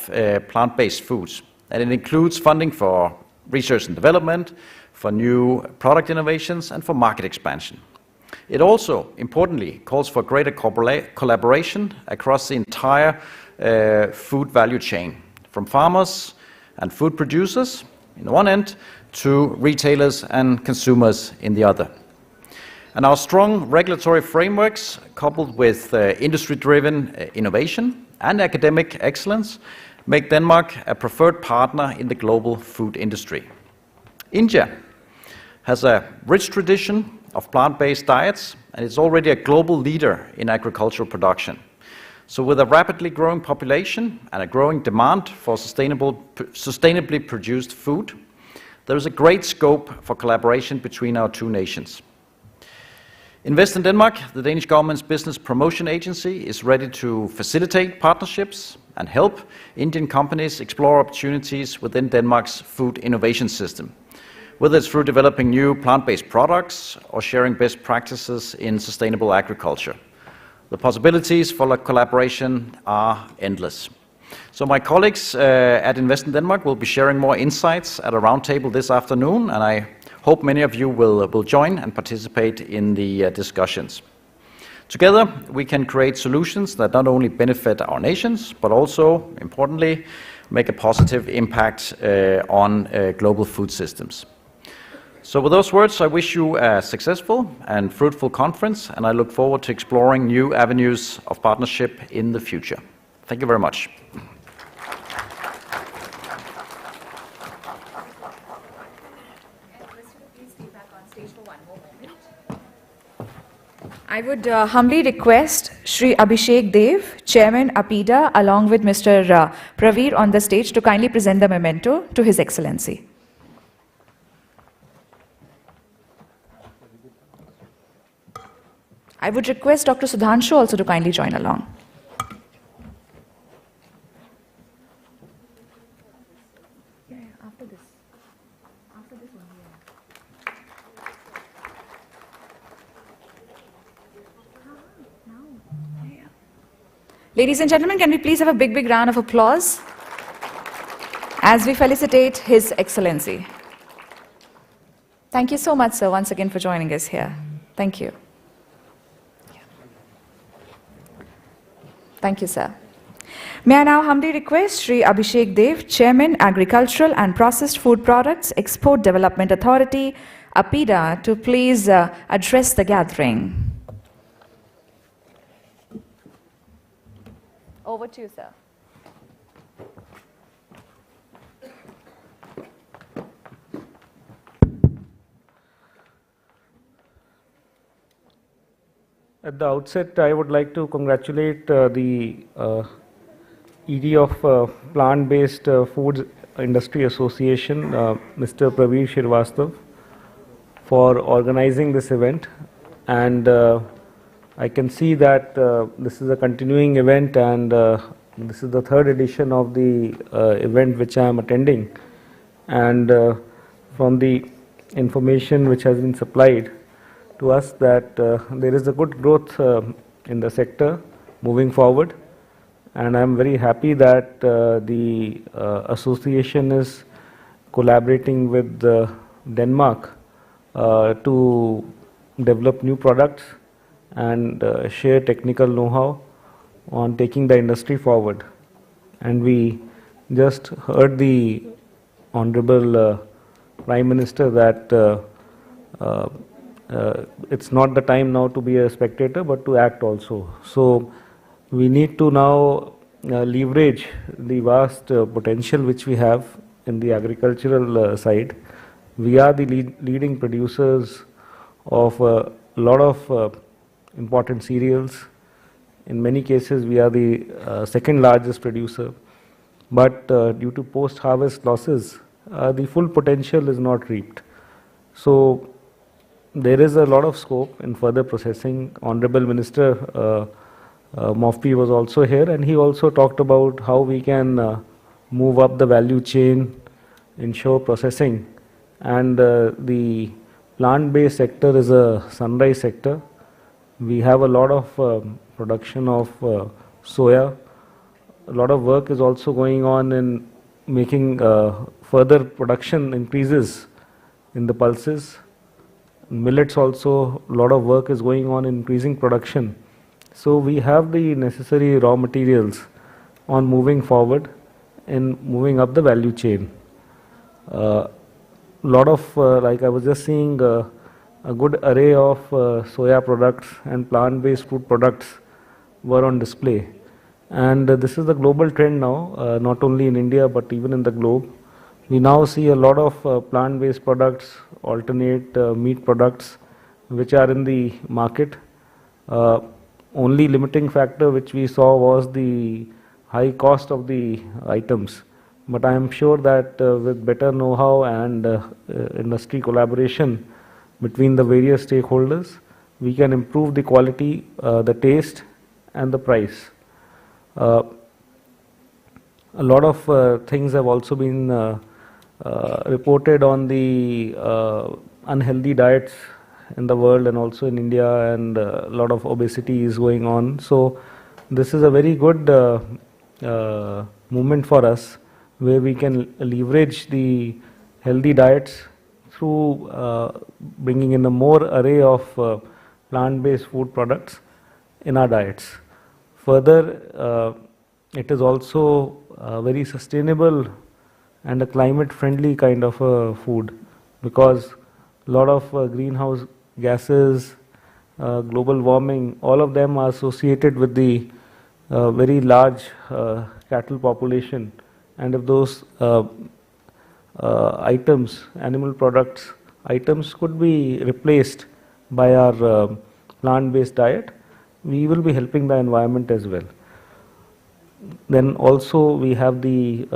plant-based foods. And it includes funding for research and development, for new product innovations, and for market expansion. It also, importantly, calls for greater collaboration across the entire food value chain, from farmers and food producers in one end to retailers and consumers in the other. And our strong regulatory frameworks, coupled with industry-driven innovation and academic excellence, make Denmark a preferred partner in the global food industry. India has a rich tradition of plant-based diets, and it's already a global leader in agricultural production. So with a rapidly growing population and a growing demand for sustainably produced food, there is a great scope for collaboration between our two nations. Invest in Denmark, the Danish government's business promotion agency, is ready to facilitate partnerships and help Indian companies explore opportunities within Denmark's food innovation system, whether it's through developing new plant-based products or sharing best practices in sustainable agriculture. The possibilities for collaboration are endless. So my colleagues at Invest in Denmark will be sharing more insights at a roundtable this afternoon, and I hope many of you will join and participate in the discussions. Together, we can create solutions that not only benefit our nations, but also, importantly, make a positive impact on global food systems. So with those words, I wish you a successful and fruitful conference, and I look forward to exploring new avenues of partnership in the future. Thank you very much. I would humbly request Shri 𝐒𝐴𝐵𝐴𝐵𝐴𝐵, Chairman APEDA, along with Mr. Praveer on the stage to kindly present the memento to His Excellency. I would request Dr. Sudhanshu also to kindly join along. Ladies and gentlemen, can we please have a big round of applause as we felicitate His Excellency. Thank you so much, sir, once again for joining us here. Thank you. Thank you, sir. May I now humbly request Shri 𝐒𝐵𝐴𝐵𝐴𝐵, Chairman, Agricultural and Processed Food Products Export Development Authority, APEDA, to please address the gathering. Over to you, sir. At the outset, I would like to congratulate the ED of Plant-Based Foods Industry Association, Mr. Praveer Srivastava, for organizing this event. And I can see that this is a continuing event, and this is the third edition of the event which I am attending. And from the information which has been supplied to us, that there is a good growth in the sector moving forward, and I am very happy that the association is collaborating with Denmark to develop new products and share technical know-how on taking the industry forward. And we just heard the Honorable Prime Minister that it's not the time now to be a spectator, but to act also. So we need to now leverage the vast potential which we have in the agricultural side. We are the leading producers of a lot of important cereals. In many cases, we are the second largest producer. But due to post-harvest losses, the full potential is not reaped. So there is a lot of scope in further processing. Honorable Minister MOFPI was also here, and he also talked about how we can move up the value chain, ensure processing. And the plant-based sector is a sunrise sector. We have a lot of production of soya. A lot of work is also going on in making further production increases in the pulses. Millets also, a lot of work is going on in increasing production. So we have the necessary raw materials on moving forward and moving up the value chain. Lot of, like I was just seeing, a good array of soya products and plant-based food products were on display. And this is the global trend now, not only in India but even in the globe. We now see a lot of plant-based products, alternate meat products, which are in the market. only limiting factor which we saw was the high cost of the items. But I am sure that with better know-how and industry collaboration between the various stakeholders, we can improve the quality, the taste and the price. A lot of things have also been reported on the unhealthy diets in the world and also in India, and a lot of obesity is going on. So this is a very good movement for us, where we can leverage the healthy diets through bringing in a more array of plant-based food products in our diets. Further, it is also very sustainable and a climate-friendly kind of a food, because a lot of greenhouse gases, global warming, all of them are associated with the very large cattle population. And if those items, animal products items, could be replaced by our plant-based diet, we will be helping the environment as well. Then also we have the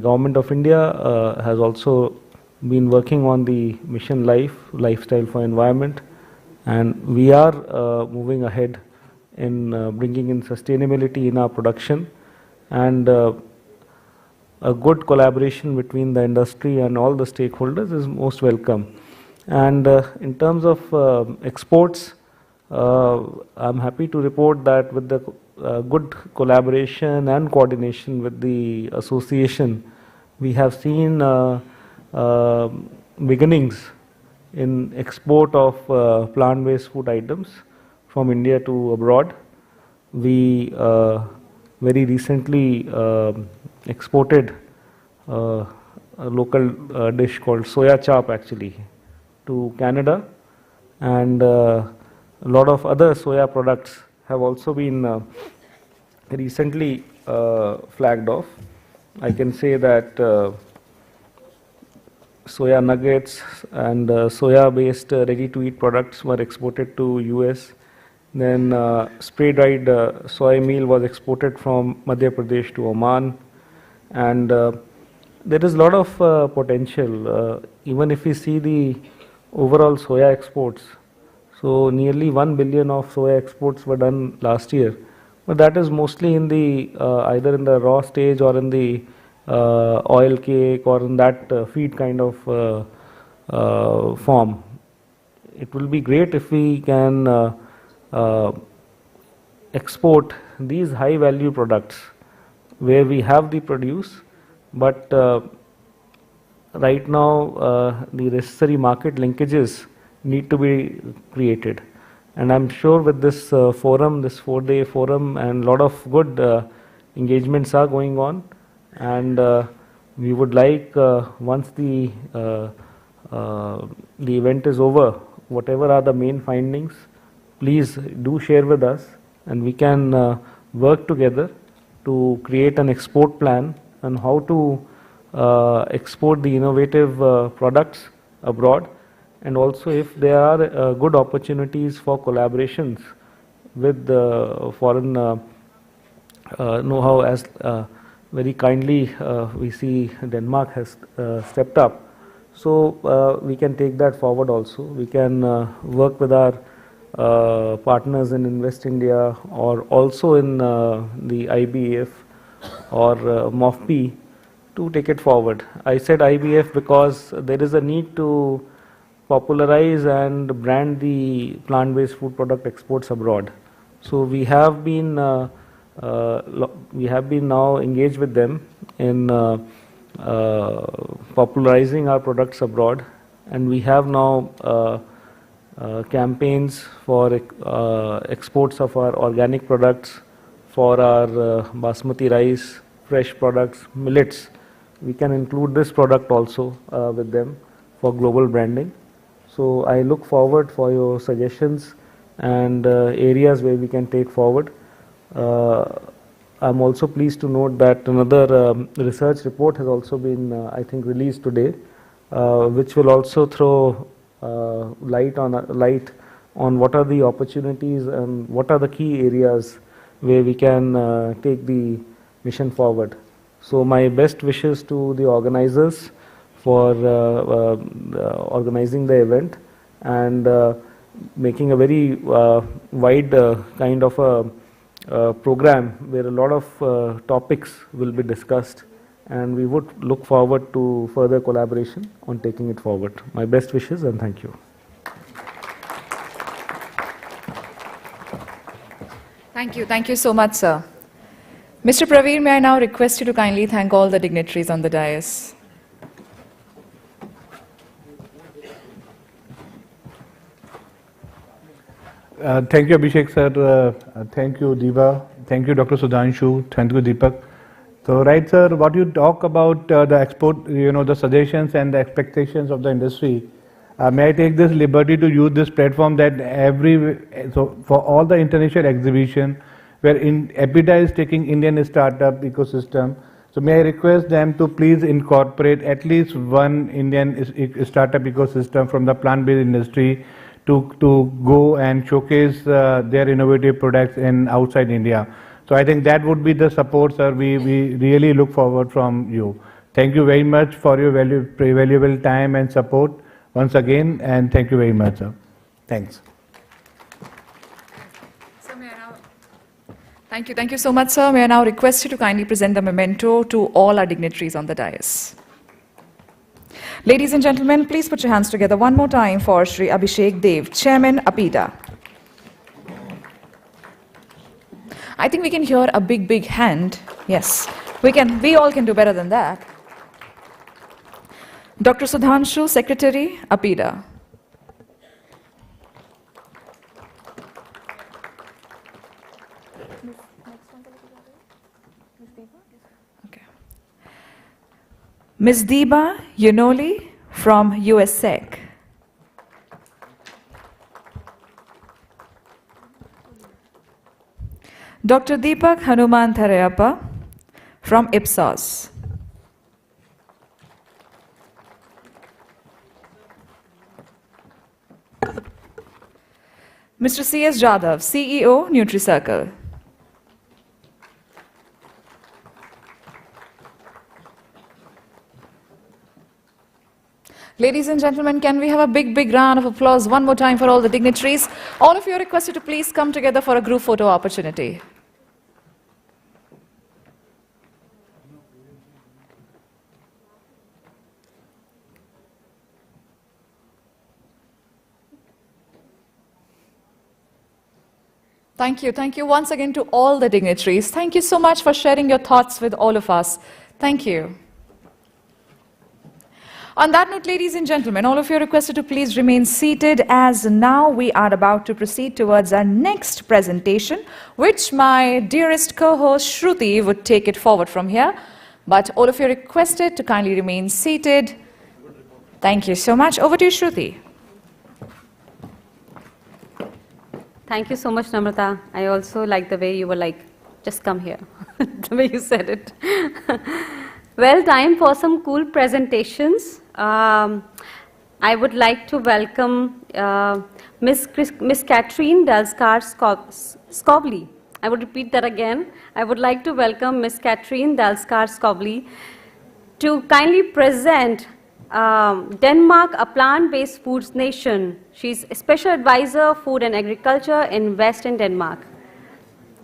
Government of India has also been working on the Mission Life, Lifestyle for Environment, and we are moving ahead in bringing in sustainability in our production, and a good collaboration between the industry and all the stakeholders is most welcome. And in terms of exports, I'm happy to report that with the good collaboration and coordination with the association, we have seen beginnings in export of plant-based food items from India to abroad. We very recently exported a local dish called soya chop actually to Canada, and a lot of other soya products have also been recently flagged off. I can say that soya nuggets and soya-based ready-to-eat products were exported to US. Then spray-dried soy meal was exported from Madhya Pradesh to Oman, and there is a lot of potential. Even if we see the overall soya exports, so nearly 1 billion of soya exports were done last year, but that is mostly in the either in the raw stage or in the oil cake or in that feed kind of form. It will be great if we can export these high value products where we have the produce, but right now the necessary market linkages need to be created. And I'm sure with this forum, this 4-day forum, and a lot of good engagements are going on, and we would like once the event is over, whatever are the main findings, please do share with us, and we can work together to create an export plan on how to export the innovative products abroad, and also if there are good opportunities for collaborations with foreign know-how, as very kindly we see Denmark has stepped up. So we can take that forward also. We can work with our partners in Invest India, or also in the IBF or MOFPI, to take it forward. I said IBF because there is a need to popularize and brand the plant-based food product exports abroad. So we have been now engaged with them in popularizing our products abroad, and we have now campaigns for exports of our organic products, for our basmati rice, fresh products, millets. We can include this product also with them for global branding. So I look forward for your suggestions and areas where we can take forward. I'm also pleased to note that another research report has also been, I think, released today, which will also throw light on what are the opportunities and what are the key areas where we can take the mission forward. So my best wishes to the organizers for organizing the event and making a very wide kind of a program where a lot of topics will be discussed, and we would look forward to further collaboration on taking it forward. My best wishes and thank you. Thank you so much, sir. Mr. Praveen, may I now request you to kindly thank all the dignitaries on the dais. Thank you, Abhishek sir. Thank you, Diva. Thank you, Dr. Sudhanshu. Thank you, Deepak. So, right, sir, what you talk about the export, the suggestions and the expectations of the industry. May I take this liberty to use this platform that for all the international exhibition where APEDA is taking Indian startup ecosystem, so may I request them to please incorporate at least one Indian startup ecosystem from the plant-based industry to go and showcase their innovative products in outside India. So I think that would be the support, sir. We really look forward from you. Thank you very much for your valuable time and support once again, and thank you very much, sir. Thanks. So thank you so much, sir. May I now request you to kindly present the memento to all our dignitaries on the dais. Ladies and gentlemen, please put your hands together one more time for Shri Abhishek Dev, Chairman, APEDA. I think we can hear a big hand. Yes, we all can do better than that. Dr. Sudhanshu, Secretary, APEDA. Ms. Diba Yunoli from USSEC. Dr. Deepak Hanuman Tharayappa from Ipsos. Mr. C.S. Jadhav, CEO, Nutricircle. Ladies and gentlemen, can we have a big round of applause one more time for all the dignitaries? All of you are requested to please come together for a group photo opportunity. Thank you once again to all the dignitaries. Thank you so much for sharing your thoughts with all of us. Thank you. On that note, ladies and gentlemen, all of you are requested to please remain seated, as now we are about to proceed towards our next presentation, which my dearest co-host Shruti would take it forward from here. But all of you are requested to kindly remain seated. Thank you so much. Over to you, Shruti. Thank you so much, Namrata. I also like the way you were like, just come here, the way you said it. Well, time for some cool presentations. I would like to welcome Miss Catherine 𝐊𝐧𝐿𝐴. I would repeat that again. I would like to welcome Miss Catherine 𝐊𝐴 to kindly present Denmark, a plant-based foods nation. She's a special advisor, food and agriculture in Western Denmark.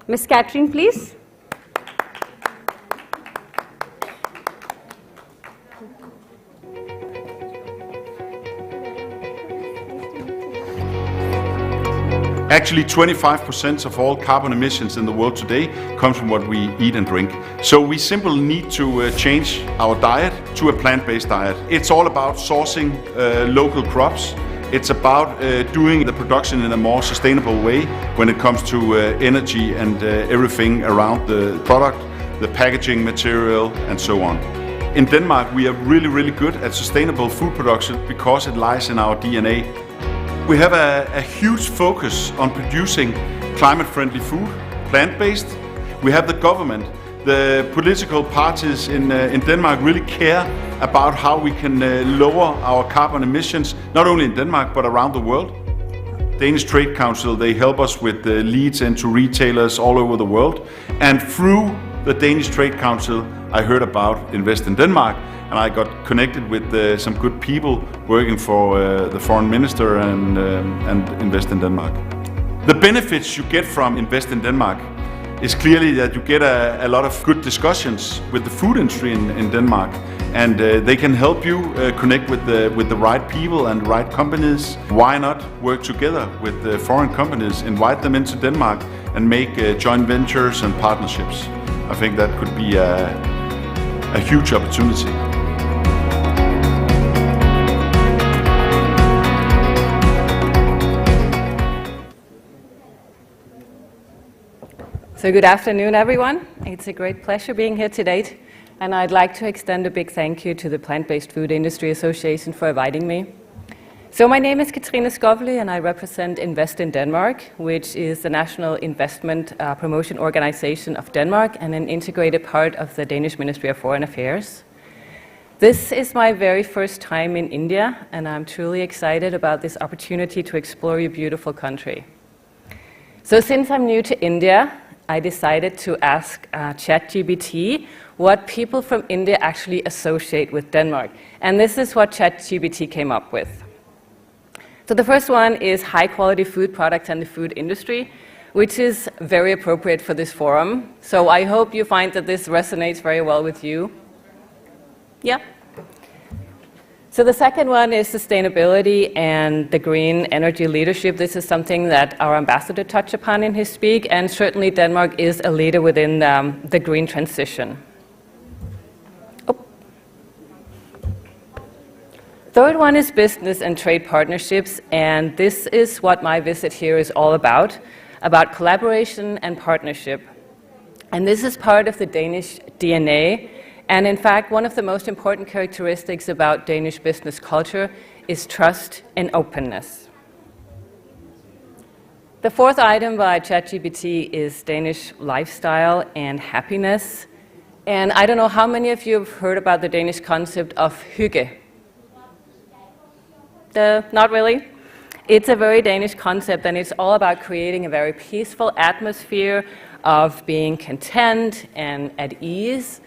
Miss Catherine, please. Actually, 25% of all carbon emissions in the world today comes from what we eat and drink. So we simply need to change our diet to a plant-based diet. It's all about sourcing local crops. It's about doing the production in a more sustainable way when it comes to energy and everything around the product, the packaging material, and so on. In Denmark, we are really good at sustainable food production because it lies in our DNA. We have a huge focus on producing climate-friendly food, plant-based. We have the government, the political parties in Denmark really care about how we can lower our carbon emissions, not only in Denmark, but around the world. Danish Trade Council, they help us with the leads into retailers all over the world. And through the Danish Trade Council, I heard about Invest in Denmark, and I got connected with some good people working for the foreign minister and Invest in Denmark. The benefits you get from Invest in Denmark is clearly that you get a lot of good discussions with the food industry in Denmark, and they can help you connect with the right people and right companies. Why not work together with the foreign companies, invite them into Denmark and make joint ventures and partnerships? I think that could be a huge opportunity. So good afternoon, everyone. It's a great pleasure being here today, and I'd like to extend a big thank you to the Plant-Based Food Industry Association for inviting me. So my name is 𝐁𝐚𝐬𝐞𝐝, and I represent Invest in Denmark, which is the national investment promotion organization of Denmark and an integrated part of the Danish Ministry of Foreign Affairs. This is my very first time in India, and I'm truly excited about this opportunity to explore your beautiful country. So since I'm new to India, I decided to ask ChatGPT what people from India actually associate with Denmark. And this is what ChatGPT came up with. So the first one is high quality food products and the food industry, which is very appropriate for this forum. So I hope you find that this resonates very well with you. Yeah. So the second one is sustainability and the green energy leadership. This is something that our ambassador touched upon in his speech, and certainly Denmark is a leader within the green transition. Third one is business and trade partnerships, and this is what my visit here is all about collaboration and partnership. And this is part of the Danish DNA. And in fact, one of the most important characteristics about Danish business culture is trust and openness. The fourth item by ChatGPT is Danish lifestyle and happiness. And I don't know how many of you have heard about the Danish concept of hygge. Not really. It's a very Danish concept, and it's all about creating a very peaceful atmosphere of being content and at ease.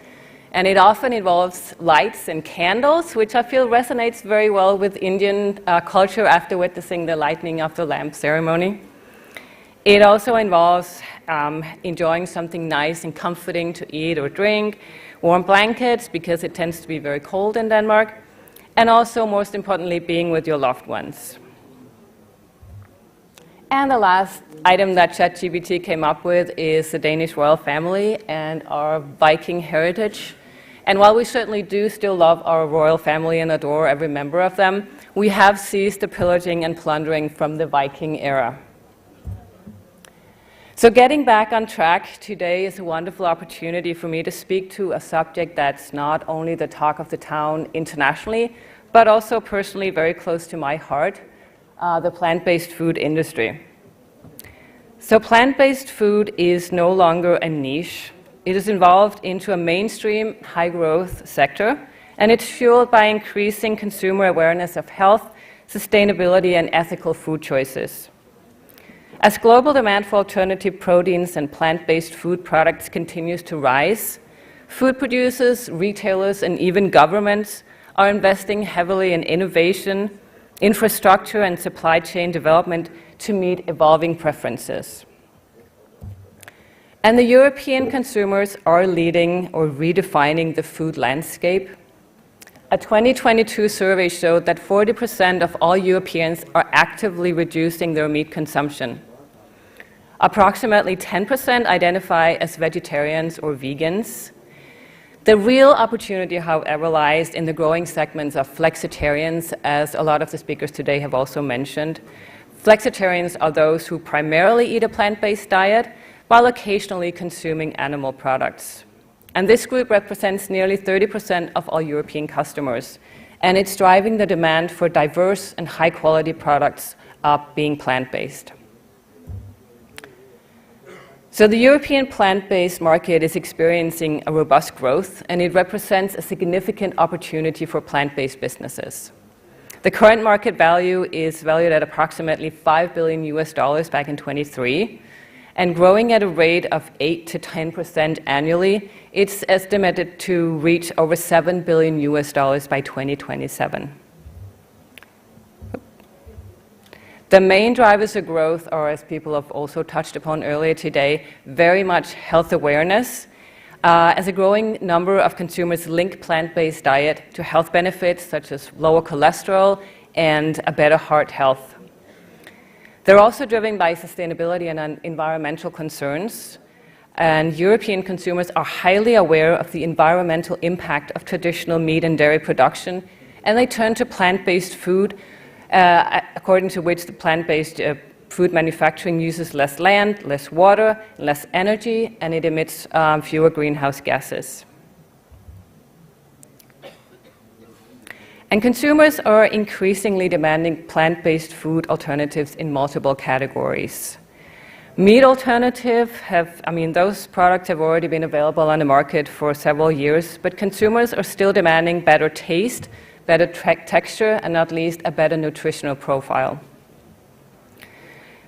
And it often involves lights and candles, which I feel resonates very well with Indian culture after witnessing the lighting of the lamp ceremony. It also involves enjoying something nice and comforting to eat or drink, warm blankets, because it tends to be very cold in Denmark, and also, most importantly, being with your loved ones. And the last item that ChatGPT came up with is the Danish royal family and our Viking heritage. And while we certainly do still love our royal family and adore every member of them, we have ceased the pillaging and plundering from the Viking era. So getting back on track, today is a wonderful opportunity for me to speak to a subject that's not only the talk of the town internationally, but also personally very close to my heart, the plant-based food industry. So plant-based food is no longer a niche. It is evolved into a mainstream, high-growth sector, and it's fueled by increasing consumer awareness of health, sustainability, and ethical food choices. As global demand for alternative proteins and plant-based food products continues to rise, food producers, retailers, and even governments are investing heavily in innovation, infrastructure, and supply chain development to meet evolving preferences. And the European consumers are leading or redefining the food landscape. A 2022 survey showed that 40% of all Europeans are actively reducing their meat consumption. Approximately 10% identify as vegetarians or vegans. The real opportunity, however, lies in the growing segments of flexitarians, as a lot of the speakers today have also mentioned. Flexitarians are those who primarily eat a plant-based diet, while occasionally consuming animal products. And this group represents nearly 30% of all European customers, and it's driving the demand for diverse and high-quality products being plant-based. So the European plant-based market is experiencing a robust growth, and it represents a significant opportunity for plant-based businesses. The current market value is valued at approximately $5 billion back in 23, and growing at a rate of 8 to 10% annually. It's estimated to reach over $7 billion by 2027. The main drivers of growth are, as people have also touched upon earlier today, very much health awareness, as a growing number of consumers link plant-based diet to health benefits such as lower cholesterol and a better heart health. They're also driven by sustainability and environmental concerns, and European consumers are highly aware of the environmental impact of traditional meat and dairy production, and they turn to plant-based food, according to which the plant-based food manufacturing uses less land, less water, less energy, and it emits fewer greenhouse gases. And consumers are increasingly demanding plant-based food alternatives in multiple categories. Meat alternative those products have already been available on the market for several years, but consumers are still demanding better taste, better texture, and not least a better nutritional profile.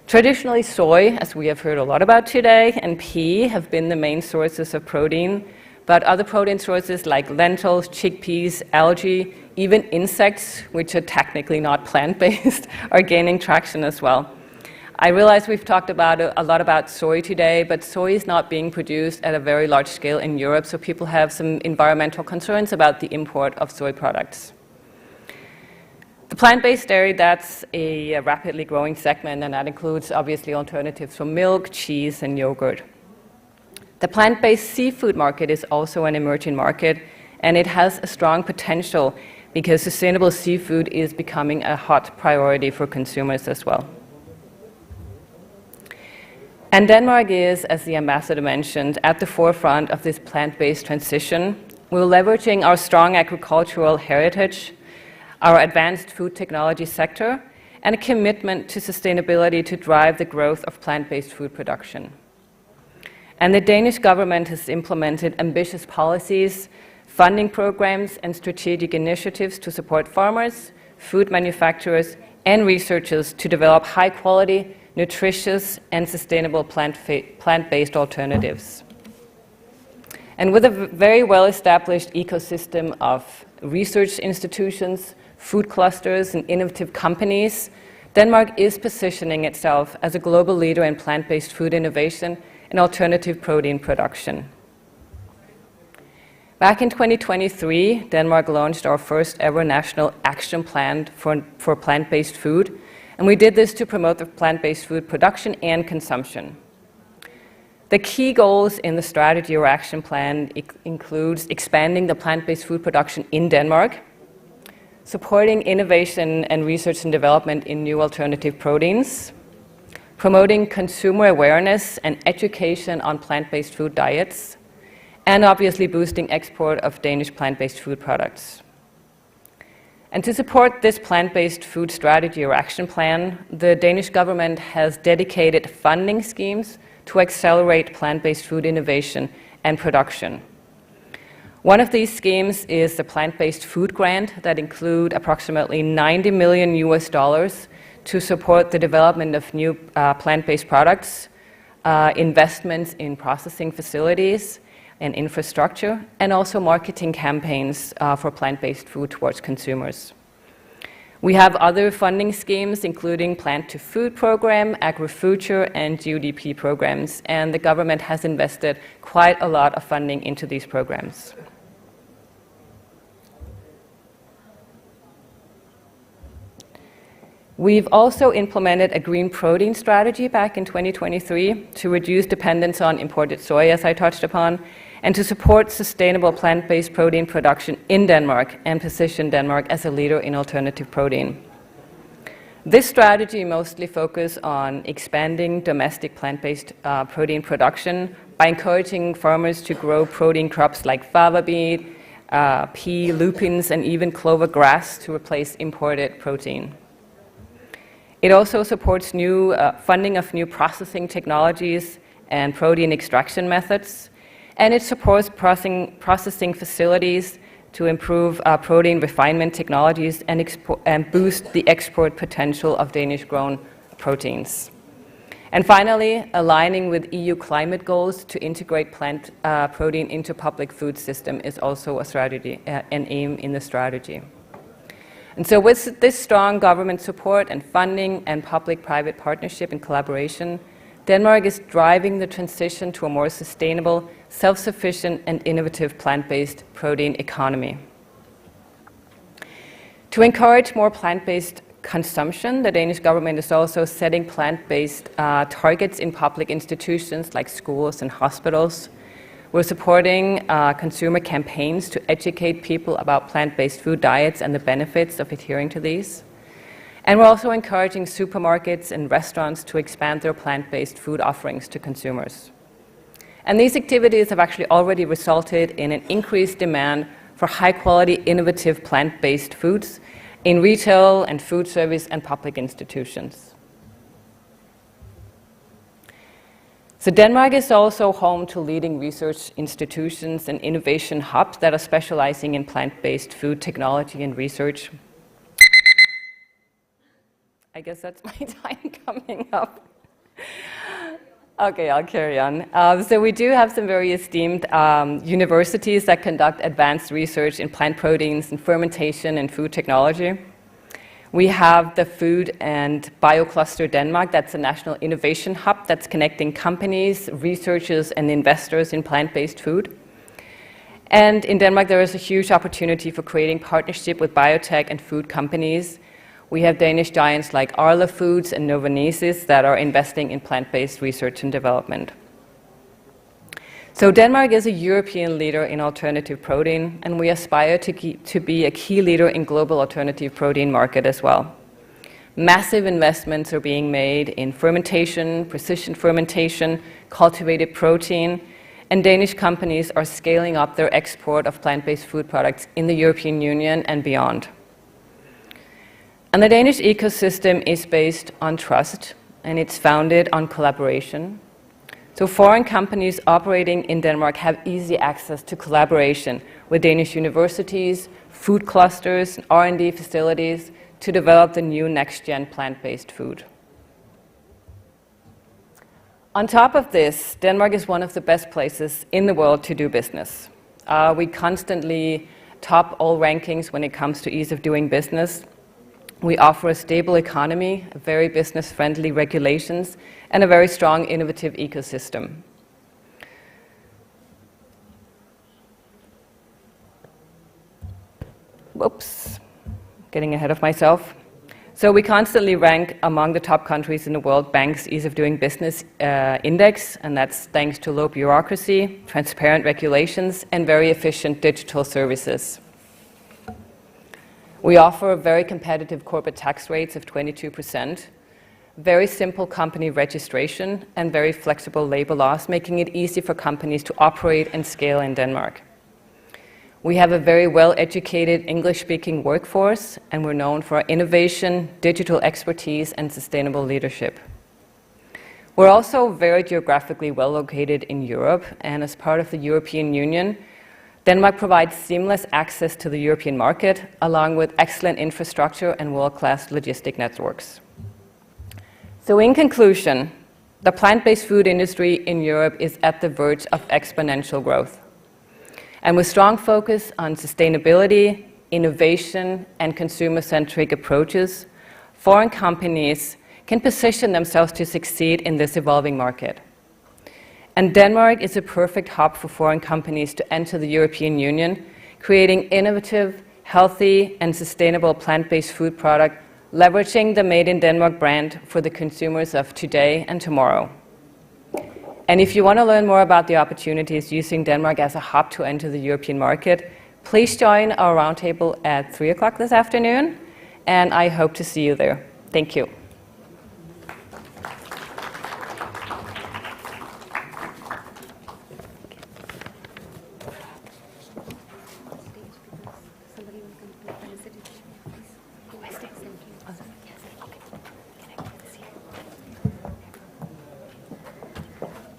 Traditionally, soy, as we have heard a lot about today, and pea have been the main sources of protein, but other protein sources like lentils, chickpeas, algae, even insects, which are technically not plant-based, are gaining traction as well. I realize we've talked about a lot about soy today, but soy is not being produced at a very large scale in Europe, so people have some environmental concerns about the import of soy products. The plant-based dairy, that's a rapidly growing segment, and that includes obviously alternatives for milk, cheese, and yogurt. The plant-based seafood market is also an emerging market, and it has a strong potential because sustainable seafood is becoming a hot priority for consumers as well. And Denmark is, as the ambassador mentioned, at the forefront of this plant-based transition. We're leveraging our strong agricultural heritage, our advanced food technology sector, and a commitment to sustainability to drive the growth of plant-based food production. And the Danish government has implemented ambitious policies, funding programs, and strategic initiatives to support farmers, food manufacturers, and researchers to develop high-quality, nutritious, and sustainable plant-based alternatives. And with a very well-established ecosystem of research institutions, food clusters, and innovative companies, Denmark is positioning itself as a global leader in plant-based food innovation and alternative protein production. Back in 2023, Denmark launched our first ever national action plan for plant-based food, and we did this to promote the plant-based food production and consumption. The key goals in the strategy or action plan includes expanding the plant-based food production in Denmark, supporting innovation and research and development in new alternative proteins, promoting consumer awareness and education on plant-based food diets, and obviously boosting export of Danish plant-based food products. And to support this plant-based food strategy or action plan, the Danish government has dedicated funding schemes to accelerate plant-based food innovation and production. One of these schemes is the plant-based food grant that include approximately $90 million to support the development of new plant-based products, investments in processing facilities and infrastructure, and also marketing campaigns for plant-based food towards consumers. We have other funding schemes, including Plant-to-Food program, Agri-Future, and GDP programs, and the government has invested quite a lot of funding into these programs. We've also implemented a green protein strategy back in 2023 to reduce dependence on imported soy, as I touched upon, and to support sustainable plant-based protein production in Denmark and position Denmark as a leader in alternative protein. This strategy mostly focuses on expanding domestic plant-based protein production by encouraging farmers to grow protein crops like fava bean, pea, lupins, and even clover grass to replace imported protein. It also supports new funding of new processing technologies and protein extraction methods, and it supports processing facilities to improve protein refinement technologies and boost the export potential of Danish-grown proteins. And finally, aligning with EU climate goals to integrate plant protein into public food system is also a strategy, an aim in the strategy. And so with this strong government support and funding and public-private partnership and collaboration, Denmark is driving the transition to a more sustainable, self-sufficient and innovative plant-based protein economy. To encourage more plant-based consumption, the Danish government is also setting plant-based targets in public institutions like schools and hospitals. We're supporting consumer campaigns to educate people about plant-based food diets and the benefits of adhering to these. And we're also encouraging supermarkets and restaurants to expand their plant-based food offerings to consumers. And these activities have actually already resulted in an increased demand for high-quality, innovative plant-based foods in retail and food service and public institutions. So Denmark is also home to leading research institutions and innovation hubs that are specializing in plant-based food technology and research. I guess that's my time coming up. Okay, I'll carry on. So we do have some very esteemed universities that conduct advanced research in plant proteins and fermentation and food technology. We have the Food and Biocluster Denmark, that's a national innovation hub that's connecting companies, researchers, and investors in plant-based food. And in Denmark, there is a huge opportunity for creating partnership with biotech and food companies. We have Danish giants like 𝐅𝐸 and Novonesis that are investing in plant-based research and development. So Denmark is a European leader in alternative protein, and we aspire to be a key leader in global alternative protein market as well. Massive investments are being made in fermentation, precision fermentation, cultivated protein, and Danish companies are scaling up their export of plant-based food products in the European Union and beyond. And the Danish ecosystem is based on trust, and it's founded on collaboration. So foreign companies operating in Denmark have easy access to collaboration with Danish universities, food clusters, and R&D facilities to develop the new next-gen plant-based food. On top of this, Denmark is one of the best places in the world to do business. We constantly top all rankings when it comes to ease of doing business. We offer a stable economy, very business-friendly regulations, and a very strong innovative ecosystem. Whoops, getting ahead of myself. So we constantly rank among the top countries in the World Bank's Ease of Doing Business Index, and that's thanks to low bureaucracy, transparent regulations, and very efficient digital services. We offer very competitive corporate tax rates of 22%, very simple company registration, and very flexible labor laws, making it easy for companies to operate and scale in Denmark. We have a very well-educated English-speaking workforce, and we're known for our innovation, digital expertise, and sustainable leadership. We're also very geographically well located in Europe, and as part of the European Union, Denmark provides seamless access to the European market, along with excellent infrastructure and world-class logistic networks. So in conclusion, the plant-based food industry in Europe is at the verge of exponential growth. And with strong focus on sustainability, innovation, and consumer-centric approaches, foreign companies can position themselves to succeed in this evolving market. And Denmark is a perfect hub for foreign companies to enter the European Union, creating innovative, healthy, and sustainable plant-based food product, leveraging the Made in Denmark brand for the consumers of today and tomorrow. And if you want to learn more about the opportunities using Denmark as a hub to enter the European market, please join our roundtable at 3 o'clock this afternoon, and I hope to see you there. Thank you.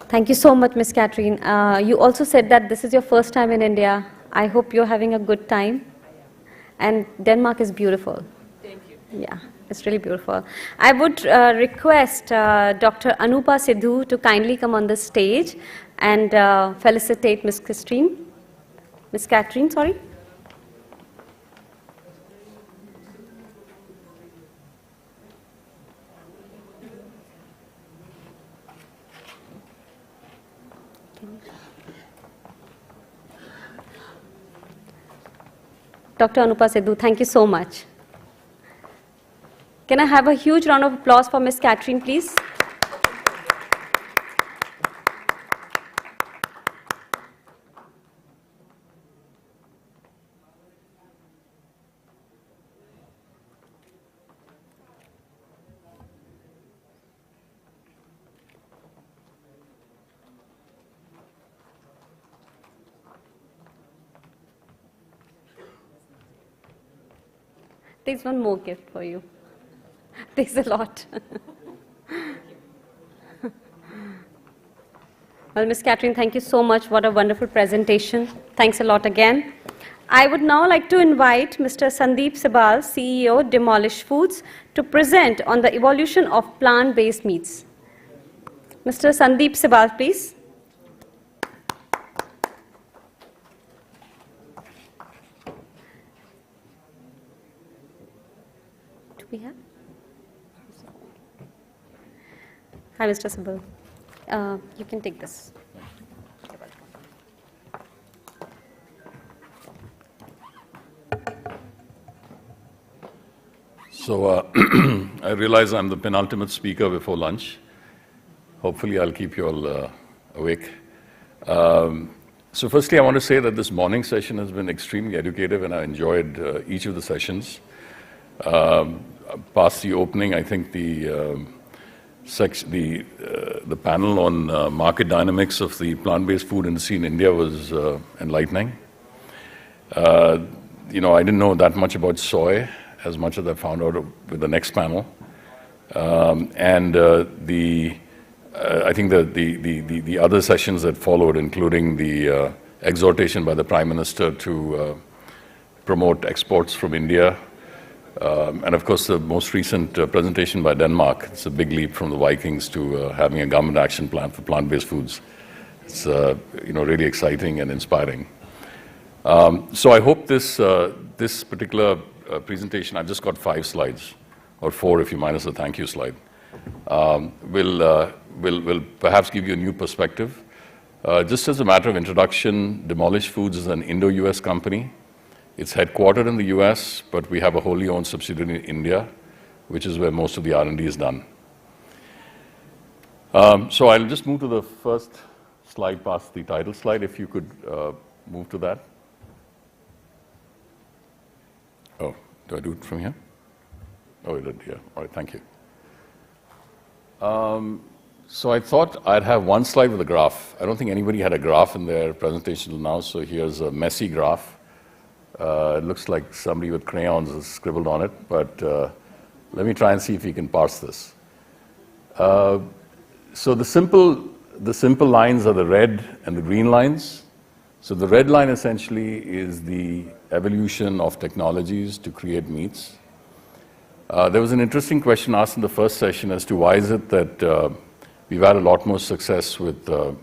Thank you so much, Ms. Catherine. You also said that this is your first time in India. I hope you're having a good time. And Denmark is beautiful. Thank you. Yeah, it's really beautiful. I would request Dr. Anupa Sidhu to kindly come on the stage and felicitate Ms. Catherine, sorry. Dr. Anupa Sidhu, thank you so much. Can I have a huge round of applause for Ms. Catherine, please? There's one more gift for you. There's a lot. Well, Ms. Catherine, thank you so much. What a wonderful presentation. Thanks a lot again. I would now like to invite Mr. Sandeep Sibal, CEO, Demolish Foods, to present on the evolution of plant-based meats. Mr. Sandeep Sibal, please. Do we have? Hi, Mr. Sibal. You can take this. So I realize I'm the penultimate speaker before lunch. Hopefully I'll keep you all awake. So firstly, I want to say that this morning session has been extremely educative and I enjoyed each of the sessions. Past the opening, I think the panel on market dynamics of the plant-based food industry in India was enlightening. You know, I didn't know that much about soy, as much as I found out with the next panel. I think the other sessions that followed, including the exhortation by the Prime Minister to promote exports from India, and of course the most recent presentation by Denmark. It's a big leap from the Vikings to having a government action plan for plant-based foods. It's you know, really exciting and inspiring. So I hope this particular presentation, I've just got 5 slides, or 4 if you minus the thank you slide, will perhaps give you a new perspective. Just as a matter of introduction, Demolish Foods is an Indo-US company. It's headquartered in the US, but we have a wholly owned subsidiary in India, which is where most of the R&D is done. So I'll just move to the first slide past the title slide, if you could move to that. Oh, do I do it from here? Oh, I did, yeah. All right, thank you. So I thought I'd have one slide with a graph. I don't think anybody had a graph in their presentation till now, so here's a messy graph. It looks like somebody with crayons has scribbled on it, but let me try and see if you can parse this. So the simple lines are the red and the green lines. So the red line essentially is the evolution of technologies to create meats. There was an interesting question asked in the first session as to why is it that we've had a lot more success with you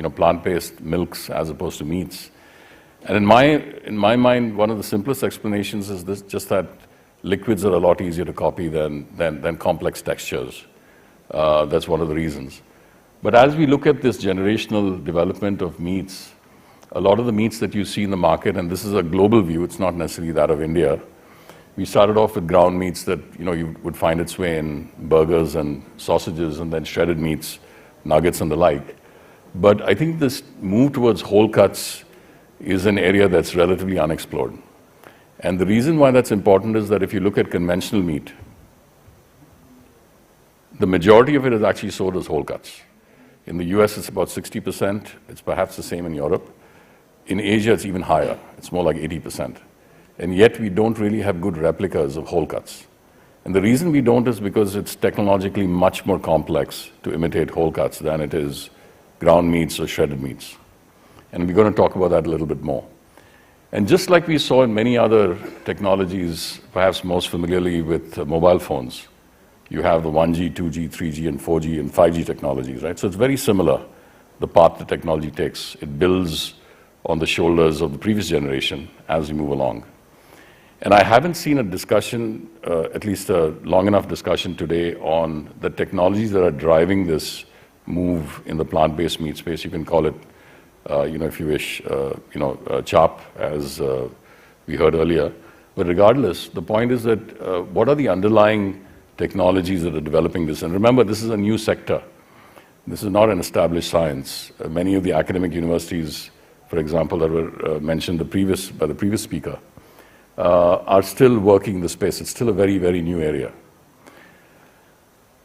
know, plant-based milks as opposed to meats. And in my mind, one of the simplest explanations is this: just that liquids are a lot easier to copy than complex textures. That's one of the reasons. But as we look at this generational development of meats, a lot of the meats that you see in the market, and this is a global view, it's not necessarily that of India. We started off with ground meats that you would find its way in burgers and sausages, and then shredded meats, nuggets and the like. But I think this move towards whole cuts is an area that's relatively unexplored. And the reason why that's important is that if you look at conventional meat, the majority of it is actually sold as whole cuts. In the US, it's about 60%. It's perhaps the same in Europe. In Asia, it's even higher. It's more like 80%. And yet, we don't really have good replicas of whole cuts. And the reason we don't is because it's technologically much more complex to imitate whole cuts than it is ground meats or shredded meats. And we're going to talk about that a little bit more. And just like we saw in many other technologies, perhaps most familiarly with mobile phones, you have the 1G, 2G, 3G, and 4G and 5G technologies, right? So it's very similar, the path the technology takes. It builds on the shoulders of the previous generation as we move along. And I haven't seen a discussion, at least a long enough discussion today, on the technologies that are driving this move in the plant-based meat space. You can call it, if you wish, CHOP, as we heard earlier. But regardless, the point is that what are the underlying technologies that are developing this? And remember, this is a new sector. This is not an established science. Many of the academic universities, for example, that were mentioned by the previous speaker, are still working in the space. It's still a very, very new area.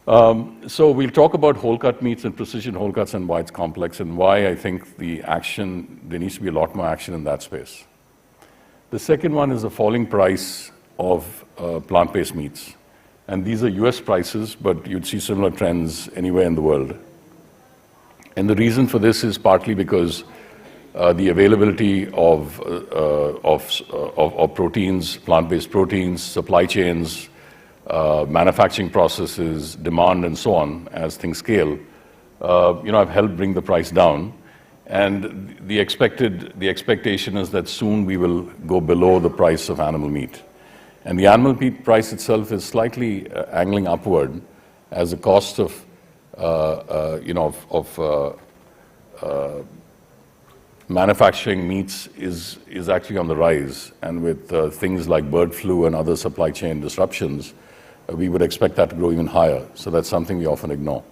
So we'll talk about whole cut meats and precision whole cuts and why it's complex and why I think there needs to be a lot more action in that space. The second one is the falling price of plant-based meats. And these are US prices, but you'd see similar trends anywhere in the world. And the reason for this is partly because the availability of proteins, plant-based proteins, supply chains, manufacturing processes, demand, and so on, as things scale, have helped bring the price down. And the expectation is that soon we will go below the price of animal meat. And the animal meat price itself is slightly angling upward as the cost of manufacturing meats is actually on the rise. And with things like bird flu and other supply chain disruptions, we would expect that to grow even higher. So that's something we often ignore.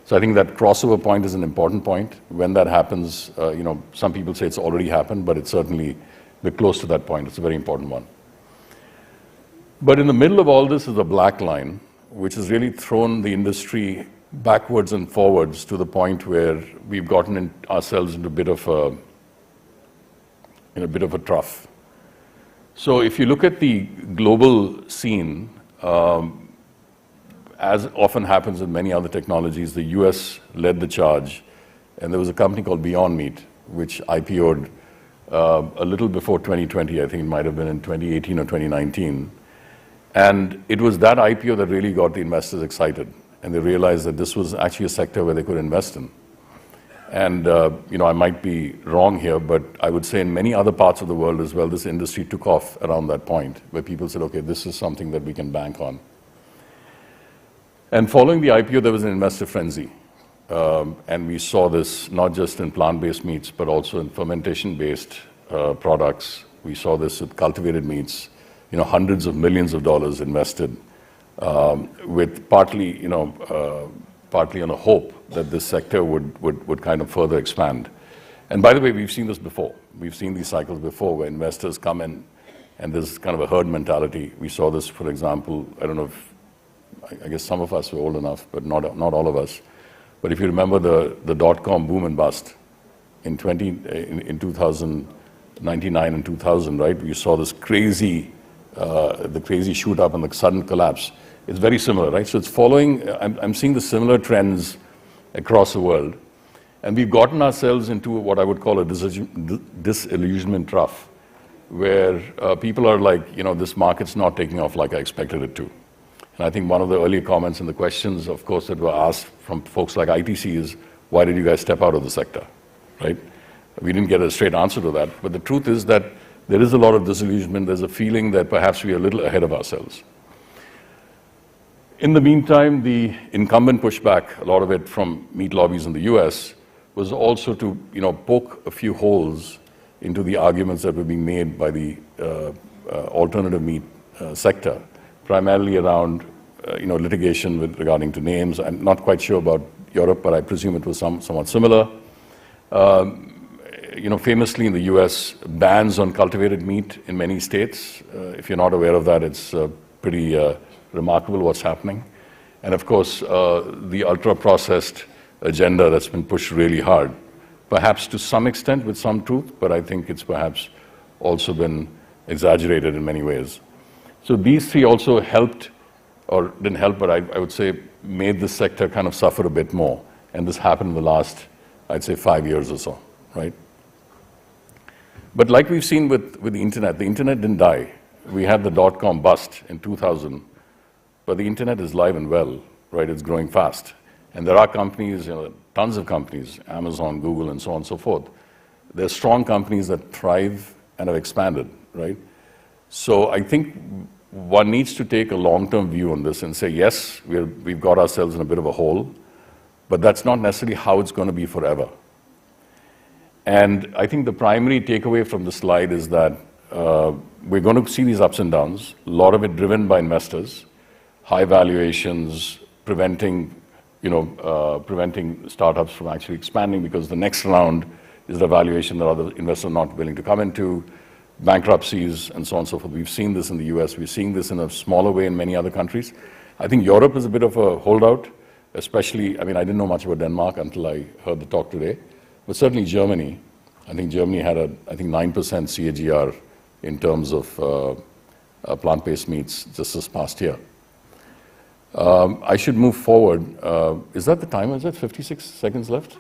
So I think that crossover point is an important point. When that happens, some people say it's already happened, but we're close to that point. It's a very important one. But in the middle of all this is a black line, which has really thrown the industry backwards and forwards to the point where we've gotten ourselves into a bit of a trough. So if you look at the global scene, as often happens in many other technologies, the US led the charge, and there was a company called Beyond Meat, which IPO'd a little before 2020, I think it might have been in 2018 or 2019. And it was that IPO that really got the investors excited, and they realized that this was actually a sector where they could invest in. And, I might be wrong here, but I would say in many other parts of the world as well, this industry took off around that point, where people said, okay, this is something that we can bank on. And following the IPO, there was an investor frenzy. And we saw this not just in plant-based meats, but also in fermentation-based products. We saw this with cultivated meats, hundreds of millions of dollars invested, with partly on a hope that this sector would kind of further expand. And by the way, we've seen this before. We've seen these cycles before where investors come in and there's kind of a herd mentality. We saw this, for example, I don't know if, I guess some of us were old enough, but not all of us. But if you remember the dot-com boom and bust in 1999 and 2000, right? We saw this crazy shoot up and the sudden collapse. It's very similar, right? So it's following, I'm seeing the similar trends across the world. And we've gotten ourselves into what I would call a disillusionment trough, where people are like, this market's not taking off like I expected it to. And I think one of the earlier comments and the questions, of course, that were asked from folks like ITC is, why did you guys step out of the sector, right? We didn't get a straight answer to that. But the truth is that there is a lot of disillusionment. There's a feeling that perhaps we are a little ahead of ourselves. In the meantime, the incumbent pushback, a lot of it from meat lobbies in the US, was also to poke a few holes into the arguments that were being made by the alternative meat sector, primarily around litigation regarding to names. I'm not quite sure about Europe, but I presume it was somewhat similar. Famously in the US, bans on cultivated meat in many states. If you're not aware of that, it's pretty remarkable what's happening. And of course, the ultra-processed agenda that's been pushed really hard, perhaps to some extent with some truth, but I think it's perhaps also been exaggerated in many ways. So these three also helped, or didn't help, but I would say made this sector kind of suffer a bit more. And this happened in the last, I'd say, 5 years or so, right? But like we've seen with the internet didn't die. We had the dot-com bust in 2000, but the internet is live and well, right? It's growing fast. And there are companies, tons of companies, Amazon, Google, and so on and so forth. They're strong companies that thrive and have expanded, right? So I think one needs to take a long-term view on this and say, yes, we've got ourselves in a bit of a hole, but that's not necessarily how it's going to be forever. And I think the primary takeaway from the slide is that we're going to see these ups and downs, a lot of it driven by investors, high valuations, preventing startups from actually expanding because the next round is the valuation that other investors are not willing to come into, bankruptcies, and so on and so forth. We've seen this in the US. We're seeing this in a smaller way in many other countries. I think Europe is a bit of a holdout, especially, I didn't know much about Denmark until I heard the talk today, but certainly Germany. I think Germany had a 9% CAGR in terms of plant-based meats just this past year. I should move forward. Is that the timer? Is that 56 seconds left?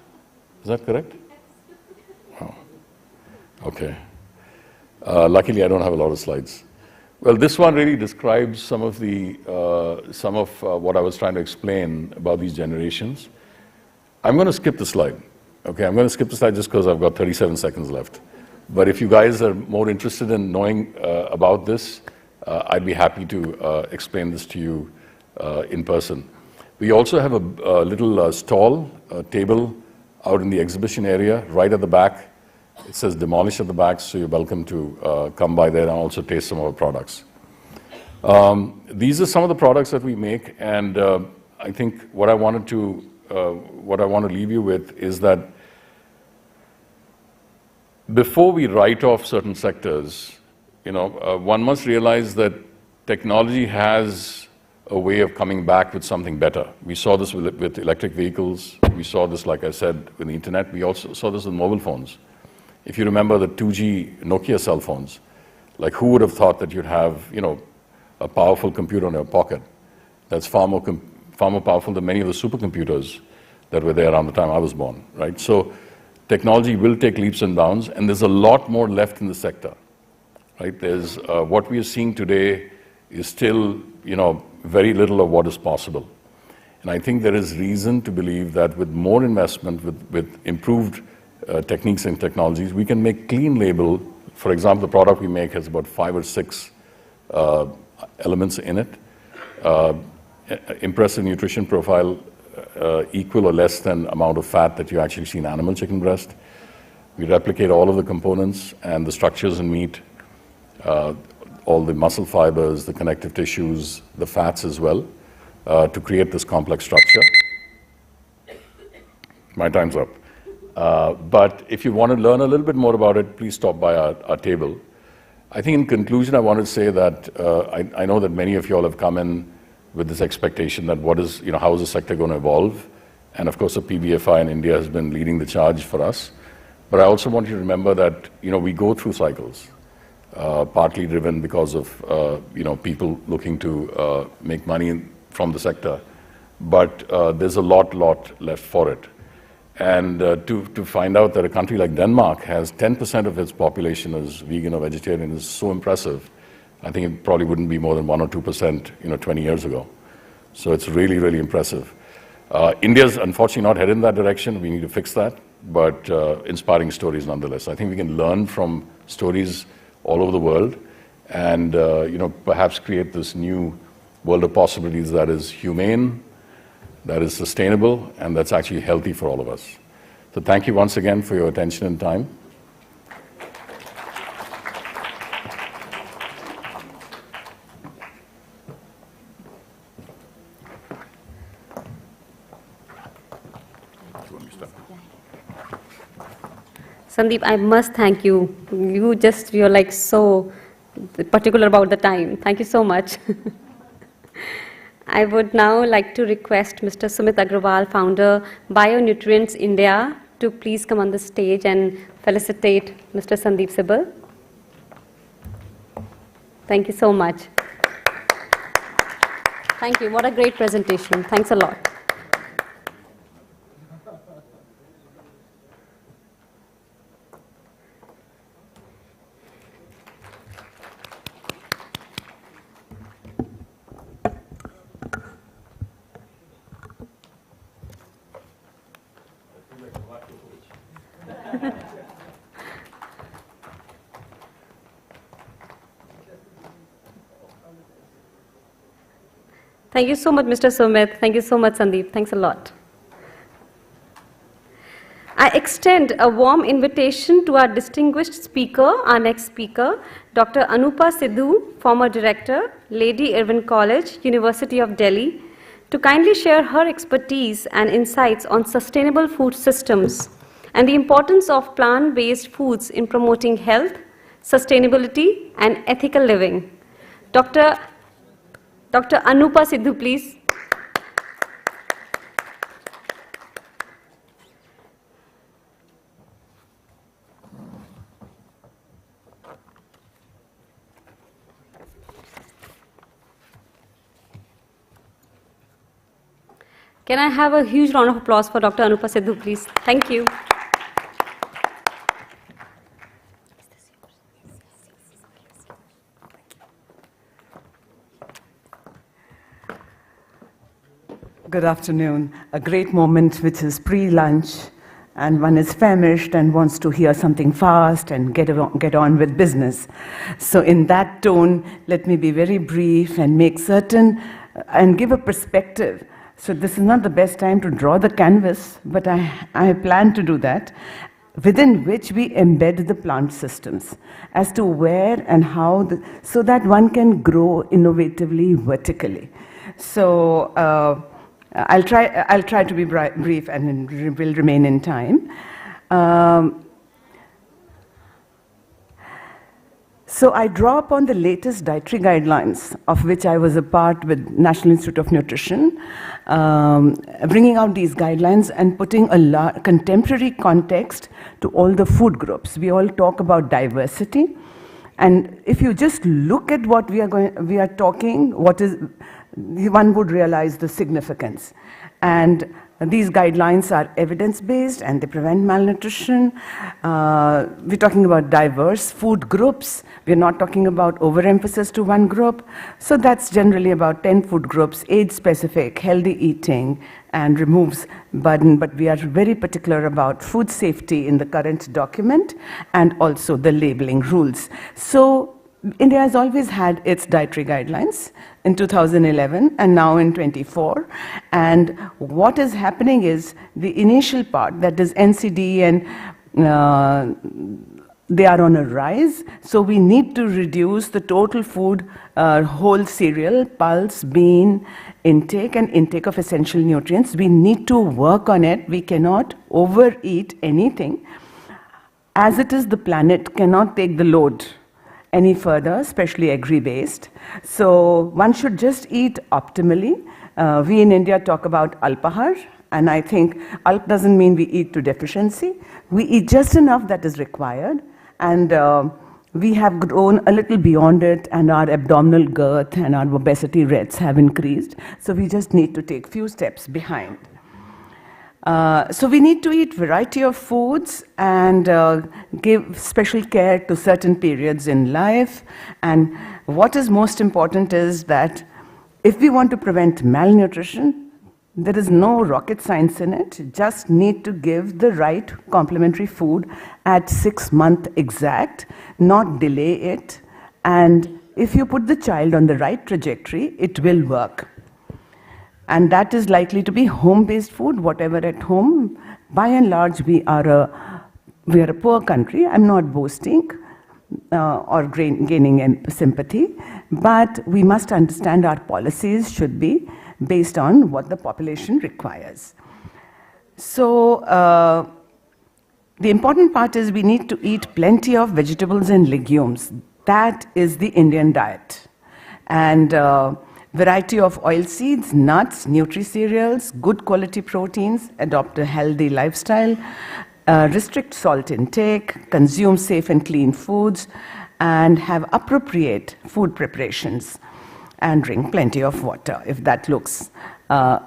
Is that correct? Oh. Okay. Luckily, I don't have a lot of slides. Well, this one really describes some of what I was trying to explain about these generations. I'm going to skip the slide. Okay, I'm going to skip the slide just because I've got 37 seconds left. But if you guys are more interested in knowing about this, I'd be happy to explain this to you in person. We also have a little stall, table out in the exhibition area, right at the back. It says demolish at the back, so you're welcome to come by there and also taste some of our products. These are some of the products that we make, and I think what I want to leave you with is that before we write off certain sectors, one must realize that technology has a way of coming back with something better. We saw this with electric vehicles. We saw this, like I said, with the internet. We also saw this with mobile phones. If you remember the 2G Nokia cell phones, like who would have thought that you'd have, a powerful computer in your pocket that's far more powerful than many of the supercomputers that were there around the time I was born, right? So technology will take leaps and bounds, and there's a lot more left in the sector, right? There's what we are seeing today is still, very little of what is possible. And I think there is reason to believe that with more investment, with improved techniques and technologies, we can make clean label. For example, the product we make has about 5 or 6 elements in it. Impressive nutrition profile, equal or less than amount of fat that you actually see in animal chicken breast. We replicate all of the components and the structures in meat, all the muscle fibers, the connective tissues, the fats as well, to create this complex structure. My time's up. But if you want to learn a little bit more about it, please stop by our table. I think in conclusion, I want to say that I know that many of you all have come in with this expectation that how is the sector going to evolve? And of course, the PBFI in India has been leading the charge for us. But I also want you to remember that, we go through cycles, partly driven because of, people looking to make money from the sector. But there's a lot left for it. And to find out that a country like Denmark has 10% of its population is vegan or vegetarian is so impressive. I think it probably wouldn't be more than 1 or 2%, 20 years ago. So it's really, really impressive. India's unfortunately not headed in that direction. We need to fix that, but inspiring stories nonetheless. I think we can learn from stories all over the world and, perhaps create this new world of possibilities that is humane, that is sustainable, and that's actually healthy for all of us. So thank you once again for your attention and time. Sandeep, I must thank you. You're like so particular about the time. Thank you so much. I would now like to request Mr. Sumit Agrawal, founder, BioNutrients India, to please come on the stage and felicitate Mr. Sandeep Sibal. Thank you so much. Thank you. What a great presentation. Thanks a lot. Thank you so much, Mr. Sumit. Thank you so much, Sandeep. Thanks a lot. I extend a warm invitation to our distinguished speaker, our next speaker, Dr. Anupa Sidhu, former director, Lady Irwin College, University of Delhi, to kindly share her expertise and insights on sustainable food systems and the importance of plant-based foods in promoting health, sustainability, and ethical living. Dr. Anupa Sidhu, please. Can I have a huge round of applause for Dr. Anupa Sidhu, please? Thank you. Good afternoon. A great moment which is pre-lunch and one is famished and wants to hear something fast and get on with business. So in that tone, let me be very brief and make certain and give a perspective. So this is not the best time to draw the canvas, but I plan to do that, within which we embed the plant systems as to where and how, so that one can grow innovatively vertically. So I'll try to be brief and will remain in time. So I draw upon the latest dietary guidelines, of which I was a part with National Institute of Nutrition, bringing out these guidelines and putting a contemporary context to all the food groups. We all talk about diversity, and if you just look at what we are talking, one would realize the significance. And these guidelines are evidence-based and they prevent malnutrition. We're talking about diverse food groups. We're not talking about overemphasis to one group. So that's generally about 10 food groups, age-specific, healthy eating, and removes burden. But we are very particular about food safety in the current document and also the labeling rules. So India has always had its dietary guidelines in 2011 and now in 24. And what is happening is the initial part, that is NCD, and they are on a rise. So we need to reduce the total food, whole cereal, pulse, bean intake, and intake of essential nutrients. We need to work on it. We cannot overeat anything. As it is, the planet cannot take the load any further, especially agri-based. So one should just eat optimally. We in India talk about alpahar, and I think alp doesn't mean we eat to deficiency. We eat just enough that is required, and we have grown a little beyond it, and our abdominal girth and our obesity rates have increased. So we just need to take few steps behind. So we need to eat variety of foods and give special care to certain periods in life. And what is most important is that if we want to prevent malnutrition, there is no rocket science in it. Just need to give the right complementary food at 6 months exact, not delay it. And if you put the child on the right trajectory, it will work. And that is likely to be home-based food, whatever at home. By and large, we are a poor country. I'm not boasting or gaining sympathy, but we must understand our policies should be based on what the population requires. So the important part is we need to eat plenty of vegetables and legumes. That is the Indian diet. And variety of oilseeds, nuts, nutri-cereals, good quality proteins, adopt a healthy lifestyle, restrict salt intake, consume safe and clean foods, and have appropriate food preparations, and drink plenty of water, if that looks.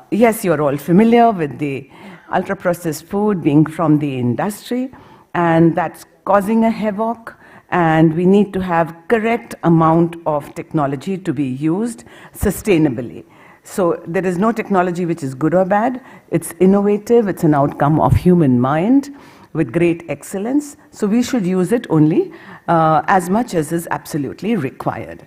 Yes, you're all familiar with the ultra-processed food being from the industry, and that's causing a havoc. And we need to have correct amount of technology to be used sustainably. So there is no technology which is good or bad. It's innovative, it's an outcome of human mind with great excellence. So we should use it only as much as is absolutely required.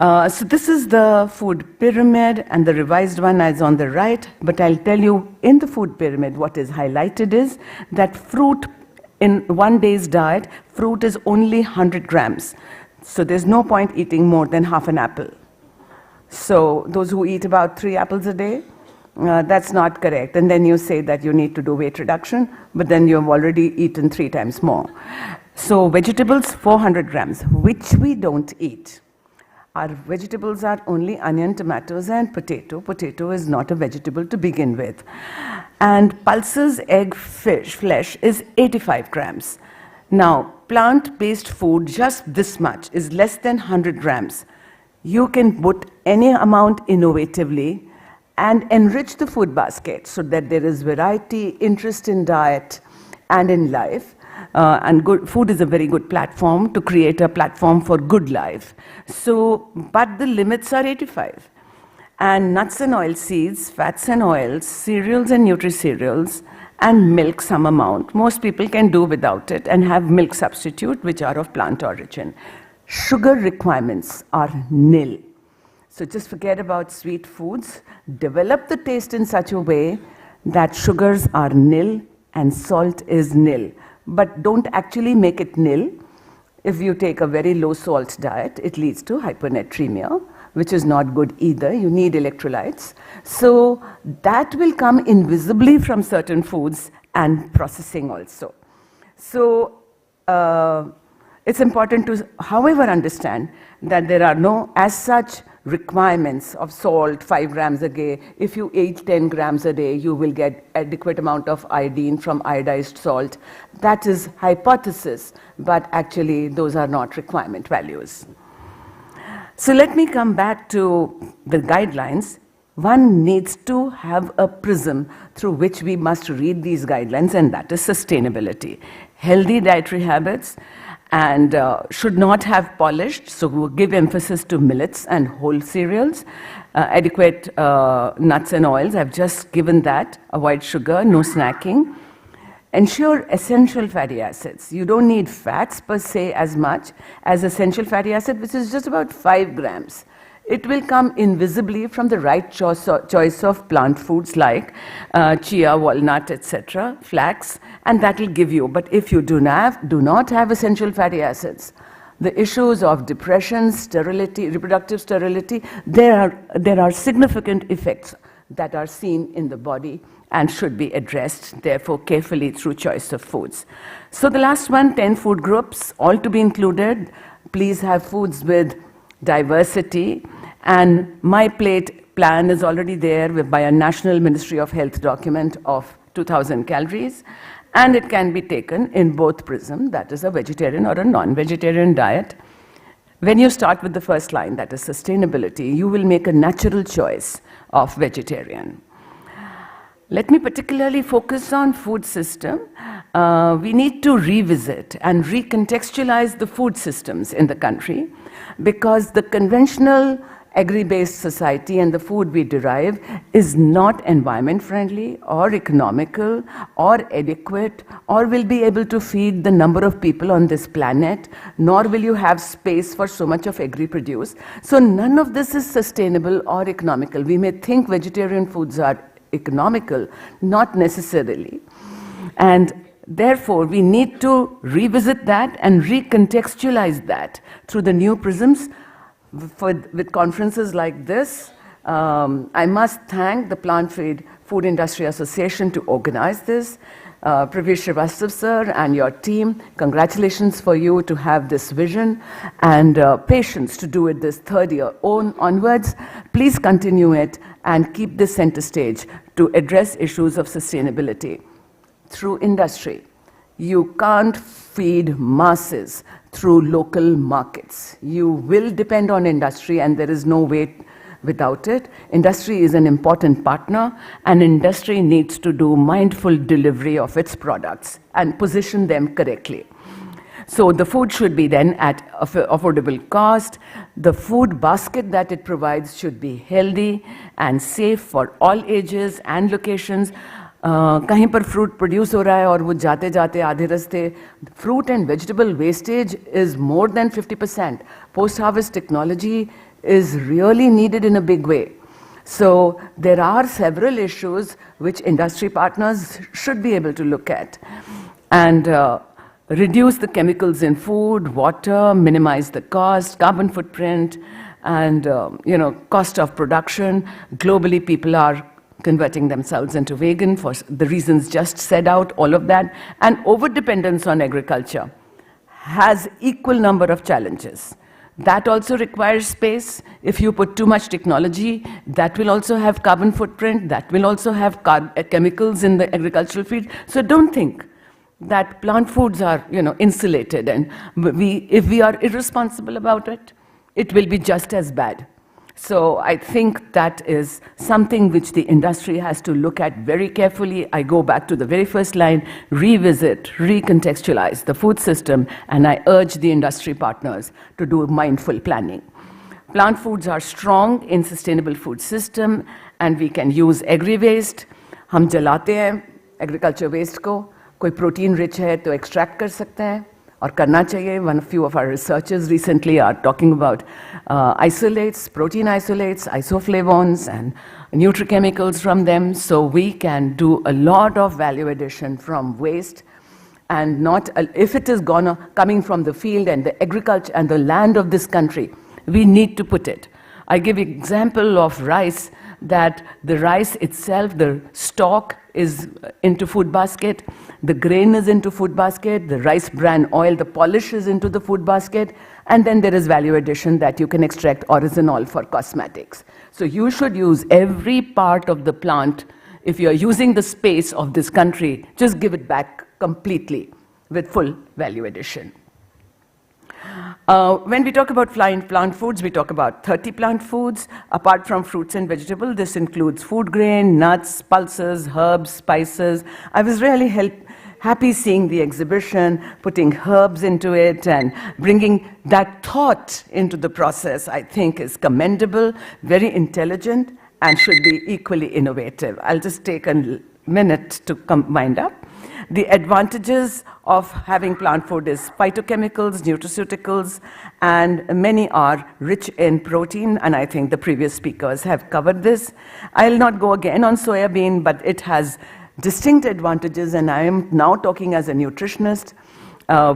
So this is the food pyramid, and the revised one is on the right. But I'll tell you, in the food pyramid, what is highlighted is that fruit, in one day's diet, fruit is only 100 grams. So there's no point eating more than half an apple. So those who eat about 3 apples a day, that's not correct. And then you say that you need to do weight reduction, but then you've already eaten 3 times more. So vegetables, 400 grams, which we don't eat. Our vegetables are only onion, tomatoes, and potato. Potato is not a vegetable to begin with. And pulses, egg, fish, flesh is 85 grams. Now, plant-based food, just this much, is less than 100 grams. You can put any amount innovatively and enrich the food basket so that there is variety, interest in diet and in life. And good food is a very good platform to create a platform for good life. So, but the limits are 85. And nuts and oil seeds, fats and oils, cereals and Nutricircles, and milk some amount. Most people can do without it and have milk substitute, which are of plant origin. Sugar requirements are nil. So just forget about sweet foods. Develop the taste in such a way that sugars are nil and salt is nil. But don't actually make it nil. If you take a very low salt diet, it leads to hypernatremia, which is not good either. You need electrolytes. So that will come invisibly from certain foods and processing also. So it's important to, however, understand that there are no, as such, requirements of salt, 5 grams a day. If you eat 10 grams a day, you will get adequate amount of iodine from iodized salt. That is hypothesis, but actually those are not requirement values. So let me come back to the guidelines. One needs to have a prism through which we must read these guidelines, and that is sustainability. Healthy dietary habits, and should not have polished, so we'll give emphasis to millets and whole cereals. Adequate nuts and oils, I've just given that. Avoid sugar, no snacking. Ensure essential fatty acids. You don't need fats per se as much as essential fatty acid, which is just about 5 grams. It will come invisibly from the right choice of plant foods like chia, walnut, etc., flax, and that will give you. But if you do not have essential fatty acids, the issues of depression, sterility, reproductive sterility, there are significant effects that are seen in the body and should be addressed, therefore, carefully through choice of foods. So the last one, 10 food groups, all to be included. Please have foods with diversity, and my plate plan is already there by a National Ministry of Health document of 2,000 calories, and it can be taken in both prism, that is a vegetarian or a non-vegetarian diet. When you start with the first line, that is sustainability, you will make a natural choice of vegetarian. Let me particularly focus on food system. We need to revisit and recontextualize the food systems in the country, because the conventional agri-based society and the food we derive is not environment friendly or economical or adequate or will be able to feed the number of people on this planet, nor will you have space for so much of agri-produce. So none of this is sustainable or economical. We may think vegetarian foods are economical, not necessarily. And therefore, we need to revisit that and recontextualize that through the new prisms. With conferences like this, I must thank the Plant Food Industry Association to organize this. Praveer Srivastava sir and your team, congratulations for you to have this vision and patience to do it this third year onwards. Please continue it and keep this center stage to address issues of sustainability through industry. You can't feed masses through local markets. You will depend on industry, and there is no way without it. Industry is an important partner, and industry needs to do mindful delivery of its products and position them correctly. So the food should be then at affordable cost. The food basket that it provides should be healthy and safe for all ages and locations. कहीं पर fruit produce हो रहा है और वो जाते जाते आधे रास्ते fruit and vegetable wastage is more than 50%. Post-harvest technology is really needed in a big way. So there are several issues which industry partners should be able to look at and reduce the chemicals in food, water, minimize the cost, carbon footprint, and cost of production. Globally, people are converting themselves into vegan for the reasons just said out, all of that. And over-dependence on agriculture has equal number of challenges. That also requires space. If you put too much technology, that will also have carbon footprint, that will also have chemicals in the agricultural field. So don't think that plant foods are, insulated, and if we are irresponsible about it, it will be just as bad. So I think that is something which the industry has to look at very carefully. I go back to the very first line, revisit, recontextualize the food system, and I urge the industry partners to do mindful planning. Plant foods are strong in sustainable food system, and we can use agri-waste. हम जलाते हैं agriculture waste को, कोई protein rich है तो extract कर सकते हैं, और करना चाहिए. Few of our researchers recently are talking about isolates, protein isolates, isoflavones, and nutrichemicals from them. So we can do a lot of value addition from waste, and not if it is coming from the field and the agriculture and the land of this country, we need to put it. I give example of rice, that the rice itself, the stalk is into food basket, the grain is into food basket, the rice bran oil, the polish is into the food basket, and then there is value addition that you can extract oryzanol for cosmetics. So you should use every part of the plant. If you are using the space of this country, just give it back completely with full value addition. When we talk about plant foods, we talk about 30 plant foods. Apart from fruits and vegetables, this includes food grain, nuts, pulses, herbs, spices. I was really happy seeing the exhibition, putting herbs into it and bringing that thought into the process, I think is commendable, very intelligent, and should be equally innovative. I'll just take a minute to wind up. The advantages of having plant food is phytochemicals, nutraceuticals, and many are rich in protein, and I think the previous speakers have covered this. I'll not go again on soybean, but it has distinct advantages, and I am now talking as a nutritionist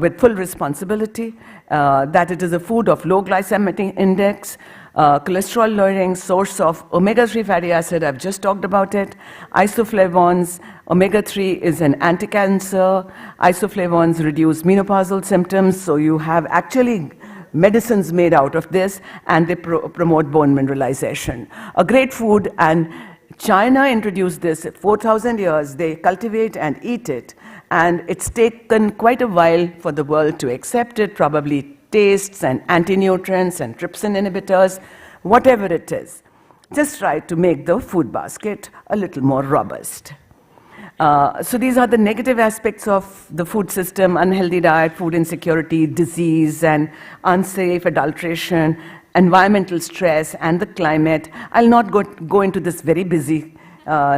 with full responsibility, that it is a food of low glycemic index, cholesterol lowering, source of omega-3 fatty acid, I've just talked about it, isoflavones, omega-3 is an anti-cancer, isoflavones reduce menopausal symptoms, so you have actually medicines made out of this, and they promote bone mineralization. A great food, and China introduced this 4,000 years, they cultivate and eat it, and it's taken quite a while for the world to accept it, probably tastes and anti-nutrients and trypsin inhibitors, whatever it is. Just try to make the food basket a little more robust. So these are the negative aspects of the food system: unhealthy diet, food insecurity, disease, and unsafe adulteration, environmental stress, and the climate. I'll not go into this very busy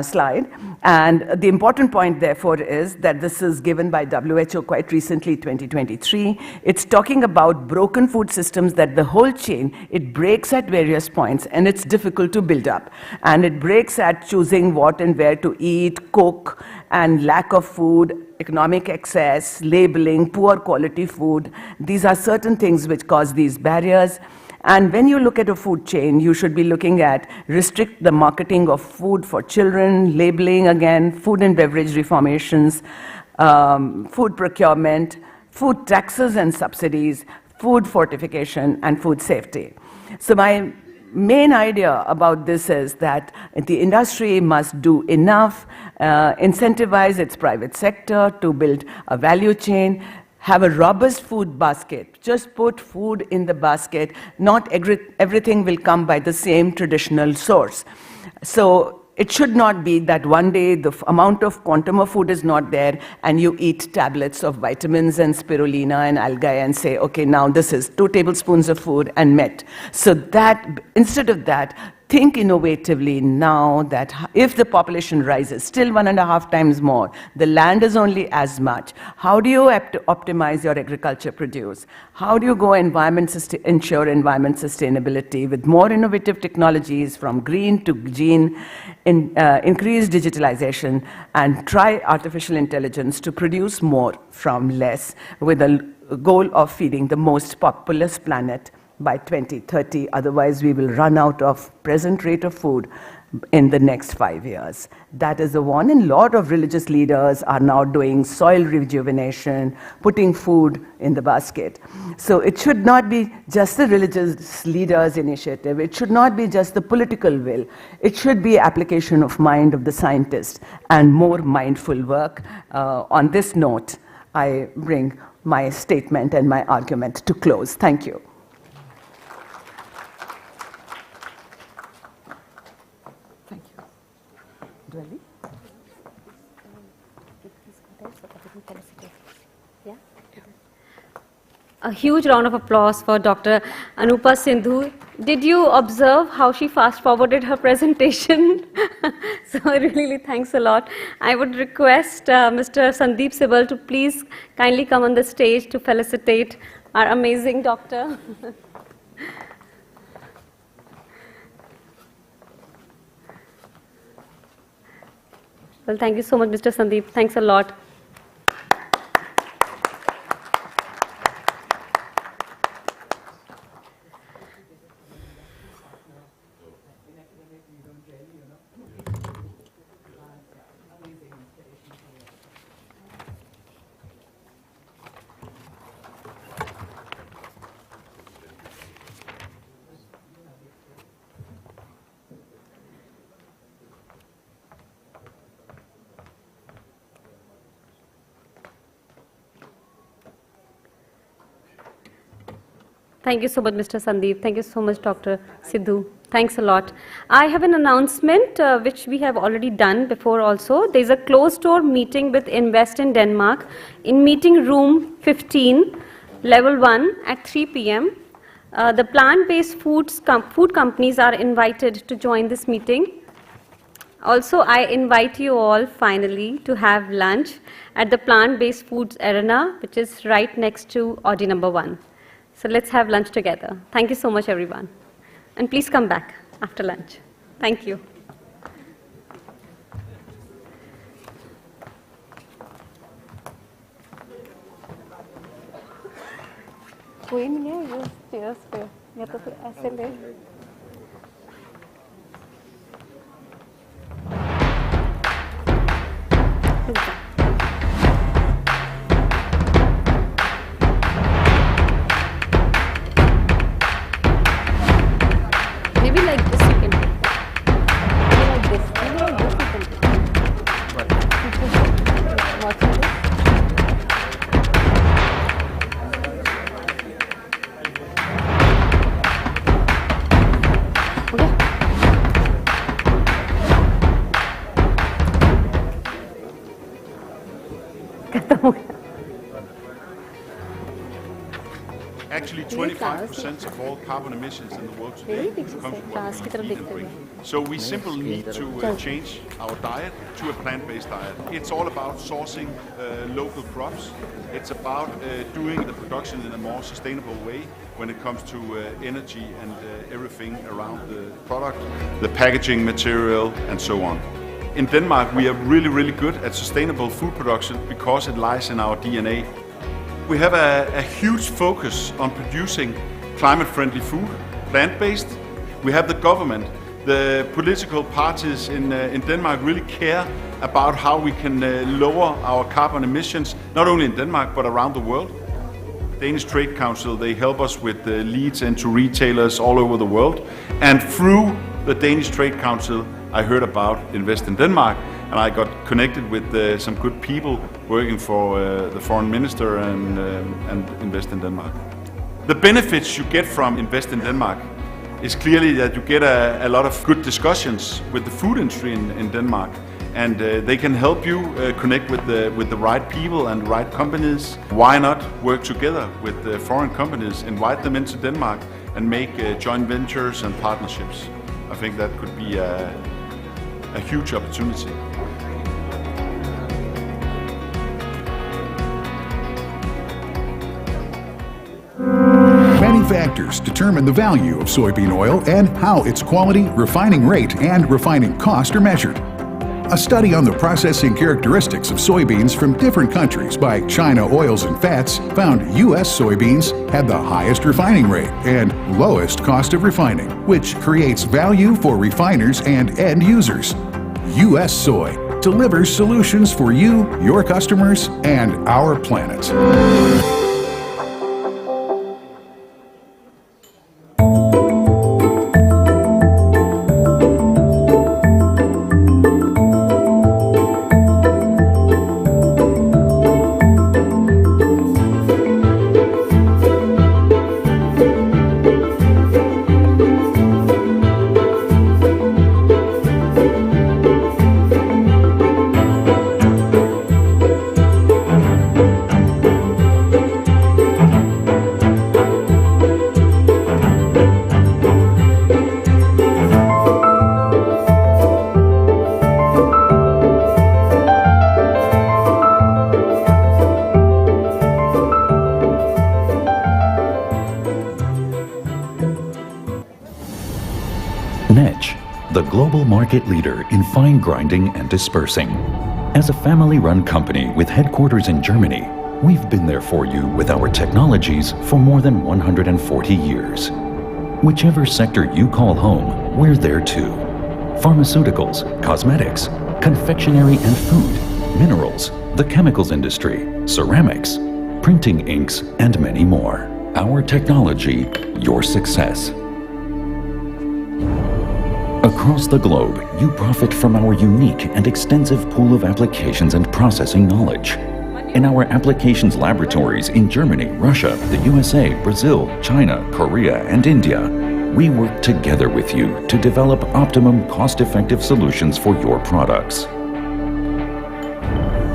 slide. And the important point, therefore, is that this is given by WHO quite recently, 2023. It's talking about broken food systems, that the whole chain, it breaks at various points, and it's difficult to build up. And it breaks at choosing what and where to eat, cook, and lack of food, economic excess, labeling, poor quality food. These are certain things which cause these barriers. And when you look at a food chain, you should be looking at restrict the marketing of food for children, labeling again, food and beverage reformations, food procurement, food taxes and subsidies, food fortification, and food safety. So my main idea about this is that the industry must do enough, incentivize its private sector to build a value chain, have a robust food basket. Just put food in the basket. Not everything will come by the same traditional source. So it should not be that one day the amount of quantum of food is not there and you eat tablets of vitamins and spirulina and algae and say, okay, now this is 2 tablespoons of food and met. So that, instead of that, think innovatively now that if the population rises still 1.5 times more, the land is only as much. How do you optimize your agriculture produce? How do you go ensure environment sustainability with more innovative technologies from green to green, increase digitalization, and try artificial intelligence to produce more from less with a goal of feeding the most populous planet by 2030, otherwise we will run out of present rate of food in the next 5 years. That is the one, and a lot of religious leaders are now doing soil rejuvenation, putting food in the basket. So it should not be just the religious leaders' initiative, it should not be just the political will, it should be application of mind of the scientist and more mindful work. On this note, I bring my statement and my argument to close. Thank you. A huge round of applause for Dr. Anupa Sindhu. Did you observe how she fast-forwarded her presentation? So really thanks a lot. I would request Mr. Sandeep Sibal to please kindly come on the stage to felicitate our amazing doctor. Well, thank you so much, Mr. Sandeep. Thanks a lot. Thank you so much, Mr. Sandeep. Thank you so much, Dr. Sidhu. Thanks a lot. I have an announcement which we have already done before also. There is a closed-door meeting with Invest in Denmark in meeting room 15, level 1 at 3 p.m. The plant-based food companies are invited to join this meeting. Also, I invite you all finally to have lunch at the plant-based foods arena, which is right next to Audi number 1. So let's have lunch together. Thank you so much, everyone. And please come back after lunch. Thank you. कोई नहीं है ये stairs पे या तो फिर ऐसे ले maybe like this you can do. Maybe like this. Maybe like this you can do. Right. Watching this. Actually, 25% of all carbon emissions in the world today come from what we eat and drink. So we simply need to change our diet to a plant-based diet. It's all about sourcing local crops. It's about doing the production in a more sustainable way when it comes to energy and everything around the product, the packaging material, and so on. In Denmark, we are really good at sustainable food production because it lies in our DNA. We have a huge focus on producing climate-friendly food, plant-based. We have the government, the political parties in Denmark really care about how we can lower our carbon emissions, not only in Denmark, but around the world. Danish Trade Council, they help us with leads into retailers all over the world. And through the Danish Trade Council, I heard about Invest in Denmark, and I got connected with some good people working for the foreign minister and Invest in Denmark. The benefits you get from Invest in Denmark is clearly that you get a lot of good discussions with the food industry in Denmark, and they can help you connect with the right people and right companies. Why not work together with the foreign companies, invite them into Denmark and make joint ventures and partnerships? I think that could be a huge opportunity. Many factors determine the value of soybean oil and how its quality, refining rate, and refining cost are measured. A study on the processing characteristics of soybeans from different countries by China Oils and Fats found U.S. soybeans had the highest refining rate and lowest cost of refining, which creates value for refiners and end users. U.S. Soy delivers solutions for you, your customers, and our planet. 𝐁, the global market leader in fine grinding and dispersing. As a family-run company with headquarters in Germany, we've been there for you with our technologies for more than 140 years. Whichever sector you call home, we're there too. Pharmaceuticals, cosmetics, confectionery and food, minerals, the chemicals industry, ceramics, printing inks, and many more. Our technology, your success. Across the globe, you profit from our unique and extensive pool of applications and processing knowledge. In our applications laboratories in Germany, Russia, the USA, Brazil, China, Korea, and India, we work together with you to develop optimum cost-effective solutions for your products.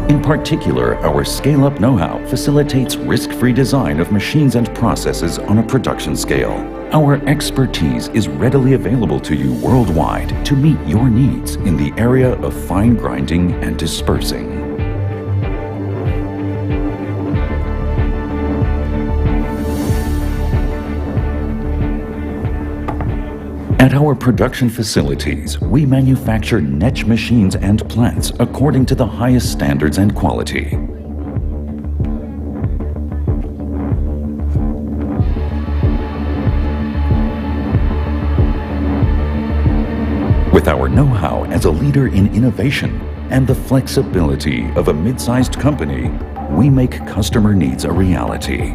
In particular, our scale-up know-how facilitates risk-free design of machines and processes on a production scale. Our expertise is readily available to you worldwide to meet your needs in the area of fine grinding and dispersing. At our production facilities, we manufacture 𝐁 machines and plants according to the highest standards and quality. With our know-how as a leader in innovation and the flexibility of a mid-sized company, we make customer needs a reality.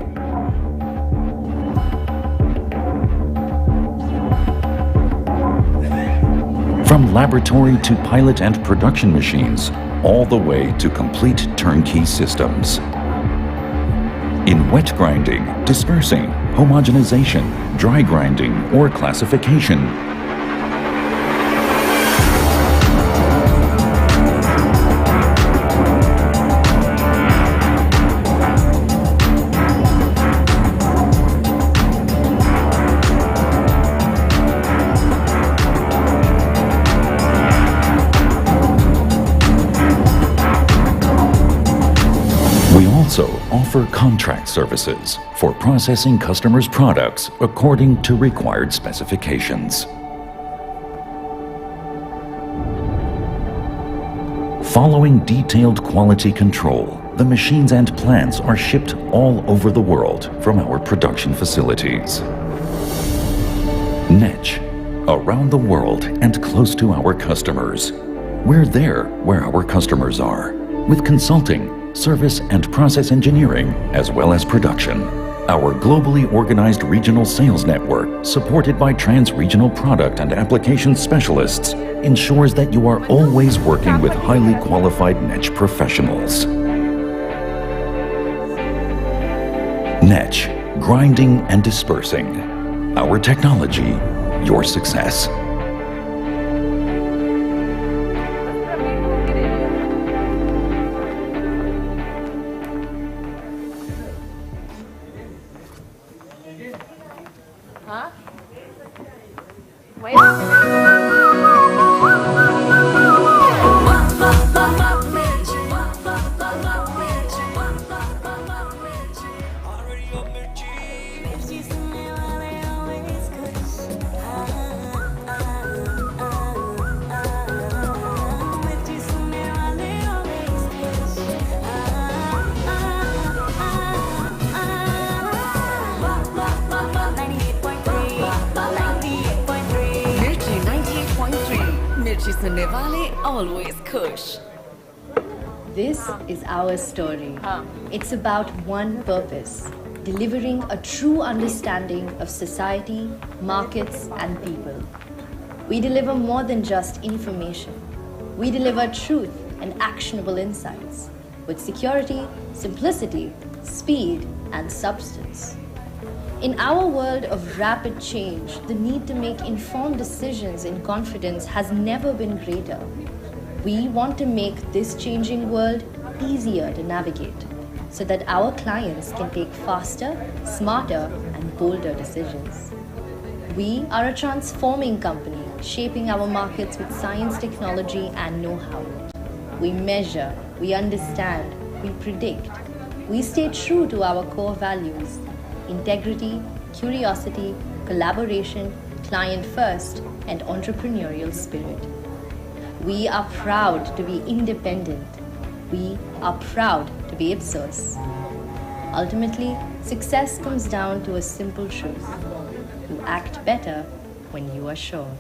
From laboratory to pilot and production machines, all the way to complete turnkey systems. In wet grinding, dispersing, homogenization, dry grinding, or classification, offer contract services for processing customers' products according to required specifications. Following detailed quality control, the machines and plants are shipped all over the world from our production facilities. 𝐁, around the world and close to our customers. We're there where our customers are, with consulting, service and process engineering, as well as production. Our globally organized regional sales network, supported by trans-regional product and application specialists, ensures that you are always working with highly qualified 𝐁 professionals. 𝐁, grinding and dispersing. Our technology, your success. Wait a minute. जिसने वाले always Kush. This is our story. It's about one purpose, delivering a true understanding of society, markets, and people. We deliver more than just information. We deliver truth and actionable insights with security, simplicity, speed, and substance. In our world of rapid change, the need to make informed decisions in confidence has never been greater. We want to make this changing world easier to navigate so that our clients can take faster, smarter, and bolder decisions. We are a transforming company, shaping our markets with science, technology, and know-how. We measure, we understand, we predict. We stay true to our core values: integrity, curiosity, collaboration, client first, and entrepreneurial spirit. We are proud to be independent. We are proud to be Ipsos. Ultimately, success comes down to a simple truth. You act better when you are sure.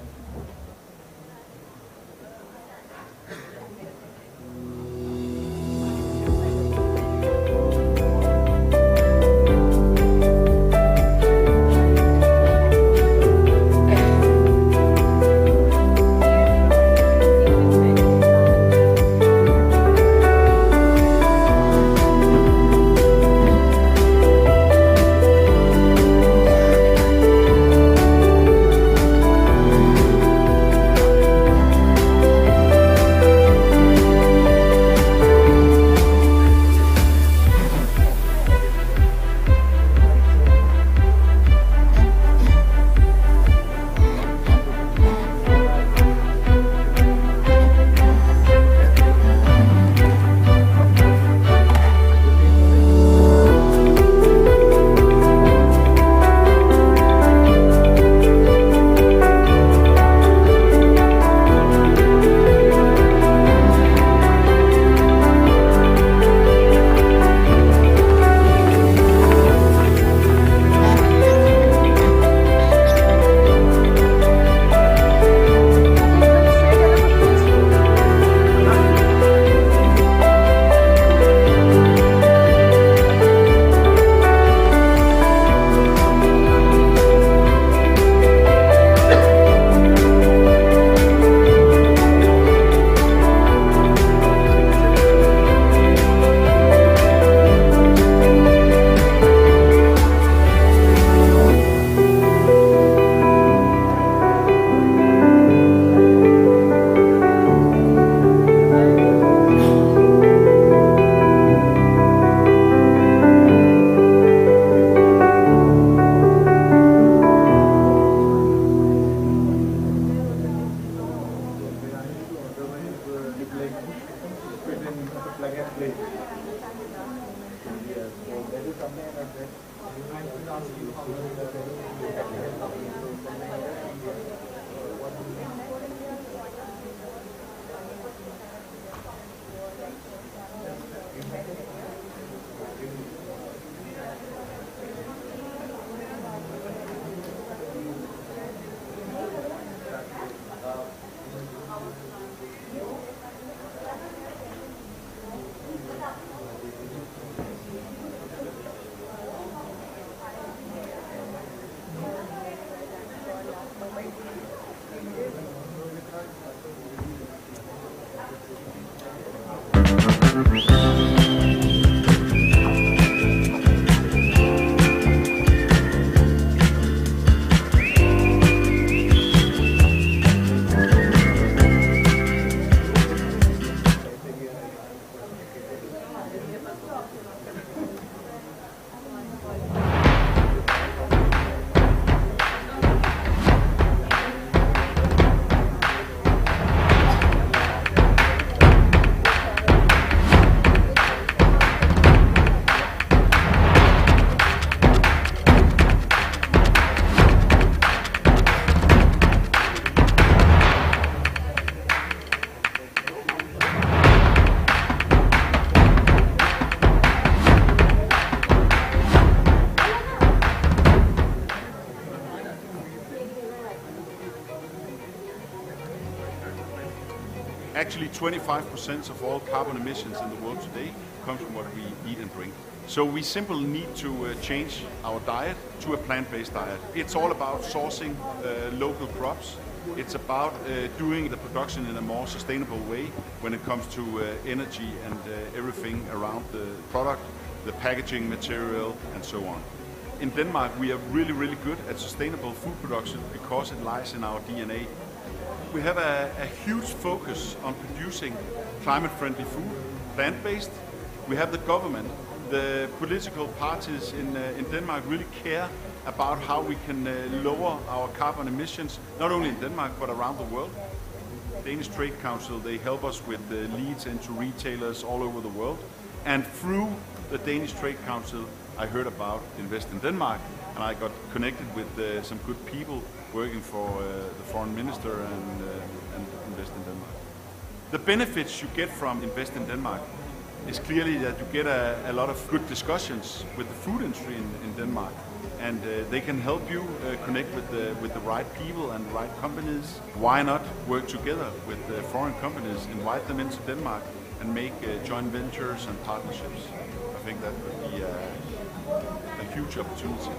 Actually, 25% of all carbon emissions in the world today comes from what we eat and drink. So we simply need to change our diet to a plant-based diet. It's all about sourcing local crops. It's about doing the production in a more sustainable way when it comes to energy and everything around the product, the packaging material, and so on. In Denmark, we are really, really good at sustainable food production because it lies in our DNA. We have a huge focus on producing climate-friendly food, plant-based. We have the government, the political parties in Denmark really care about how we can lower our carbon emissions, not only in Denmark, but around the world. Danish Trade Council, they help us with the leads into retailers all over the world. And through the Danish Trade Council, I heard about Invest in Denmark, and I got connected with some good people working for the foreign minister and Invest in Denmark. The benefits you get from Invest in Denmark is clearly that you get a lot of good discussions with the food industry in Denmark, and they can help you connect with the right people and the right companies. Why not work together with foreign companies, invite them into Denmark and make joint ventures and partnerships? I think that would be a huge opportunity.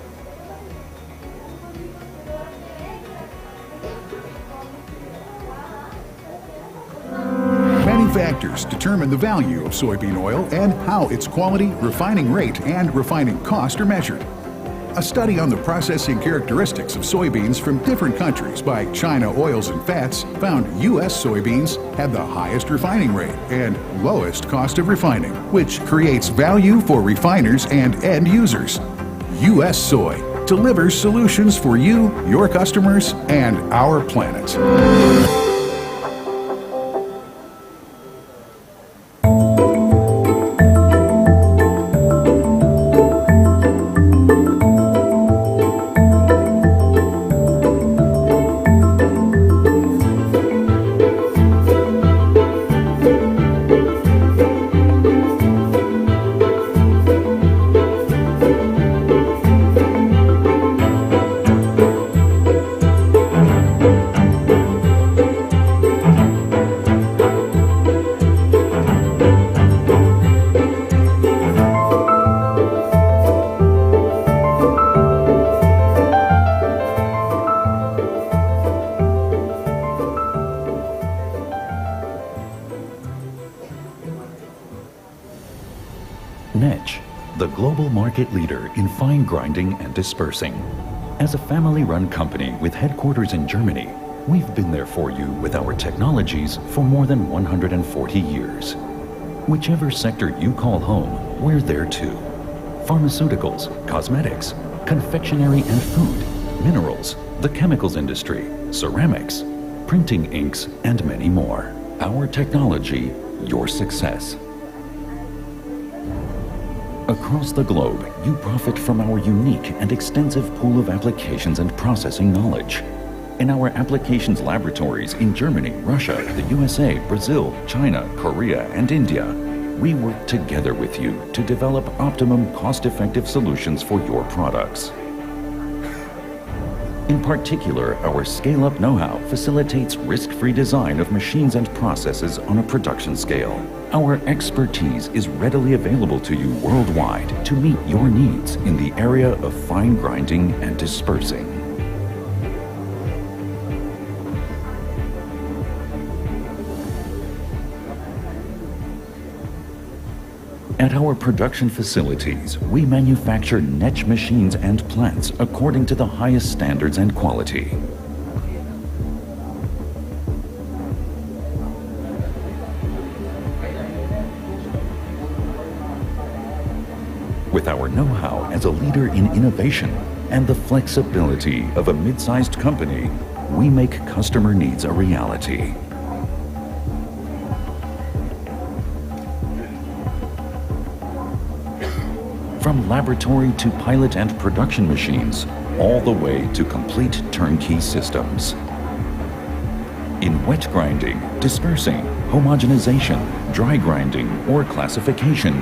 Many factors determine the value of soybean oil and how its quality, refining rate, and refining cost are measured. A study on the processing characteristics of soybeans from different countries by China Oils and Fats found U.S. soybeans had the highest refining rate and lowest cost of refining, which creates value for refiners and end users. U.S. Soy delivers solutions for you, your customers, and our planet. NETZSCH, the global market leader in fine grinding and dispersing. As a family-run company with headquarters in Germany, we've been there for you with our technologies for more than 140 years. Whichever sector you call home, we're there too. Pharmaceuticals, cosmetics, confectionery and food, minerals, the chemicals industry, ceramics, printing inks, and many more. Our technology, your success. Across the globe, you profit from our unique and extensive pool of applications and processing knowledge. In our applications laboratories in Germany, Russia, the USA, Brazil, China, Korea, and India, we work together with you to develop optimum cost-effective solutions for your products. In particular, our scale-up know-how facilitates risk-free design of machines and processes on a production scale. Our expertise is readily available to you worldwide to meet your needs in the area of fine grinding and dispersing. At our production facilities, we manufacture NETZSCH machines and plants according to the highest standards and quality. With our know-how as a leader in innovation and the flexibility of a mid-sized company, we make customer needs a reality. From laboratory to pilot and production machines, all the way to complete turnkey systems. In wet grinding, dispersing, homogenization, dry grinding, or classification,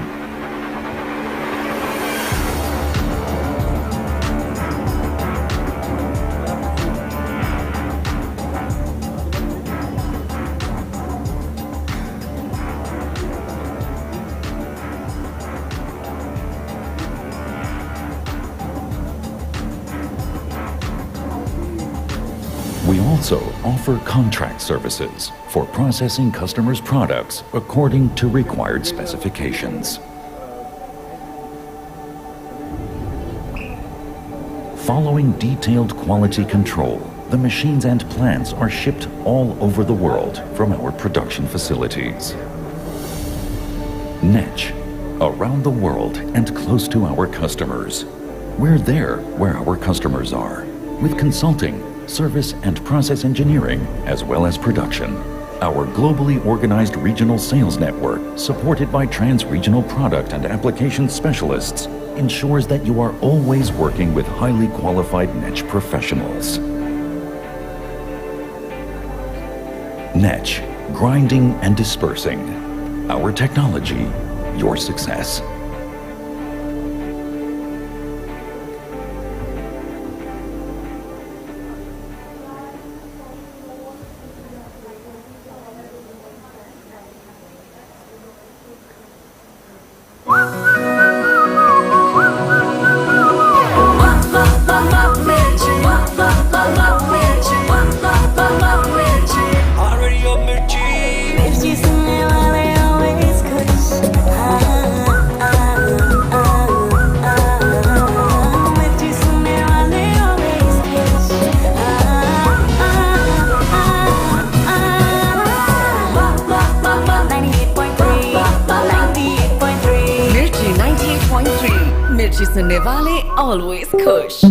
also offer contract services for processing customers' products according to required specifications. Following detailed quality control, the machines and plants are shipped all over the world from our production facilities. NETZSCH, around the world and close to our customers. We're there where our customers are, with consulting, service and process engineering, as well as production. Our globally organized regional sales network, supported by trans-regional product and application specialists, ensures that you are always working with highly qualified NETZSCH professionals. NETZSCH, grinding and dispersing. Our technology, your success. मिर्ची सुनने वाले always खुश.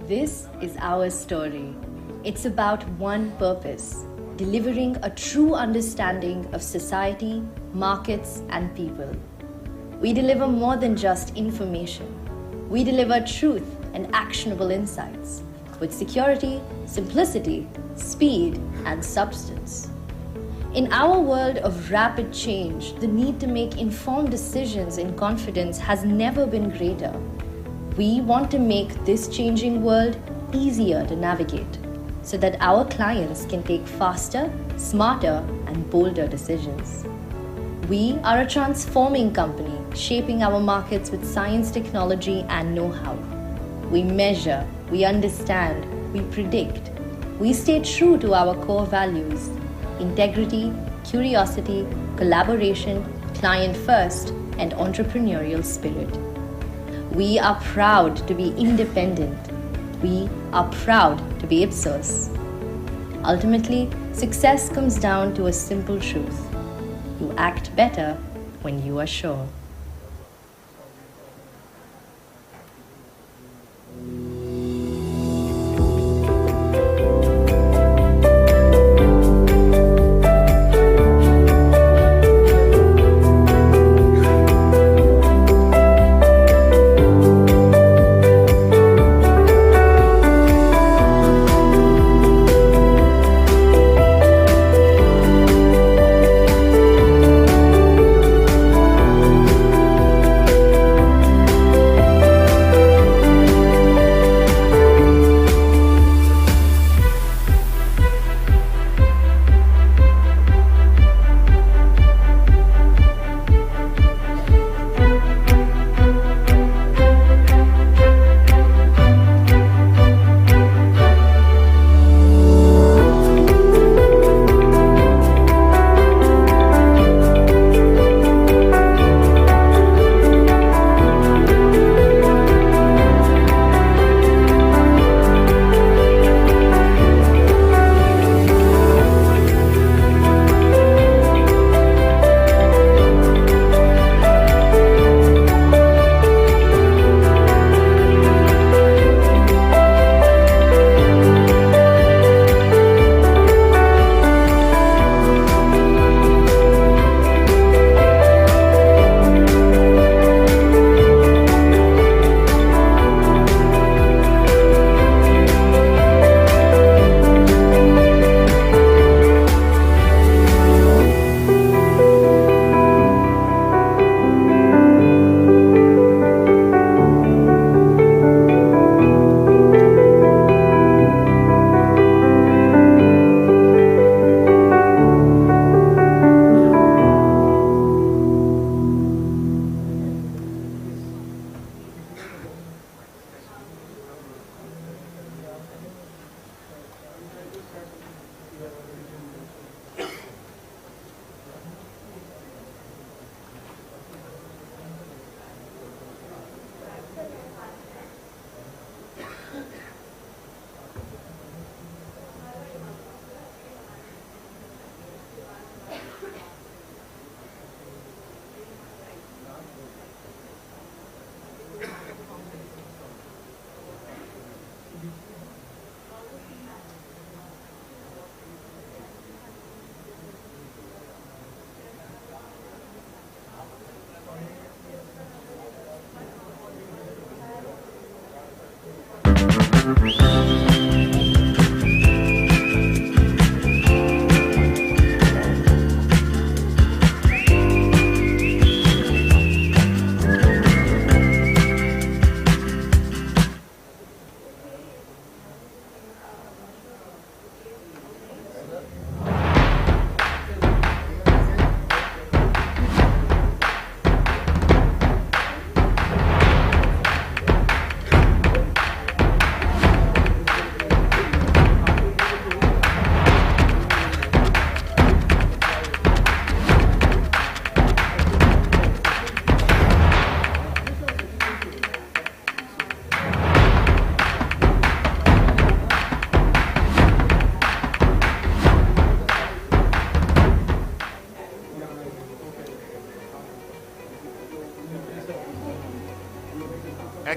This is our story. It's about one purpose, delivering a true understanding of society, markets, and people. We deliver more than just information. We deliver truth and actionable insights with security, simplicity, speed, and substance. In our world of rapid change, the need to make informed decisions in confidence has never been greater. We want to make this changing world easier to navigate so that our clients can take faster, smarter, and bolder decisions. We are a transforming company, shaping our markets with science, technology, and know-how. We measure, we understand, we predict. We stay true to our core values: integrity, curiosity, collaboration, client first, and entrepreneurial spirit. We are proud to be independent. We are proud to be Ipsos. Ultimately, success comes down to a simple truth. You act better when you are sure.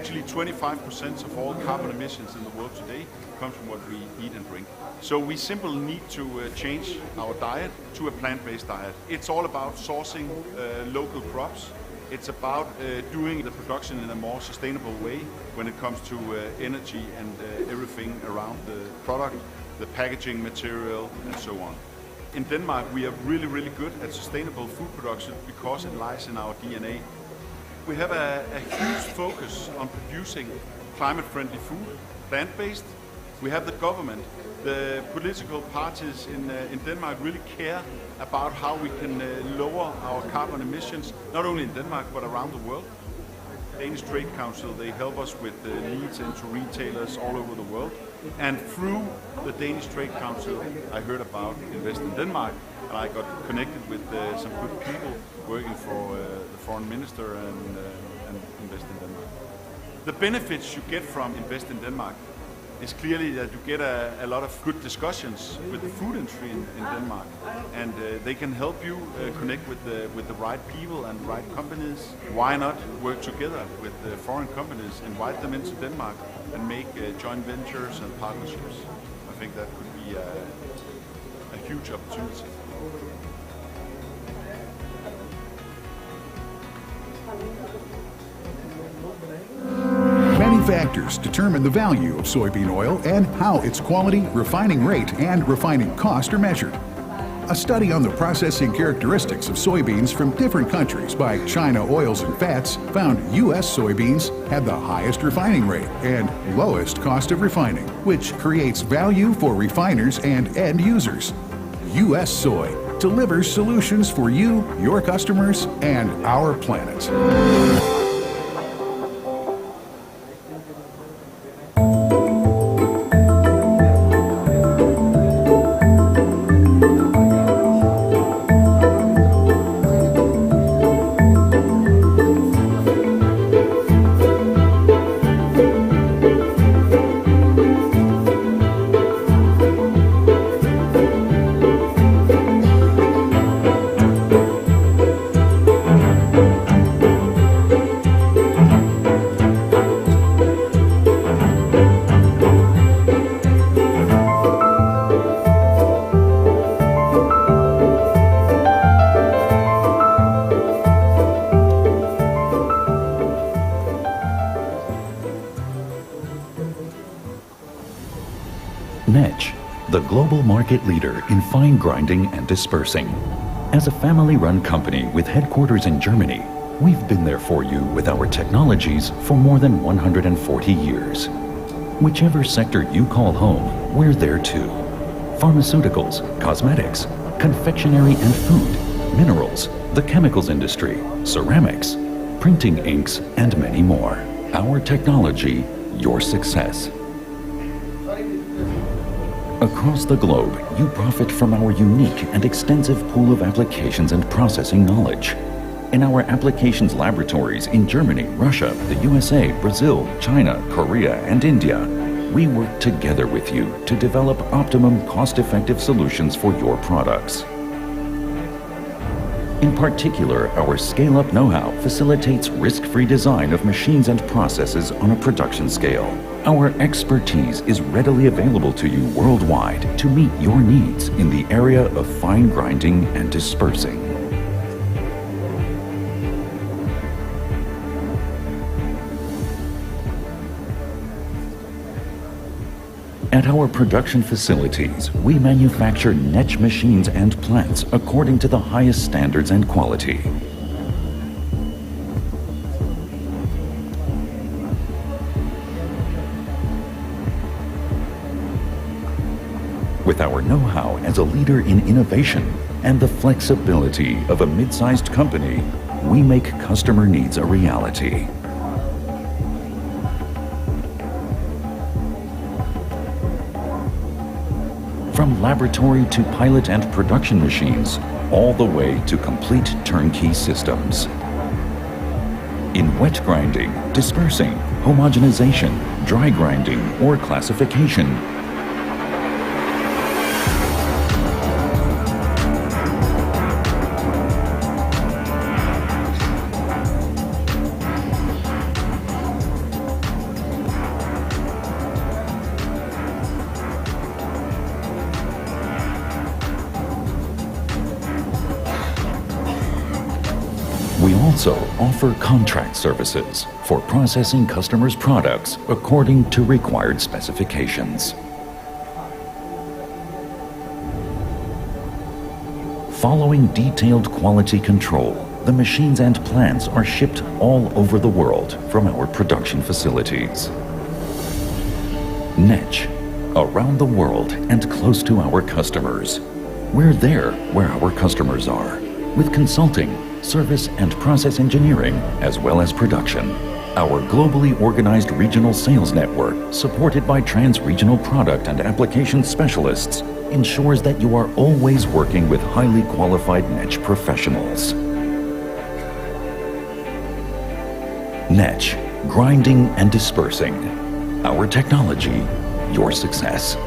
Actually, 25% of all carbon emissions in the world today come from what we eat and drink. So we simply need to change our diet to a plant-based diet. It's all about sourcing local crops. It's about doing the production in a more sustainable way when it comes to energy and everything around the product, the packaging material, and so on. In Denmark, we are really, really good at sustainable food production because it lies in our DNA. We have a huge focus on producing climate-friendly food, plant-based. We have the government. The political parties in Denmark really care about how we can lower our carbon emissions, not only in Denmark, but around the world. Danish Trade Council, they help us with leads into retailers all over the world. And through the Danish Trade Council, I heard about Invest in Denmark, and I got connected with some good people working for the foreign minister and Invest in Denmark. The benefits you get from Invest in Denmark is clearly that you get a lot of good discussions with the food industry in Denmark, and they can help you connect with the right people and right companies. Why not work together with the foreign companies, invite them into Denmark and make joint ventures and partnerships? I think that could be a huge opportunity. Many factors determine the value of soybean oil and how its quality, refining rate, and refining cost are measured. A study on the processing characteristics of soybeans from different countries by China Oils and Fats found U.S. soybeans had the highest refining rate and lowest cost of refining, which creates value for refiners and end users. U.S. Soy delivers solutions for you, your customers, and our planet. NETZSCH, the global market leader in fine grinding and dispersing. As a family-run company with headquarters in Germany, we've been there for you with our technologies for more than 140 years. Whichever sector you call home, we're there too. Pharmaceuticals, cosmetics, confectionery and food, minerals, the chemicals industry, ceramics, printing inks, and many more. Our technology, your success. Across the globe, you profit from our unique and extensive pool of applications and processing knowledge. In our applications laboratories in Germany, Russia, the USA, Brazil, China, Korea, and India, we work together with you to develop optimum cost-effective solutions for your products. In particular, our scale-up know-how facilitates risk-free design of machines and processes on a production scale. Our expertise is readily available to you worldwide to meet your needs in the area of fine grinding and dispersing. At our production facilities, we manufacture NETZSCH machines and plants according to the highest standards and quality. With our know-how as a leader in innovation and the flexibility of a mid-sized company, we make customer needs a reality. From laboratory to pilot and production machines, all the way to complete turnkey systems. In wet grinding, dispersing, homogenization, dry grinding, or classification, We also offer contract services for processing customers' products according to required specifications. Following detailed quality control, the machines and plants are shipped all over the world from our production facilities. NETZSCH, around the world and close to our customers. We're there where our customers are, with consulting, service and process engineering, as well as production. Our globally organized regional sales network, supported by trans-regional product and application specialists, ensures that you are always working with highly qualified NETZSCH professionals. NETZSCH, grinding and dispersing. Our technology, your success.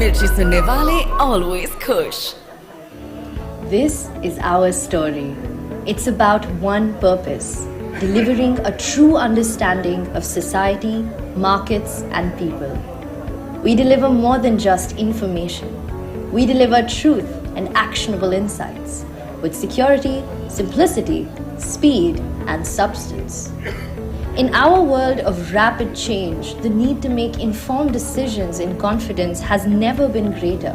मिर्ची सुनने वाले always खुश. This is our story. It's about one purpose, delivering a true understanding of society, markets, and people. We deliver more than just information. We deliver truth and actionable insights with security, simplicity, speed, and substance. In our world of rapid change, the need to make informed decisions in confidence has never been greater.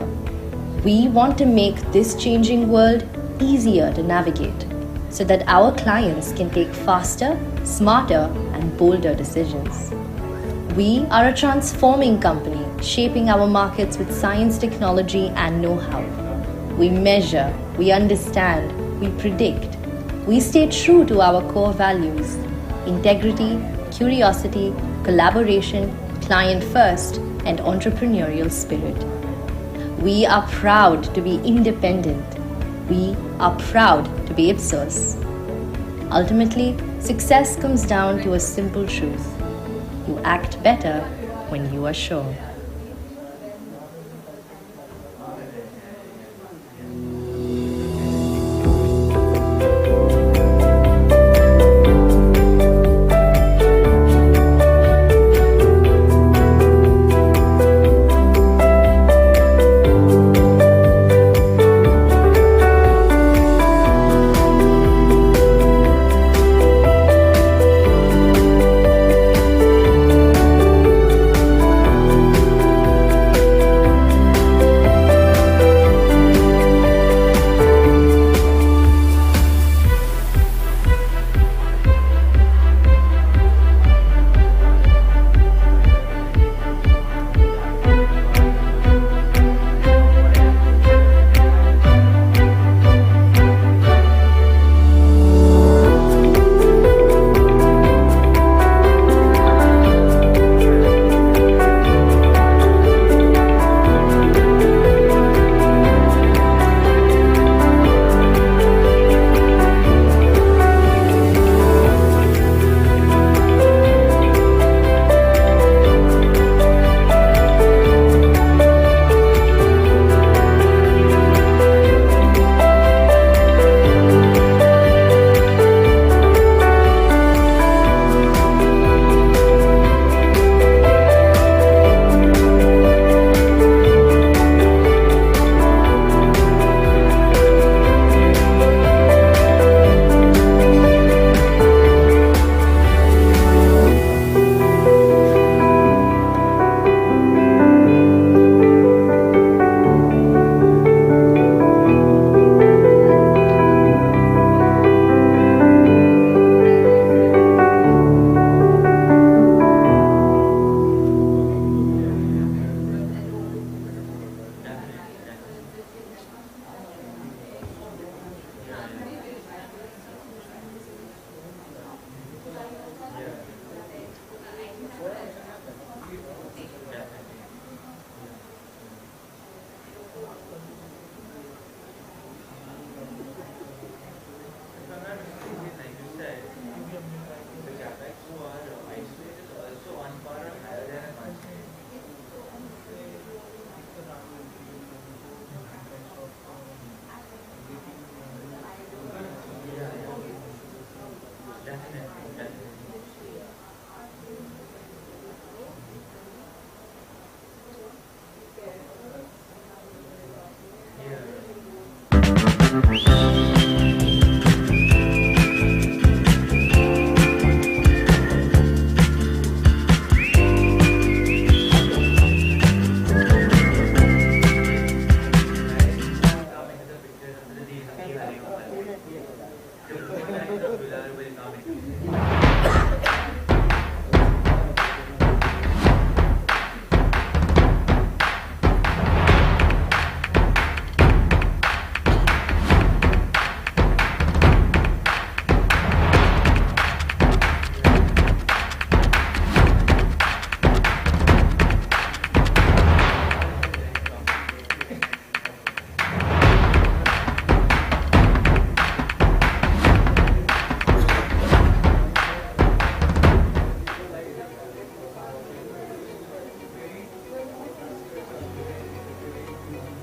We want to make this changing world easier to navigate so that our clients can take faster, smarter, and bolder decisions. We are a transforming company shaping our markets with science, technology, and know-how. We measure, we understand, we predict. We stay true to our core values: integrity, curiosity, collaboration, client first, and entrepreneurial spirit. We are proud to be independent. We are proud to be Ipsos. Ultimately, success comes down to a simple truth. You act better when you are sure.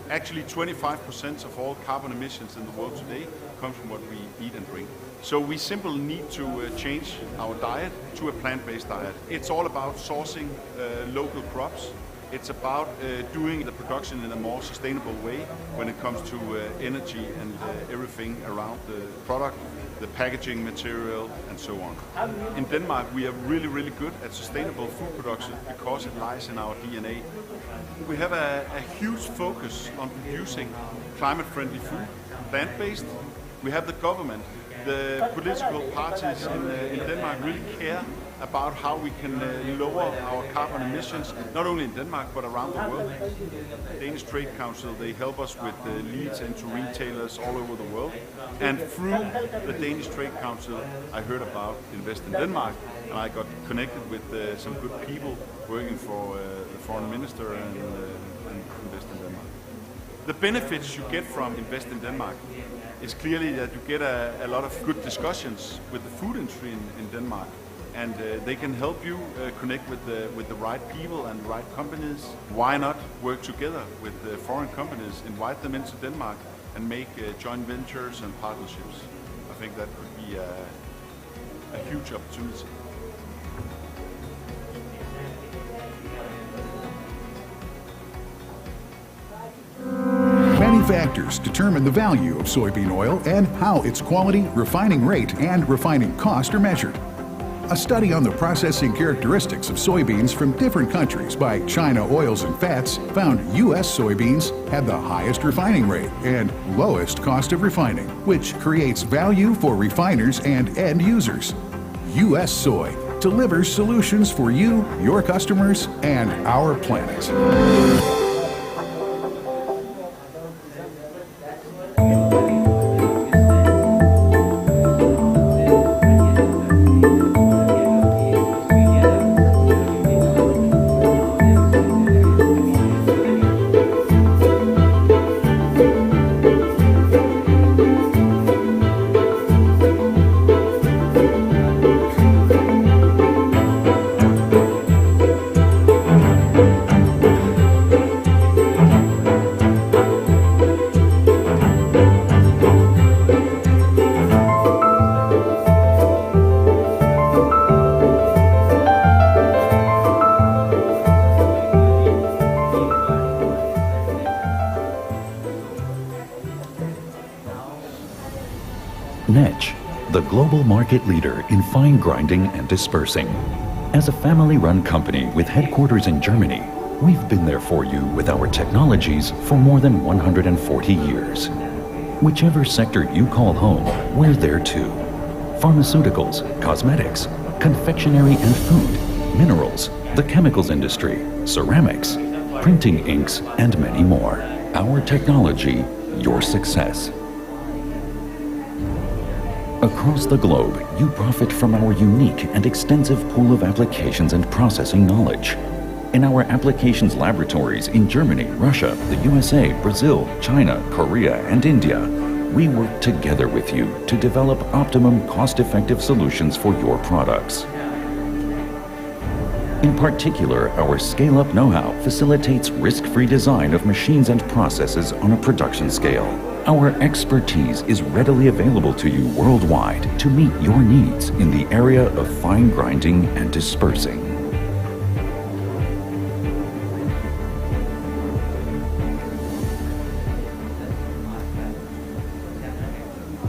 Actually, 25% of all carbon emissions in the world today comes from what we eat and drink. So we simply need to change our diet to a plant-based diet. It's all about sourcing local crops. It's about doing the production in a more sustainable way when it comes to energy and everything around the product, the packaging material, and so on. In Denmark, we are really, really good at sustainable food production because it lies in our DNA. We have a huge focus on producing climate-friendly food, plant-based. We have the government, the political parties in Denmark really care about how we can lower our carbon emissions, not only in Denmark, but around the world. The Danish Trade Council, they help us with leads into retailers all over the world. And through the Danish Trade Council, I heard about Invest in Denmark, and I got connected with some good people working for the foreign minister and Invest in Denmark. The benefits you get from Invest in Denmark is clearly that you get a lot of good discussions with the food industry in Denmark. And they can help you connect with the right people and the right companies. Why not work together with foreign companies, invite them into Denmark and make joint ventures and partnerships? I think that could be a huge opportunity. Many factors determine the value of soybean oil and how its quality, refining rate, and refining cost are measured. A study on the processing characteristics of soybeans from different countries by China Oils and Fats found U.S. soybeans had the highest refining rate and lowest cost of refining, which creates value for refiners and end users. U.S. Soy delivers solutions for you, your customers, and our planet. NETZSCH, the global market leader in fine grinding and dispersing. As a family-run company with headquarters in Germany, we've been there for you with our technologies for more than 140 years. Whichever sector you call home, we're there too. Pharmaceuticals, cosmetics, confectionery and food, minerals, the chemicals industry, ceramics, printing inks, and many more. Our technology, your success. Across the globe, you profit from our unique and extensive pool of applications and processing knowledge. In our applications laboratories in Germany, Russia, the USA, Brazil, China, Korea, and India, we work together with you to develop optimum cost-effective solutions for your products. In particular, our scale-up know-how facilitates risk-free design of machines and processes on a production scale. Our expertise is readily available to you worldwide to meet your needs in the area of fine grinding and dispersing.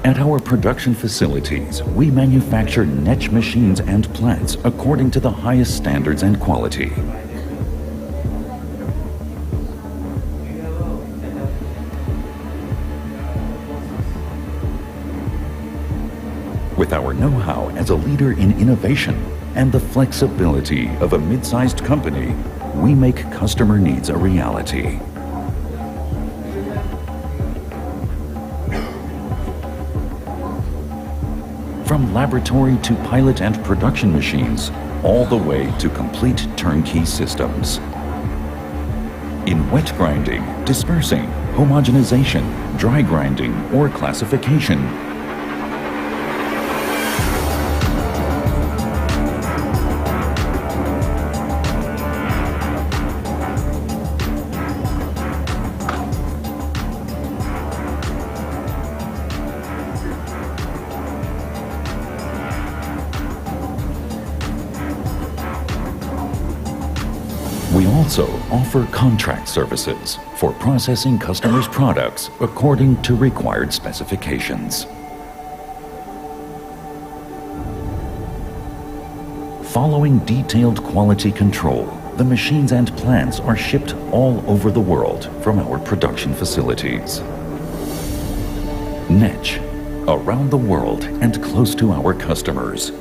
At our production facilities, we manufacture NETZSCH machines and plants according to the highest standards and quality. With our know-how as a leader in innovation and the flexibility of a mid-sized company, we make customer needs a reality. From laboratory to pilot and production machines, all the way to complete turnkey systems. In wet grinding, dispersing, homogenization, dry grinding, or classification, we also offer contract services for processing customers' products according to required specifications. Following detailed quality control, the machines and plants are shipped all over the world from our production facilities. NETZSCH, around the world and close to our customers.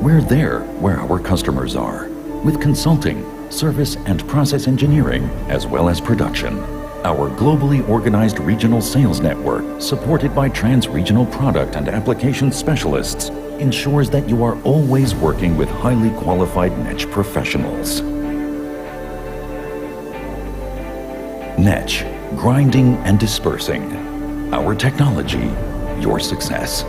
We're there where our customers are, with consulting, service and process engineering, as well as production. Our globally organized regional sales network, supported by trans-regional product and application specialists, ensures that you are always working with highly qualified NETZSCH professionals. NETZSCH, grinding and dispersing. Our technology, your success.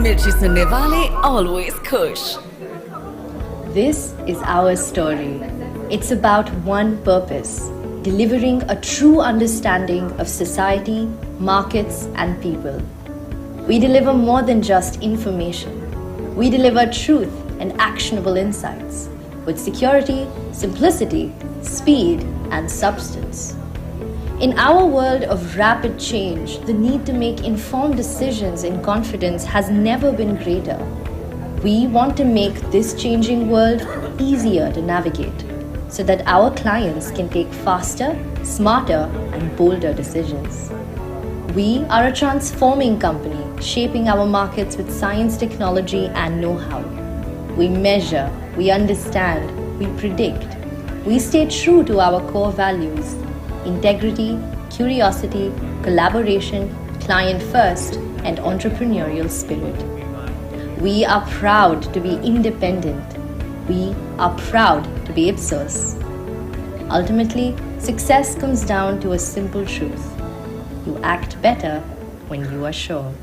Mirchi sunne wale always khush. This is our story. It's about one purpose, delivering a true understanding of society, markets, and people. We deliver more than just information. We deliver truth and actionable insights with security, simplicity, speed, and substance. In our world of rapid change, the need to make informed decisions in confidence has never been greater. We want to make this changing world easier to navigate so that our clients can take faster, smarter, and bolder decisions. We are a transforming company, shaping our markets with science, technology, and know-how. We measure, we understand, we predict. We stay true to our core values: integrity, curiosity, collaboration, client first, and entrepreneurial spirit. We are proud to be independent. We are proud to be Ipsos. Ultimately, success comes down to a simple truth. You act better when you are sure.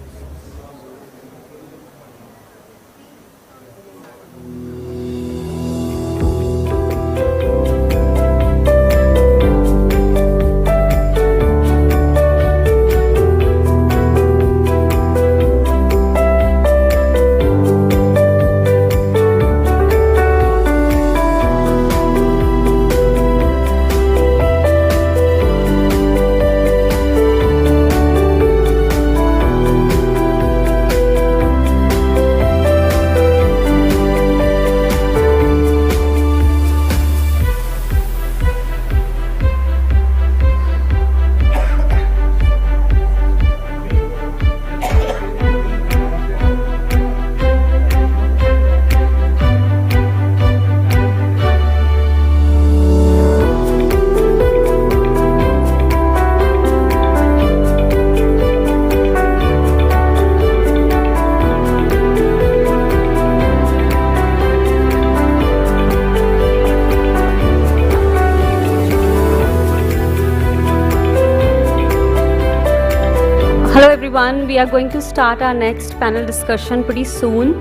everyone. We are going to start our next panel discussion pretty soon.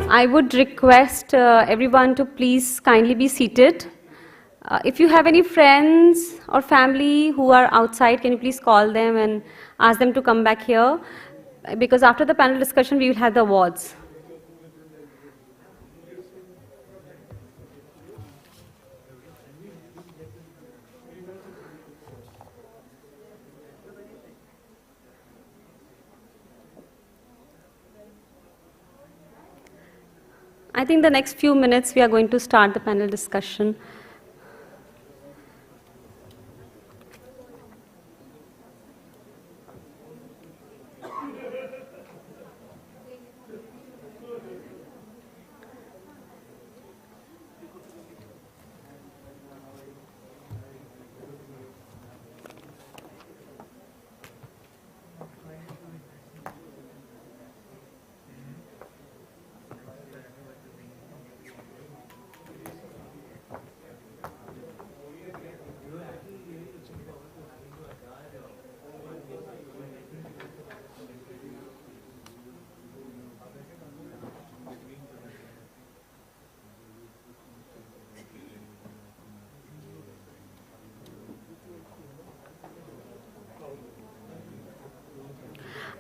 I would request everyone to please kindly be seated. If you have any friends or family who are outside, can you please call them and ask them to come back here? Because after the panel discussion, we will have the awards. I think the next few minutes we are going to start the panel discussion.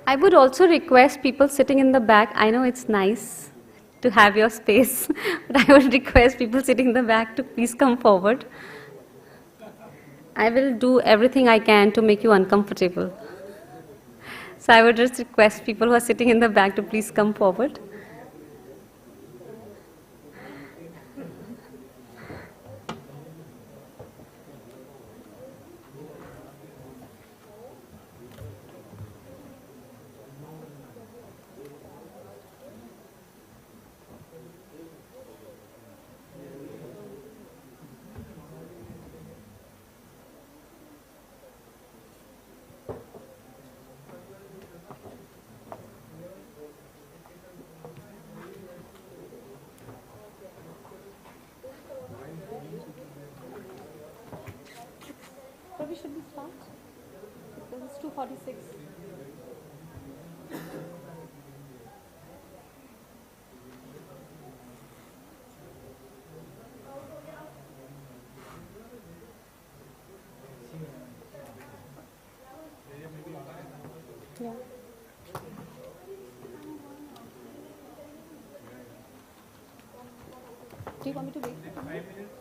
I would also request people sitting in the back, I know it's nice to have your space, but I would request people sitting in the back to please come forward. I will do everything I can to make you uncomfortable. So I would just request people who are sitting in the back to please come forward. Probably should we start? Because it's 2:46. Yeah. Do you want me to wait? 5 minutes.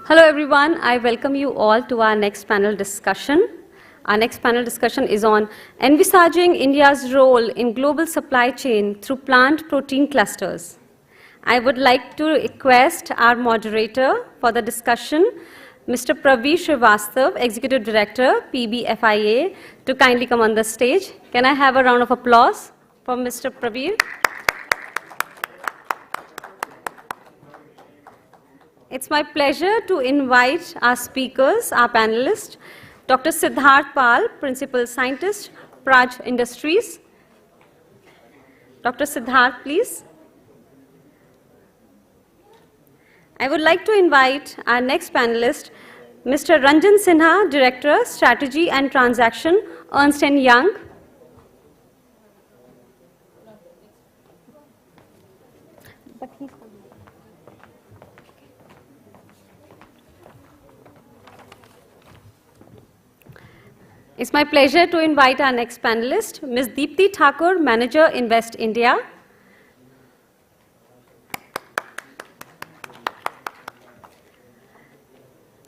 Hello everyone, I welcome you all to our next panel discussion. Our next panel discussion is on envisaging India's role in global supply chain through plant protein clusters. I would like to request our moderator for the discussion, Mr. Pravir Srivastava, Executive Director, PBFIA, to kindly come on the stage. Can I have a round of applause for Mr. Pravir? It's my pleasure to invite our speakers, our panelists, Dr. Siddharth Pal, Principal Scientist, Praj Industries. Dr. Siddharth, please. I would like to invite our next panelist, Mr. Ranjan Sinha, Director, Strategy and Transaction, Ernst & Young. It's my pleasure to invite our next panelist, Ms. Deepti Thakur, Manager, Invest India.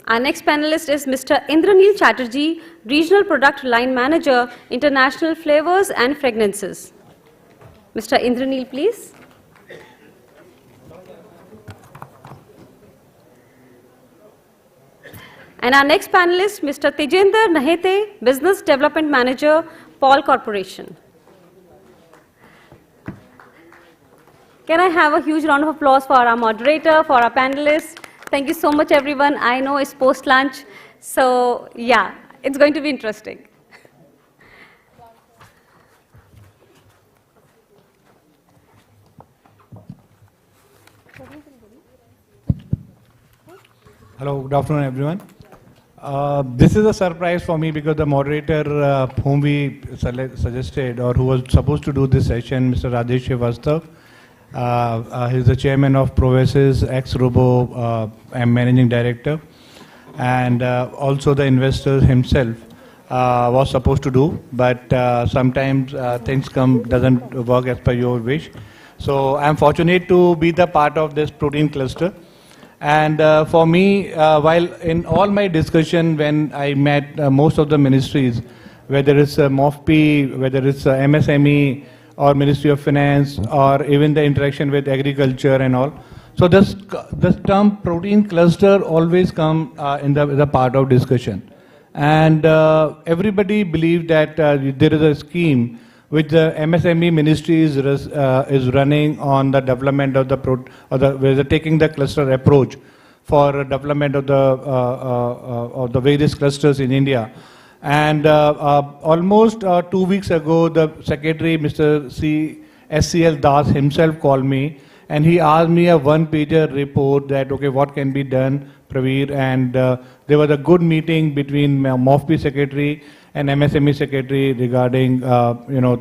Our next panelist is Mr. Indranil Chatterjee, Regional Product Line Manager, International Flavors and Fragrances. Mr. Indranil, please. And our next panelist, Mr. Tejender Nahete, Business Development Manager, Paul Corporation. Can I have a huge round of applause for our moderator, for our panelists? Thank you so much, everyone. I know it's post-lunch, so yeah, it's going to be interesting. Hello, good afternoon, everyone. This is a surprise for me because the moderator whom we suggested or who was supposed to do this session, Mr. Rajesh Srivastava, he's the chairman of Provesis, ex-Robo and managing director, and also the investor himself was supposed to do, but sometimes things doesn't work as per your wish. So I'm fortunate to be the part of this protein cluster. And for me, while in all my discussion when I met most of the ministries, whether it's MOFPI, whether it's MSME or Ministry of Finance, or even the interaction with agriculture and all, so this term protein cluster always come in the part of discussion. And everybody believes that there is a scheme which the MSME ministry is running on the development of the taking the cluster approach for development of the various clusters in India. And almost 2 weeks ago, the secretary, Mr. SCL Das himself called me, and he asked me a one-pager report that, okay, what can be done, Pravir, and there was a good meeting between MOFPI secretary and MSME secretary regarding a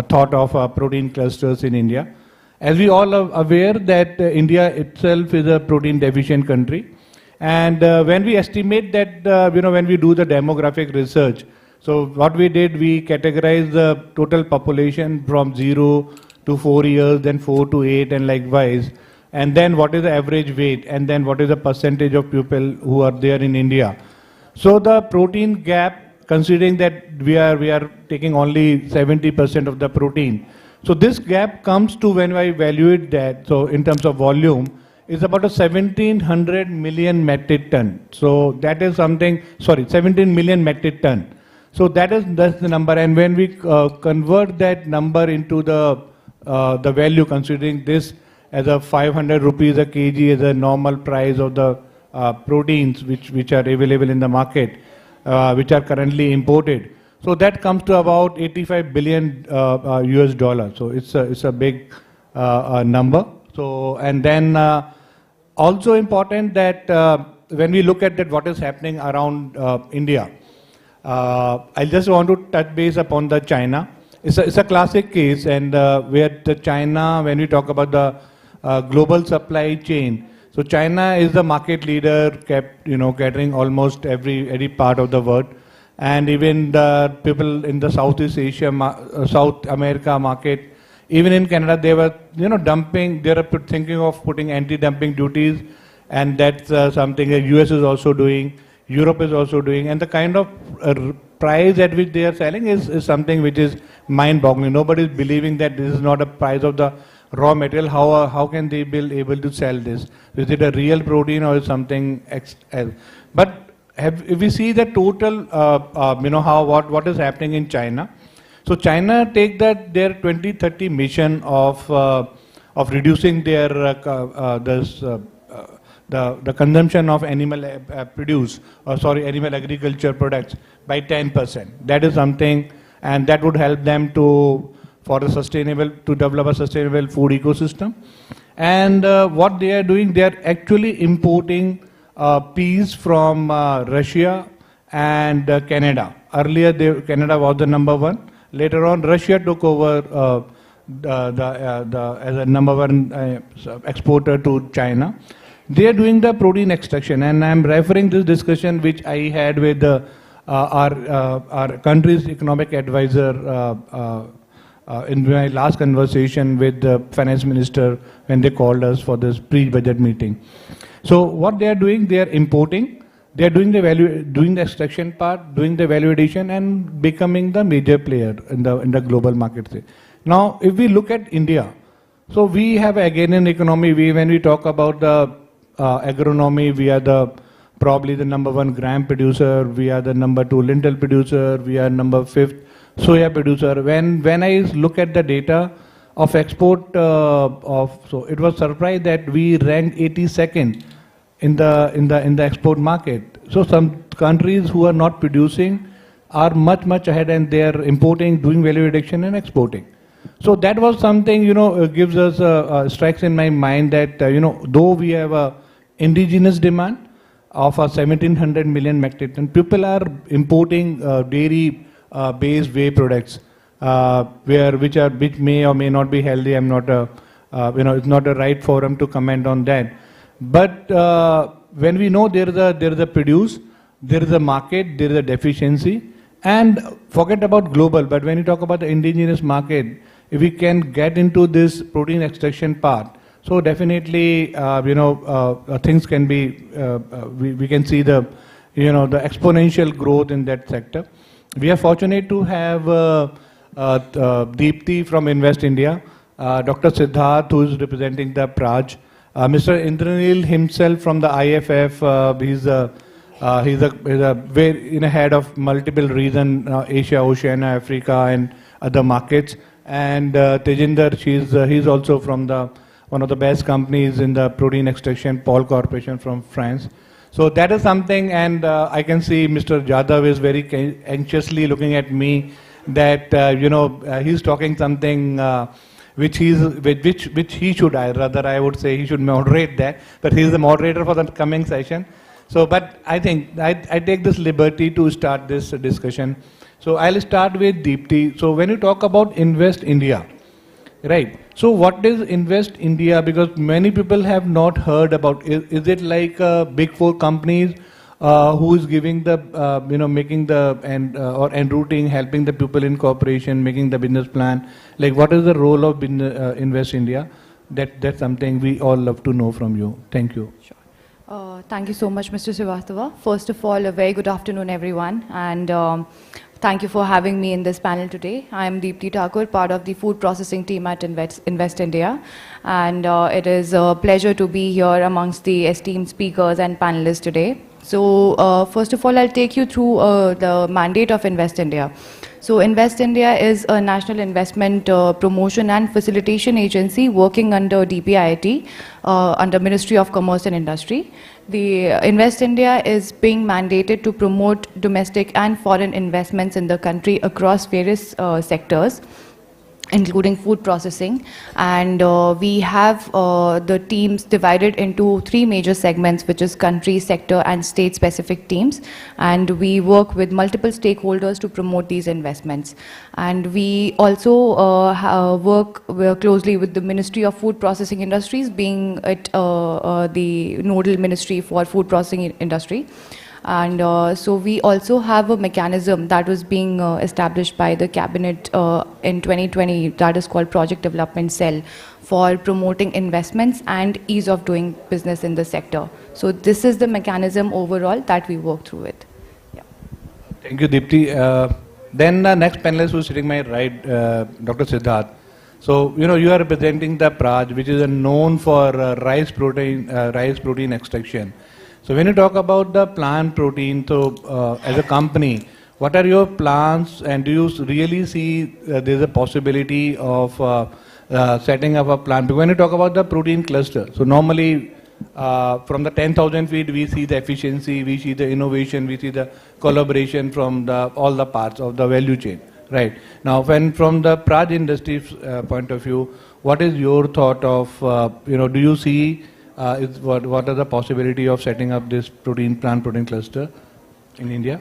thought of protein clusters in India. As we all are aware that India itself is a protein deficient country, and when we estimate that when we do the demographic research, so what we did, we categorized the total population from 0 to 4 years, then 4 to 8, and likewise, and then what is the average weight, and then what is the percentage of people who are there in India. So the protein gap, considering that we are taking only 70% of the protein. So this gap comes to, when I evaluate that, so in terms of volume, is about 1700 million metric ton. So that is something, 17 million metric ton. So that's the number, and when we convert that number into the value, considering this as a 500 rupees a kg as a normal price of the proteins which are available in the market, which are currently imported. So that comes to about $85 billion US dollars. So it's a big number. So, and then also important that when we look at that what is happening around India, I just want to touch base upon the China. It's a classic case, and where the China, when we talk about the global supply chain, so China is the market leader, catering almost every part of the world, and even the people in the Southeast Asia, South America market, even in Canada, they were dumping. They are thinking of putting anti-dumping duties, and that's something that US is also doing, Europe is also doing, and the kind of price at which they are selling is something which is mind-boggling. Nobody is believing that this is not a price of the raw material. How can they be able to sell this? Is it a real protein or is something else? But if we see the total, what is happening in China. So China take that their 2030 mission of reducing their the consumption of animal animal agriculture products by 10%. That is something, and that would help them to develop a sustainable food ecosystem. And what they are doing, they are actually importing peas from Russia and Canada. Earlier, Canada was the number one. Later on, Russia took over as a number one exporter to China. They are doing the protein extraction, and I am referring this discussion which I had with our country's economic advisor in my last conversation with the finance minister when they called us for this pre-budget meeting. So what they are doing, they are importing, they are doing the extraction part, doing the value addition, and becoming the major player in the global market. Now, if we look at India, so we have again an economy. When we talk about the agronomy, we are probably the number one gram producer. We are the number 2 lentil producer. We are number 5th soya producer. When I look at the data of export so it was surprised that we ranked 82nd in the export market. So some countries who are not producing are much ahead, and they are importing, doing value addition and exporting. So that was something, gives us strikes in my mind that though we have a indigenous demand of 1700 million metric ton, people are importing dairy based whey products which may or may not be healthy. I'm not it's not a right forum to comment on that. But when we know there is a produce, there is a market, there is a deficiency, and forget about global. But when you talk about the indigenous market, if we can get into this protein extraction part, so definitely things can be we can see the the exponential growth in that sector. We are fortunate to have Deepti from Invest India, Dr. Siddharth, who is representing the Praj, Mr. Indranil himself from the IFF. He's a very head of multiple region, Asia, Oceania, Africa, and other markets. And Tejinder, he's also from one of the best companies in the protein extraction, Paul Corporation from France. So that is something, and I can see Mr. Jadhav is very anxiously looking at me that he's talking something which he should. I would say he should moderate that, but he's the moderator for the coming session. So, but I think I take this liberty to start this discussion. So I'll start with Deepti. So when you talk about Invest India, right? So what is Invest India? Because many people have not heard about. Is it like big 4 companies who is giving the making the or enrouting, helping the people in corporation, making the business plan? Like what is the role of Invest India? That's something we all love to know from you. Thank you. Sure. Thank you so much, Mr. Srivastava. First of all, a very good afternoon, everyone, and thank you for having me in this panel today. I am Deepti Thakur, part of the food processing team at Invest India, and it is a pleasure to be here amongst the esteemed speakers and panelists today. So first of all, I'll take you through the mandate of Invest India. So Invest India is a national investment promotion and facilitation agency working under DPIIT, under Ministry of Commerce and Industry. The Invest India is being mandated to promote domestic and foreign investments in the country across various sectors, including food processing, and we have the teams divided into 3 major segments, which is country, sector and state specific teams, and we work with multiple stakeholders to promote these investments. And we also work closely with the Ministry of Food Processing Industries, being it the nodal ministry for food processing industry. And so we also have a mechanism that was being established by the cabinet in 2020 that is called Project Development Cell for promoting investments and ease of doing business in the sector. So this is the mechanism overall that we work through with. Thank you, Deepti. Then the next panelist who's sitting my right, Dr. Siddharth. So, you know, you are representing the Praj, which is known for rice protein extraction. So when you talk about the plant protein, so as a company, what are your plans, and do you really see there's a possibility of setting up a plant? Because when you talk about the protein cluster, so normally from the 10,000 feet, we see the efficiency, we see the innovation, we see the collaboration from all the parts of the value chain, right? Now, when from the Praj Industries point of view, what is your thought of, you know, do you see what are the possibility of setting up this plant protein cluster in India?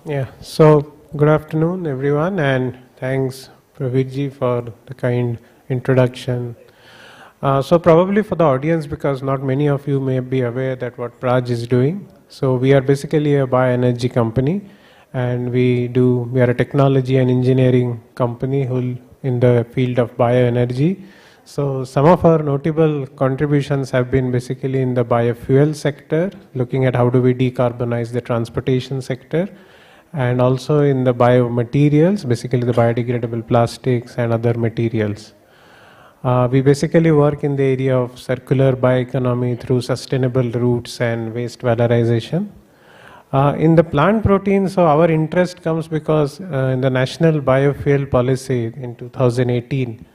Yeah, so good afternoon everyone, and thanks Pravitji for the kind introduction. So probably for the audience, because not many of you may be aware that what Praj is doing. So we are basically a bioenergy company, and we are a technology and engineering company who in the field of bioenergy. So some of our notable contributions have been basically in the biofuel sector, looking at how do we decarbonize the transportation sector, and also in the biomaterials, basically the biodegradable plastics and other materials. We basically work in the area of circular bioeconomy through sustainable routes and waste valorization. In the plant protein, so our interest comes because in the National Biofuel Policy in 2018,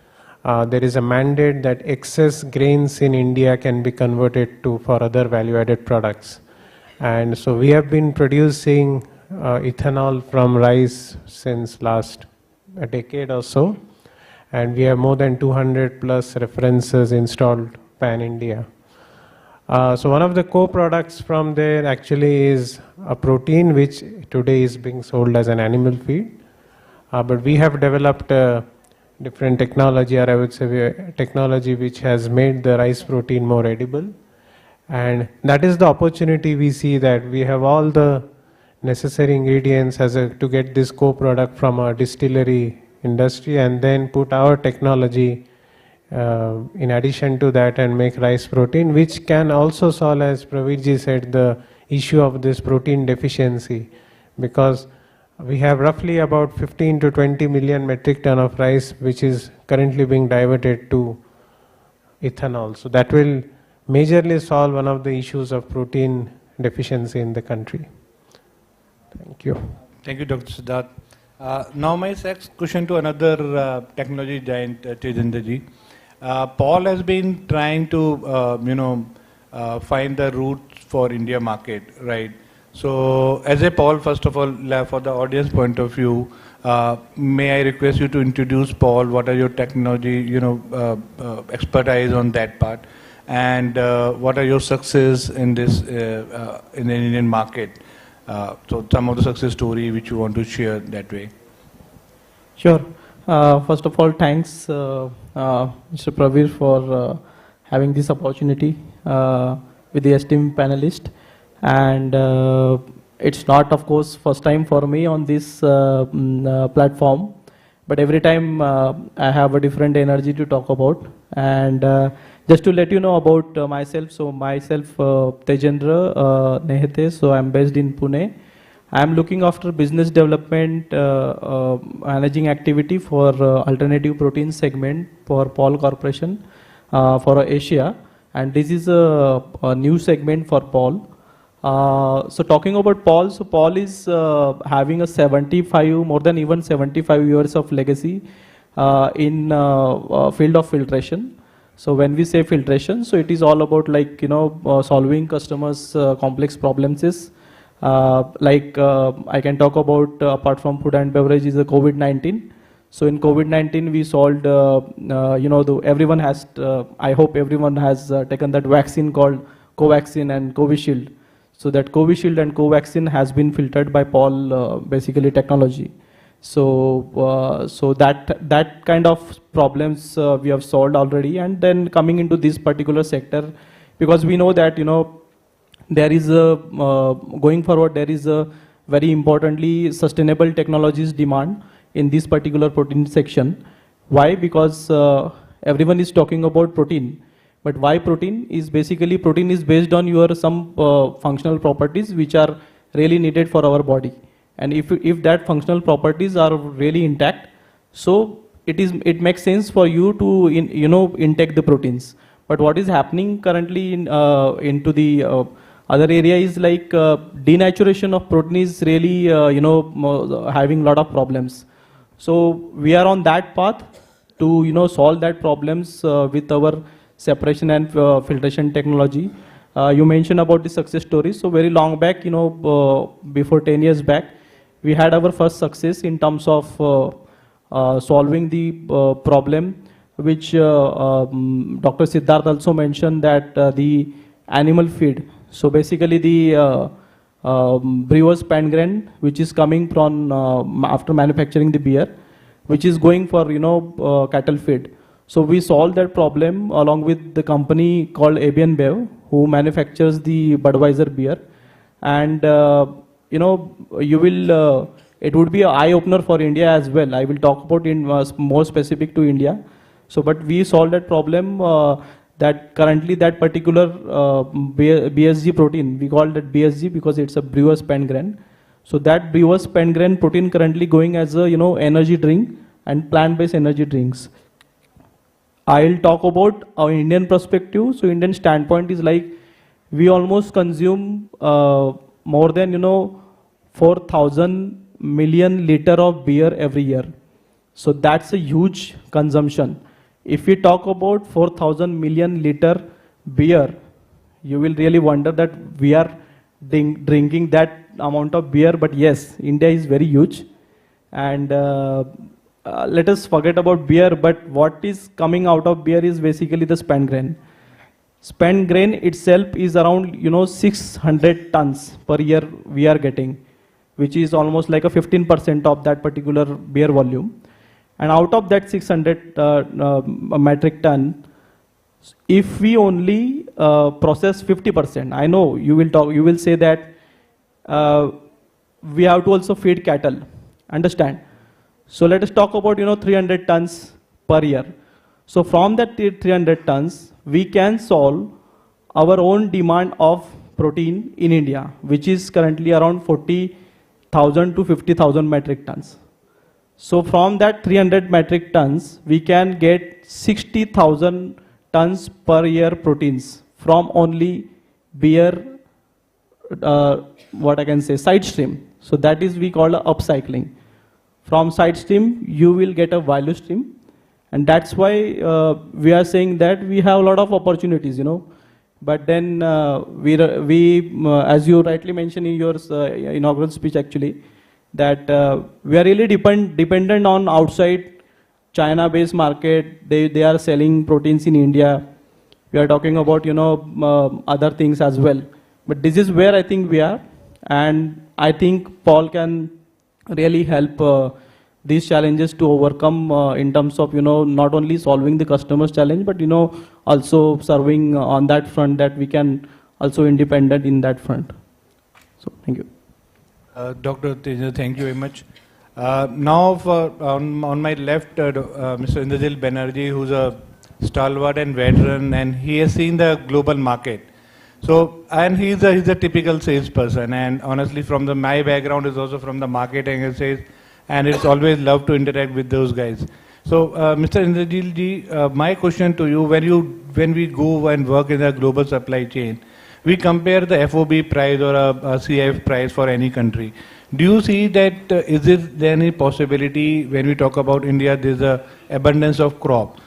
there is a mandate that excess grains in India can be converted for other value-added products. And so we have been producing ethanol from rice since last a decade or so. And we have more than 200 plus references installed pan-India. So one of the co-products from there actually is a protein which today is being sold as an animal feed. But we have developed a different technology, or I would say technology which has made the rice protein more edible. And that is the opportunity we see, that we have all the necessary ingredients to get this co-product from a distillery industry, and then put our technology in addition to that and make rice protein, which can also solve, as Pravitji said, the issue of this protein deficiency, because we have roughly about 15 to 20 million metric ton of rice which is currently being diverted to ethanol. So that will majorly solve one of the issues of protein deficiency in the country. Thank you. Thank you, Dr. Siddharth. Now my next question to another technology giant, Tejendraji. Paul has been trying to, find the routes for India market, right? So, as a Paul, first of all, for the audience point of view, may I request you to introduce Paul? What are your technology, expertise on that part, and what are your success in this in the Indian market? So, some of the success story which you want to share that way. Sure. First of all, thanks, Mr. Pravir, for having this opportunity with the esteemed panelist. And it's not, of course, first time for me on this platform, but every time I have a different energy to talk about. And just to let you know about myself, so myself, Tejendra Nehete, so I'm based in Pune. I'm looking after business development, managing activity for alternative protein segment for Paul Corporation for Asia. And this is a new segment for Paul. So talking about Paul, so Paul is having a more than even 75 years of legacy in field of filtration. So when we say filtration, so it is all about solving customers' complex problems. I can talk about apart from food and beverage is the COVID-19. So in COVID-19 we solved, everyone has, I hope everyone has taken that vaccine called Covaxin and Covishield. So that Covishield and Covaxin has been filtered by Paul, basically technology. So so that kind of problems we have solved already. And then coming into this particular sector, because we know that there is a, going forward, there is a very importantly sustainable technologies demand in this particular protein section. Why? Because everyone is talking about protein. But why protein? Is basically protein is based on your some functional properties which are really needed for our body. And if that functional properties are really intact, so it makes sense for you to intake the proteins. But what is happening currently into the other area is like denaturation of protein is really having a lot of problems. So we are on that path to solve that problems with our separation and filtration technology. You mentioned about the success stories. So very long back, before 10 years back, we had our first success in terms of solving the problem, which Dr. Siddharth also mentioned, that the animal feed. So basically the brewer's pan grain, which is coming from after manufacturing the beer, which is going for cattle feed. So we solved that problem along with the company called 𝐴𝐵&𝐵𝑉, who manufactures the Budweiser beer. And you will it would be an eye-opener for India as well. I will talk about in more specific to India. So, but we solved that problem that currently that particular BSG protein, we call that BSG because it's a brewer's pan grain. So that brewer's pan grain protein currently going as a energy drink and plant-based energy drinks. I'll talk about our Indian perspective. So Indian standpoint is like we almost consume more than 4,000 million liter of beer every year. So that's a huge consumption. If we talk about 4,000 million liter beer, you will really wonder that we are drinking that amount of beer. But yes, India is very huge. And let us forget about beer, but what is coming out of beer is basically the spent grain. Spent grain itself is around 600 tons per year we are getting, which is almost like a 15% of that particular beer volume. And out of that 600 metric ton, if we only process 50%, I know you will say that we have to also feed cattle. Understand? So let us talk about 300 tons per year. So from that 300 tons, we can solve our own demand of protein in India, which is currently around 40,000 to 50,000 metric tons. So from that 300 metric tons, we can get 60,000 tons per year proteins from only beer, what I can say, side stream. So that is we call upcycling. From side stream, you will get a value stream. And that's why we are saying that we have a lot of opportunities, But then as you rightly mentioned in your inaugural speech actually, that we are really dependent on outside China-based market. They are selling proteins in India. We are talking about, other things as well. But this is where I think we are. And I think Paul can really help these challenges to overcome in terms of, not only solving the customer's challenge, but, also serving on that front that we can also independent in that front. So, thank you. Dr. Teja, thank you very much. Now, on my left, Mr. Indrajit Banerjee, who's a stalwart and veteran, and he has seen the global market. So, and he's a typical salesperson, and honestly, from my background is also from the marketing and sales, and it's always love to interact with those guys. So, Mr. Indrajit ji, my question to you: when we go and work in a global supply chain, we compare the FOB price or a CIF price for any country. Do you see that is there any possibility when we talk about India, there's a abundance of crop?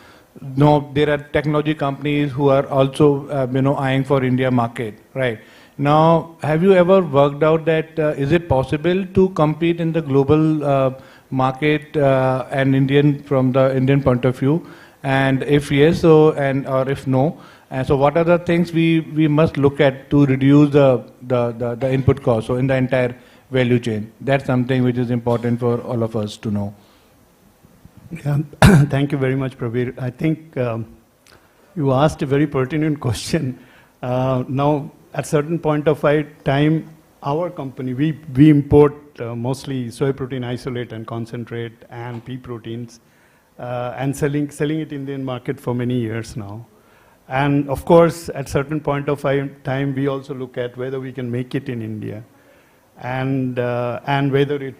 No, there are technology companies who are also eyeing for India market, right? Now, have you ever worked out that is it possible to compete in the global market and from the Indian point of view? And if yes, so or if no, and so what are the things we must look at to reduce the input cost? So in the entire value chain, that's something which is important for all of us to know. Yeah, thank you very much, Prabir. I think you asked a very pertinent question. Now, at certain point of time, our company, we import mostly soy protein isolate and concentrate and pea proteins and selling it in the Indian market for many years now. And of course, at certain point of time, we also look at whether we can make it in India and whether it,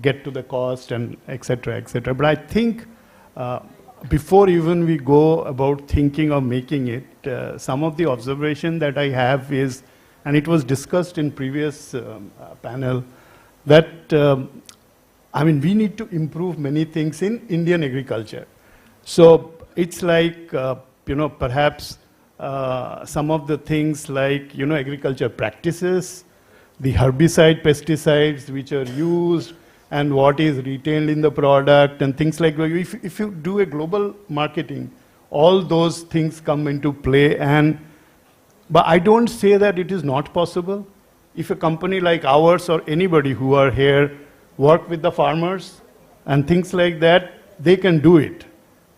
get to the cost and et cetera, et cetera. But I think before even we go about thinking of making it, some of the observation that I have is, and it was discussed in previous panel, that we need to improve many things in Indian agriculture. So it's like, perhaps some of the things like, agriculture practices, the herbicide, pesticides which are used, and what is retained in the product, and things like that. If you do a global marketing, all those things come into play. But I don't say that it is not possible. If a company like ours or anybody who are here work with the farmers and things like that, they can do it.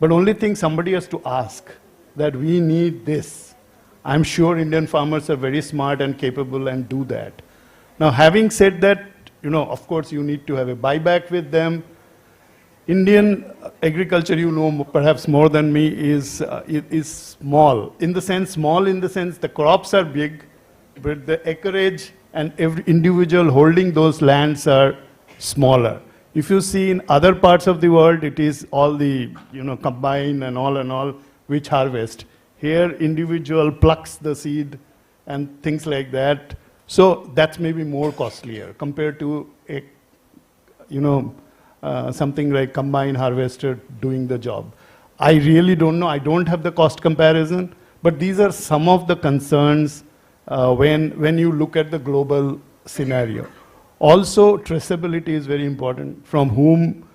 But only thing, somebody has to ask that we need this. I'm sure Indian farmers are very smart and capable and do that. Now, having said that, of course, you need to have a buyback with them. Indian agriculture, perhaps more than me, is small. In the sense, the crops are big, but the acreage and every individual holding those lands are smaller. If you see in other parts of the world, it is all the, combine and all, which harvest. Here, individual plucks the seed and things like that. So that's maybe more costlier compared to a, something like combine harvester doing the job. I really don't know. I don't have the cost comparison, but these are some of the concerns when you look at the global scenario. Also, traceability is very important. From whom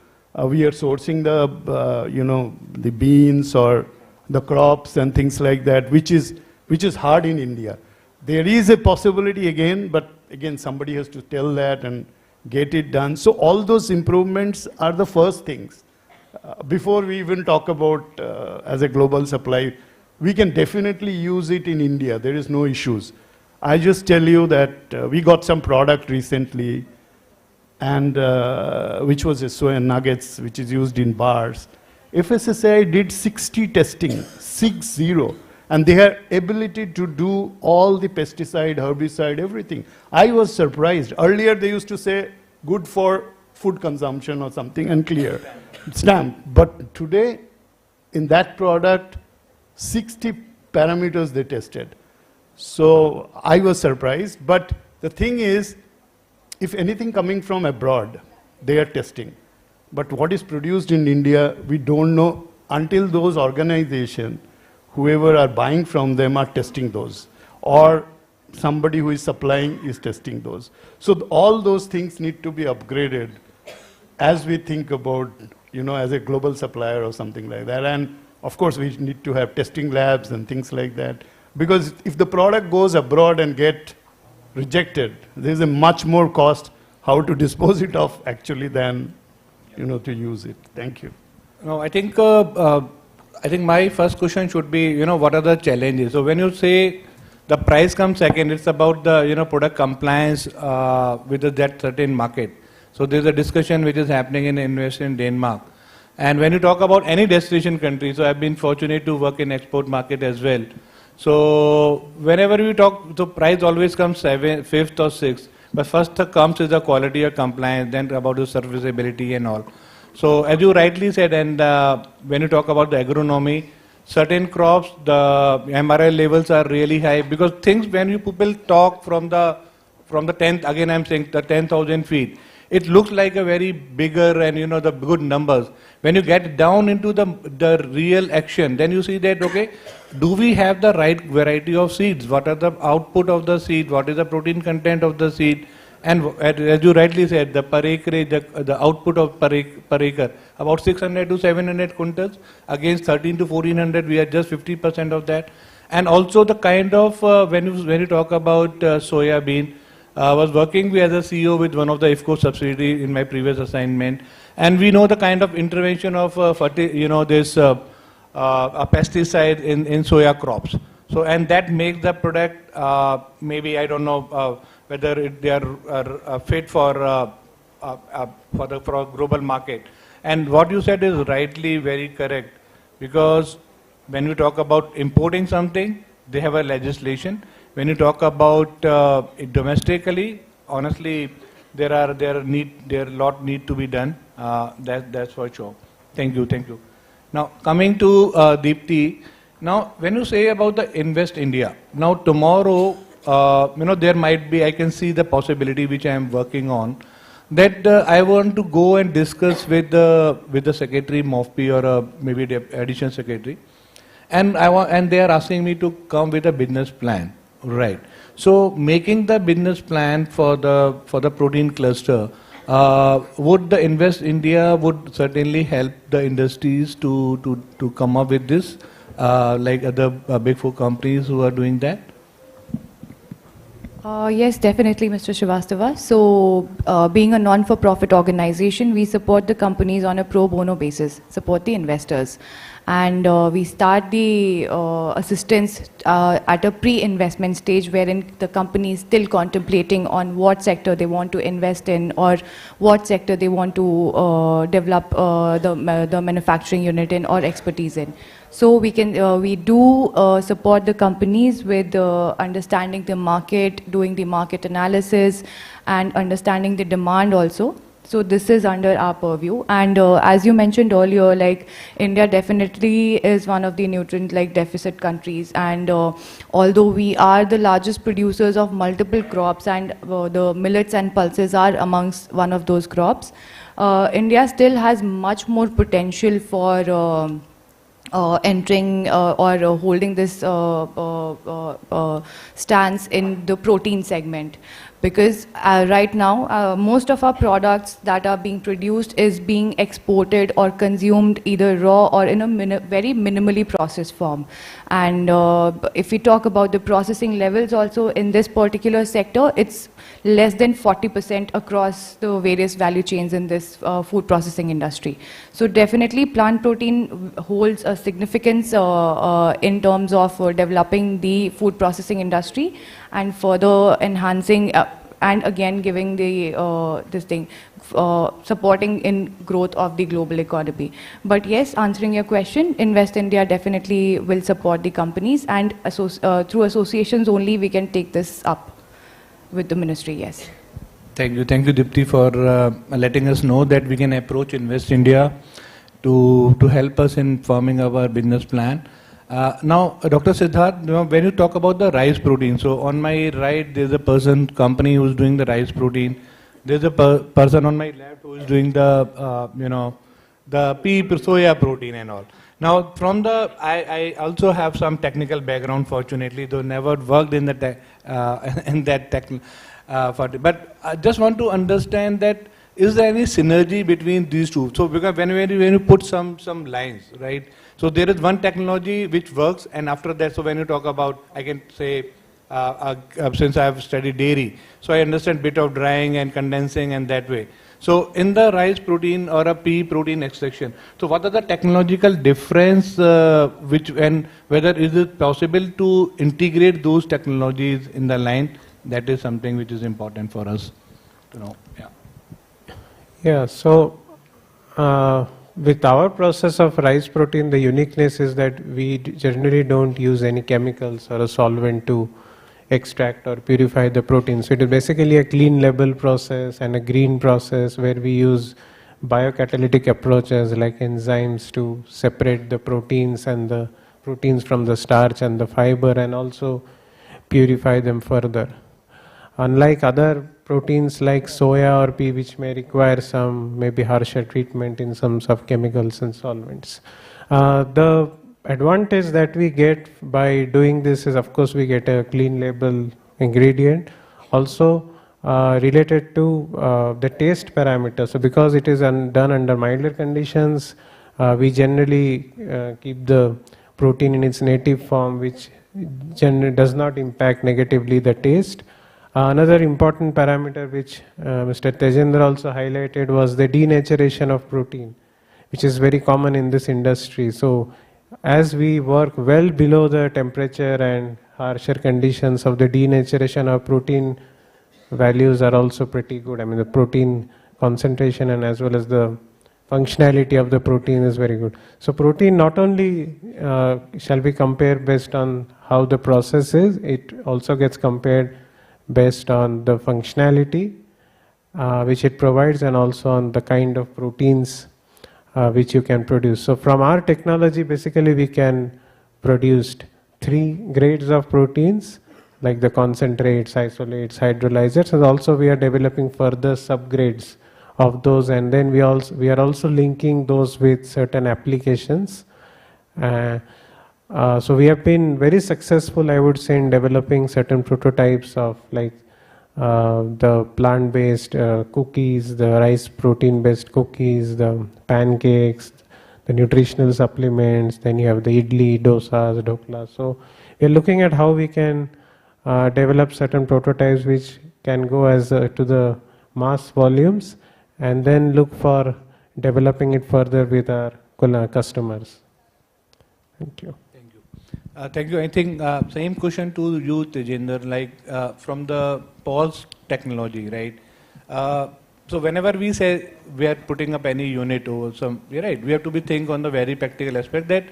we are sourcing the beans or the crops and things like that, which is hard in India. There is a possibility again, but again, somebody has to tell that and get it done. So all those improvements are the first things. Before we even talk about as a global supply, we can definitely use it in India. There is no issues. I just tell you that we got some product recently, and which was a soy nuggets, which is used in bars. FSSAI did 60 testing, 60. And they have ability to do all the pesticide, herbicide, everything. I was surprised. Earlier they used to say good for food consumption or something and clear. Stamp. But today, in that product, 60 parameters they tested. So I was surprised. But the thing is, if anything coming from abroad, they are testing. But what is produced in India, we don't know until those organizations, whoever are buying from them, are testing those, or somebody who is supplying is testing those. So all those things need to be upgraded as we think about, as a global supplier or something like that. And of course, we need to have testing labs and things like that. Because if the product goes abroad and get rejected, there's a much more cost how to dispose it of actually than, to use it. Thank you. No, I think my first question should be, what are the challenges? So when you say the price comes second, it's about the, product compliance with that certain market. So there's a discussion which is happening in Denmark. And when you talk about any destination country, so I've been fortunate to work in export market as well. So whenever we talk, the price always comes fifth or sixth. But first comes is the quality of compliance, then about the serviceability and all. So as you rightly said, and when you talk about the agronomy, certain crops, the MRL levels are really high, because things when you people talk from the 10th, again I'm saying the 10,000 feet, it looks like a very bigger and the good numbers. When you get down into the real action, then you see that, okay, do we have the right variety of seeds? What are the output of the seed? What is the protein content of the seed? And as you rightly said, the per acre, the output of per acre, about 600 to 700 quintals, against 13 to 1400, we are just 50% of that. And also the kind of, when you talk about soya bean, I was working as a CEO with one of the IFFCO subsidiary in my previous assignment, and we know the kind of intervention of this pesticide in soya crops. So, and that makes the product, maybe, I don't know whether they are fit for a global market. And what you said is rightly very correct, because when you talk about importing something, they have a legislation. When you talk about it domestically, honestly, there are lot need to be done. That's for sure. Thank you. Now coming to Deepti. Now when you say about the Invest India, now tomorrow, there might be, I can see the possibility which I am working on, that I want to go and discuss with the secretary MOFPI or maybe the additional secretary, and they are asking me to come with a business plan, right? So making the business plan for the protein cluster, would the Invest India would certainly help the industries to come up with this, like other big four companies who are doing that? Yes, definitely, Mr. Srivastava. So, being a non-for-profit organization, we support the companies on a pro bono basis, support the investors. And we start the assistance at a pre-investment stage, wherein the company is still contemplating on what sector they want to invest in or what sector they want to develop the manufacturing unit in or expertise in. So we do support the companies with understanding the market, doing the market analysis, and understanding the demand also. So this is under our purview. And as you mentioned earlier, like India definitely is one of the nutrient deficit countries. And although we are the largest producers of multiple crops, and the millets and pulses are amongst one of those crops, India still has much more potential for entering or holding this stance in the protein segment. Because right now, most of our products that are being produced is being exported or consumed either raw or in a very minimally processed form. And if we talk about the processing levels also in this particular sector, it's less than 40% across the various value chains in this food processing industry. So definitely plant protein holds a significance in terms of developing the food processing industry and further enhancing and again giving the supporting in growth of the global economy. But yes, answering your question, Invest India definitely will support the companies, and through associations only we can take this up with the ministry. Yes. Thank you, Deepti, for letting us know that we can approach Invest India to help us in forming our business plan. Now, Dr. Siddharth, when you talk about the rice protein, so on my right there's a company who's doing the rice protein. There's a person on my left who is doing the the pea soya protein and all. Now, from I also have some technical background, fortunately, though never worked in the but I just want to understand that is there any synergy between these two? So because when you put some lines, right? So there is one technology which works, and after that, so when you talk about, I can say, since I have studied dairy, so I understand bit of drying and condensing and that way. So in the rice protein or a pea protein extraction, so what are the technological difference and whether is it possible to integrate those technologies in the line? That is something which is important for us to know. Yeah. Yeah, so with our process of rice protein, the uniqueness is that we generally don't use any chemicals or a solvent to extract or purify the protein. So it is basically a clean label process and a green process where we use biocatalytic approaches like enzymes to separate the proteins and the proteins from the starch and the fiber, and also purify them further. Unlike other proteins like soya or pea, which may require some maybe harsher treatment in some chemicals and solvents. The advantage that we get by doing this is, of course, we get a clean label ingredient. Also related to the taste parameters. So because it is done under milder conditions, we generally keep the protein in its native form, which generally does not impact negatively the taste. Another important parameter which Mr. Tejendra also highlighted was the denaturation of protein, which is very common in this industry. So as we work well below the temperature and harsher conditions of the denaturation, our protein values are also pretty good. I mean, the protein concentration and as well as the functionality of the protein is very good. So protein not only shall be compared based on how the process is, it also gets compared based on the functionality which it provides and also on the kind of proteins which you can produce. So from our technology, basically we can produce 3 grades of proteins like the concentrates, isolates, hydrolyzers, and also we are developing further subgrades of those, and then we are also linking those with certain applications. So we have been very successful, I would say, in developing certain prototypes of like the plant-based cookies, the rice protein-based cookies, the pancakes, the nutritional supplements, then you have the idli, dosas, dhokla. So we are looking at how we can develop certain prototypes which can go as to the mass volumes, and then look for developing it further with our customers. Thank you. Thank you. I think same question to you, Tejinder, like from the pulse technology, right? So whenever we say we are putting up any unit or some, right, we have to be think on the very practical aspect that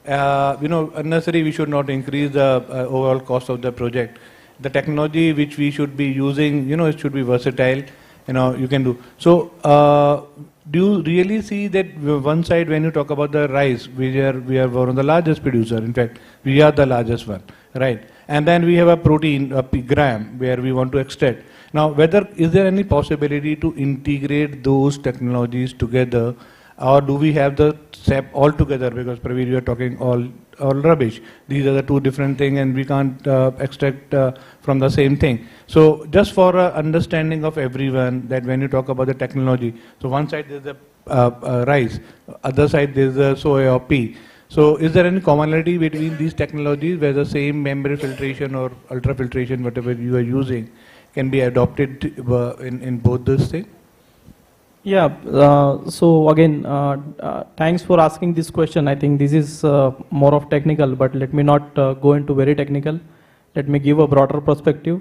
unnecessarily we should not increase the overall cost of the project. The technology which we should be using, it should be versatile. You can do. So do you really see that one side when you talk about the rice, we are one of the largest producer. In fact, we are the largest one, right? And then we have a protein, a gram, where we want to extract. Now, is there any possibility to integrate those technologies together, or do we have the SAP all together? Because Praveen, you are talking all rubbish. These are the 2 different things, and we can't extract from the same thing. So just for understanding of everyone, that when you talk about the technology, so one side there's the rice, other side there's the soy or pea. So is there any commonality between these technologies where the same membrane filtration or ultrafiltration, whatever you are using, can be adopted in both those things? Yeah, so again, thanks for asking this question. I think this is more of technical, but let me not go into very technical. Let me give a broader perspective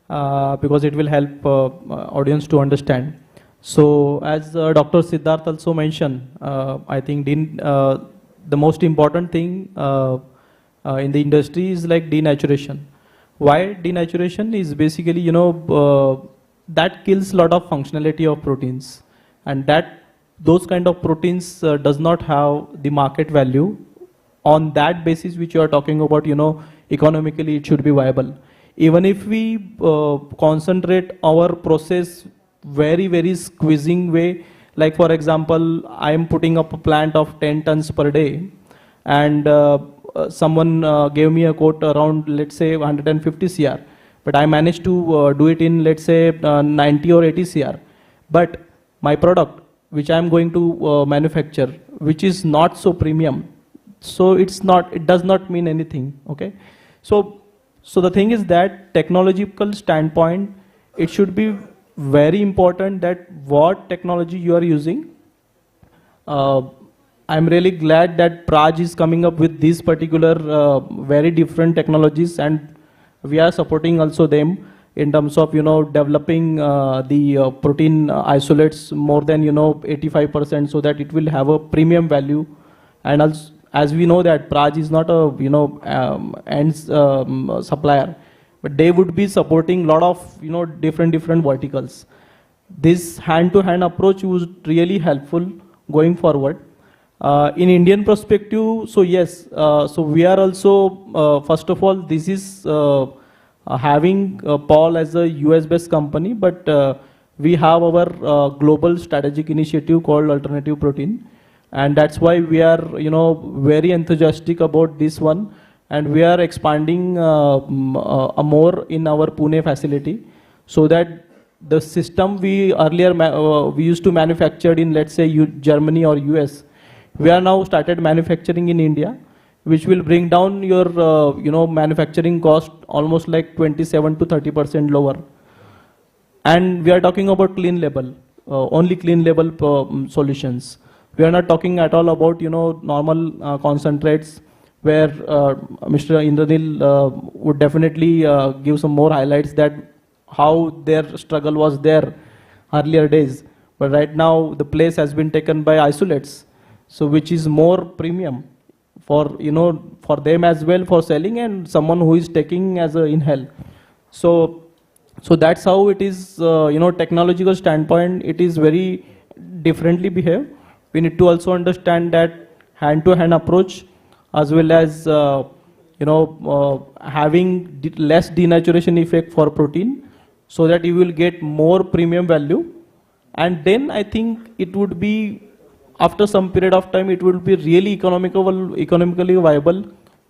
because it will help audience to understand. So as Dr. Siddharth also mentioned, I think the most important thing in the industry is like denaturation. Why denaturation is basically, that kills a lot of functionality of proteins. And those kind of proteins does not have the market value. On that basis which you are talking about, economically it should be viable. Even if we concentrate our process very, very squeezing way, like for example, I am putting up a plant of 10 tons per day, and someone gave me a quote around, let's say, 150 CR, but I managed to do it in, let's say, 90 or 80 CR. But my product, which I am going to manufacture, which is not so premium, so it does not mean anything. Okay, so the thing is that technological standpoint, it should be very important that what technology you are using. I'm really glad that Praj is coming up with these particular very different technologies, and we are supporting also them in terms of developing the protein isolates more than 85%, so that it will have a premium value. And also, as we know that Praj is not a end supplier, but they would be supporting a lot of different verticals. This hand-to-hand approach was really helpful going forward. In Indian perspective, so yes, so we are also first of all, this is having Paul as a US-based company, but we have our global strategic initiative called Alternative Protein, and that's why we are very enthusiastic about this one, and we are expanding more in our Pune facility, so that the system we earlier we used to manufacture in, let's say, Germany or US, we are now started manufacturing in India, which will bring down your manufacturing cost almost like 27 to 30% lower. And we are talking about clean label, only clean label solutions. We are not talking at all about, normal concentrates where Mr. Indranil would definitely give some more highlights that how their struggle was there earlier days. But right now the place has been taken by isolates, so which is more premium for, for them as well for selling and someone who is taking as a inhale. So that's how it is, technological standpoint, it is very differently behave. We need to also understand that hand-to-hand approach as well as, having less denaturation effect for protein so that you will get more premium value. And then I think it would be, after some period of time, it will be really economically viable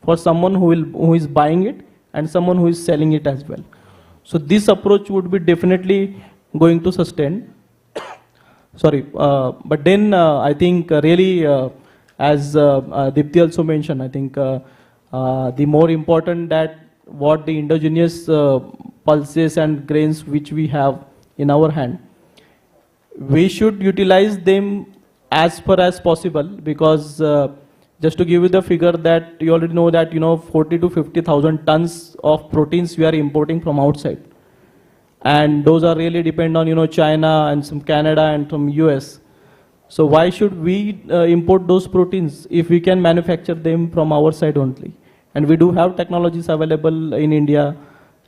for someone who is buying it and someone who is selling it as well. So this approach would be definitely going to sustain. Sorry, but then I think really, as Dipti also mentioned, I think the more important that what the indigenous pulses and grains which we have in our hand, we should utilize them as far as possible, because just to give you the figure that you already know that 40 to 50,000 tons of proteins we are importing from outside, and those are really depend on China and some Canada and from US. So why should we import those proteins if we can manufacture them from our side only? And we do have technologies available in India.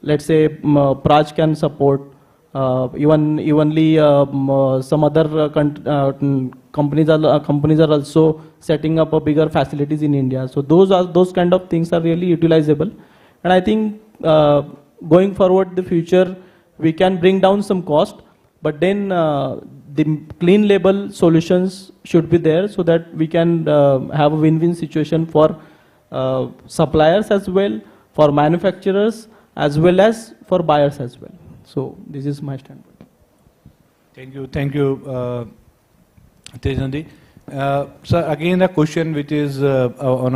Let's say Praj can support. Evenly some other companies are also setting up a bigger facilities in India. So those kind of things are really utilizable. And I think going forward the future, we can bring down some cost, but then the clean label solutions should be there so that we can have a win-win situation for suppliers as well, for manufacturers as well as for buyers as well. So this is my standpoint. Thank you, Tejandi. So again, a question which is on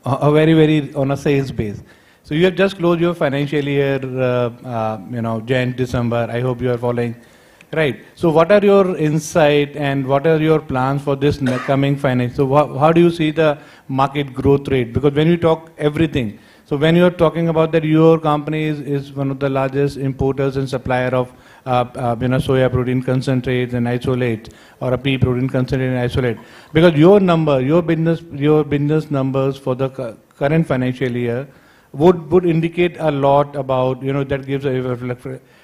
a very on a sales base. So you have just closed your financial year, Jan, December. I hope you are following, right? So what are your insight and what are your plans for this coming financial? So how do you see the market growth rate? Because when you talk everything, so when you are talking about that your company is one of the largest importers and supplier of soya protein concentrates and isolate, or a pea protein concentrate and isolate, because your business numbers for the current financial year would indicate a lot about, that gives a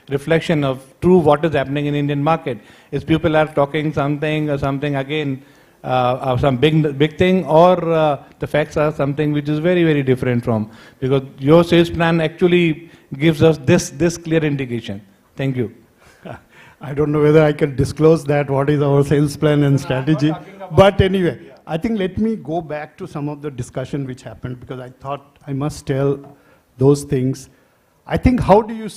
reflection of true what is happening in Indian market. Is people are talking something again, some big thing, or the facts are something which is very different from, because your sales plan actually gives us this clear indication. Thank you. I don't know whether I can disclose that, what is our sales plan and strategy. But anyway, I think let me go back to some of the discussion which happened, because I thought I must tell those things. I think how do you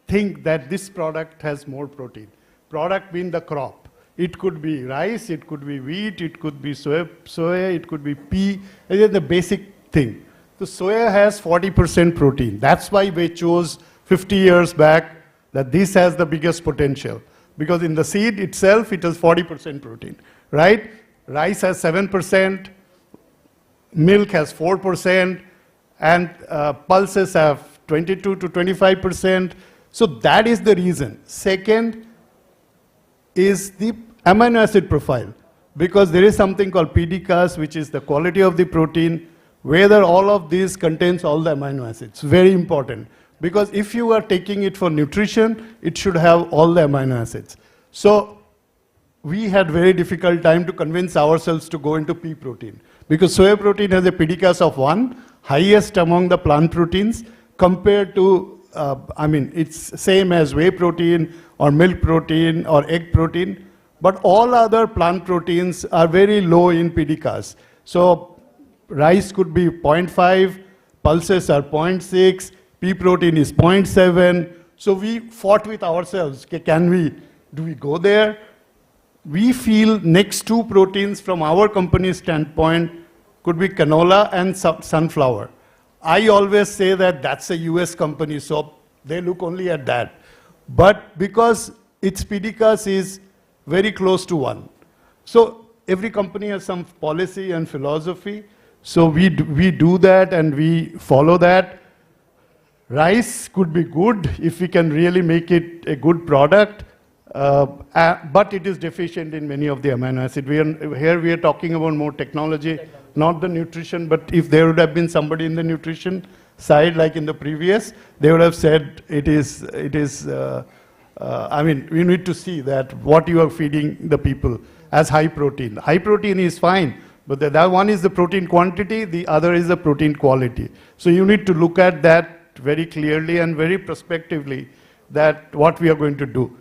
think that this product has more protein? Product being the crop. It could be rice, it could be wheat, it could be soya, it could be pea. It is the basic thing. So soya has 40% protein. That's why we chose 50 years back that this has the biggest potential. Because in the seed itself, it has 40% protein, right? Rice has 7%, milk has 4%, and pulses have 22 to 25%. So that is the reason. Second is the amino acid profile, because there is something called PDCAS, which is the quality of the protein, whether all of these contains all the amino acids. Very important. Because if you are taking it for nutrition, it should have all the amino acids. So we had very difficult time to convince ourselves to go into pea protein, because soya protein has a PDCAS of 1, highest among the plant proteins, compared to, it's same as whey protein or milk protein or egg protein, but all other plant proteins are very low in PDCAS. So rice could be 0.5, pulses are 0.6, pea protein is 0.7. So we fought with ourselves, do we go there? We feel next two proteins from our company's standpoint could be canola and sunflower. I always say that that's a US company, so they look only at that. But because its PDCAS is very close to 1. So every company has some policy and philosophy. So we do that and we follow that. Rice could be good if we can really make it a good product, but it is deficient in many of the amino acids. Here we are talking about more technology, not the nutrition, but if there would have been somebody in the nutrition side like in the previous, they would have said I mean, we need to see that what you are feeding the people as high protein. High protein is fine, but that one is the protein quantity, the other is the protein quality. So you need to look at that very clearly and very prospectively, that what we are going to do.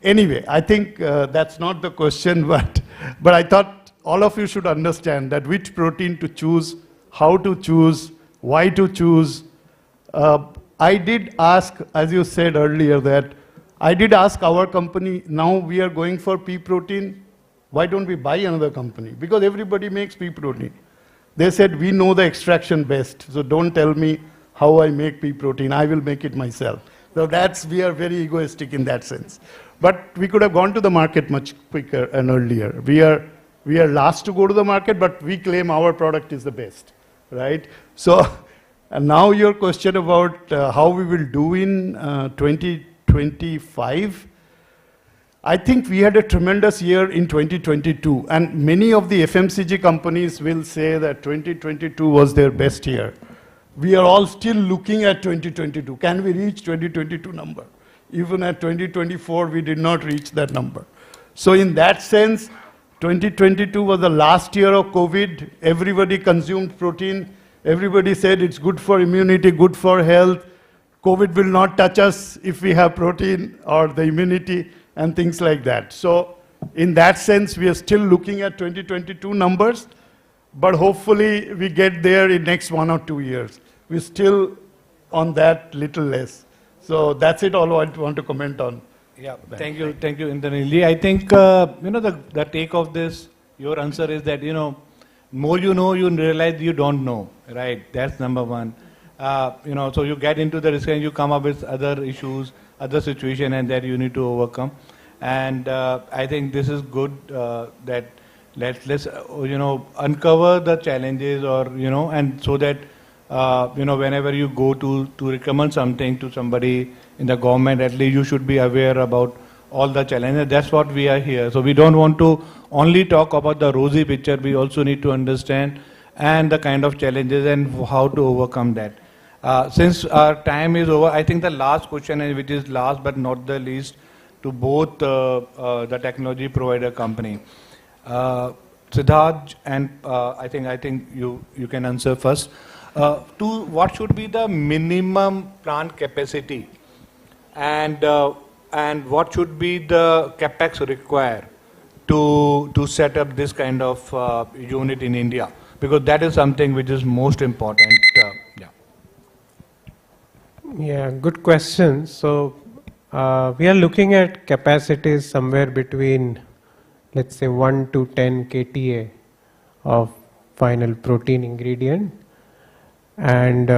Anyway, I think that's not the question, but I thought all of you should understand that which protein to choose, how to choose, why to choose. I did ask, as you said earlier, that I did ask our company, now we are going for pea protein, why don't we buy another company? Because everybody makes pea protein. They said, we know the extraction best, so don't tell me how I make pea protein, I will make it myself. So we are very egoistic in that sense. But we could have gone to the market much quicker and earlier. We are last to go to the market, but we claim our product is the best, right? So, and now your question about how we will do in 2025. I think we had a tremendous year in 2022, and many of the FMCG companies will say that 2022 was their best year. We are all still looking at 2022. Can we reach 2022 number? Even at 2024, we did not reach that number. So in that sense, 2022 was the last year of COVID. Everybody consumed protein. Everybody said it's good for immunity, good for health. COVID will not touch us if we have protein or the immunity and things like that. So in that sense, we are still looking at 2022 numbers, but hopefully we get there in next 1 or 2 years. We're still on that little less. So that's it all I want to comment on. Yeah, thank you, Indrajit. I think, the take of this, your answer is that, more you know, you realize you don't know, right? That's number one. So you get into the risk and you come up with other issues, other situation, and that you need to overcome. And I think this is good that let's uncover the challenges, or and so that whenever you go to recommend something to somebody in the government, at least you should be aware about all the challenges. That's what we are here. So we don't want to only talk about the rosy picture. We also need to understand and the kind of challenges and how to overcome that. Since our time is over, I think the last question, and which is last but not the least, to both the technology provider company. Siddharth, and I think you can answer first. What should be the minimum plant capacity, and what should be the capex required to set up this kind of unit in India? Because that is something which is most important. Yeah, good question. So we are looking at capacities somewhere between, let's say, 1 to 10 KTA of final protein ingredient. And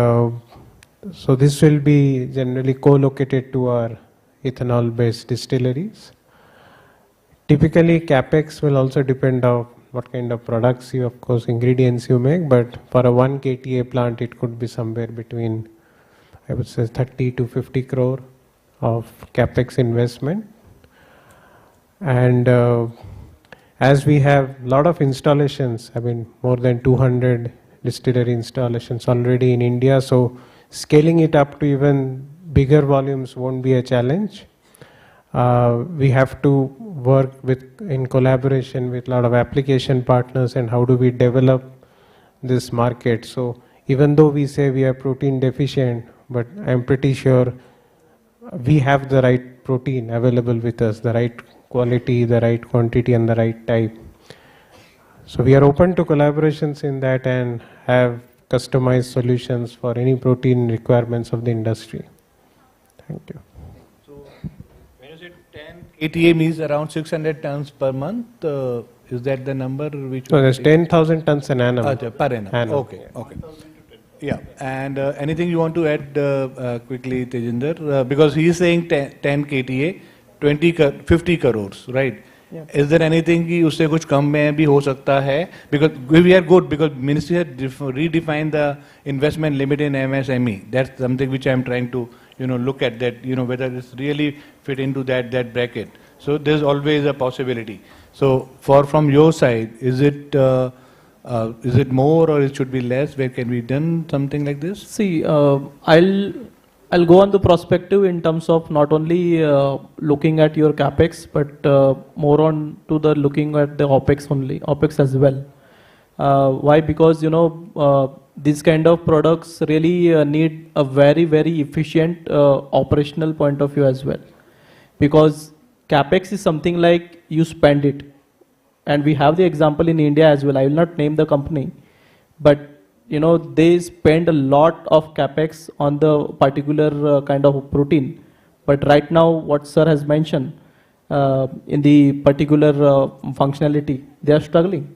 so this will be generally co-located to our ethanol-based distilleries. Typically, capex will also depend on what kind of products you, of course, ingredients you make, but for a 1 KTA plant, it could be somewhere between, I would say, 30 to 50 crore of capex investment. And as we have a lot of installations, I mean, more than 200 distillery installations already in India, so scaling it up to even bigger volumes won't be a challenge. We have to work in collaboration with a lot of application partners, and how do we develop this market. So even though we say we are protein deficient, but I'm pretty sure we have the right protein available with us, the right quality, the right quantity, and the right type. So we are open to collaborations in that and have customized solutions for any protein requirements of the industry. Thank you. So when you say 10 KTA means around 600 tons per month, is that the number which? So there's 10,000 tons an annum. Per annum. Okay. Yeah, and anything you want to add quickly, Tejinder? Because he is saying 10 KTA, 50 crores, right? Is there anything कि उससे कुछ कम में भी हो सकता है? Because we are good because ministry has redefined the investment limit in MSME. That's something which I am trying to look at, that whether it's really fit into that bracket. So there's always a possibility. So from your side, is it more or it should be less? Where can we done something like this? See, I'll go on the perspective in terms of not only looking at your capex, but more on to the looking at the opex as well. Why? Because these kind of products really need a very, very efficient operational point of view as well. Because capex is something like you spend it, and we have the example in India as well. I will not name the company, but they spend a lot of capex on the particular kind of protein. But right now, what sir has mentioned in the particular functionality, they are struggling.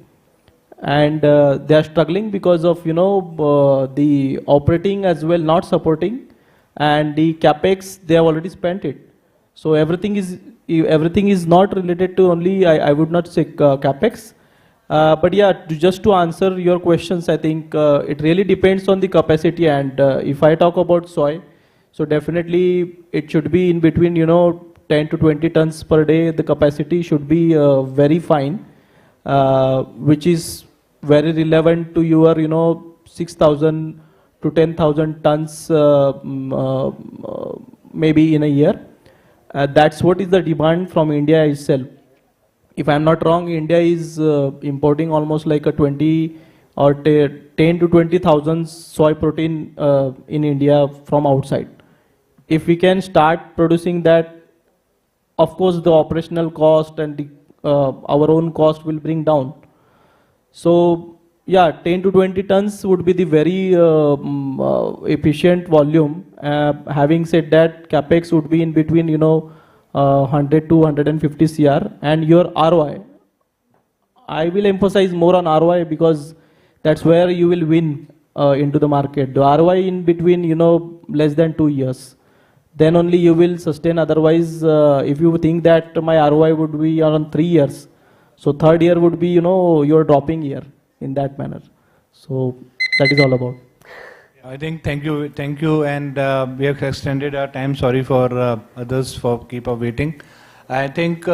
And they are struggling because of the operating as well not supporting, and the capex they have already spent it. So everything is not related to only, I would not say capex. But yeah, just to answer your questions, I think it really depends on the capacity. And if I talk about soy, so definitely it should be in between 10 to 20 tons per day. The capacity should be very fine, which is very relevant to your 6,000 to 10,000 tons maybe in a year. That's what is the demand from India itself. If I'm not wrong, India is importing almost like a 20 or 10 to 20,000 soy protein in India from outside. If we can start producing that, of course the operational cost and our own cost will bring down. So yeah, 10 to 20 tons would be the very efficient volume. Having said that, capex would be in between 100 to 150 CR, and your ROI, I will emphasize more on ROI because that's where you will win into the market. The ROI in between less than 2 years, then only you will sustain. Otherwise, if you think that my ROI would be around 3 years, so third year would be your dropping year in that manner. So that is all about. I think thank you, and we have extended our time. Sorry for others for keep up waiting. I think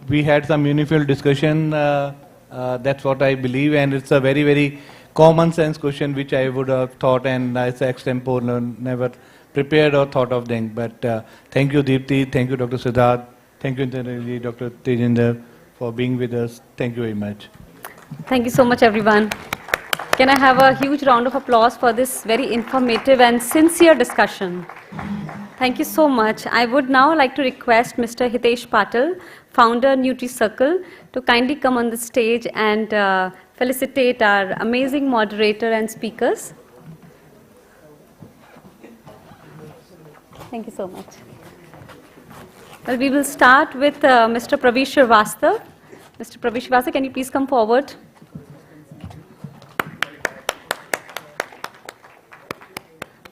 we had some meaningful discussion. That's what I believe, and it's a very, very common sense question which I would have thought, and it's extempore, never prepared or thought of them. But thank you, Deepti. Thank you, Dr. Siddharth. Thank you, Dr. Tejinder, for being with us. Thank you very much. Thank you so much, everyone. Can I have a huge round of applause for this very informative and sincere discussion? Thank you so much. I would now like to request Mr. Hitesh Patil, founder Nutricircle, to kindly come on the stage and felicitate our amazing moderator and speakers. Thank you so much. Well, we will start with Mr. Praveer Srivastava. Mr. Praveer Srivastava, can you please come forward?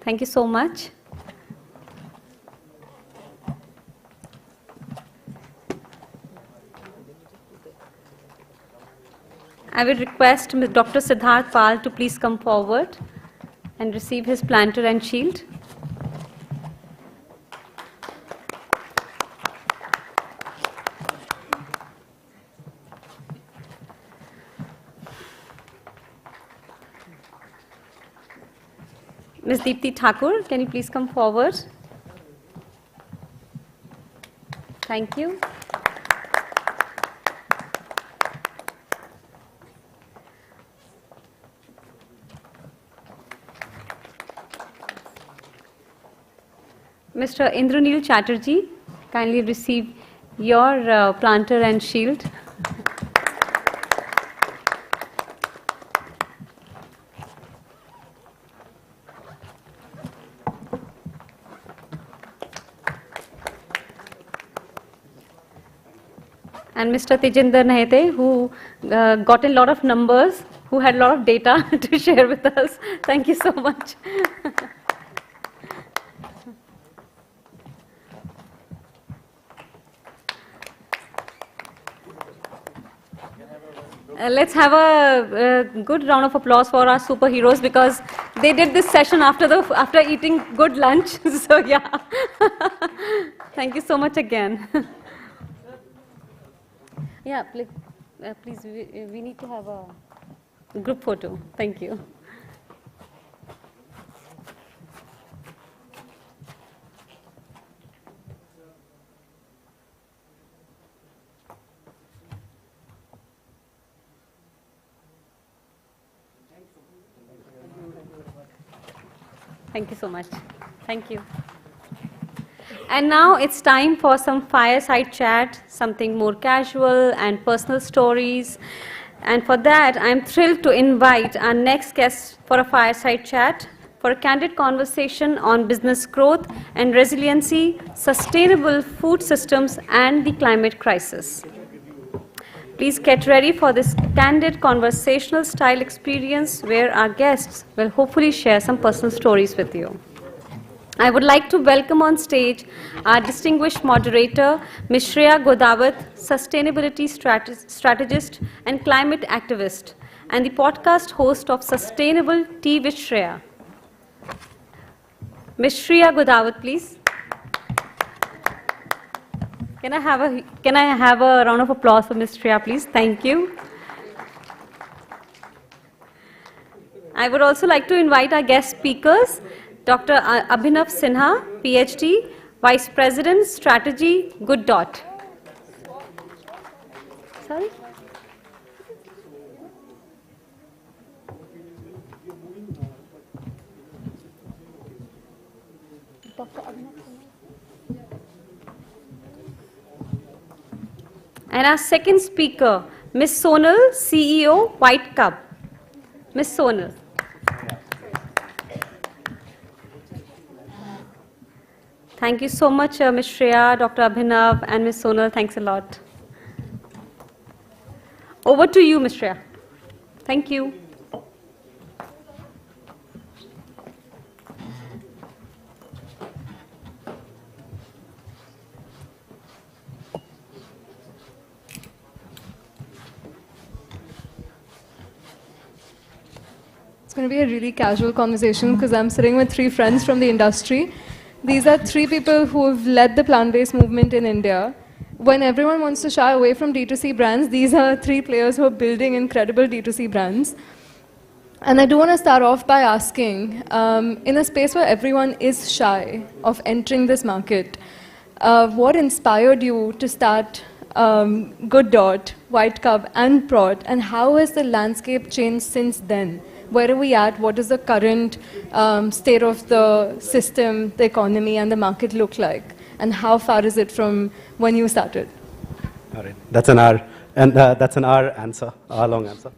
Thank you so much. I will request Dr. Siddharth Pal to please come forward and receive his planter and shield. Ms. Deepti Thakur, can you please come forward? Thank you. Mr. Indranil Chatterjee, kindly receive your planter and shield. And Mr. Tejinder Nahete, who got a lot of numbers, who had a lot of data to share with us. Thank you so much. Let's have a good round of applause for our superheroes because they did this session after eating good lunch. So yeah, thank you so much again. Yeah, please, we need to have a group photo. Thank you. Thank you so much. Thank you. And now it's time for some fireside chat, something more casual and personal stories. And for that, I'm thrilled to invite our next guest for a fireside chat, for a candid conversation on business growth and resiliency, sustainable food systems, and the climate crisis. Please get ready for this candid conversational style experience where our guests will hopefully share some personal stories with you. I would like to welcome on stage our distinguished moderator, Ms. Shreya Godawat, sustainability strategist and climate activist, and the podcast host of Sustainable Tea with Shreya. Ms. Shreya Godawat, please. Can I have a round of applause for Ms. Shreya, please? Thank you. I would also like to invite our guest speakers, Dr. Abhinav Sinha, PhD, Vice President, Strategy, Good Dot. Sorry? Dr. Abhinav Sinha. And our second speaker, Ms. Sonal, CEO, 𝐊𝐧𝐸. Ms. Sonal. Thank you so much, Ms. Shreya, Dr. Abhinav, and Ms. Sonal. Thanks a lot. Over to you, Ms. Shreya. Thank you. It's going to be a really casual conversation because I'm sitting with three friends from the industry. These are three people who have led the plant-based movement in India. When everyone wants to shy away from D2C brands, these are three players who are building incredible D2C brands. And I do want to start off by asking, in a space where everyone is shy of entering this market, what inspired you to start Good Dot, 𝐊𝐧𝐸, and Prod, and how has the landscape changed since then? Where are we at? What does the current state of the system, the economy, and the market look like? And how far is it from when you started? All right, that's an hour, and that's an hour answer, a long answer.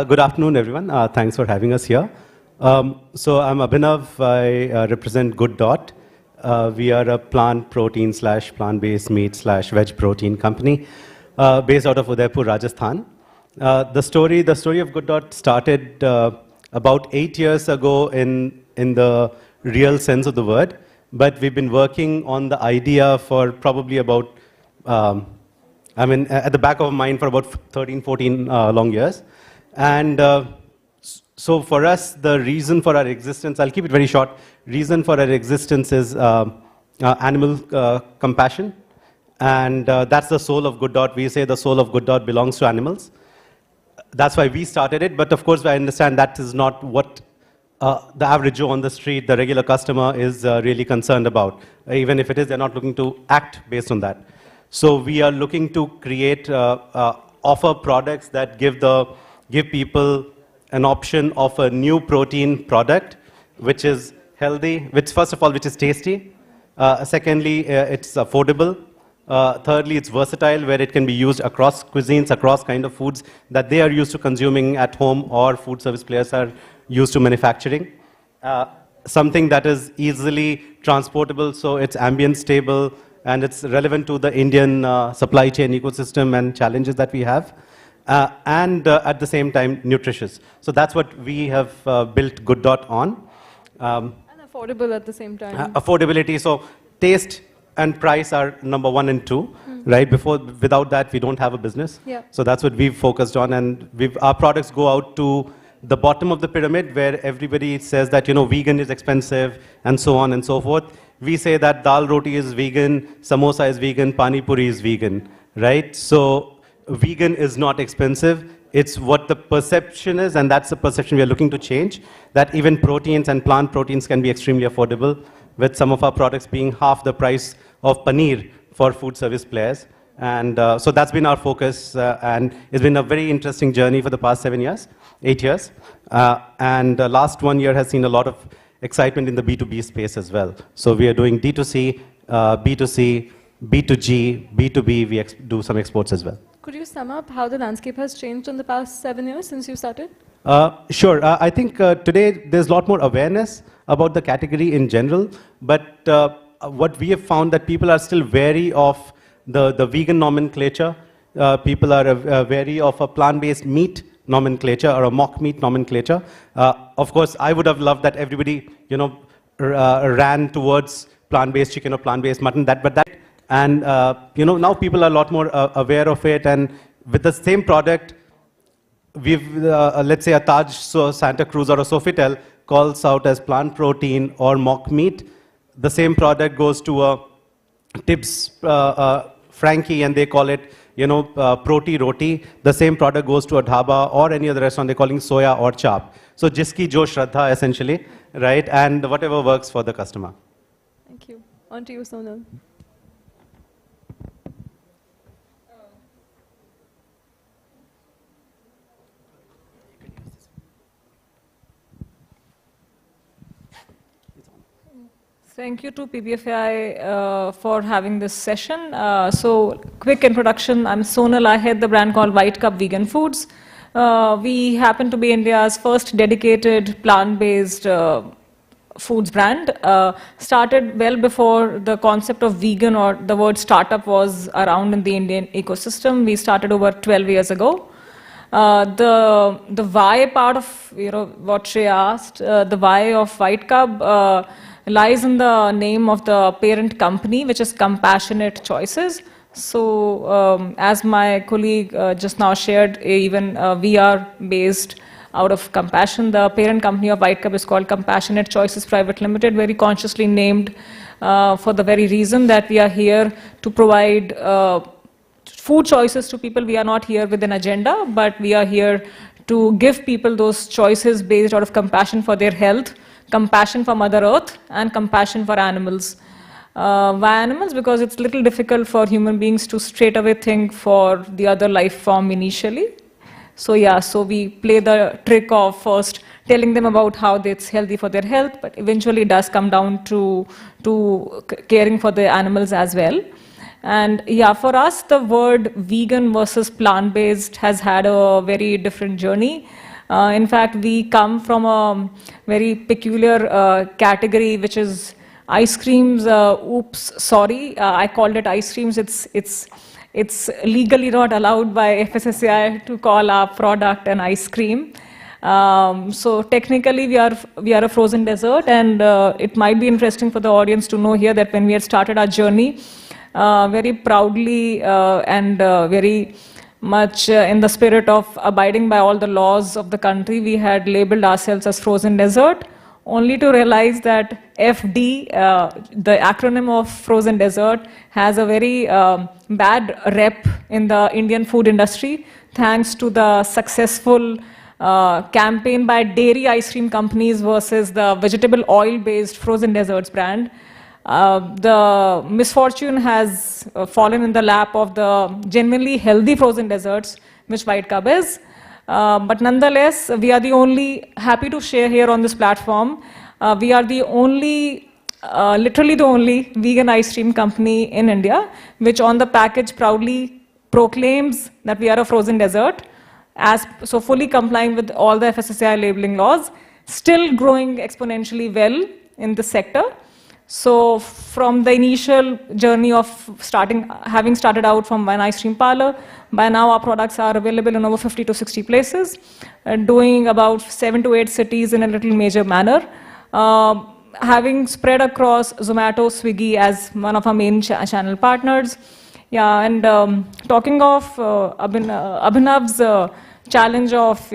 Good afternoon, everyone. Thanks for having us here. So I'm Abhinav. I represent Good Dot. We are a plant protein / plant-based meat / veg protein company based out of Udaipur, Rajasthan. The story of Good Dot started about 8 years ago in the real sense of the word, but we've been working on the idea for probably about, at the back of our mind for about 13, 14 long years. And so for us, the reason for our existence, I'll keep it very short, reason for our existence is animal compassion. And that's the soul of Good Dot. We say the soul of Good Dot belongs to animals. That's why we started it, but of course I understand that is not what the average Joe on the street, the regular customer, is really concerned about. Even if it is, they're not looking to act based on that. So we are looking to create, offer products that give people an option of a new protein product, which is healthy, which first of all, which is tasty. Secondly, it's affordable. Thirdly, it's versatile, where it can be used across cuisines, across kind of foods that they are used to consuming at home or food service players are used to manufacturing. Something that is easily transportable, so it's ambient stable, and it's relevant to the Indian supply chain ecosystem and challenges that we have. And at the same time, nutritious. So that's what we have built Good Dot on. And affordable at the same time. Affordability, so taste and price are number 1 and 2. right? Without that, we don't have a business. Yeah. So that's what we've focused on, and our products go out to the bottom of the pyramid where everybody says that, vegan is expensive and so on and so forth. We say that dal roti is vegan, samosa is vegan, pani puri is vegan, right? So vegan is not expensive. It's what the perception is, and that's the perception we are looking to change, that even proteins and plant proteins can be extremely affordable, with some of our products being half the price of paneer for food service players. And so that's been our focus, and it's been a very interesting journey for the past 8 years. And the last 1 year has seen a lot of excitement in the B2B space as well. So we are doing D2C, B2C, B2G, B2B, we do some exports as well. Could you sum up how the landscape has changed in the past 7 years since you started? Sure. I think today there's a lot more awareness about the category in general, but what we have found that people are still wary of the vegan nomenclature. People are wary of a plant-based meat nomenclature or a mock meat nomenclature. Of course, I would have loved that everybody, ran towards plant-based chicken or plant-based mutton. And now people are a lot more aware of it. And with the same product, we've let's say a Taj Santa Cruz or a Sofitel calls out as plant protein or mock meat. The same product goes to a Tibbs Frankie and they call it, proti roti. The same product goes to a dhaba or any other restaurant, they're calling soya or chap. So jiski jo shraddha essentially, right? And whatever works for the customer. Thank you. On to you, Sonal. Thank you to PBFAI for having this session. So, quick introduction. I'm Sonal. I head the brand called 𝐻𝐸𝐺𝐻 Vegan Foods. We happen to be India's first dedicated plant-based foods brand. Started well before the concept of vegan or the word startup was around in the Indian ecosystem. We started over 12 years ago. The why part of what Shreya asked, the why of 𝐻𝐸𝐺𝐻 lies in the name of the parent company, which is Compassionate Choices. So, as my colleague just now shared, even we are based out of Compassion. The parent company of 𝐻𝐸𝐺𝐻 is called Compassionate Choices Private Limited, very consciously named for the very reason that we are here to provide food choices to people. We are not here with an agenda, but we are here to give people those choices based out of compassion for their health, compassion for Mother Earth, and compassion for animals. Why animals? Because it's a little difficult for human beings to straight away think for the other life form initially. So yeah, so we play the trick of first telling them about how it's healthy for their health, but eventually it does come down to caring for the animals as well. And yeah, for us, the word vegan versus plant-based has had a very different journey. In fact, we come from a very peculiar category, which is ice creams. Oops, sorry, I called it ice creams. It's legally not allowed by FSSAI to call our product an ice cream. So technically, we are a frozen dessert, and it might be interesting for the audience to know here that when we had started our journey, very proudly and very much in the spirit of abiding by all the laws of the country, we had labeled ourselves as frozen dessert, only to realize that FD, the acronym of frozen dessert, has a very bad rep in the Indian food industry, thanks to the successful campaign by dairy ice cream companies versus the vegetable oil-based frozen desserts brand. The misfortune has fallen in the lap of the genuinely healthy frozen desserts, which 𝐻𝐸𝐺𝐻 is. But nonetheless, we are the only, happy to share here on this platform, we are the only, literally the only vegan ice cream company in India, which on the package proudly proclaims that we are a frozen dessert, so fully complying with all the FSSAI labeling laws, still growing exponentially well in this sector. So from the initial journey of having started out from one ice cream parlor, by now our products are available in over 50 to 60 places, doing about 7 to 8 cities in a little major manner. Having spread across Zomato, Swiggy as one of our main channel partners, Yeah, and talking of Abhinav's challenge of,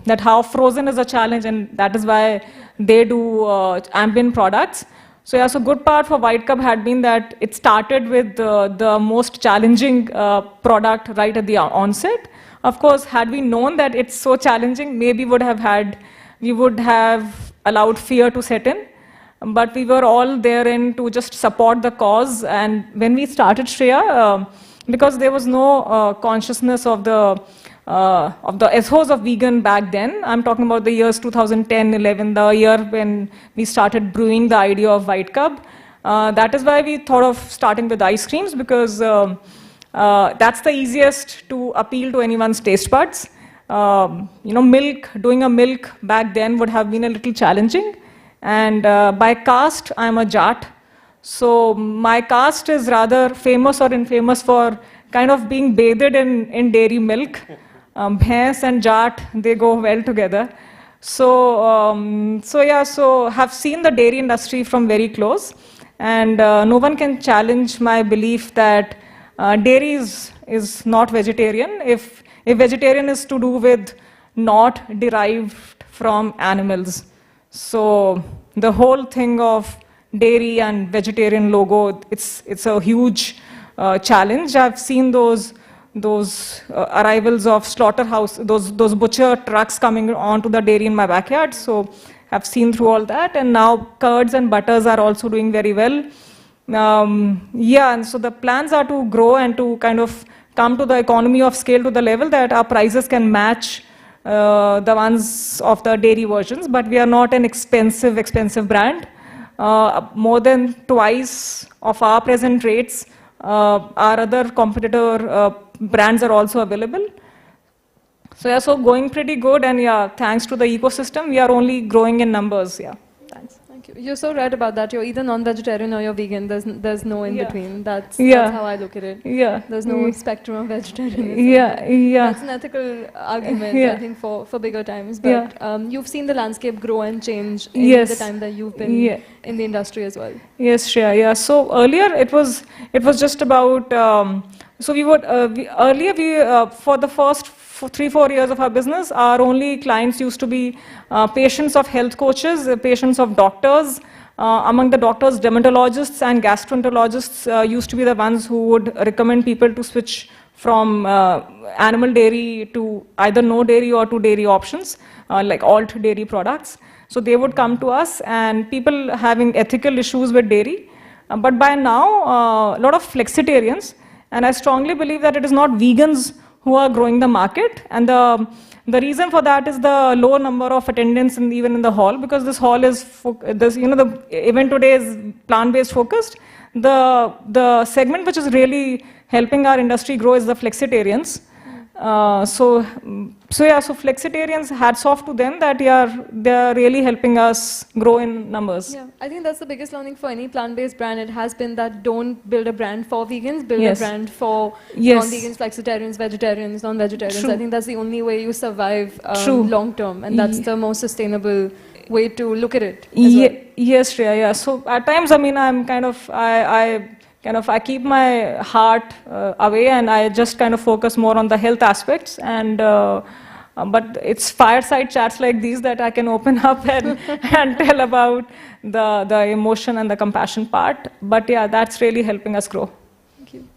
that how frozen is a challenge, and that is why they do ambient products. So yeah, so good part for 𝐕𝐧𝐝 had been that it started with the most challenging product right at the onset. Of course, had we known that it's so challenging, maybe we would have allowed fear to set in. But we were all therein to just support the cause. And when we started Shreya, because there was no consciousness of the ethos of vegan back then, I'm talking about the years 2010, 11, the year when we started brewing the idea of 𝐕𝐧𝐝. That is why we thought of starting with ice creams, because that's the easiest to appeal to anyone's taste buds. Doing a milk back then would have been a little challenging. And by caste, I'm a Jat. So my caste is rather famous or infamous for kind of being bathed in dairy milk. Bhains and Jat, they go well together. So have seen the dairy industry from very close. And no one can challenge my belief that dairy is not vegetarian. If vegetarian is to do with not derived from animals. So the whole thing of dairy and vegetarian logo, it's a huge challenge. I've seen those arrivals of slaughterhouse, those butcher trucks coming onto the dairy in my backyard. So I've seen through all that, and now curds and butters are also doing very well. And so the plans are to grow and to kind of come to the economy of scale to the level that our prices can match the ones of the dairy versions, but we are not an expensive brand. More than twice of our present rates, our other competitor brands are also available. So yeah, so going pretty good, and yeah, thanks to the ecosystem, we are only growing in numbers. Yeah, thanks. Thank you. You're so right about that. You're either non-vegetarian or you're vegan. There's no in between. That's how I look at it. Yeah. There's no spectrum of vegetarianism. Yeah. That's an ethical argument, I think, for bigger times. But you've seen the landscape grow and change in the time that you've been in the industry as well. Yes, Shreya. Yeah. So earlier it was just about. So we would for the first 3-4 years of our business, our only clients used to be patients of health coaches, patients of doctors. Among the doctors, dermatologists and gastroenterologists used to be the ones who would recommend people to switch from animal dairy to either no dairy or to dairy options, like alt dairy products. So they would come to us, and people having ethical issues with dairy. But by now, a lot of flexitarians, and I strongly believe that it is not vegans who are growing the market, and the reason for that is the low number of attendants even in the hall, because this hall is the event today is plant-based focused. The segment which is really helping our industry grow is the flexitarians. So flexitarians, hats off to them that they're really helping us grow in numbers. Yeah, I think that's the biggest learning for any plant-based brand. It has been that don't build a brand for vegans, build a brand for non-vegans, flexitarians, vegetarians, non-vegetarians. I think that's the only way you survive long-term, and that's the most sustainable way to look at it. Yes, Shreya. Yeah. So at times, I mean, I'm kind of I keep my heart away, and I just kind of focus more on the health aspects. And but it's fireside chats like these that I can open up and tell about the emotion and the compassion part. But yeah, that's really helping us grow. Thank you.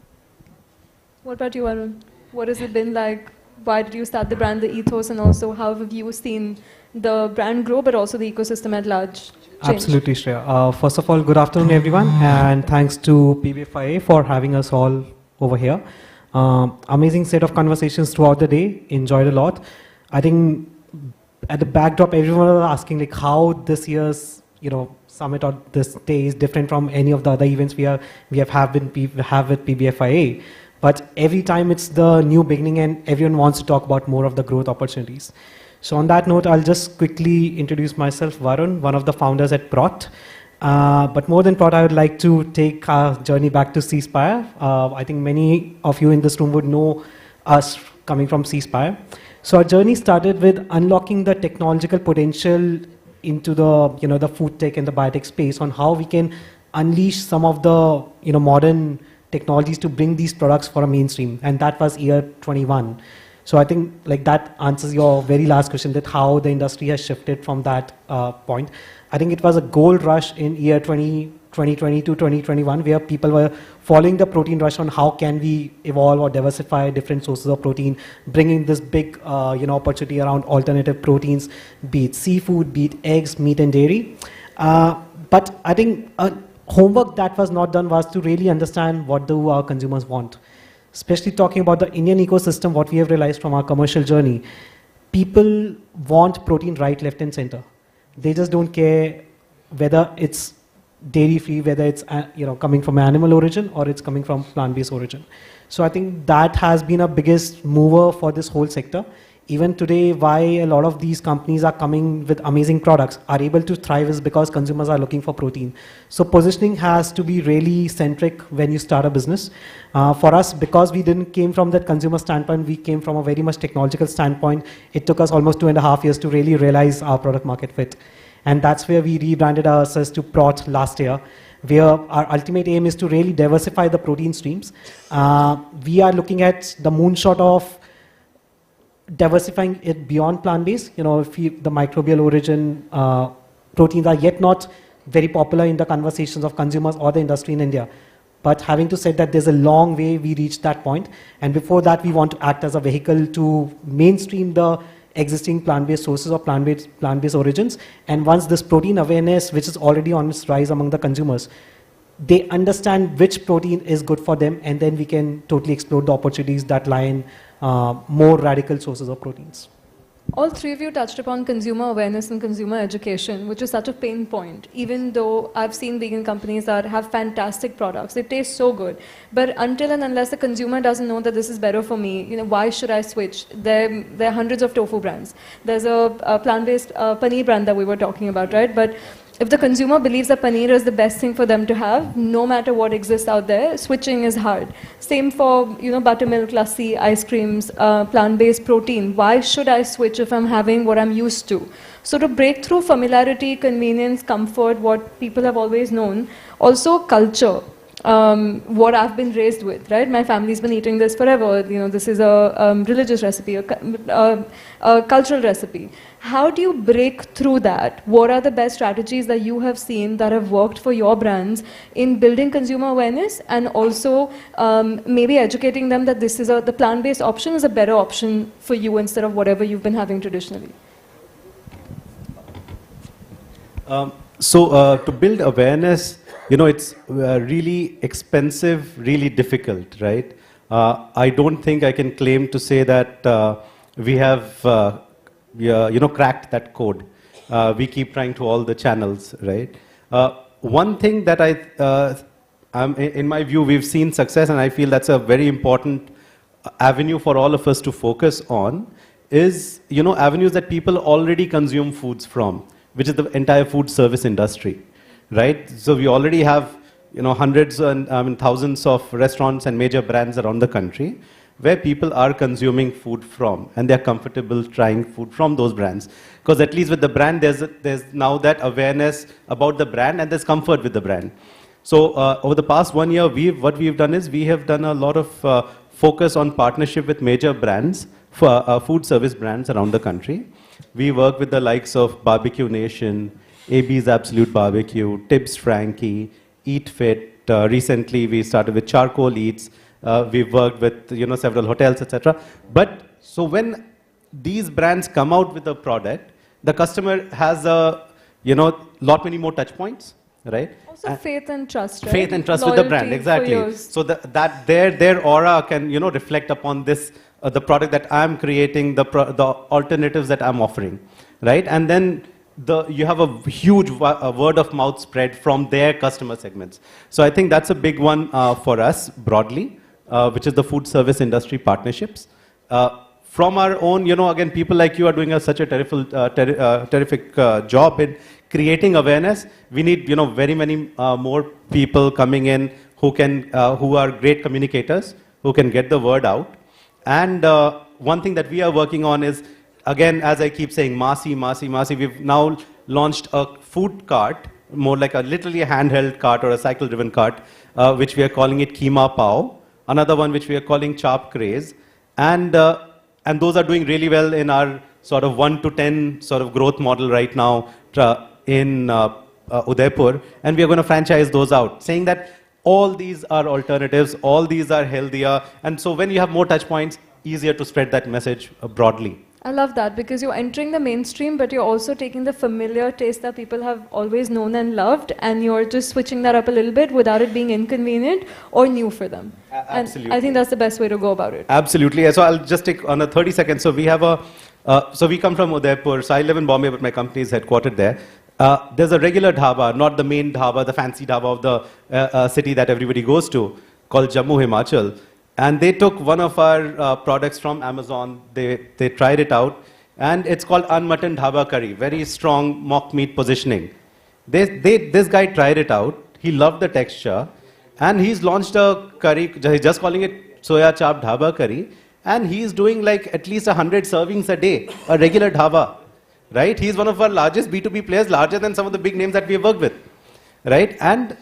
What about you, Arun? What has it been like? Why did you start the brand, the ethos, and also how have you seen the brand grow, but also the ecosystem at large change? Absolutely, Shreya. First of all, good afternoon, everyone, and thanks to PBFIA for having us all over here. Amazing set of conversations throughout the day. Enjoyed a lot. I think at the backdrop, everyone was asking like how this year's summit or this day is different from any of the other events we have with PBFIA. But every time it's the new beginning, and everyone wants to talk about more of the growth opportunities. So on that note, I'll just quickly introduce myself, Varun, one of the founders at Prot. But more than Prot, I would like to take our journey back to 𝐶spire. I think many of you in this room would know us coming from 𝐶spire. So our journey started with unlocking the technological potential into the food tech and the biotech space on how we can unleash some of the modern technologies to bring these products for a mainstream, and that was year 21. So I think like that answers your very last question, that how the industry has shifted from that point. I think it was a gold rush in year 2020 to 2021, where people were following the protein rush on how can we evolve or diversify different sources of protein, bringing this big opportunity around alternative proteins, be it seafood, be it eggs, meat and dairy. But I think homework that was not done was to really understand what do our consumers want. Especially talking about the Indian ecosystem, what we have realized from our commercial journey, people want protein right, left and center. They just don't care whether it's dairy-free, whether it's coming from animal origin or it's coming from plant-based origin. So I think that has been a biggest mover for this whole sector. Even today, why a lot of these companies are coming with amazing products, are able to thrive, is because consumers are looking for protein. So positioning has to be really centric when you start a business. For us, because we didn't came from that consumer standpoint, we came from a very much technological standpoint. It took us almost 2.5 years to really realize our product market fit. And that's where we rebranded ourselves to Prot last year, where our ultimate aim is to really diversify the protein streams. We are looking at the moonshot of diversifying it beyond plant-based. The microbial origin proteins are yet not very popular in the conversations of consumers or the industry in India. But having to say that there's a long way we reached that point. And before that, we want to act as a vehicle to mainstream the existing plant-based sources or plant-based origins. And once this protein awareness, which is already on its rise among the consumers, they understand which protein is good for them, and then we can totally explore the opportunities that lie in more radical sources of proteins. All three of you touched upon consumer awareness and consumer education, which is such a pain point. Even though I've seen vegan companies that have fantastic products, they taste so good, but until and unless the consumer doesn't know that this is better for me, why should I switch? There are hundreds of tofu brands. There's a plant-based paneer brand that we were talking about, right? But if the consumer believes that paneer is the best thing for them to have, no matter what exists out there, switching is hard. Same for buttermilk, lassi, ice creams, plant-based protein. Why should I switch if I'm having what I'm used to? So to break through familiarity, convenience, comfort, what people have always known, also culture. What I've been raised with, right? My family's been eating this forever. This is a religious recipe, a cultural recipe. How do you break through that? What are the best strategies that you have seen that have worked for your brands in building consumer awareness, and also maybe educating them that this is the plant-based option is a better option for you instead of whatever you've been having traditionally? To build awareness, it's really expensive, really difficult, right? I don't think I can claim to say that we have, cracked that code. We keep trying to all the channels, right? One thing that in my view, we've seen success, and I feel that's a very important avenue for all of us to focus on, is, avenues that people already consume foods from, which is the entire food service industry. Right? So we already have, hundreds and thousands of restaurants and major brands around the country where people are consuming food from, and they're comfortable trying food from those brands. Because at least with the brand, there's now that awareness about the brand, and there's comfort with the brand. So over the past 1 year, what we've done is we have done a lot of focus on partnership with major brands, for food service brands around the country. We work with the likes of Barbecue Nation, AB's Absolute Barbecue, Tibbs Frankie, Eat Fit. Recently, we started with Charcoal Eats. We've worked with several hotels, etc. But so when these brands come out with a product, the customer has a lot many more touch points, right? Also faith and trust, right? Faith and trust Loyalty with the brand, exactly. So that their aura can reflect upon this the product that I'm creating, the alternatives that I'm offering, right? And then you have a huge word of mouth spread from their customer segments. So I think that's a big one for us broadly, which is the food service industry partnerships. From our own, again, people like you are doing such a terrific job in creating awareness. We need, very many more people coming in who are great communicators, who can get the word out. And one thing that we are working on is, again, as I keep saying, massy. We've now launched a food cart, more like literally a handheld cart or a cycle-driven cart, which we are calling it Keema Pao, another one which we are calling Chap Craze, and those are doing really well in our sort of 1 to 10 sort of growth model right now in Udaipur, and we are going to franchise those out, saying that all these are alternatives, all these are healthier, and so when you have more touch points, easier to spread that message broadly. I love that, because you're entering the mainstream, but you're also taking the familiar taste that people have always known and loved, and you're just switching that up a little bit without it being inconvenient or new for them. Absolutely. And I think that's the best way to go about it. Absolutely. So I'll just take on a 30 seconds. So we have so we come from Udaipur. So I live in Bombay, but my company is headquartered there. There's a regular dhaba, not the main dhaba, the fancy dhaba of the city that everybody goes to, called Jammu Himachal. And they took one of our products from Amazon, they tried it out, and it's called Unmutton Dhaba Curry, very strong mock meat positioning. This guy tried it out, he loved the texture, and he's launched a curry, he's just calling it Soya Chap Dhaba Curry, and he's doing like at least 100 servings a day, a regular dhaba, right? He's one of our largest B2B players, larger than some of the big names that we've worked with, right? And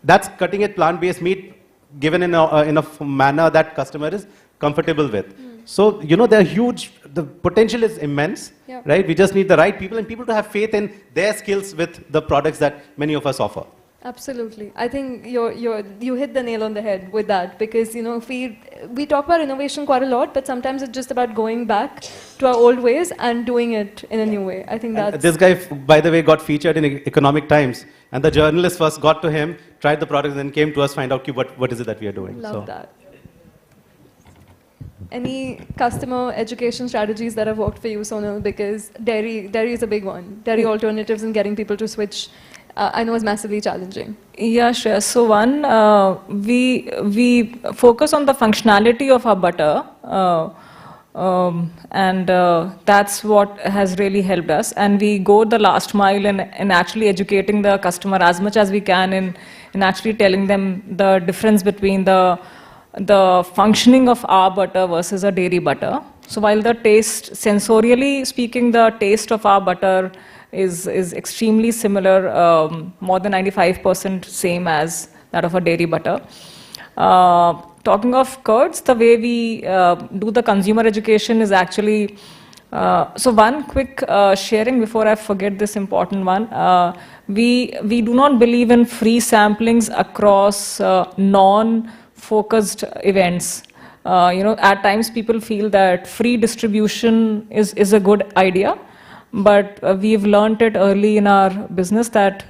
that's cutting it plant-based meat, given in a manner that customer is comfortable with. So, you know, they're huge, the potential is immense, right? We just need the right people and people to have faith in their skills with the products that many of us offer. Absolutely. I think you hit the nail on the head with that, because, you know, we talk about innovation quite a lot, but sometimes it's just about going back to our old ways and doing it in a new way. I think that's... This guy, by the way, got featured in Economic Times, and the journalist first got to him, tried the product, and then came to us, find out what is it that we are doing. Love that. Any customer education strategies that have worked for you, Sonal? Because dairy is a big one. Dairy alternatives and getting people to switch, I know, is massively challenging. Yeah, sure. So one, we focus on the functionality of our butter, and that's what has really helped us. And we go the last mile in actually educating the customer as much as we can in actually telling them the difference between the functioning of our butter versus a dairy butter. So while the taste, sensorially speaking, the taste of our butter is extremely similar, more than 95% same as that of a dairy butter. Talking of curds, the way we do the consumer education is actually, so one quick sharing before I forget this important one. We do not believe in free samplings across non-focused events. You know, at times people feel that free distribution is a good idea. But we've learned it early in our business that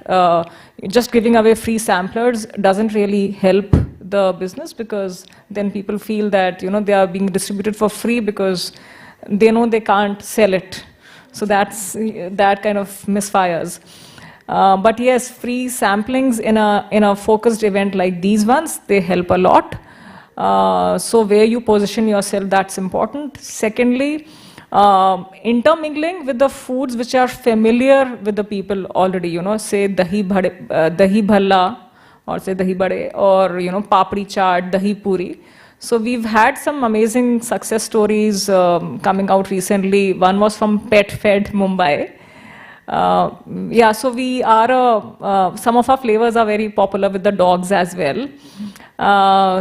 just giving away free samplers doesn't really help the business, because then people feel that, you know, they are being distributed for free because they know they can't sell it. So that kind of misfires. But yes, free samplings in a focused event like these ones, they help a lot. So where you position yourself, that's important. Secondly, intermingling with the foods which are familiar with the people already, you know, say dahi bhalla, or say dahi bade, or, you know, papri chaat, dahi puri. So we've had some amazing success stories coming out recently. One was from Pet Fed Mumbai. Yeah, so we are, some of our flavors are very popular with the dogs as well.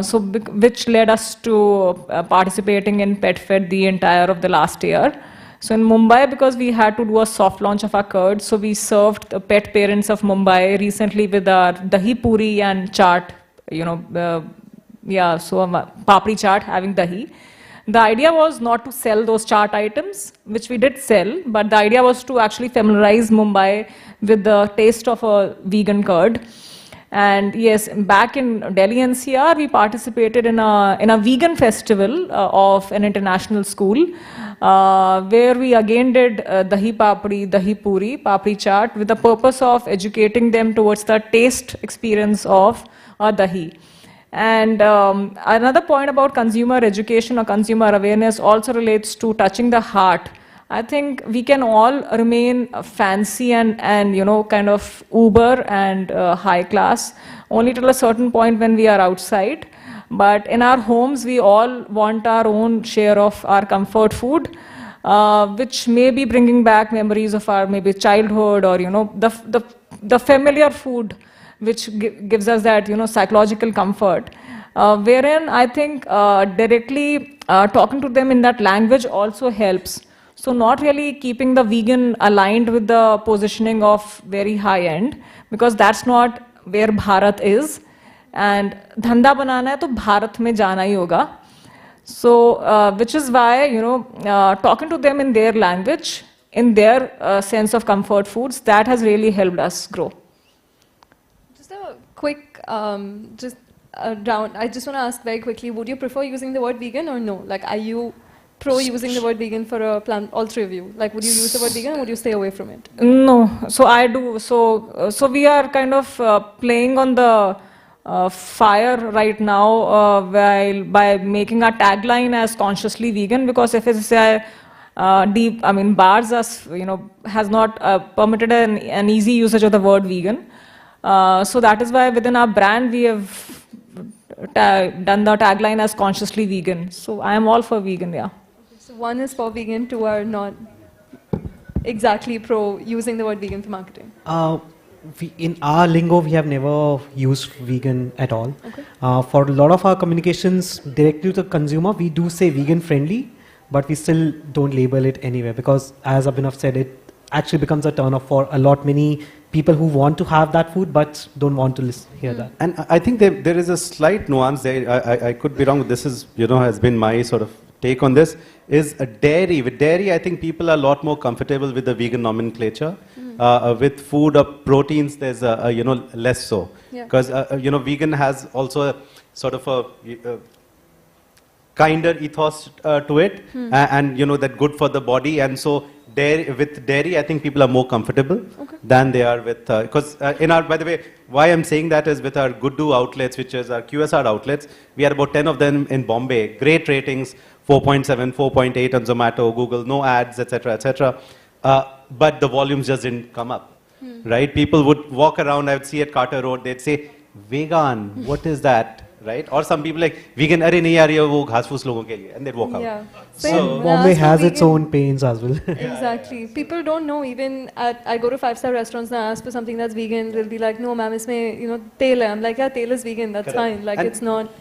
So which led us to participating in Pet Fed the entire of the last year. So in Mumbai, because we had to do a soft launch of our curds, so we served the pet parents of Mumbai recently with our dahi puri and chaat, you know, yeah, so papri chaat having dahi. The idea was not to sell those chaat items, which we did sell, but the idea was to actually familiarize Mumbai with the taste of a vegan curd. And yes, back in Delhi NCR, we participated in a vegan festival of an international school, where we again did dahi papri, dahi puri, papri chaat, with the purpose of educating them towards the taste experience of dahi. And another point about consumer education or consumer awareness also relates to touching the heart. I think we can all remain fancy and you know, kind of uber and high class only till a certain point when we are outside. But in our homes, we all want our own share of our comfort food, which may be bringing back memories of our maybe childhood, or, you know, the familiar food which gives us that, psychological comfort. Wherein I think directly talking to them in that language also helps. So not really keeping the vegan aligned with the positioning of very high end, because that's not where Bharat is. And dhanda banana hai to Bharat mein jana hi hoga. So which is why, talking to them in their language, in their sense of comfort foods, that has really helped us grow. Just a quick, round. I just want to ask very quickly, would you prefer using the word vegan or no? Like, are you pro using the word vegan for a plant, all three of you? Like, would you use the word vegan or would you stay away from it? No, so I do. So we are kind of playing on the fire right now by making our tagline as consciously vegan, because FSSAI bars us, has not permitted an easy usage of the word vegan. So that is why within our brand we have done the tagline as consciously vegan. So I am all for vegan, yeah. Okay, so one is for vegan, two are not exactly pro using the word vegan for marketing. In our lingo, we have never used vegan at all. Okay. For a lot of our communications directly to the consumer, we do say vegan friendly, but we still don't label it anywhere, because as Abhinav said, it actually becomes a turn off for a lot many people who want to have that food but don't want to hear that. And I think there is a slight nuance there. I could be wrong. This is, has been my sort of take on this. Is a dairy. With dairy, I think people are a lot more comfortable with the vegan nomenclature. With food or proteins, there's less so. Because vegan has also a sort of a kinder ethos to it, and that good for the body. And so with dairy, I think people are more comfortable than they are with, because by the way, why I'm saying that is with our Good Do outlets, which is our QSR outlets, we had about 10 of them in Bombay, great ratings, 4.7, 4.8 on Zomato, Google, no ads, etc., etc. But the volumes just didn't come up, right? People would walk around, I would see at Carter Road, they'd say, vegan, what is that? Right? Or some people like, vegan, arey nahi aa rahi hai, wo ghas foos logon ke liye, and they'd walk out. So Bombay has its own pains as well. Exactly. People don't know, even I go to 5-star restaurants and I ask for something that's vegan, they'll be like, no ma'am, isme, tel hai. I'm like, yeah, tel is vegan, that's fine. Like, and it's not.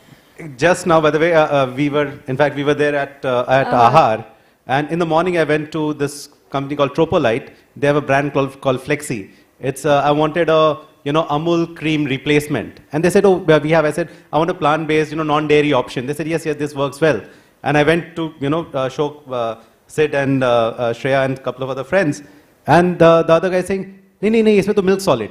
Just now, by the way, we were there at Ahar, and in the morning I went to this company called Tropolite. They have a brand called Flexi. It's, I wanted a, Amul cream replacement. And they said, oh, we have. I said, I want a plant-based, non-dairy option. They said, yes, this works well. And I went to, Shok, Sid and Shreya and a couple of other friends. And the other guy saying, nahi, isme to milk solid.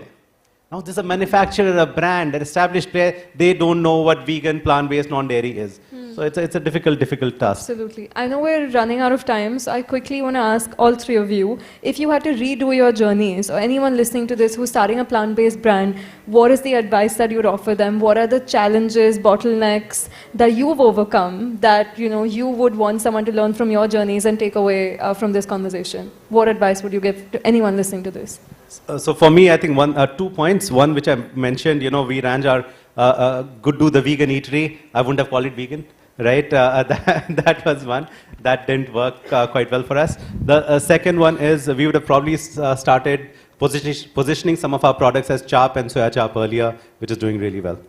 Now, this is a manufacturer, a brand, an established player. They don't know what vegan, plant-based, non-dairy is. So it's a difficult task. Absolutely. I know we're running out of time, so I quickly want to ask all three of you, if you had to redo your journeys, or anyone listening to this who's starting a plant-based brand, what is the advice that you would offer them? What are the challenges, bottlenecks that you've overcome that you would want someone to learn from your journeys and take away from this conversation? What advice would you give to anyone listening to this? So for me, I think 2 points. One which I mentioned, we ran our Good Do the vegan eatery. I wouldn't have called it vegan. Right, that was one. That didn't work quite well for us. The second one is we would have probably started positioning some of our products as chaap and soya chaap earlier, which is doing really well.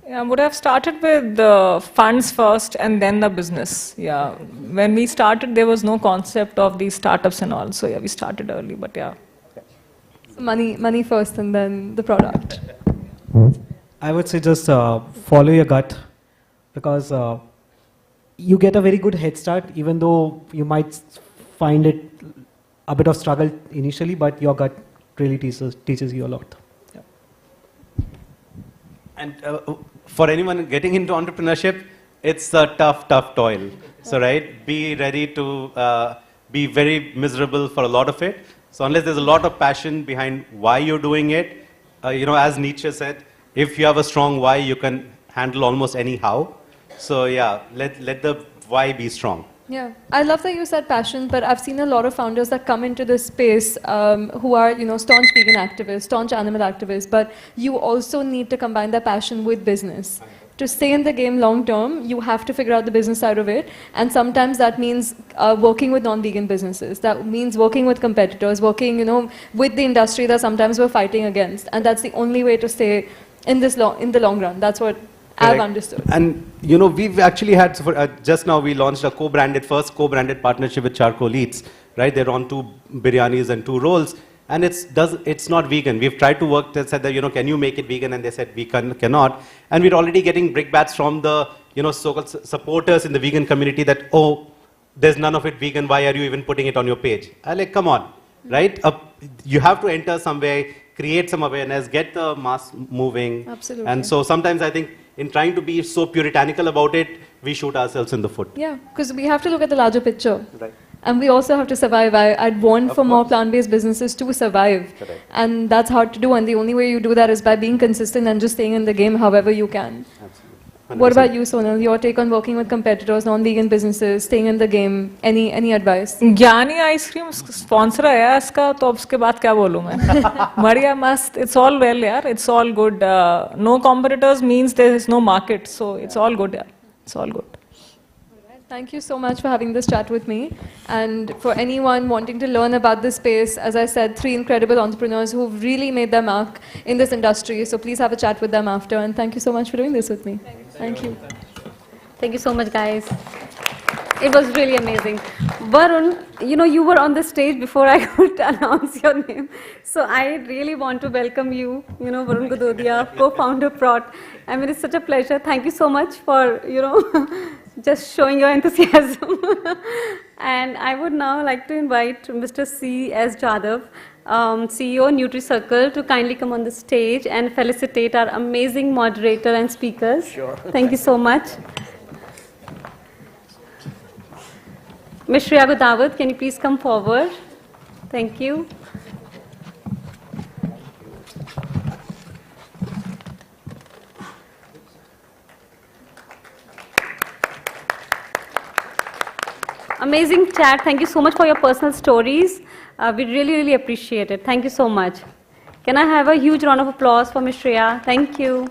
Yeah, I would have started with the funds first and then the business. Yeah, when we started, there was no concept of these startups and all. So yeah, we started early, but yeah. So money first and then the product. I would say just follow your gut. Because you get a very good head start, even though you might find it a bit of struggle initially, but your gut really teaches you a lot. Yeah. And for anyone getting into entrepreneurship, it's a tough toil. So right, be ready to be very miserable for a lot of it. So unless there's a lot of passion behind why you're doing it, as Nietzsche said, if you have a strong why, you can handle almost any how. So yeah, let the why be strong. Yeah, I love that you said passion, but I've seen a lot of founders that come into this space who are, staunch vegan activists, staunch animal activists, but you also need to combine that passion with business. to stay in the game long term, you have to figure out the business side of it. And sometimes that means working with non-vegan businesses. That means working with competitors, working, with the industry that sometimes we're fighting against. And that's the only way to stay in the long run. That's what I've understood. And we've actually had, just now we launched a first co-branded partnership with Charcoal Eats, right? They're on 2 biryanis and 2 rolls. And it's not vegan. We've tried to work, they said that, can you make it vegan? And they said, we cannot. And we're already getting brickbats from the, so-called supporters in the vegan community that, oh, there's none of it vegan, why are you even putting it on your page? I'm like, come on, right? You have to enter somewhere, create some awareness, get the mass moving. Absolutely. And so sometimes I think in trying to be so puritanical about it, we shoot ourselves in the foot. Yeah, because we have to look at the larger picture. Right. And we also have to survive. I'd want for more plant-based businesses to survive. Correct. And that's hard to do. And the only way you do that is by being consistent and just staying in the game however you can. Absolutely. 100%. What about you, Sonal? Your take on working with competitors, non-vegan businesses, staying in the game? Any advice? ज्ञानी ice cream sponsor है इसका, तो अब उसके बाद क्या बोलूँ मैं? बढ़िया, मस्त. It's all well, यार. It's all good. No competitors means there is no market. So it's all good, यार. It's all good. Thank you so much for having this chat with me. And for anyone wanting to learn about this space, as I said, 3 incredible entrepreneurs who've really made their mark in this industry. So please have a chat with them after. And thank you so much for doing this with me. Thank you. Thank you so much, guys. It was really amazing. Varun, you were on the stage before I could announce your name. So I really want to welcome you, Varun Gadodia, co-founder Prot. I mean, it's such a pleasure. Thank you so much for, just showing your enthusiasm. And I would now like to invite Mr. C.S. Jadhav, CEO Nutricircle, to kindly come on the stage and felicitate our amazing moderator and speakers. Sure. Thank you so much. Ms. Shreya Godawat, can you please come forward? Thank you. Amazing chat. Thank you so much for your personal stories. We really, really appreciate it. Thank you so much. Can I have a huge round of applause for Ms. Shreya? Thank you.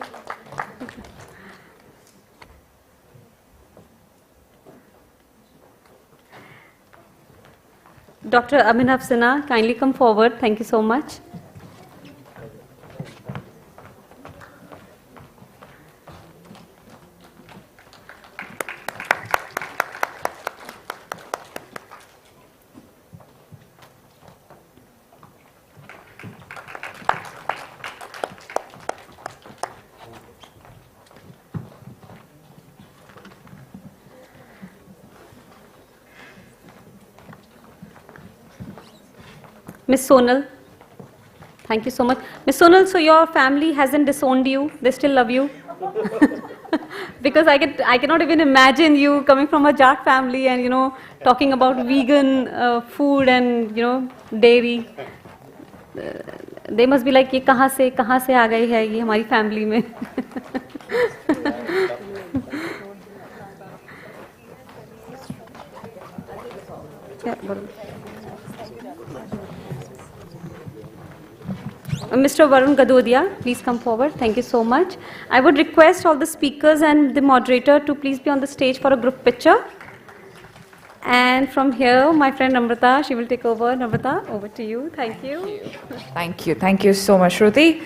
Dr. Abhinav Sinha, kindly come forward. Thank you so much. Ms. Sonal, thank you so much. Ms. Sonal, so your family hasn't disowned you? They still love you? Because I cannot even imagine you coming from a Jat family and, talking about vegan food and, dairy. They must be like, ये कहाँ से आ गई है ये हमारी family में? Mr. Varun Gadodia, please come forward. Thank you so much. I would request all the speakers and the moderator to please be on the stage for a group picture. And from here, my friend Namrata, she will take over. Namrata, over to you. Thank you. Thank you. Thank you so much, Shruti.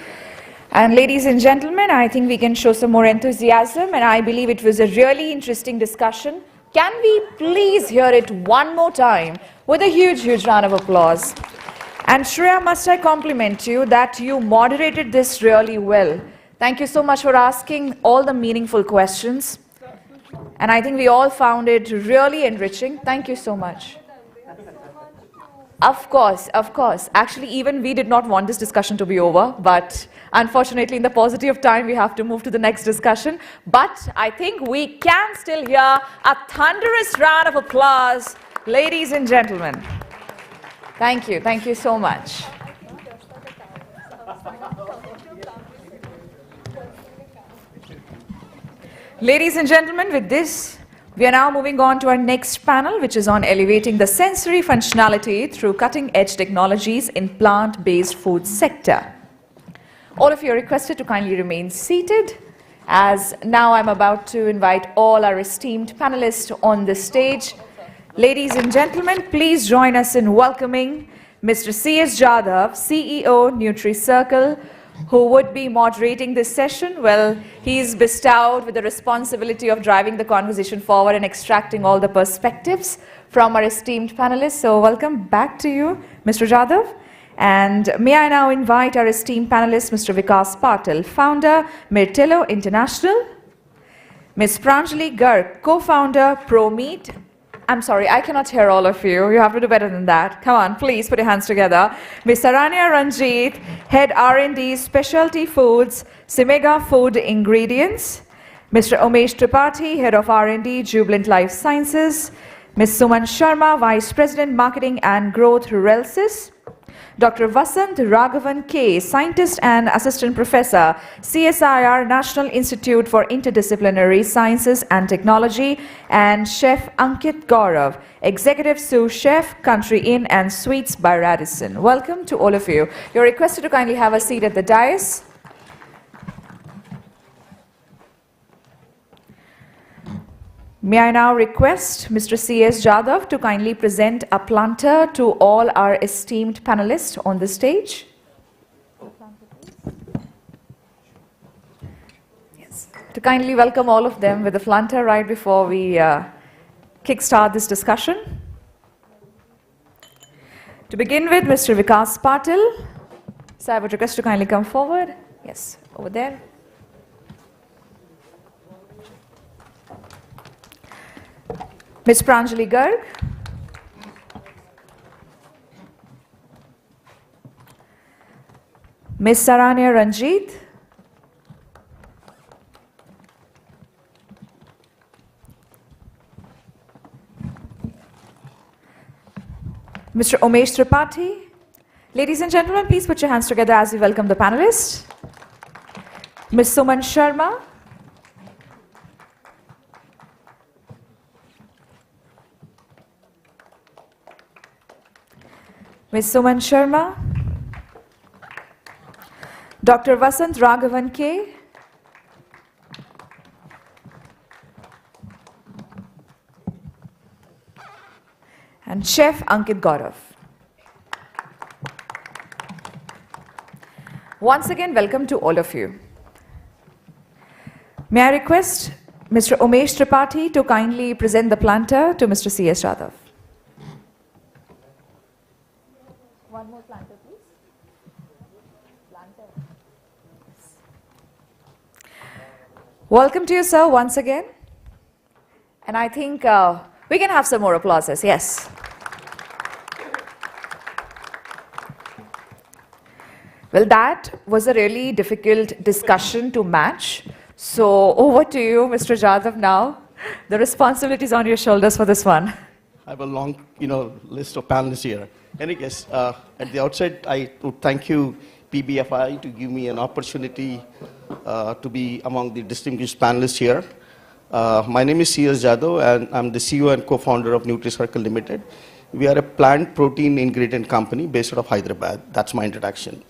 And ladies and gentlemen, I think we can show some more enthusiasm, and I believe it was a really interesting discussion. Can we please hear it one more time with a huge, huge round of applause? And Shreya, must I compliment you that you moderated this really well. Thank you so much for asking all the meaningful questions. And I think we all found it really enriching. Thank you so much. Of course, of course. Actually, even we did not want this discussion to be over, but unfortunately, in the paucity of time, we have to move to the next discussion. But I think we can still hear a thunderous round of applause, ladies and gentlemen. Thank you. Thank you so much. Ladies and gentlemen, with this, we are now moving on to our next panel, which is on elevating the sensory functionality through cutting-edge technologies in plant-based food sector. All of you are requested to kindly remain seated. as now I'm about to invite all our esteemed panelists on the stage. Ladies and gentlemen, please join us in welcoming Mr. C.S. Jadhav, CEO, Nutricircle, who would be moderating this session. Well, he's bestowed with the responsibility of driving the conversation forward and extracting all the perspectives from our esteemed panelists. So welcome back to you, Mr. Jadhav. And may I now invite our esteemed panelist, Mr. Vikas Patil, founder, Mirtillo International, Ms. Pranjali Garg, co-founder, ProMeat. I'm sorry, I cannot hear all of you. You have to do better than that. Come on, please put your hands together. Ms. Saranya Ranjit, Head R&D, Specialty Foods, Symega Food Ingredients. Mr. Umesh Tripathi, Head of R&D, Jubilant Life Sciences. Ms. Suman Sharma, Vice President, Marketing and Growth, RelSus. Dr. Vasant Raghavan K, Scientist and Assistant Professor, CSIR National Institute for Interdisciplinary Sciences and Technology, and Chef Ankit Gaurav, Executive Sous Chef, Country Inn and Suites by Radisson. Welcome to all of you. You're requested to kindly have a seat at the dais. May I now request Mr. C.S. Jadhav to kindly present a planter to all our esteemed panelists on the stage. Yes. To kindly welcome all of them with a planter right before we kickstart this discussion. To begin with, Mr. Vikas Patil. So I would request to kindly come forward. Yes, over there. Ms. Pranjali Garg. Ms. Saranya Ranjit. Mr. Umesh Tripathi. Ladies and gentlemen, please put your hands together as we welcome the panelists. Ms. Suman Sharma. Ms. Suman Sharma, Dr. Vasant Raghavan K, and Chef Ankit Gaurav. Once again, welcome to all of you. May I request Mr. Umesh Tripathi to kindly present the planter to Mr. C.S. Jadhav. One more planter, please. Planter. Yes. Welcome to you, sir, once again. And I think we can have some more applauses. Yes. Well, that was a really difficult discussion to match. So over to you, Mr. Jadhav, now. The responsibility is on your shoulders for this one. I have a long, list of panelists here. Any case, at the outset, I would thank you, PBFI, to give me an opportunity to be among the distinguished panelists here. My name is C.S. Jadhav, and I'm the CEO and co-founder of Nutricircle Limited. We are a plant protein ingredient company based out of Hyderabad. That's my introduction.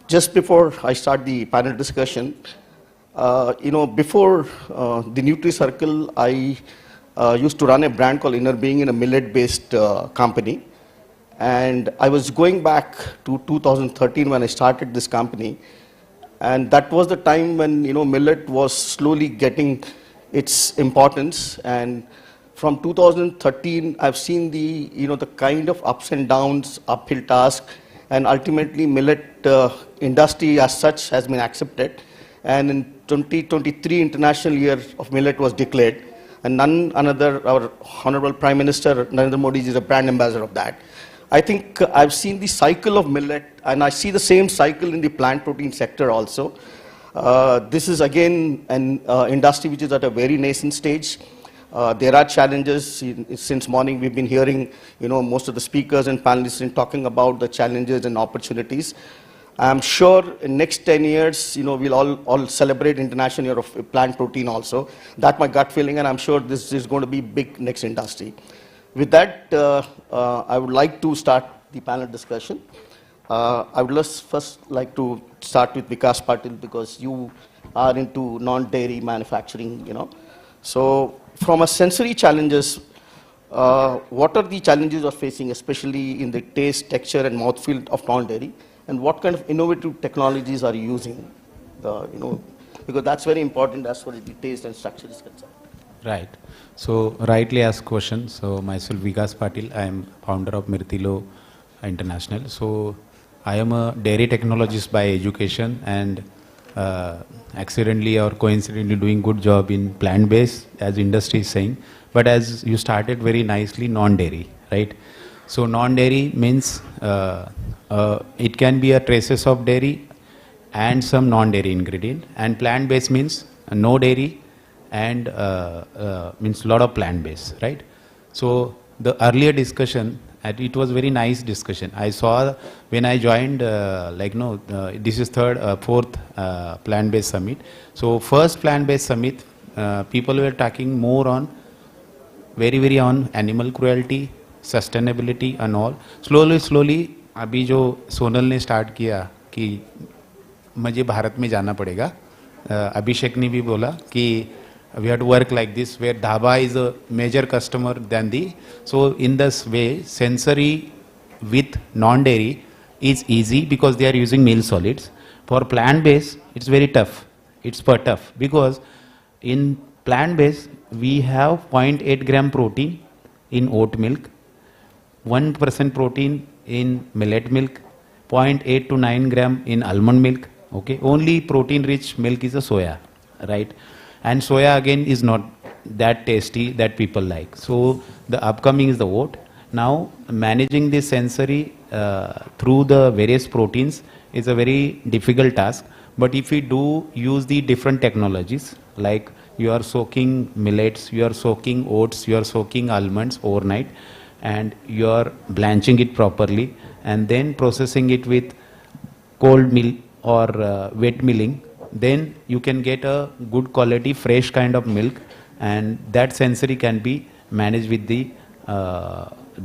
Just before I start the panel discussion, before the Nutricircle, I used to run a brand called Inner Being in a millet-based company. And I was going back to 2013 when I started this company. And that was the time when, millet was slowly getting its importance. And from 2013, I've seen the, the kind of ups and downs, uphill task, and ultimately millet industry as such has been accepted. And in 2023, International Year of Millet was declared. And none another, our Honorable Prime Minister Narendra Modi is a brand ambassador of that. I think I've seen the cycle of millet, and I see the same cycle in the plant protein sector also. This is again an industry which is at a very nascent stage. There are challenges. Since morning we've been hearing, most of the speakers and panelists in talking about the challenges and opportunities. I'm sure in next 10 years, we'll all celebrate International Year of Plant Protein also. That's my gut feeling, and I'm sure this is going to be big next industry. With that, I would like to start the panel discussion. I would first like to start with Vikas Patil because you are into non-dairy manufacturing, you know. So from a sensory challenges, what are the challenges you're facing, especially in the taste, texture, and mouthfeel of non-dairy? And what kind of innovative technologies are you using? Because that's very important as far as the taste and structure is concerned. Right. So rightly asked question. So myself Vikas Patil, I am founder of Mirchi International. So I am a dairy technologist by education and accidentally or coincidentally doing good job in plant-based as industry is saying. But as you started very nicely, non-dairy, right? So non-dairy means it can be a traces of dairy and some non-dairy ingredient, and plant-based means no dairy and means lot of plant-based, right? So the earlier discussion, it was very nice discussion. I saw when I joined, this is fourth plant-based summit. So first plant-based summit, people were talking more on very on animal cruelty, sustainability and all. Slowly, अभी जो सोनल ने start किया कि मुझे भारत में जाना पड़ेगा, अभिषेक ने भी बोला कि we have to work like this, where dhaba is a major customer than the. So in this way, sensory with non-dairy is easy because they are using meal solids. For plant-based, it's very tough. It's tough because in plant-based, we have 0.8 gram protein in oat milk, 1% protein in millet milk, 0.8 to 9 gram in almond milk. Okay, only protein-rich milk is a soya, right? And soya again is not that tasty that people like. So the upcoming is the oat. Now managing the sensory through the various proteins is a very difficult task. But if we do use the different technologies, like you are soaking millets, you are soaking oats, you are soaking almonds overnight, and you are blanching it properly, and then processing it with cold mill or wet milling, then you can get a good quality fresh kind of milk, and that sensory can be managed with the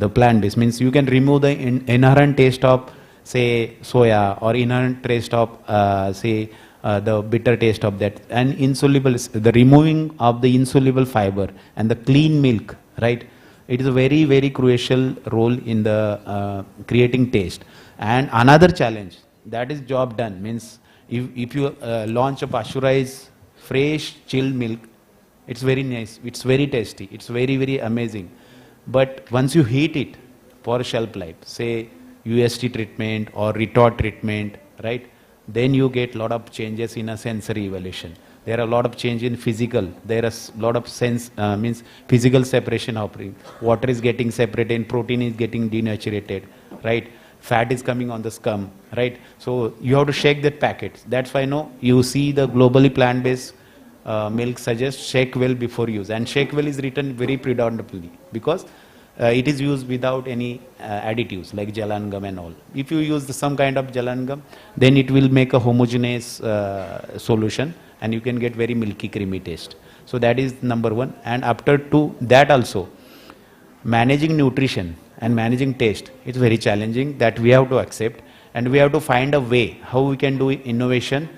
plant-based. Means you can remove the inherent taste of say soya or inherent taste of the bitter taste of that, and insoluble, the removing of the insoluble fiber and the clean milk, right? It is a very crucial role in the creating taste. And another challenge, that is job done, means if you launch a pasteurized fresh chilled milk, it's very nice, it's very tasty, it's very amazing. But once you heat it for shelf life, say UST treatment or retort treatment, right? Then you get a lot of changes in a sensory evaluation. There are a lot of change in physical. There is a lot of means physical separation happening. Water is getting separated, protein is getting denatured, right? Fat is coming on the scum, right? So you have to shake that packet. That's why you see the globally plant-based milk suggests shake well before use. And shake well is written very predominantly because it is used without any additives like jalan gum and all. If you use some kind of jalan gum, then it will make a homogeneous solution, and you can get very milky creamy taste. So that is number one. And after that also, managing nutrition and managing taste is very challenging, that we have to accept, and we have to find a way how we can do innovation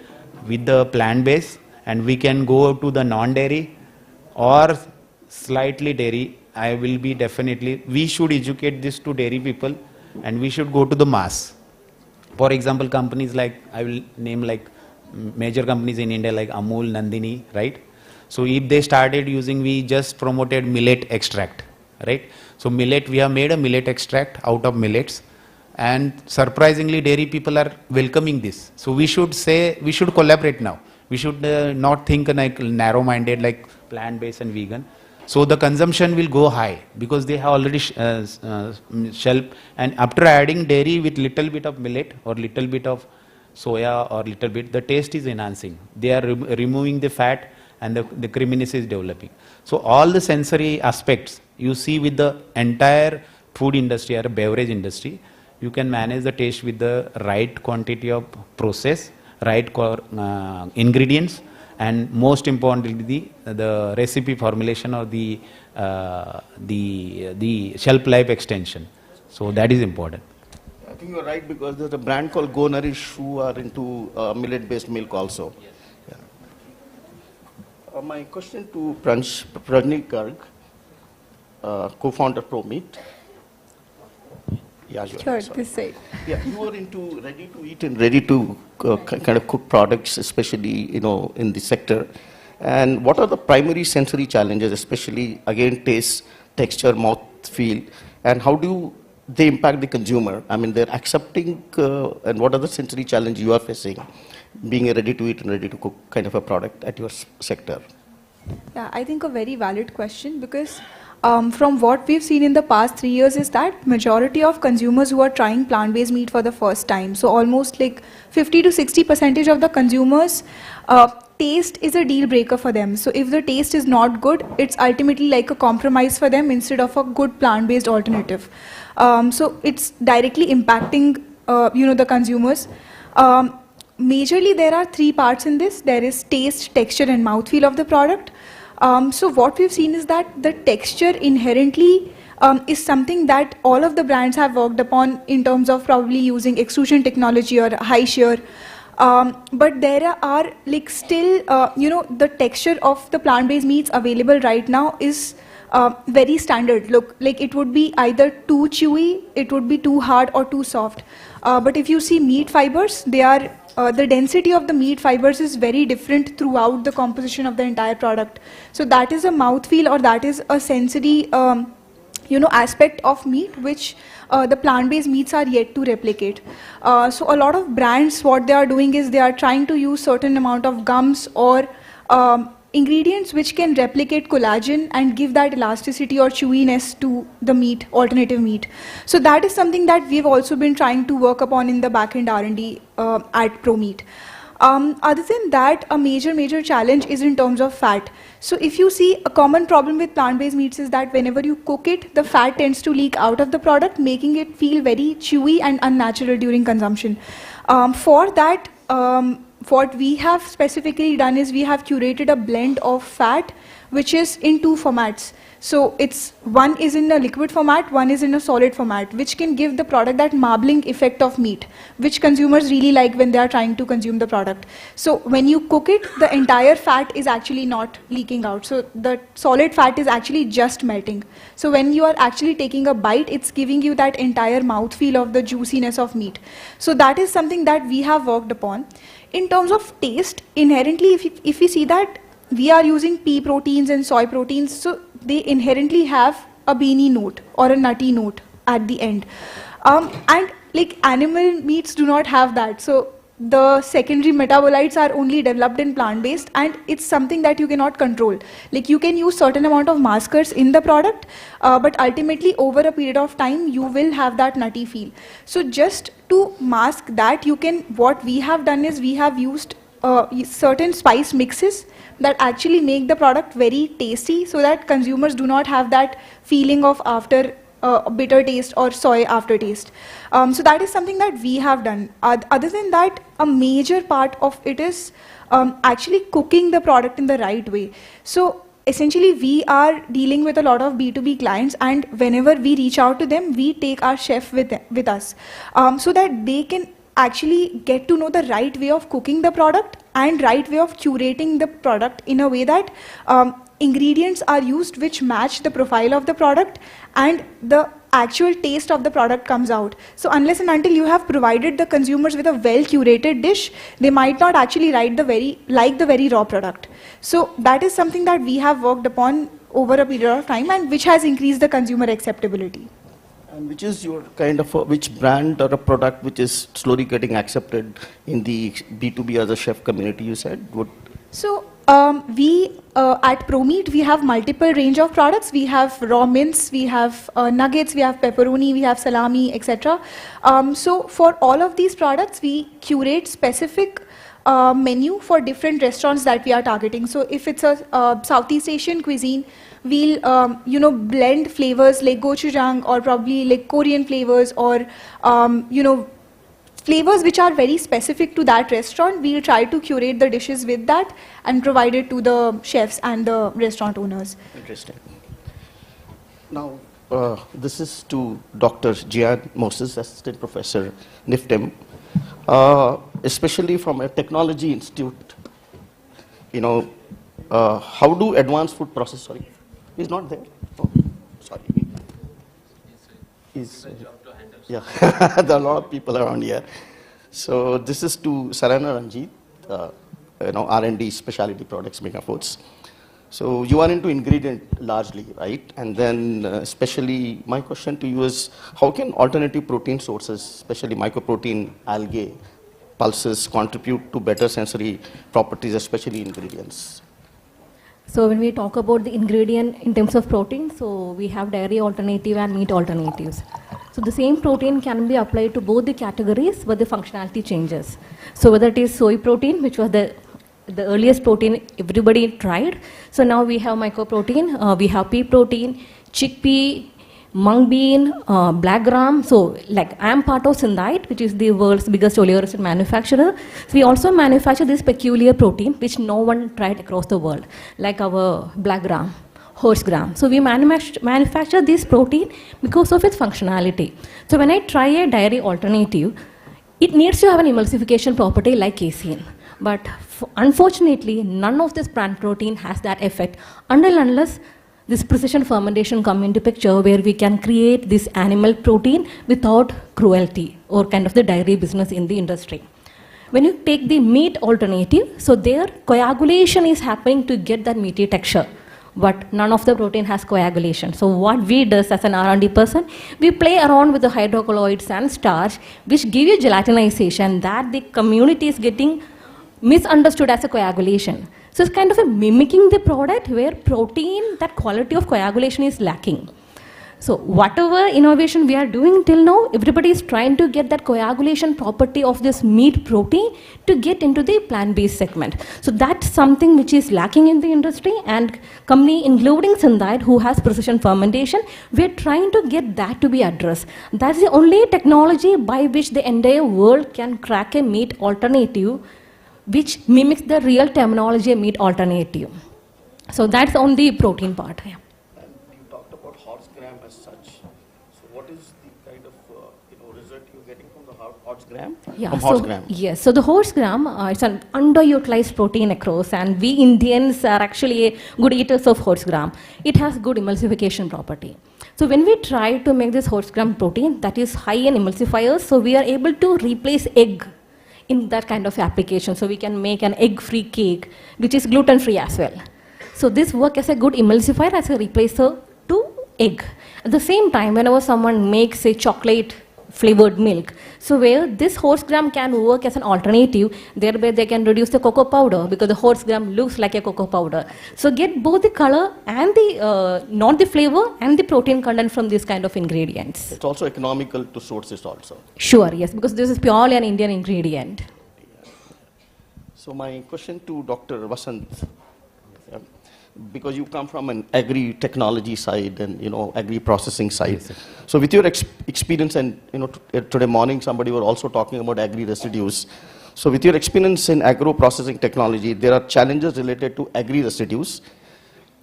with the plant-based, and we can go to the non-dairy or slightly dairy. I will be definitely, we should educate this to dairy people, and we should go to the mass. For example, companies like, I will name like major companies in India like Amul, Nandini, right? So if they started using, we just promoted millet extract, right? So millet, we have made a millet extract out of millets, and surprisingly dairy people are welcoming this. So we should say, we should collaborate now. We should not think like narrow-minded like plant-based and vegan. So the consumption will go high because they have already shelf, and after adding dairy with little bit of millet or little bit of soya or little bit, the taste is enhancing. They are removing the fat, and the creaminess is developing. So all the sensory aspects you see with the entire food industry or beverage industry, you can manage the taste with the right quantity of process, right ingredients, and most importantly the recipe formulation or the shelf life extension. So that is important. I think you're right, because there's a brand called Go Nourish who are into millet-based milk also. Yeah. My question to Prajni Garg, co-founder ProMeat. Yeah, sure, this side. Yeah, you are into ready-to-eat and ready-to kind of cook products, especially in the sector. And what are the primary sensory challenges, especially again taste, texture, mouth feel, and how do they impact the consumer? I mean, they're accepting, and what are the sensory challenges you are facing, being a ready-to-eat and ready-to-cook kind of a product at your sector? Yeah, I think a very valid question, because from what we've seen in the past 3 years is that majority of consumers who are trying plant-based meat for the first time, so almost like 50 to 60% of the consumers, taste is a deal breaker for them. So if the taste is not good, it's ultimately like a compromise for them instead of a good plant-based alternative. So it's directly impacting the consumers. Majorly there are 3 parts in this. There is taste, texture and mouthfeel of the product. So what we've seen is that the texture inherently is something that all of the brands have worked upon in terms of probably using extrusion technology or high shear. But there are like still, the texture of the plant-based meats available right now is very standard. Look, like it would be either too chewy, it would be too hard or too soft. But if you see meat fibers, they are the density of the meat fibers is very different throughout the composition of the entire product. So that is a mouthfeel, or that is a sensory aspect of meat which the plant-based meats are yet to replicate. So a lot of brands, what they are doing is they are trying to use certain amount of gums or ingredients which can replicate collagen and give that elasticity or chewiness to the meat, alternative meat. So that is something that we've also been trying to work upon in the back-end R&D at ProMeat. Other than that, a major challenge is in terms of fat. So if you see, a common problem with plant-based meats is that whenever you cook it, the fat tends to leak out of the product, making it feel very chewy and unnatural during consumption. For that, what we have specifically done is we have curated a blend of fat which is in 2 formats. So one is in a liquid format, one is in a solid format, which can give the product that marbling effect of meat, which consumers really like when they are trying to consume the product. So when you cook it, the entire fat is actually not leaking out. So the solid fat is actually just melting. So when you are actually taking a bite, it's giving you that entire mouthfeel of the juiciness of meat. So that is something that we have worked upon. In terms of taste, inherently, if we see that we are using pea proteins and soy proteins, so they inherently have a beany note or a nutty note at the end. And like animal meats do not have that. So the secondary metabolites are only developed in plant-based, and it's something that you cannot control. Like you can use certain amount of maskers in the product, but ultimately over a period of time, you will have that nutty feel. So just to mask that, what we have done is we have used certain spice mixes that actually make the product very tasty, so that consumers do not have that feeling of after bitter taste or soy aftertaste. So that is something that we have done. Other than that, a major part of it is actually cooking the product in the right way. So essentially we are dealing with a lot of B2B clients, and whenever we reach out to them, we take our chef with us so that they can actually get to know the right way of cooking the product and right way of curating the product in a way that ingredients are used which match the profile of the product and the actual taste of the product comes out. So unless and until you have provided the consumers with a well curated dish, they might not actually like the very raw product. So that is something that we have worked upon over a period of time, and which has increased the consumer acceptability. And which is your kind of which brand or a product which is slowly getting accepted in the B2B as a chef community, you said? So we at ProMeat, we have multiple range of products. We have raw mince, we have nuggets, we have pepperoni, we have salami, etc. So for all of these products, we curate specific menu for different restaurants that we are targeting. So if it's a Southeast Asian cuisine, we'll blend flavors like gochujang or probably like Korean flavors or flavors which are very specific to that restaurant. We'll try to curate the dishes with that and provide it to the chefs and the restaurant owners. Interesting. Now, This is to Dr. Gianis, Assistant Professor, NIFTEM, especially from a technology institute. You know, how do advanced food process, sorry, he's not there? Oh, sorry. Yeah, there are a lot of people around here. So this is to Sarana Ranjit, R&D specialty products, Mega Foods. So you are into ingredient largely, right? And then especially my question to you is, how can alternative protein sources, especially mycoprotein, algae, pulses, contribute to better sensory properties, especially ingredients? So when we talk about the ingredient in terms of protein, so we have dairy alternative and meat alternatives. So the same protein can be applied to both the categories, but the functionality changes. So whether it is soy protein, which was the earliest protein everybody tried. So now we have mycoprotein, we have pea protein, chickpea, mung bean, black gram. So like I am part of 𝐒𝐚, which is the world's biggest oleoresin manufacturer. So we also manufacture this peculiar protein, which no one tried across the world, like our black gram, horse gram. So we manufacture this protein because of its functionality. So when I try a dairy alternative, it needs to have an emulsification property like casein. But unfortunately, none of this plant protein has that effect unless this precision fermentation come into picture, where we can create this animal protein without cruelty, or kind of the dairy business in the industry. When you take the meat alternative, so there coagulation is happening to get that meaty texture, but none of the protein has coagulation. So what we do as an R&D person, we play around with the hydrocolloids and starch, which give you gelatinization that the community is getting misunderstood as a coagulation. So it's kind of a mimicking the product where protein, that quality of coagulation is lacking. So whatever innovation we are doing till now, everybody is trying to get that coagulation property of this meat protein to get into the plant-based segment. So that's something which is lacking in the industry, and company including 𝐒𝐚, who has precision fermentation, we're trying to get that to be addressed. That's the only technology by which the entire world can crack a meat alternative which mimics the real terminology of meat alternative. So that's on the protein part. Yeah. And you talked about horse gram as such. So what is the kind of result you're getting from the horse gram? Yeah, from horse gram? Yes, so the horse gram, it's an underutilized protein across, and we Indians are actually good eaters of horse gram. It has good emulsification property. So when we try to make this horse gram protein that is high in emulsifiers, so we are able to replace egg in that kind of application. So we can make an egg-free cake, which is gluten-free as well. So this works as a good emulsifier, as a replacer to egg. At the same time, whenever someone makes a chocolate flavored milk, so where this horse gram can work as an alternative, thereby they can reduce the cocoa powder, because the horse gram looks like a cocoa powder. So get both the color and the, not the flavor, and the protein content from these kind of ingredients. It's also economical to source this also. Sure, yes, because this is purely an Indian ingredient. So my question to Dr. Vasant, because you come from an agri-technology side and agri-processing side. Yes, so with your experience, and today morning somebody was also talking about agri-residues. So with your experience in agro-processing technology, there are challenges related to agri-residues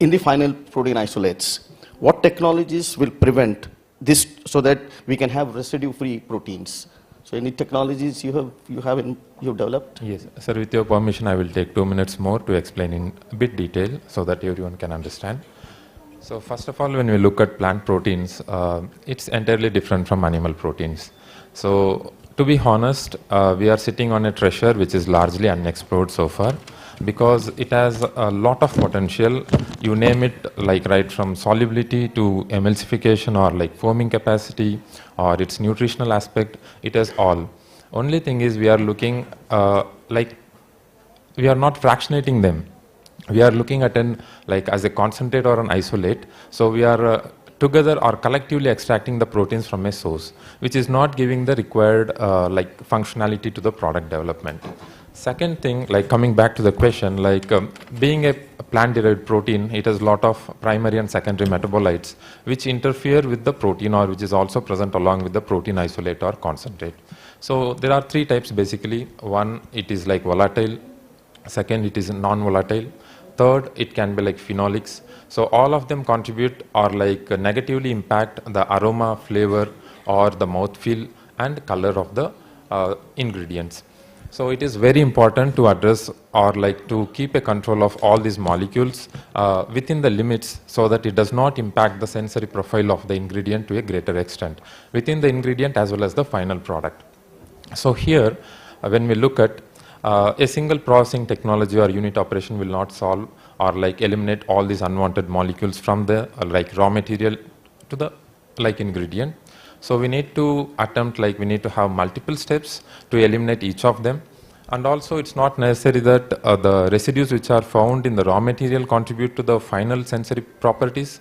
in the final protein isolates. What technologies will prevent this so that we can have residue-free proteins? So any technologies you have developed? Yes, sir, with your permission, I will take 2 minutes more to explain in a bit detail so that everyone can understand. So first of all, when we look at plant proteins, it's entirely different from animal proteins. So to be honest, we are sitting on a treasure which is largely unexplored so far, because it has a lot of potential. You name it, like right from solubility to emulsification, or like foaming capacity, or its nutritional aspect, it has all. Only thing is we are looking we are not fractionating them. We are looking at as a concentrate or an isolate. So we are together or collectively extracting the proteins from a source, which is not giving the required functionality to the product development. Second thing, coming back to the question, being a plant-derived protein, it has a lot of primary and secondary metabolites which interfere with the protein, or which is also present along with the protein isolate or concentrate. So there are 3 types basically. One, it is volatile. Second, it is non-volatile. Third, it can be like phenolics. So all of them contribute or like negatively impact the aroma, flavor, or the mouthfeel and color of the ingredients. So it is very important to address or like to keep a control of all these molecules within the limits so that it does not impact the sensory profile of the ingredient to a greater extent within the ingredient as well as the final product. So here, when we look at a single processing technology or unit operation will not solve or like eliminate all these unwanted molecules from the like raw material to the like ingredient. So we need to attempt, like we need to have multiple steps to eliminate each of them. And also it's not necessary that the residues which are found in the raw material contribute to the final sensory properties.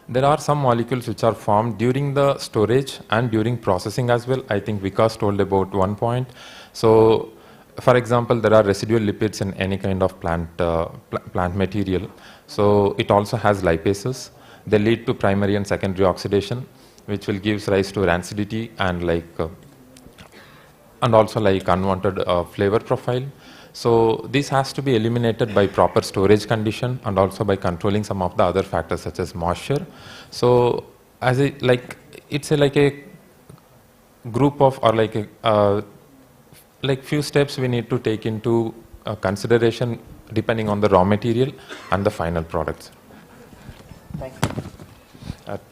There are some molecules which are formed during the storage and during processing as well. I think Vikas told about one point. So for example, there are residual lipids in any kind of plant material. So it also has lipases. They lead to primary and secondary oxidation, which will give rise to rancidity and like and also like unwanted flavor profile. So this has to be eliminated by proper storage condition and also by controlling some of the other factors such as moisture. So as a like it's a like a group of or like a like few steps we need to take into consideration depending on the raw material and the final products. Thank you.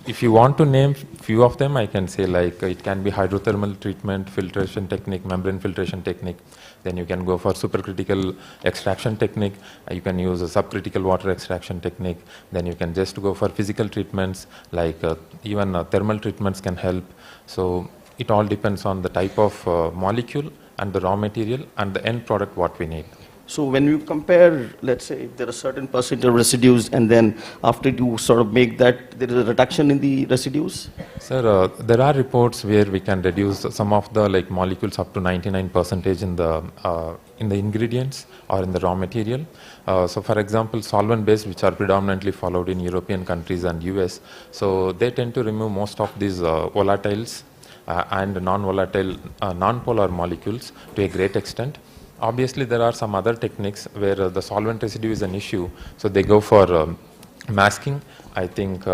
If you want to name few of them, I can say like it can be hydrothermal treatment, filtration technique, membrane filtration technique. Then you can go for supercritical extraction technique. You can use a subcritical water extraction technique. Then you can just go for physical treatments like even thermal treatments can help. So it all depends on the type of molecule and the raw material and the end product what we need. So when you compare, let's say, if there are certain percentage of residues and then after you sort of make that, there is a reduction in the residues? Sir, there are reports where we can reduce some of the like molecules up to 99% in the ingredients or in the raw material. So for example, solvent-based, which are predominantly followed in European countries and US, so they tend to remove most of these volatiles and non-volatile, non-polar molecules to a great extent. Obviously, there are some other techniques where the solvent residue is an issue, so they go for masking. I think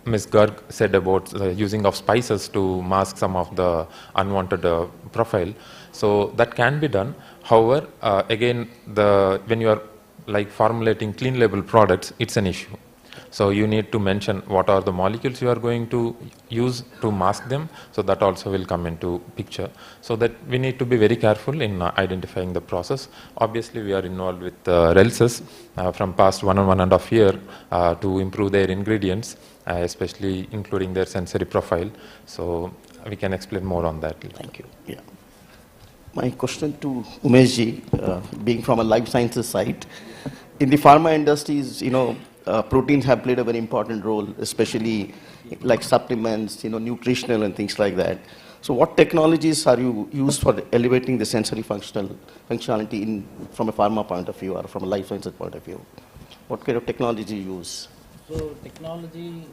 Ms. Garg said about the using of spices to mask some of the unwanted profile. So that can be done. However, again, when you are like formulating clean label products, it's an issue. So you need to mention what are the molecules you are going to use to mask them. So that also will come into picture. So that we need to be very careful in identifying the process. Obviously, we are involved with RelSus from past 1.5 years to improve their ingredients, especially including their sensory profile. So we can explain more on that. Thank you. Yeah. My question to Umesh, being from a life sciences side, in the pharma industries, proteins have played a very important role, especially like supplements, nutritional and things like that. So what technologies are you used for elevating the sensory functionality from a pharma point of view or from a life sciences point of view? What kind of technology you use? So technology,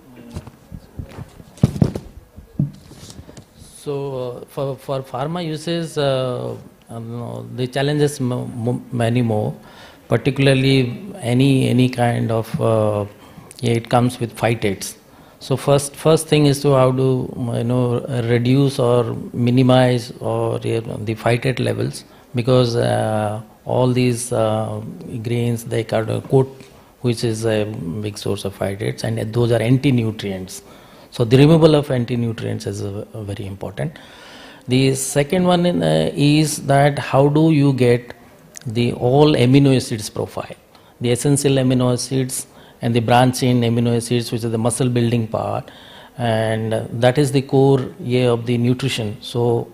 for pharma uses, the challenges many more. Particularly any kind of it comes with phytates. So first thing is to how to reduce or minimize or the phytate levels, because all these grains they got a coat which is a big source of phytates, and those are anti-nutrients. So the removal of anti-nutrients is very important. The second one is that how do you get the all amino acids profile, the essential amino acids and the branch chain amino acids, which is the muscle building part, and that is the core of the nutrition. So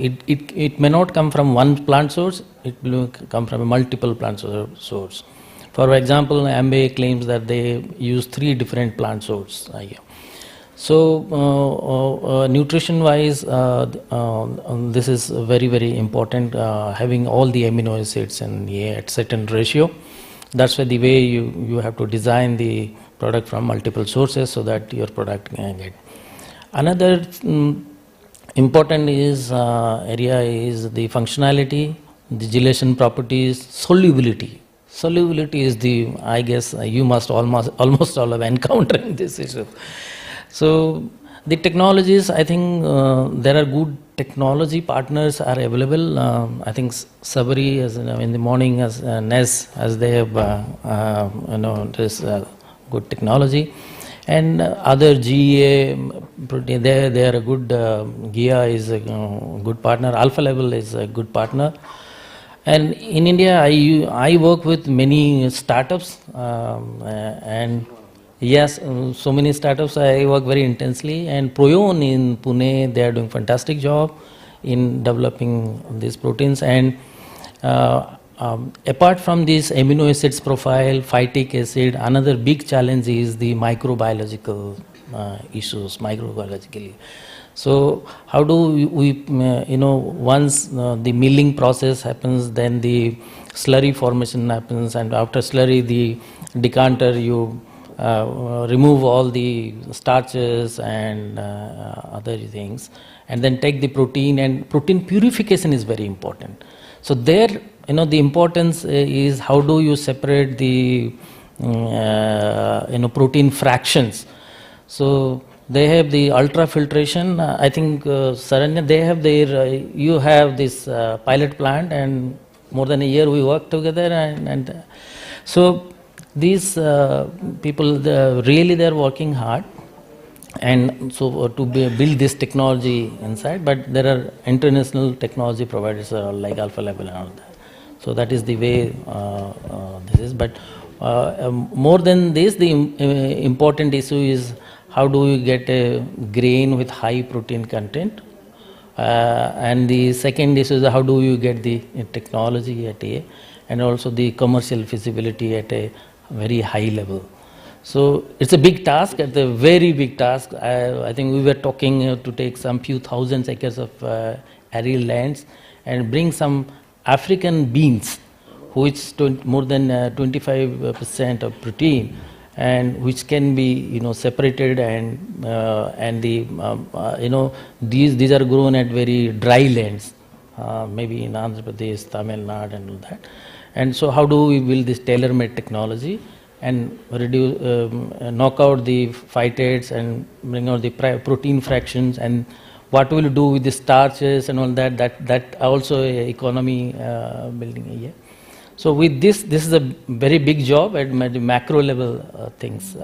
it may not come from one plant source, it will come from a multiple plant source. For example, MBA claims that they use 3 different plant sources. So nutrition wise, this is very, very important, having all the amino acids at certain ratio. That's why the way you have to design the product from multiple sources so that your product can get. Another important area is the functionality, the gelation properties, solubility. solubility is the, I guess you must almost all have encountering this issue. So the technologies, I think there are good technology partners are available. I think Sabri is, in the morning as NETZSCH, as they have this good technology, and other 𝐁𝐴, they are a good. 𝐁𝐴 is a good partner. Alpha Level is a good partner. And in India, I work with many startups, and yes, so many startups I work very intensely. And Proyon in Pune, they are doing fantastic job in developing these proteins. And apart from this amino acids profile, phytic acid, another big challenge is the microbiological issues, microbiologically. So how do we, once the milling process happens, then the slurry formation happens, and after slurry, the decanter, you remove all the starches and other things, and then take the protein, and protein purification is very important. So there, the importance is how do you separate the, protein fractions. So they have the ultrafiltration. I think, Saranya, they have their, you have this pilot plant, and more than a year we worked together. And so these people, they're working hard. And so to build this technology inside, but there are international technology providers like Alpha Level and all that. So that is the way this is. But more than this, the important issue is how do you get a grain with high protein content? And the second issue is how do you get the technology at and also the commercial feasibility at a very high level. So it's a big task, it's a very big task. I think we were talking to take some few thousand acres of aerial lands and bring some African beans, which more than 25% of protein, and which can be separated, and the these are grown at very dry lands, maybe in Andhra Pradesh, Tamil Nadu, and all that. And so how do we build this tailor-made technology and reduce, knock out the phytates and bring out the protein fractions, and what will you do with the starches and all that? That also economy building here. So with this is a very big job at the macro level things.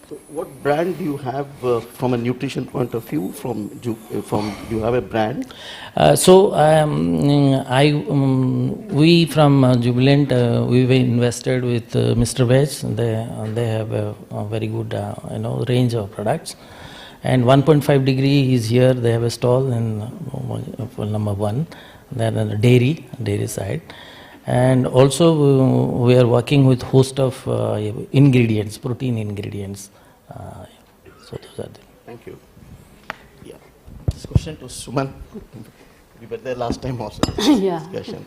So what brand do you have from a nutrition point of view? Do you have a brand? We from Jubilant, we invested with Mr. Veg. They have a very good range of products. And 1.5 degree is here. They have a stall in number 1. Then on the dairy side. And also we are working with host of ingredients, protein ingredients. So those are them. Thank you. Yeah. This question to Suman. We were there last time also. Yeah. Discussion.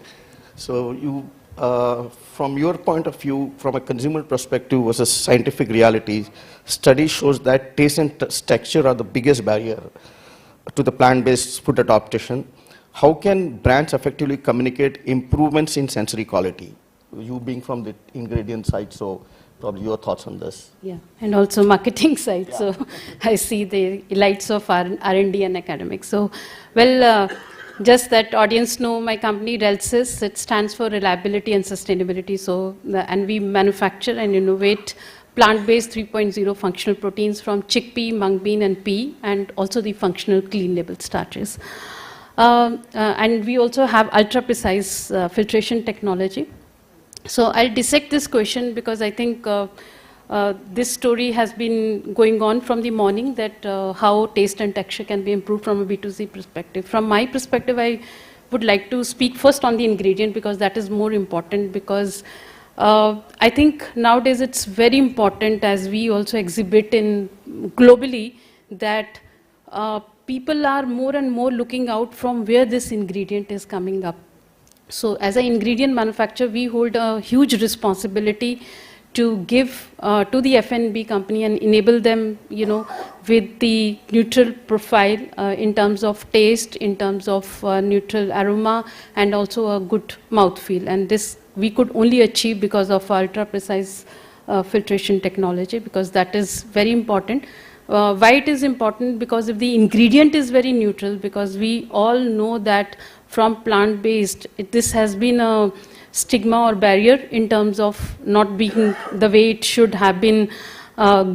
So you, from your point of view, from a consumer perspective versus scientific reality, study shows that taste and texture are the biggest barrier to the plant-based food adaptation. How can brands effectively communicate improvements in sensory quality? You being from the ingredient side, so probably your thoughts on this. Yeah, and also marketing side. Yeah. So I see the lights of R&D and academics. So, well, just that audience know my company RelSus. It stands for reliability and sustainability. So, and we manufacture and innovate plant-based 3.0 functional proteins from chickpea, mung bean, and pea, and also the functional clean label starches. And we also have ultra-precise filtration technology. So I'll dissect this question because I think this story has been going on from the morning, that how taste and texture can be improved from a B2C perspective. From my perspective, I would like to speak first on the ingredient because that is more important, because I think nowadays it's very important, as we also exhibit in globally, that people are more and more looking out from where this ingredient is coming up. So as an ingredient manufacturer, we hold a huge responsibility to give to the F&B company and enable them, with the neutral profile in terms of taste, in terms of neutral aroma, and also a good mouthfeel. And this we could only achieve because of ultra-precise filtration technology, because that is very important. Why it is important? Because if the ingredient is very neutral, because we all know that from plant-based, this has been a stigma or barrier in terms of not being the way it should have been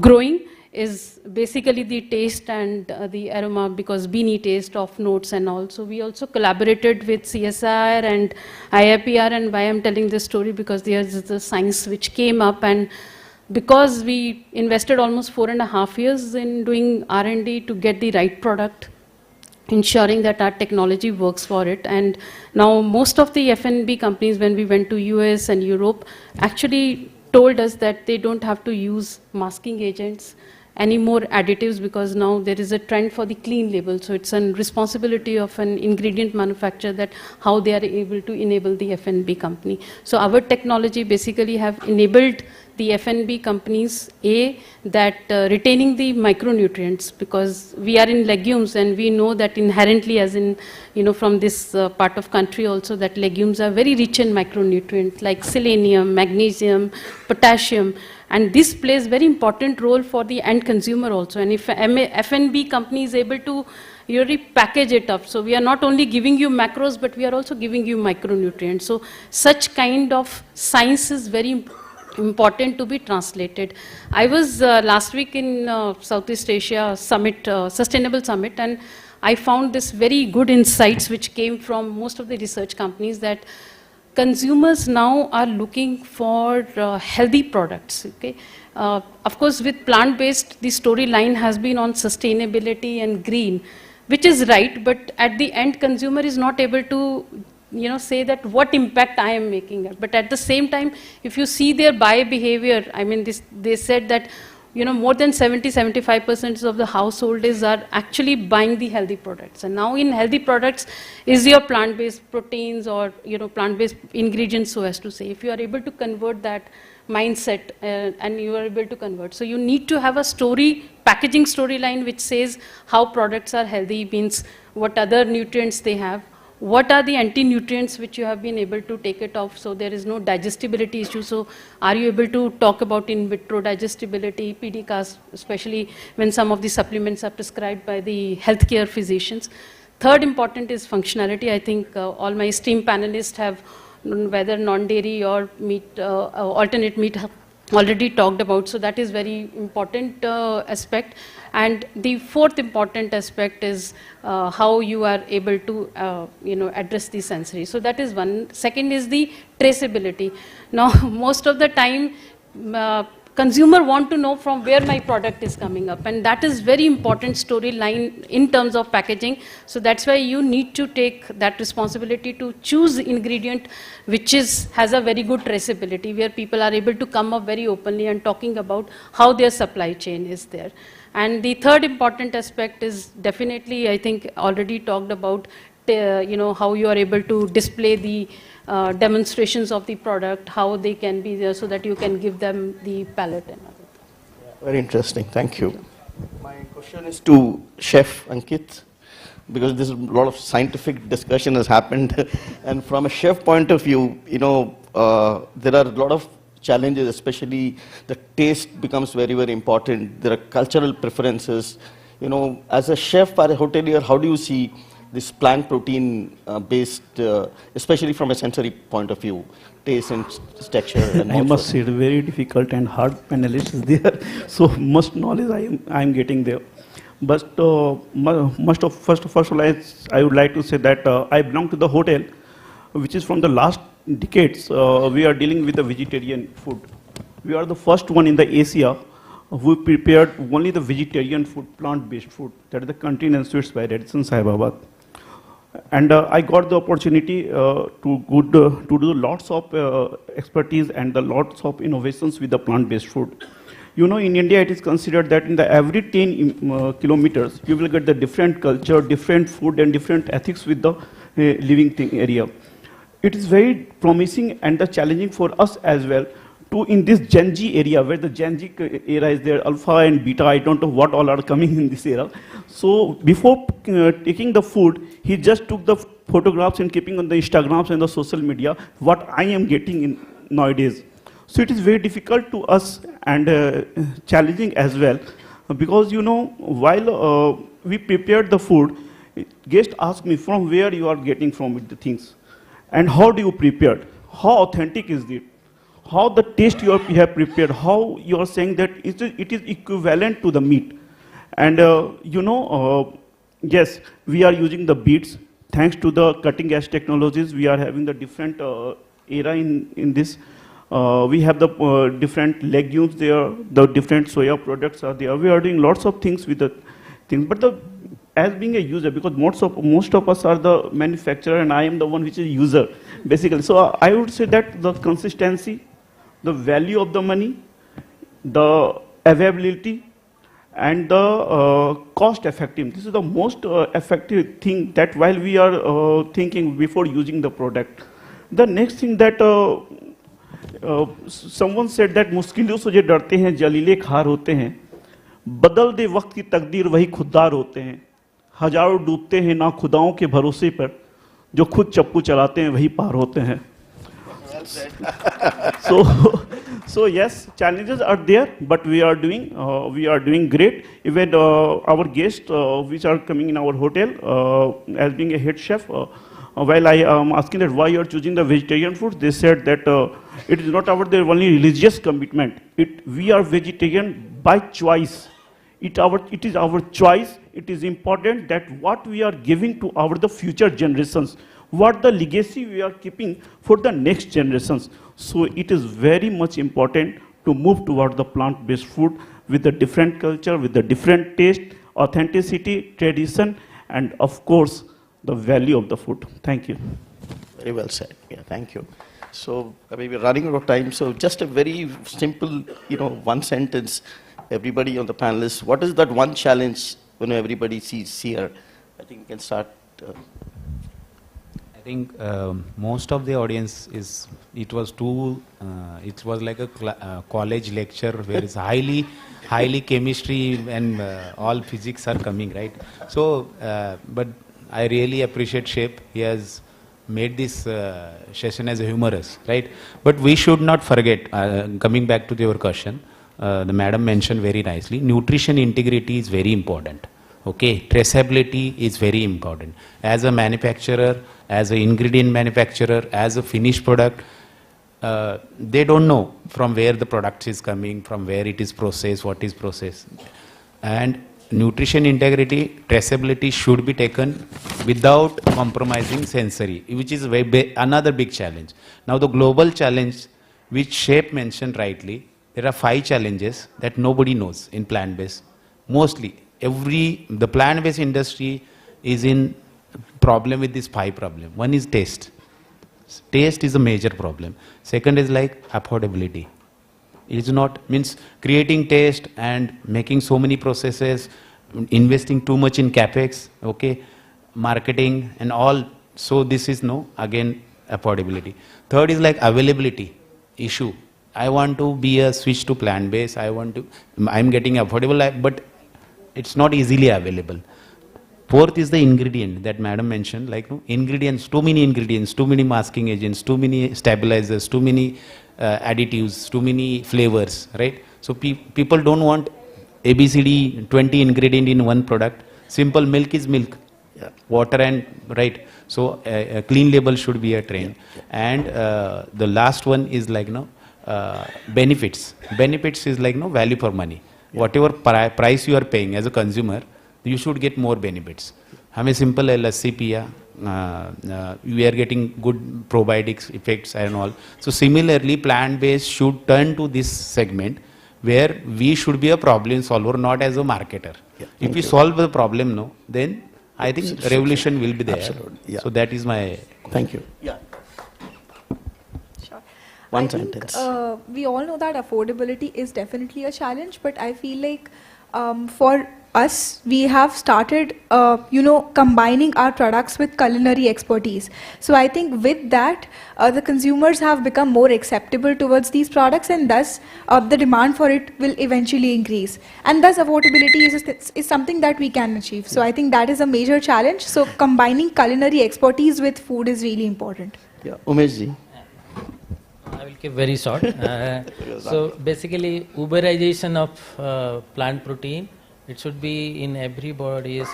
growing, is basically the taste and the aroma, because beanie taste of notes and all. So we also collaborated with CSIR and IIPR, and why I'm telling this story, because there's the science which came up, and because we invested almost 4.5 years in doing R&D to get the right product, ensuring that our technology works for it. And now most of the F&B companies, when we went to US and Europe, actually told us that they don't have to use masking agents, any more additives, because now there is a trend for the clean label. So it's a responsibility of an ingredient manufacturer that how they are able to enable the F&B company. So our technology basically have enabled the F&B companies, that retaining the micronutrients, because we are in legumes and we know that inherently, as in, from this part of country also, that legumes are very rich in micronutrients like selenium, magnesium, potassium, and this plays very important role for the end consumer also. And if F&B company is able to really package it up, so we are not only giving you macros, but we are also giving you micronutrients. So such kind of science is very important to be translated. I was last week in Southeast Asia Summit, Sustainable Summit, and I found this very good insights which came from most of the research companies, that consumers now are looking for healthy products. Okay? Of course, with plant-based, the storyline has been on sustainability and green, which is right, but at the end, consumer is not able to say that what impact I am making. But at the same time, if you see their buy behavior, I mean, they said that more than 70-75% of the householders are actually buying the healthy products. And now in healthy products is your plant-based proteins or plant-based ingredients, so as to say. If you are able to convert that mindset and you are able to convert. So you need to have a packaging storyline which says how products are healthy, means what other nutrients they have, what are the anti-nutrients which you have been able to take it off, so there is no digestibility issue. So are you able to talk about in vitro digestibility, PDCAS, especially when some of the supplements are prescribed by the healthcare physicians. Third important is functionality. I think all my esteemed panelists have, whether non-dairy or meat, alternate meat, have already talked about. So that is very important aspect. And the fourth important aspect is how you are able to address the sensory. So that is one. Second is the traceability. Now most of the time consumer want to know from where my product is coming up, and that is very important storyline in terms of packaging. So that's why you need to take that responsibility to choose ingredient which has a very good traceability, where people are able to come up very openly and talking about how their supply chain is there. And the third important aspect is definitely, I think, already talked about, how you are able to display the demonstrations of the product, how they can be there, so that you can give them the palette and other. Very interesting, thank you. My question is to Chef Ankit, because there's a lot of scientific discussion has happened, and from a chef point of view, there are a lot of challenges, especially the taste becomes very, very important. There are cultural preferences. As a chef or a hotelier, how do you see this plant protein based, especially from a sensory point of view, taste and texture? And I must say, very difficult and hard panelists there. So much knowledge I am getting there. But first of all, I would like to say that I belong to the hotel, which is from the last decades. We are dealing with the vegetarian food. We are the first one in the Asia who prepared only the vegetarian food, plant-based food. That is the Continental Sweets by Radisson Saibabad. And I got the opportunity to do lots of expertise and lots of innovations with the plant-based food. In India, it is considered that in the every 10 kilometers, you will get the different culture, different food, and different ethics with the living thing area. It is very promising and challenging for us as well to in this Gen Z area, where the Gen Z era is there, alpha and beta, I don't know what all are coming in this era. So before taking the food, he just took the photographs and keeping on the Instagrams and the social media, what I am getting in nowadays. So it is very difficult to us and challenging as well, because while we prepared the food, guest asked me from where you are getting from it the things, and how do you prepare, how authentic is it, how the taste you have prepared, how you are saying that it is equivalent to the meat. And yes, we are using the beets. Thanks to the cutting edge technologies, we are having the different era in this. We have the different legumes there, the different soya products are there. We are doing lots of things with the things. But as being a user, because most of us are the manufacturer and I am the one which is user, basically. So I would say that the consistency, the value of the money, the availability, and the cost effective. This is the most effective thing that while we are thinking before using the product. The next thing that someone said that मुश्किलों से जो डरते हैं जलीले खार होते हैं, बदल दे वक्त की तकदीर वही खुददार होते हैं, हजारों डूबते हैं ना खुदाओं के भरोसे पर, जो खुद चप्पू चलाते हैं वही पार होते हैं. So yes, challenges are there, but we are doing great. Even our guests, which are coming in our hotel, as being a head chef, while I am asking that why you are choosing the vegetarian food, they said that it is not our only religious commitment. We are vegetarian by choice. It is our choice. It is important that what we are giving to the future generations, what the legacy we are keeping for the next generations. So it is very much important to move toward the plant-based food with the different culture, with the different taste, authenticity, tradition, and of course, the value of the food. Thank you. Very well said. Yeah, thank you. So we're running out of time. So just a very simple, one sentence. Everybody on the panelists, what is that one challenge when everybody sees here? I think we can start. I think most of the audience it was like a college lecture where it's highly chemistry and all physics are coming, right? So, but I really appreciate Shape. He has made this session as humorous, right? But we should not forget, coming back to your question, the madam mentioned very nicely, nutrition integrity is very important. Okay, traceability is very important. As a manufacturer, as an ingredient manufacturer, as a finished product, they don't know from where the product is coming, from where it is processed, what is processed. And nutrition integrity, traceability should be taken without compromising sensory, which is another big challenge. Now the global challenge, which Shape mentioned rightly, there are 5 challenges that nobody knows in plant-based. Mostly, the plant-based industry is in problem with this 5 problem. One is taste. Taste is a major problem. Second is like affordability. It is not, means creating taste and making so many processes, investing too much in capex, okay, marketing and all. So this is again, affordability. Third is like availability issue. I want to be a switch to plant-based. I'm getting affordable, but it's not easily available. Fourth is the ingredient that madam mentioned, like ingredients, too many masking agents, too many stabilizers, too many additives, too many flavors, right? So people don't want ABCD 20 ingredient in one product. Simple milk is milk, water and, right? So a clean label should be a trend. And the last one is like, benefits. Benefits is like value for money. Whatever price you are paying as a consumer, you should get more benefits. हमें simple lassi पिया, we are getting good probiotics effects and all. So similarly, plant-based should turn to this segment where we should be a problem solver, not as a marketer. If we solve the problem, then I think revolution will be there. Absolutely. Yeah. So that is my. Thank you. Yeah. One sentence. We all know that affordability is definitely a challenge, but I feel like For us, we have started, combining our products with culinary expertise. So I think with that, the consumers have become more acceptable towards these products, and thus the demand for it will eventually increase. And thus affordability is something that we can achieve. So I think that is a major challenge. So combining culinary expertise with food is really important. Yeah, Umesh. I will keep very short. So basically, Uberization of plant protein, it should be in everybody's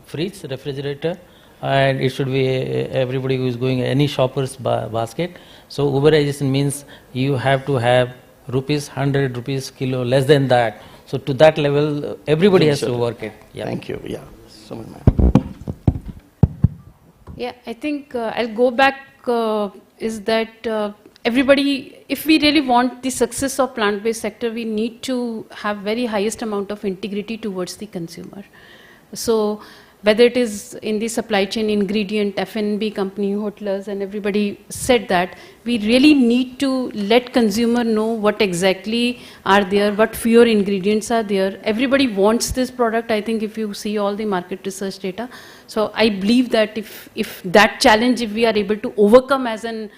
fridge, refrigerator, and it should be everybody who is going any shopper's basket. So Uberization means you have to have rupees 100 rupees kilo, less than that. So to that level, everybody has to work it. Yeah. Thank you. Yeah. Yeah, I think I'll go back is that everybody, if we really want the success of plant-based sector, we need to have very highest amount of integrity towards the consumer. So whether it is in the supply chain, ingredient, F&B company, hotels, and everybody said that we really need to let consumer know what exactly are there, what fewer ingredients are there. Everybody wants this product. I think if you see all the market research data. So I believe that if that challenge, if we are able to overcome as an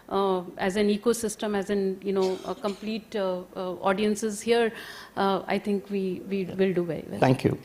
ecosystem, as in a complete audiences here, I think we will do very well. Thank you.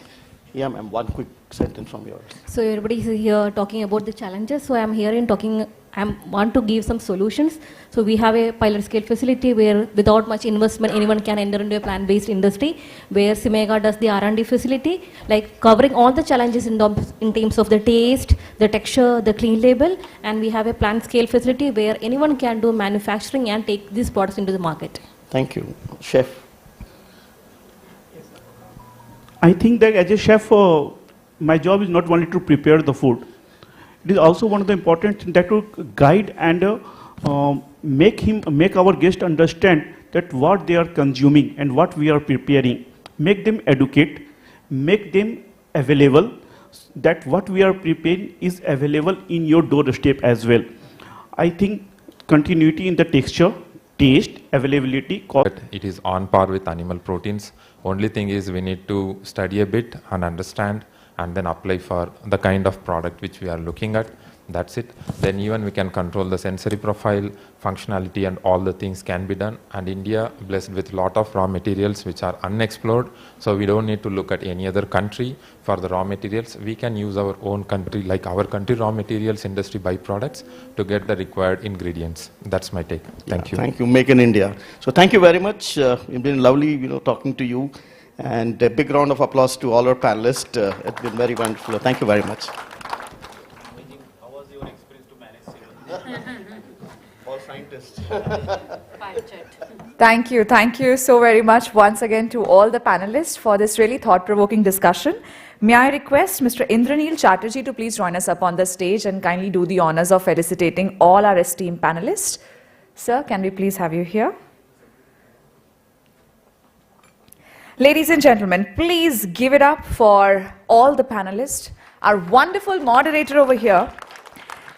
Yeah, ma'am. One quick sentence from yours. So everybody is here talking about the challenges. So I am here in talking. I want to give some solutions. So we have a pilot scale facility where without much investment anyone can enter into a plant-based industry, where Symega does the R&D facility, like covering all the challenges in terms of the taste, the texture, the clean label, and we have a plant scale facility where anyone can do manufacturing and take these products into the market. Thank you. Chef. I think that as a chef, my job is not only to prepare the food. It is also one of the important things that to guide and make our guests understand that what they are consuming and what we are preparing. Make them educate, make them available, that what we are preparing is available in your doorstep as well. I think continuity in the texture, taste, availability, cost. It is on par with animal proteins. Only thing is we need to study a bit and understand and then apply for the kind of product which we are looking at. That's it. Then even we can control the sensory profile, functionality, and all the things can be done. And India blessed with lot of raw materials which are unexplored. So we don't need to look at any other country for the raw materials. We can use our own country, like our country raw materials industry byproducts to get the required ingredients. That's my take. Thank you. Thank you. Make in India. So thank you very much. It's been lovely, talking to you. And a big round of applause to all our panelists. It's been very wonderful. Thank you very much. All scientists. Thank you so very much once again to all the panelists for this really thought-provoking discussion. May I request Mr. Indraneel Chatterjee to please join us up on the stage and kindly do the honors of felicitating all our esteemed panelists. Sir, can we please have you here? Ladies and gentlemen, please give it up for all the panelists. Our wonderful moderator over here,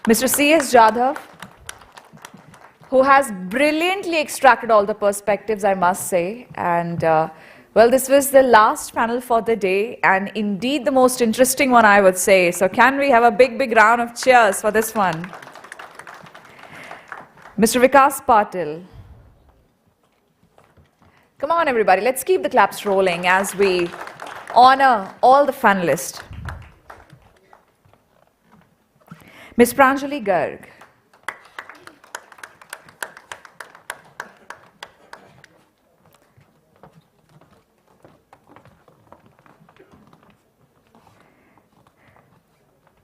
Mr. C.S. Jadhav, who has brilliantly extracted all the perspectives, I must say. And well, this was the last panel for the day, and indeed the most interesting one, I would say. So can we have a big, big round of cheers for this one? Mr. Vikas Patil. Come on, everybody, let's keep the claps rolling as we honor all the finalists. Ms. Pranjali Garg.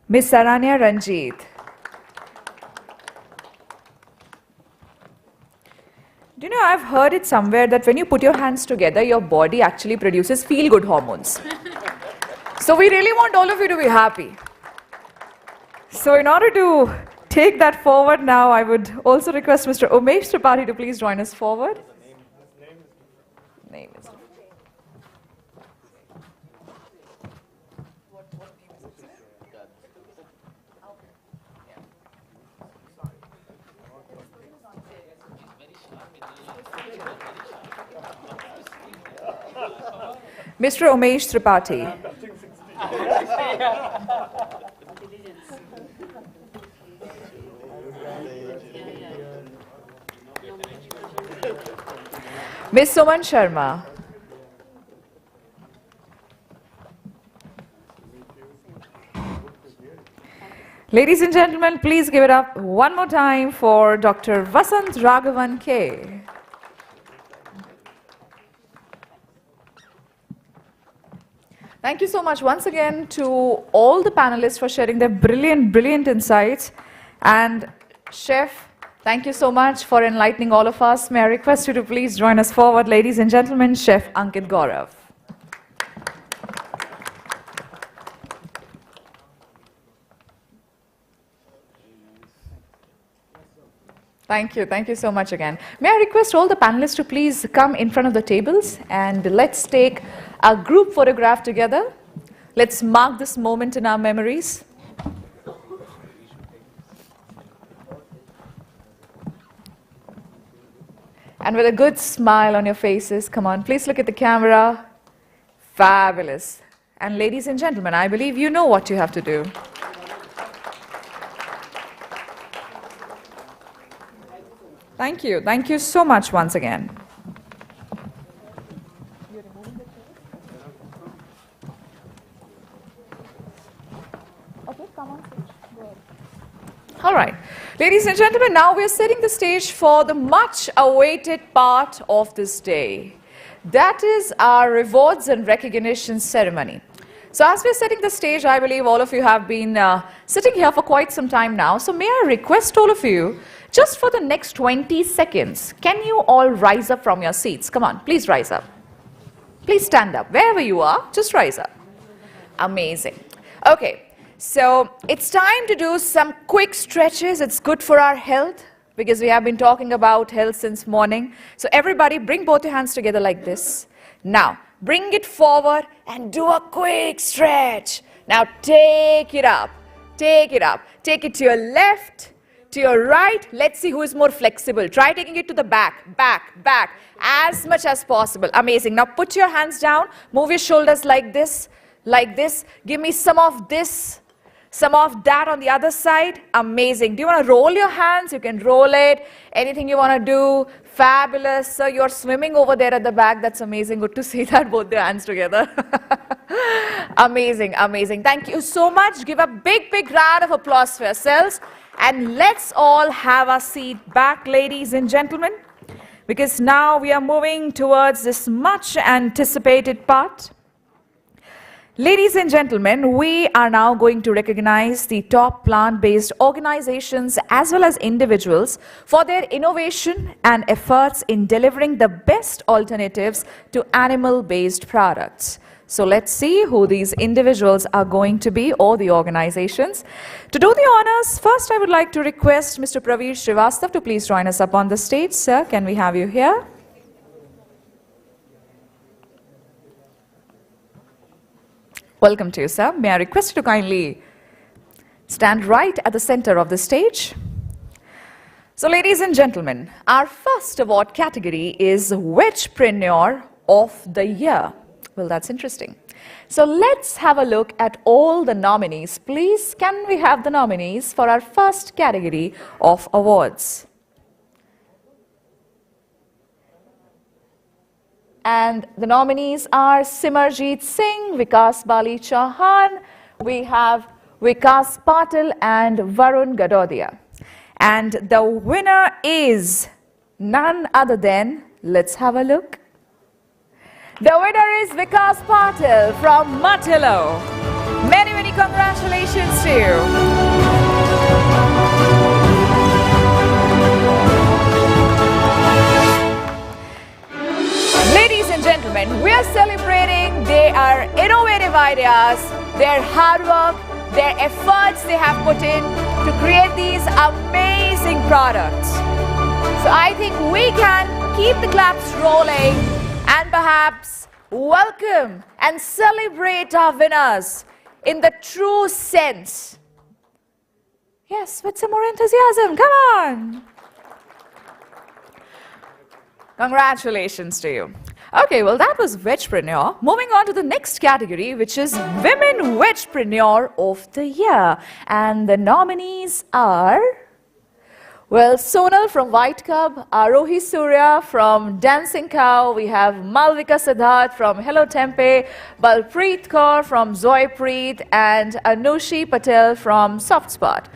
Ms. Saranya Ranjit. Do you know, I've heard it somewhere that when you put your hands together, your body actually produces feel-good hormones. So we really want all of you to be happy. So in order to take that forward now, I would also request Mr. Umesh Tripathi to please join us forward. Name is Mr. Umesh Tripathi. Ms. Suman Sharma. Ladies and gentlemen, please give it up one more time for Dr. Vasant Raghavan K. Thank you so much once again to all the panelists for sharing their brilliant insights. And Chef, thank you so much for enlightening all of us. May I request you to please join us forward, ladies and gentlemen, Chef Ankit Gaurav. Thank you so much again. May I request all the panelists to please come in front of the tables and let's take a group photograph together. Let's mark this moment in our memories. And with a good smile on your faces, come on, please look at the camera. Fabulous. And ladies and gentlemen, I believe you know what you have to do. Thank you so much once again. All right, ladies and gentlemen, now we are setting the stage for the much awaited part of this day. That is our rewards and recognition ceremony. So as we're setting the stage, I believe all of you have been sitting here for quite some time now. So may I request all of you, just for the next 20 seconds, can you all rise up from your seats? Come on, please rise up. Please stand up. Wherever you are, just rise up. Amazing. Okay, so it's time to do some quick stretches. It's good for our health because we have been talking about health since morning. So everybody bring both your hands together like this. Now, bring it forward and do a quick stretch. Now take it up. Take it up. Take it to your left, to your right. Let's see who is more flexible. Try taking it to the back, back, as much as possible. Amazing. Now put your hands down. Move your shoulders like this, like this. Give me some of this, some of that on the other side. Amazing. Do you want to roll your hands? You can roll it. Anything you want to do. Fabulous. So you're swimming over there at the back. That's amazing. Good to see that, both your hands together. Amazing, amazing. Thank you so much. Give a big round of applause for yourselves. And let's all have a seat back, ladies and gentlemen, because now we are moving towards this much anticipated part. Ladies and gentlemen, we are now going to recognize the top plant-based organizations as well as individuals for their innovation and efforts in delivering the best alternatives to animal-based products. So let's see who these individuals are going to be, or the organizations. To do the honors, first I would like to request Mr. Praveer Srivastava to please join us up on the stage. Sir, can we have you here? Welcome to you, sir. May I request you to kindly stand right at the center of the stage. So ladies and gentlemen, our first award category is Vegpreneur of the Year. Well, that's interesting. So let's have a look at all the nominees. Please, can we have the nominees for our first category of awards? And the nominees are Simarjeet Singh, Vikas Bali Chauhan, we have Vikas Patil and Varun Gadodia. And the winner is none other than, let's have a look. The winner is Vikas Patil from Matillo. Many congratulations to you. Ladies and gentlemen, we are celebrating their innovative ideas, their hard work, their efforts they have put in to create these amazing products. So I think we can keep the claps rolling and perhaps welcome and celebrate our winners in the true sense. Yes, with some more enthusiasm, come on. Congratulations to you. Okay, well, that was Vegpreneur. Moving on to the next category, which is Women Vegpreneur of the Year. And the nominees are, well, Sonal from White Cub, Arohi Surya from Dancing Cow, we have Malvika Siddharth from Hello Tempe, Balpreet Kaur from Zoe Preet, and Anushi Patel from Soft Spot.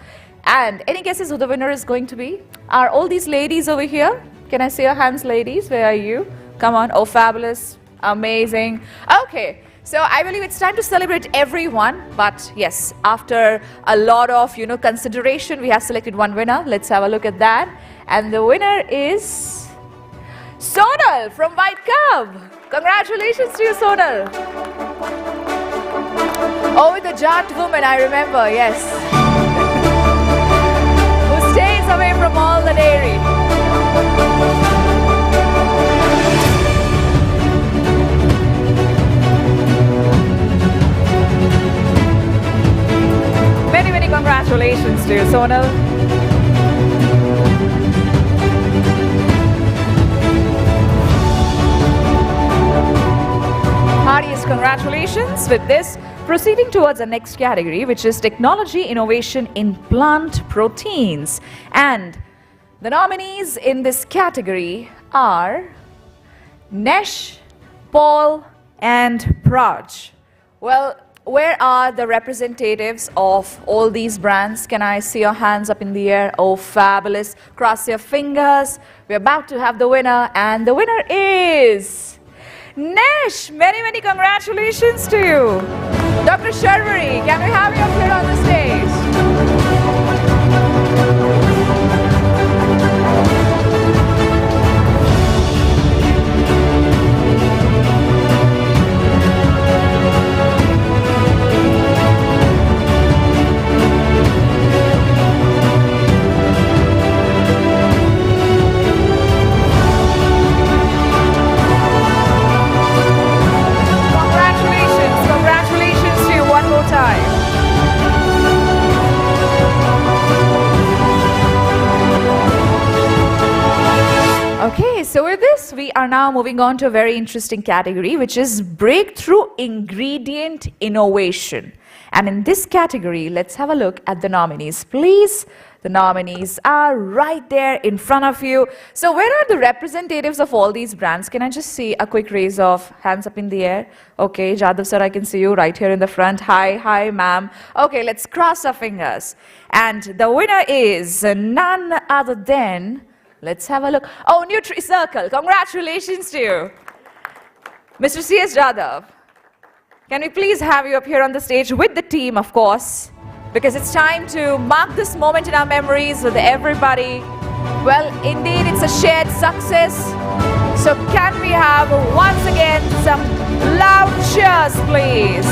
And any guesses who the winner is going to be? Are all these ladies over here? Can I see your hands, ladies? Where are you? Come on. Oh, fabulous. Amazing. Okay. So I believe it's time to celebrate everyone. But yes, after a lot of, consideration, we have selected one winner. Let's have a look at that. And the winner is Sonal from White Cub. Congratulations to you, Sonal. Oh, the Jat woman, I remember. Yes. Who stays away from all the dairy. Many, many congratulations to you, Sonal. Heartiest congratulations with this. Proceeding towards the next category, which is Technology Innovation in Plant Proteins. And the nominees in this category are Nesh, Paul, and Praj. Well, where are the representatives of all these brands? Can I see your hands up in the air? Oh, fabulous. Cross your fingers. We're about to have the winner, and the winner is Nesh. Many, many congratulations to you. Dr. Sharvari, can we have you up here on the stage? Okay, so with this, we are now moving on to a very interesting category, which is Breakthrough Ingredient Innovation. And in this category, let's have a look at the nominees, please. The nominees are right there in front of you. So where are the representatives of all these brands? Can I just see a quick raise of hands up in the air? Okay, Jadhav sir, I can see you right here in the front. Hi, ma'am. Okay, let's cross our fingers. And the winner is none other than, let's have a look. Oh, Nutricircle. Congratulations to you. Mr. C.S. Jadhav, can we please have you up here on the stage with the team, of course, because it's time to mark this moment in our memories with everybody. Well, indeed, it's a shared success. So can we have, once again, some loud cheers, please?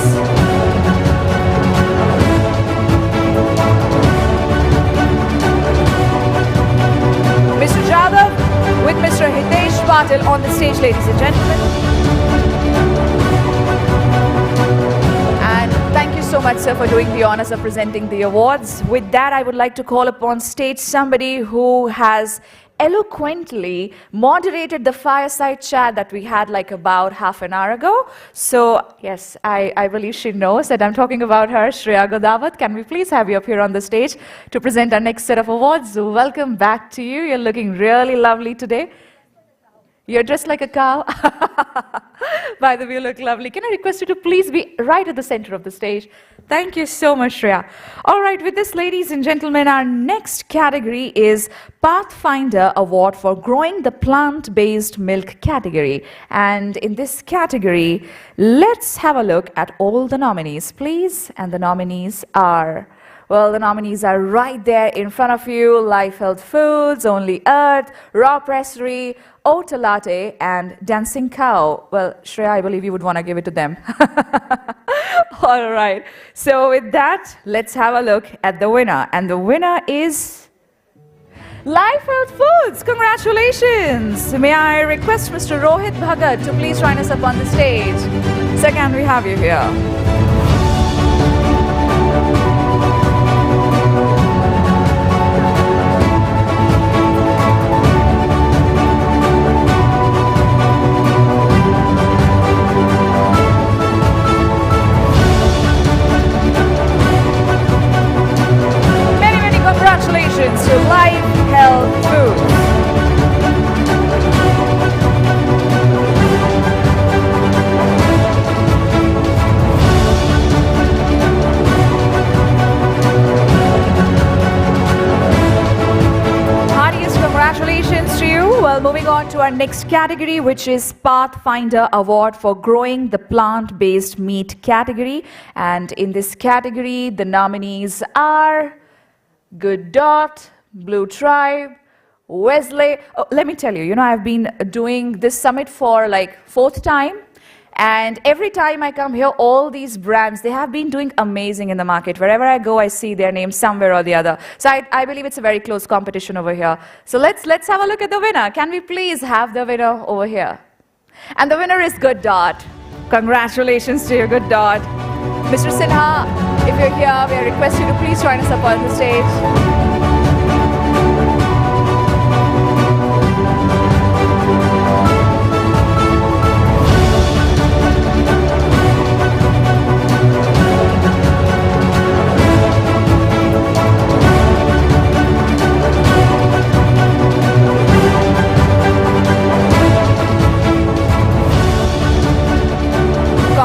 Mr. Jadhav with Mr. Hitesh Patil on the stage, ladies and gentlemen. And thank you so much, sir, for doing the honors of presenting the awards. With that, I would like to call upon stage somebody who has eloquently moderated the fireside chat that we had like about half an hour ago. So yes, I believe she knows that I'm talking about her, Shreya Godawat. Can we please have you up here on the stage to present our next set of awards? Welcome back to you. You're looking really lovely today. You're dressed like a cow. By the way, you look lovely. Can I request you to please be right at the center of the stage? Thank you so much, Shreya. All right, with this, ladies and gentlemen, our next category is Pathfinder Award for Growing the Plant-Based Milk category. And in this category, let's have a look at all the nominees, please. And the nominees are, well, the nominees are right there in front of you. Life Health Foods, Only Earth, Raw Pressery, Oat Latte, and Dancing Cow. Well, Shreya, I believe you would want to give it to them. All right. So with that, let's have a look at the winner. And the winner is Life Health Foods. Congratulations. May I request Mr. Rohit Bhagat to please join us up on the stage. Sir, can we have you here? our next category, which is Pathfinder Award for growing the plant-based meat category. And in this category, the nominees are Good Dot, Blue Tribe, Wesley. Oh, let me tell you, I've been doing this summit for like 4th time. And every time I come here, all these brands, they have been doing amazing in the market. Wherever I go, I see their name somewhere or the other. So I believe it's a very close competition over here. So let's have a look at the winner. Can we please have the winner over here? And the winner is Good Dot. Congratulations to you, Good Dot. Mr. Sinha, if you're here, we request you to please join us up on the stage.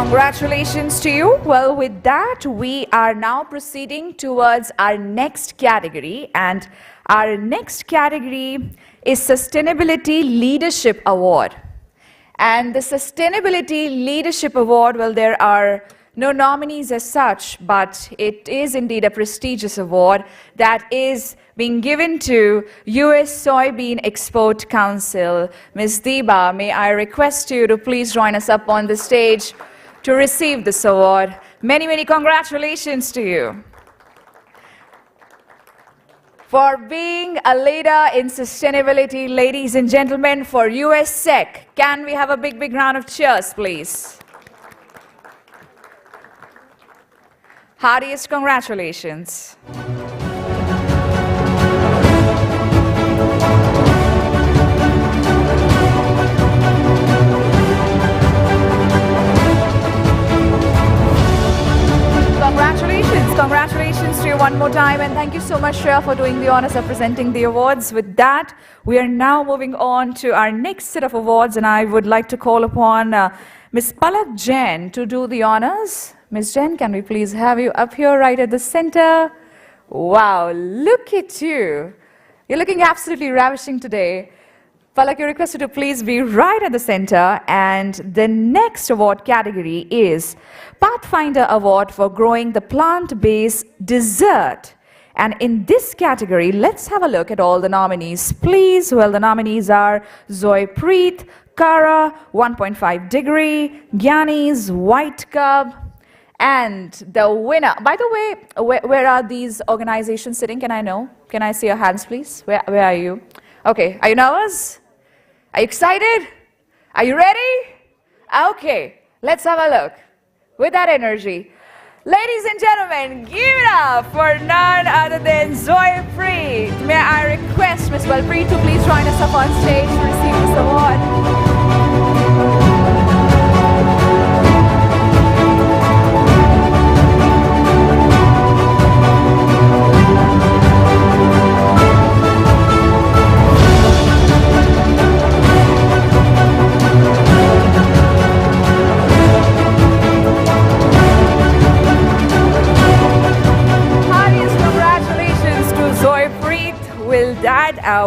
Congratulations to you. Well, with that, we are now proceeding towards our next category. And our next category is Sustainability Leadership Award. And the Sustainability Leadership Award, well, there are no nominees as such, but it is indeed a prestigious award that is being given to US Soybean Export Council. Ms. Deepa, may I request you to please join us up on the stage to receive this award. Many, many congratulations to you for being a leader in sustainability, ladies and gentlemen, for USSEC. Can we have a big, big round of cheers, please? Heartiest congratulations. Congratulations to you one more time, and thank you so much, Shreya, for doing the honors of presenting the awards. With that, we are now moving on to our next set of awards, and I would like to call upon Ms. Palak Jain to do the honors. Ms. Jain, can we please have you up here right at the center? Wow, look at you. You're looking absolutely ravishing today. Palak, you're requested to please be right at the center. And the next award category is Pathfinder Award for growing the plant-based dessert. And in this category, let's have a look at all the nominees, please. Well, the nominees are Zoe Preet, Kara, 1.5 Degree, Gianis, White Cub, and the winner. By the way, where are these organizations sitting? Can I know? Can I see your hands, please? Where are you? Okay, are you nervous? Are you excited? Are you ready? Okay, let's have a look. With that energy, ladies and gentlemen, give it up for none other than Zoe Preet. May I request Ms. Valpreet to please join us up on stage to receive this award.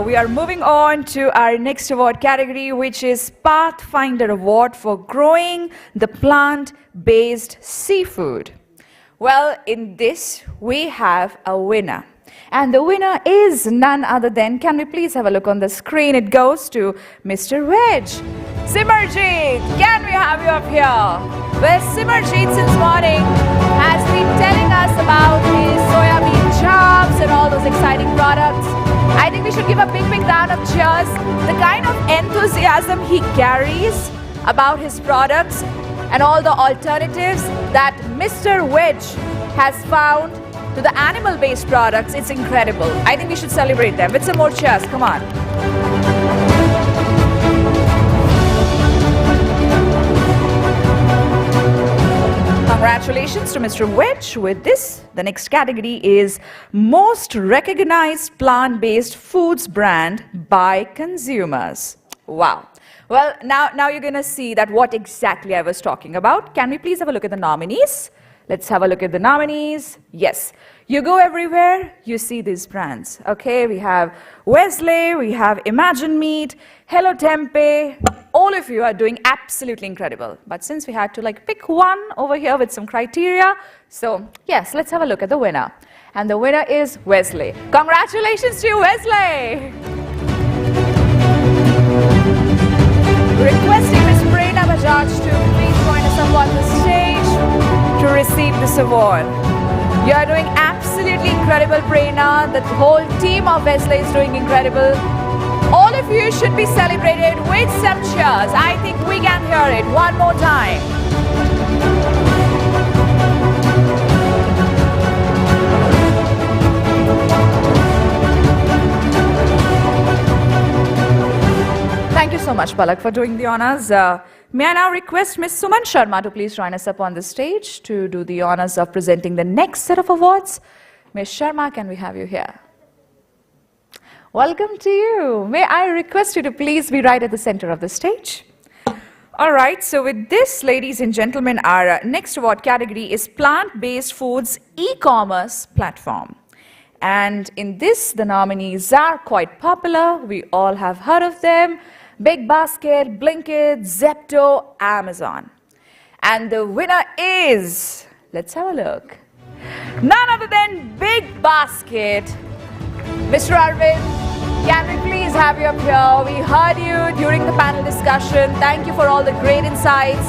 We are moving on to our next award category, which is Pathfinder Award for growing the plant-based seafood. Well, in this, we have a winner. And the winner is none other than, can we please have a look on the screen? It goes to Mr. Wedge. Simarjeet, can we have you up here? Well, Simarjeet since morning has been telling us about his soya bean chops and all those exciting products. I think we should give a big, big round of cheers. The kind of enthusiasm he carries about his products and all the alternatives that Mr. Wedge has found to the animal-based products, it's incredible. I think we should celebrate them with some more cheers. Come on. Congratulations to Mr. Wedge. With this, the next category is Most Recognized Plant-Based Foods Brand by Consumers. Wow. Well, now you're going to see that what exactly I was talking about. Can we please have a look at the nominees? Let's have a look at the nominees. Yes, you go everywhere, you see these brands. Okay, we have 𝐊𝐳𝐵, we have Imagine Meat, Hello Tempeh. All of you are doing absolutely incredible. But since we had to pick one over here with some criteria, so yes, let's have a look at the winner. And the winner is 𝐊𝐳𝐵. Congratulations to you, 𝐊𝐳𝐵. Requesting Ms. Prerna Bajaj to please join us up on the stage to receive this award. You are doing absolutely incredible, Prerna. The whole team of 𝐊𝐳𝐵 is doing incredible. All of you should be celebrated with some cheers. I think we can hear it one more time. Thank you so much, Palak, for doing the honors. May I now request Ms. Suman Sharma to please join us up on the stage to do the honors of presenting the next set of awards. Ms. Sharma, can we have you here? Welcome to you. May I request you to please be right at the center of the stage? All right, so with this, ladies and gentlemen, our next award category is Plant-Based Foods E-Commerce Platform. And in this, the nominees are quite popular. We all have heard of them. Big Basket, Blinkit, Zepto, Amazon. And the winner is, let's have a look, none other than Big Basket. Mr. Arvind, can we please have you up here? We heard you during the panel discussion. Thank you for all the great insights.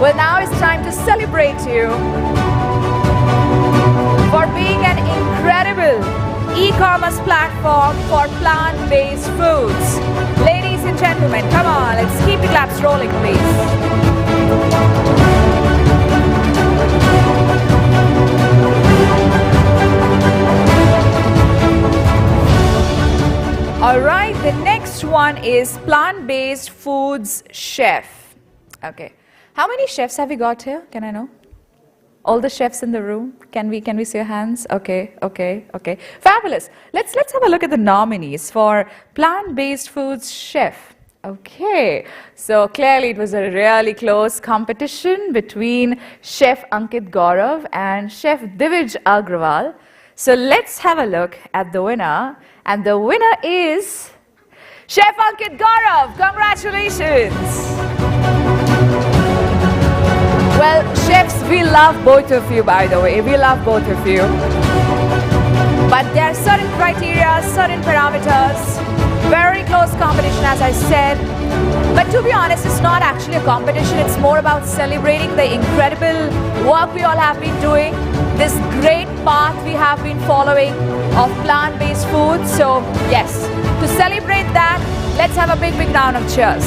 Well, now it's time to celebrate you for being an incredible e-commerce platform for plant-based foods. Ladies and gentlemen, come on, let's keep the claps rolling, please. All right, the next one is Plant-Based Foods Chef. Okay, how many chefs have we got here? Can I know? All the chefs in the room, can we see your hands? Okay. Fabulous. Let's have a look at the nominees for Plant-Based Foods Chef. Okay, so clearly it was a really close competition between Chef Ankit Gaurav and Chef Divij Agrawal. So let's have a look at the winner, and the winner is Chef Ankit Gaurav. Congratulations. Well, chefs, we love both of you, by the way. We love both of you. But there are certain criteria, certain parameters, very close competition, as I said. But to be honest, it's not actually a competition. It's more about celebrating the incredible work we all have been doing, this great path we have been following of plant-based food. So, yes, to celebrate that, let's have a big, big round of cheers.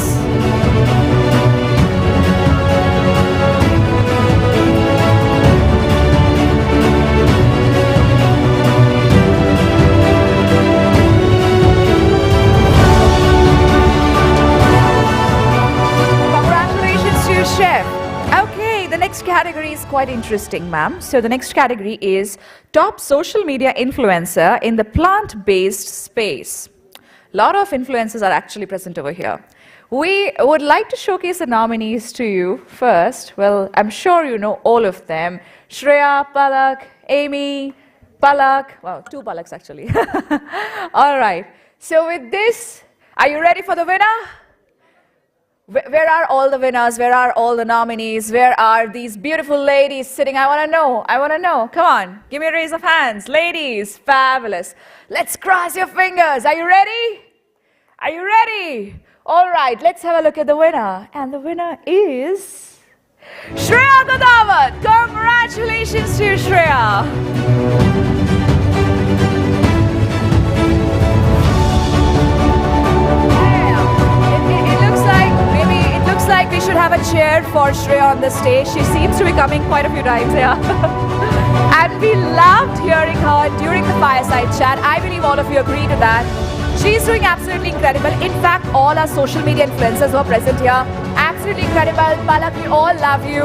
Chef. Okay, the next category is quite interesting, ma'am. So the next category is Top Social Media Influencer in the Plant-Based Space. A lot of influencers are actually present over here. We would like to showcase the nominees to you first. Well, I'm sure you know all of them. Shreya, Palak, Amy, Palak. Wow, two Palaks actually. All right. So with this, are you ready for the winner? Where are all the winners? Where are all the nominees? Where are these beautiful ladies sitting? I want to know. I want to know. Come on. Give me a raise of hands. Ladies, fabulous. Let's cross your fingers. Are you ready? Are you ready? All right. Let's have a look at the winner. And the winner is Shreya Godawat. Congratulations to you, Shreya. Like we should have a chair for Shreya on the stage. She seems to be coming quite a few times here. And we loved hearing her during the fireside chat. I believe all of you agree to that. She's doing absolutely incredible. In fact, all our social media influencers who are present here, absolutely incredible. Palak, we all love you.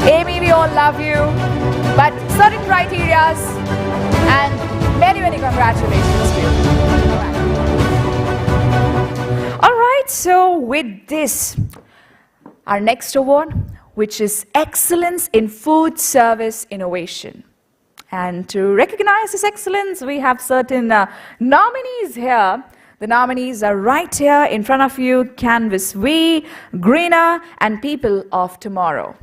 Amy, we all love you. But certain criterias, and many, many congratulations to you. All right, so with this, our next award, which is Excellence in Food Service Innovation. And to recognize this excellence, we have certain nominees here. The nominees are right here in front of you: 𝐾anvas, Greener, and People of Tomorrow.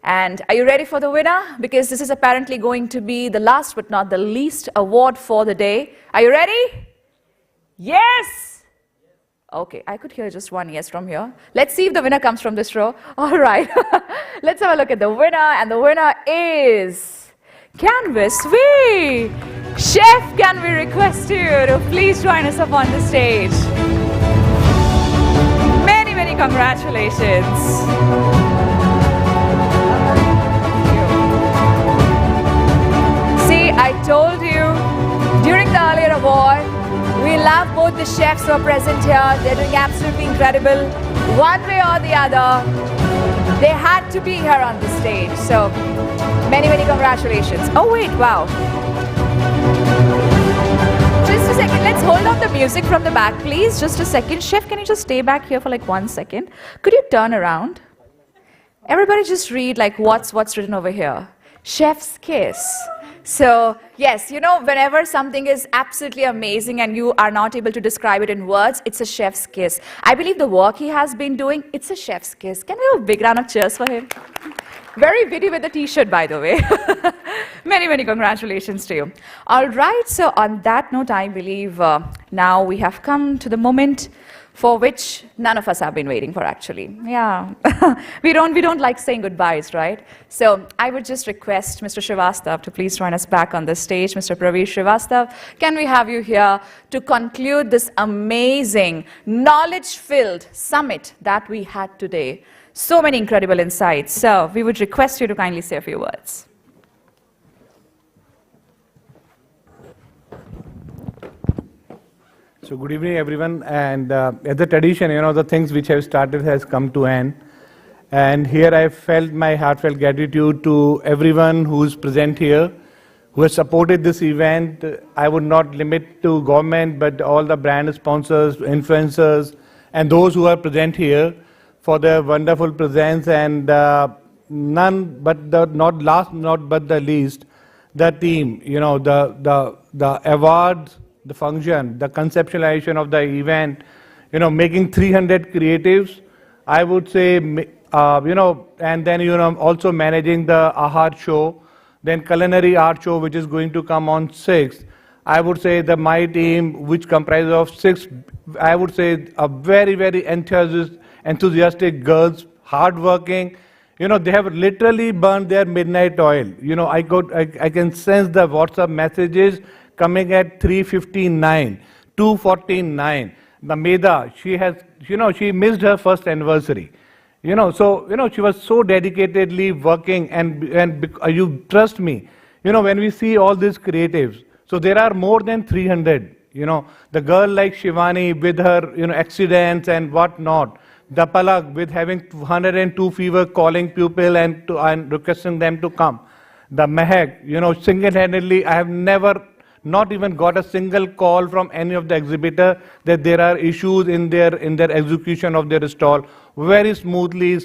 And are you ready for the winner? Because this is apparently going to be the last but not the least award for the day. Are you ready? Yes! Okay, I could hear just one yes from here. Let's see if the winner comes from this row. All right, let's have a look at the winner. And the winner is 𝐾anvas. Chef, can we request you to please join us up on the stage? Many, many congratulations. See, I told you during the earlier award, we love both the chefs who are present here. They're doing absolutely incredible. One way or the other, they had to be here on the stage. So, many, many congratulations. Oh wait, wow. Just a second, let's hold on the music from the back, please. Just a second. Chef, can you just stay back here for like 1 second? Could you turn around? Everybody just read like what's written over here. Chef's kiss. So, yes, you know, whenever something is absolutely amazing and you are not able to describe it in words, it's a chef's kiss. I believe the work he has been doing, it's a chef's kiss. Can we have a big round of cheers for him? Very witty with the t-shirt, by the way. Many, many congratulations to you. All right, so on that note, I believe now we have come to the moment for which none of us have been waiting for, actually. Yeah, we don't like saying goodbyes, right? So I would just request Mr. Srivastava to please join us back on the stage. Mr. Praveer Srivastava, can we have you here to conclude this amazing, knowledge-filled summit that we had today? So many incredible insights. So we would request you to kindly say a few words. So good evening, everyone. And as a tradition, you know, the things which have started has come to end. And here I felt my heartfelt gratitude to everyone who's present here, who has supported this event. I would not limit to government, but all the brand sponsors, influencers, and those who are present here for their wonderful presence. And none but the, not last, not but the least, the team, you know, the awards, the function, the conceptualization of the event, you know, making 300 creatives, I would say, you know, and then, you know, also managing the art show, then culinary art show, which is going to come on 6th. I would say that my team, which comprises of 6, I would say, a very, very enthusiastic girls, hardworking. You know, they have literally burned their midnight oil. You know, I can sense the WhatsApp messages coming at 3:59, 2:49. The Meda, she has, you know, she missed her first anniversary. You know, so, you know, she was so dedicatedly working, and you trust me, you know, when we see all these creatives, so there are more than 300, you know, the girl like Shivani with her, you know, accidents and whatnot, the Palak with having 102 fever, calling people and requesting them to come. The Mehak, you know, single-handedly, I have never not even got a single call from any of the exhibitor that there are issues in their execution of their stall. Very smoothly,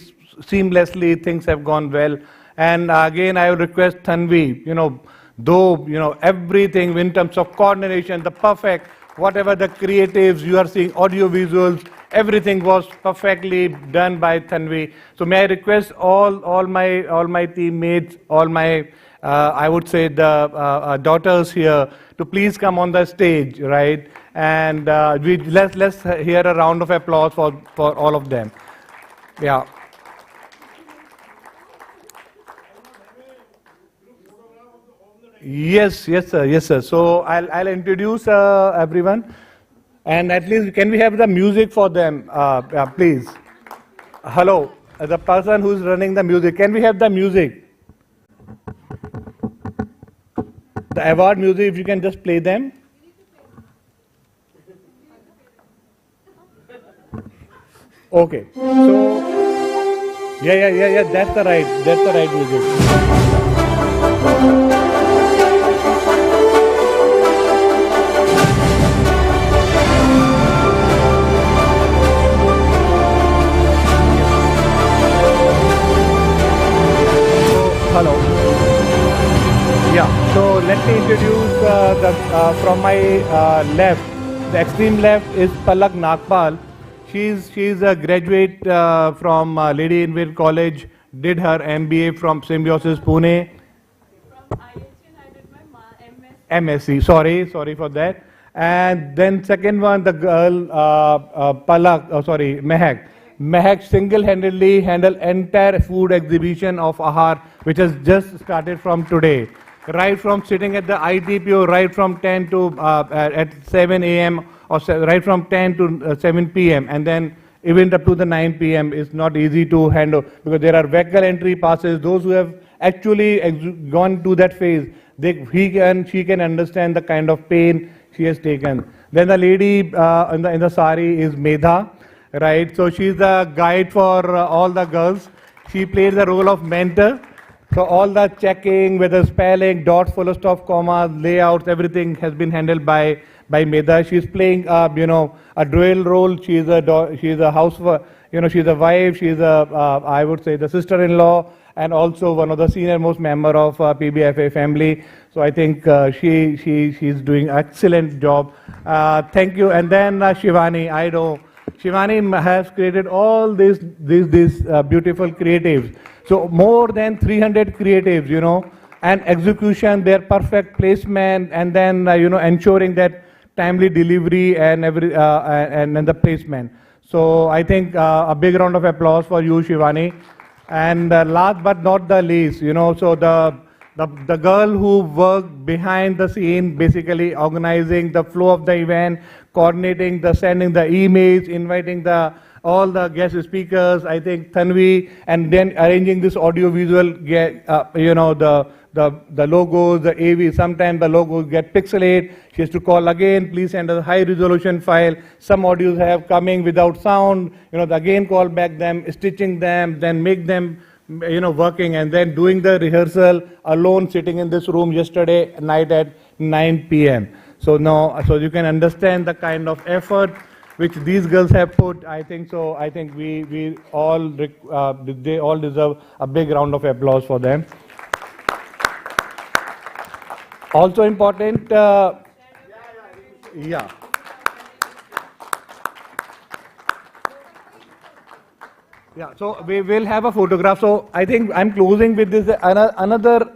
seamlessly, things have gone well. And again, I would request Tanvi, you know, though, you know, everything in terms of coordination, the perfect, whatever the creatives you are seeing, audio visuals, everything was perfectly done by Tanvi. So may I request all my teammates, all my I would say the daughters here to please come on the stage, right? And let's hear a round of applause for all of them. Yeah. Yes, sir. So I'll introduce everyone, and at least can we have the music for them, please? Hello, the person who's running the music. Can we have the music? The award music, if you can just play them. Okay. So, yeah. That's the right music. from my left, the extreme left is Palak Nagpal. She's a graduate from Lady Inver College, did her MBA from Symbiosis Pune. From IHN I did my MSc. Sorry for that. And then second one, the girl Mehak. Mehak single-handedly handled entire food exhibition of Ahar, which has just started from today. Right from sitting at the ITPO, right from 10 to at 7 a.m. or right from 10 to 7 p.m. and then even up to the 9 p.m. is not easy to handle because there are vehicle entry passes. Those who have actually gone to that phase, she can understand the kind of pain she has taken. Then the lady in the sari is Medha, right? So she's the guide for all the girls. She plays the role of mentor. So all the checking, whether spelling, dots, full stop, commas, layouts, everything has been handled by Medha. She's playing, a dual role. She's a housewife, she's a wife. She's I would say, the sister-in-law, and also one of the senior most member of PBFA family. So I think she's doing excellent job. Thank you. And then Shivani, I know Shivani has created all these beautiful creatives. So more than 300 creatives, and execution, their perfect placement, and then ensuring that timely delivery and and the placement. So I think a big round of applause for you, Shivani. And last but not the least, so the girl who worked behind the scene, basically organizing the flow of the event, coordinating sending the emails, inviting all the guest speakers, I think Tanvi, and then arranging this audio visual, the logos, the AV, sometimes the logos get pixelated. She has to call again, please send a high resolution file. Some audios have coming without sound, again call back them, stitching them, then make them, working, and then doing the rehearsal alone, sitting in this room yesterday night at 9 p.m. So you can understand the kind of effort which these girls have put. I think so. I think they all deserve a big round of applause for them. Also important, yeah. Yeah, so we will have a photograph. So I think I'm closing with this another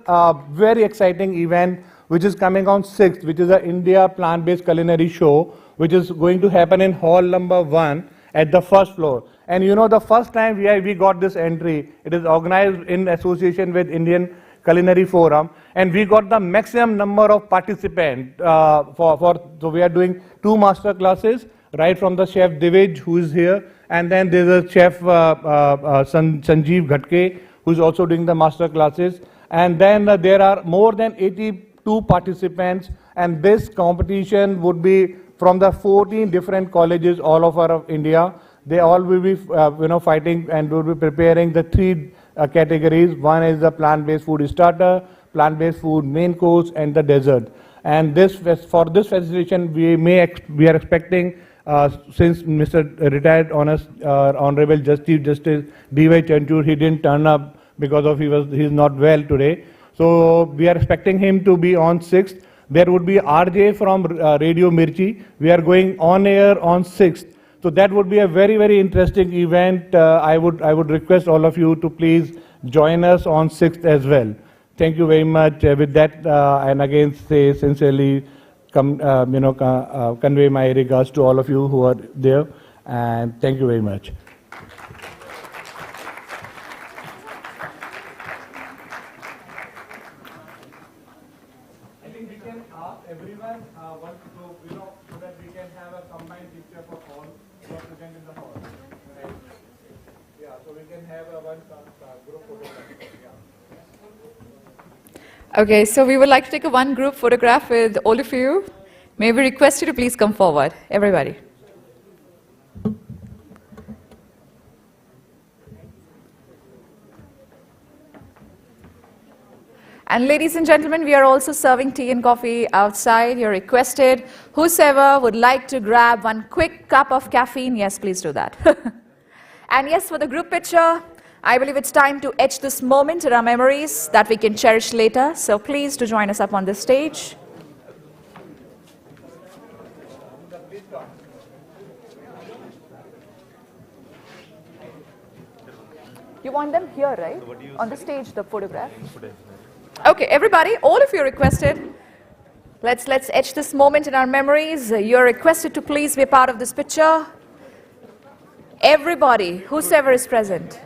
very exciting event which is coming on 6th, which is the India Plant-Based Culinary Show, which is going to happen in hall number 1 at the first floor. And the first time we got this entry, it is organized in association with Indian Culinary Forum, and we got the maximum number of participants so we are doing 2 master classes, right from the chef Dividj, who is here, and then there's a chef 𝐒𝐴𝐳𝐷, who is also doing the master classes, and then there are more than 82 participants, and this competition would be from the 14 different colleges all over India. They all will be fighting and will be preparing the 3 categories. One is the plant-based food starter, plant-based food main course, and the dessert. And for this facilitation, we are expecting, since Mr. Retired Honorable Justice D.Y. Chanchur, he didn't turn up because of he's not well today. So we are expecting him to be on 6th. There would be RJ from Radio Mirchi. We are going on air on 6th. So that would be a very, very interesting event. I would request all of you to please join us on 6th as well. Thank you very much. With that, and again say sincerely, convey my regards to all of you who are there, and thank you very much. I think we can ask everyone so that we can have a combined picture for all who are present in the hall. Right? Yeah, so we can have a one group photograph. Okay, so we would like to take a one group photograph with all of you. May we request you to please come forward, everybody. And ladies and gentlemen, we are also serving tea and coffee outside. You're requested. Whosoever would like to grab one quick cup of caffeine, yes, please do that. And yes, for the group picture, I believe it's time to etch this moment in our memories that we can cherish later. So please do join us up on this stage. You want them here, right? On the stage, the photograph. Okay, everybody, all of you are requested. Let's etch this moment in our memories. You're requested to please be a part of this picture. Everybody, whosoever is present.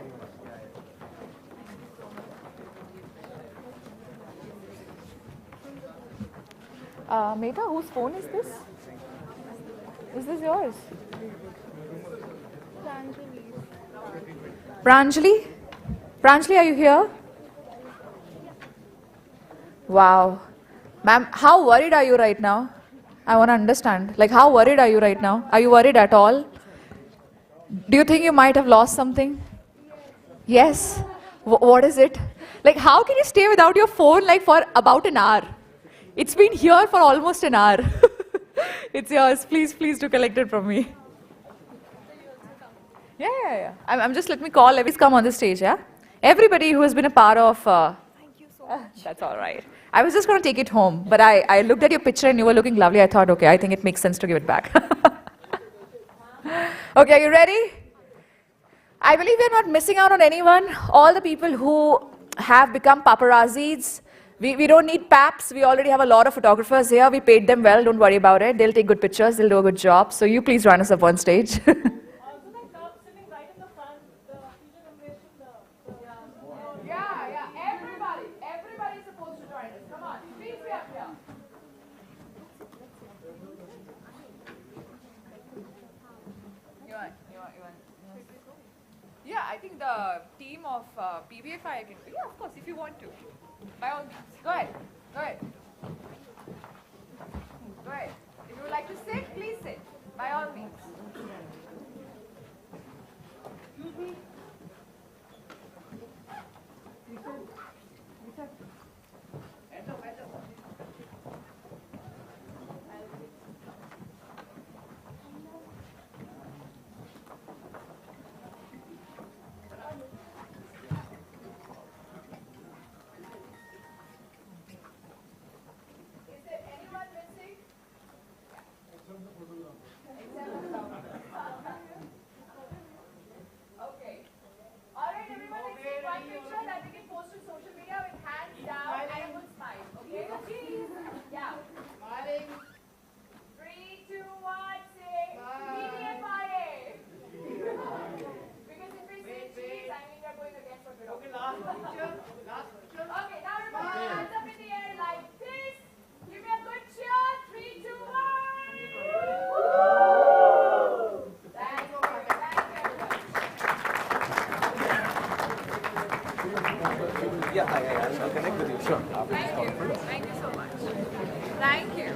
Meta, whose phone is this? Is this yours? Pranjali? Pranjali, are you here? Wow. Ma'am, how worried are you right now? I want to understand. Like, how worried are you right now? Are you worried at all? Do you think you might have lost something? Yes? What is it? Like, how can you stay without your phone like for about an hour? It's been here for almost an hour. It's yours. Please do collect it from me. Yeah. I'm just, let me call. Please come on the stage, yeah? Everybody who has been a part of... Thank you so much. That's all right. I was just going to take it home, but I looked at your picture and you were looking lovely. I thought, okay, I think it makes sense to give it back. Okay, are you ready? I believe we're not missing out on anyone. All the people who have become paparazzis. We don't need paps. We already have a lot of photographers here. We paid them well. Don't worry about it. They'll take good pictures. They'll do a good job. So you please join us up on stage. Everybody's supposed to join us. Come on, please be up here. You want? Yeah, I think the team of PBFI can. Yeah, of course, if you want to. By all means. Go ahead. If you would like to sit, please sit. By all means. Excuse me. I'll connect with you. Sure. Thank you so much. Thank you.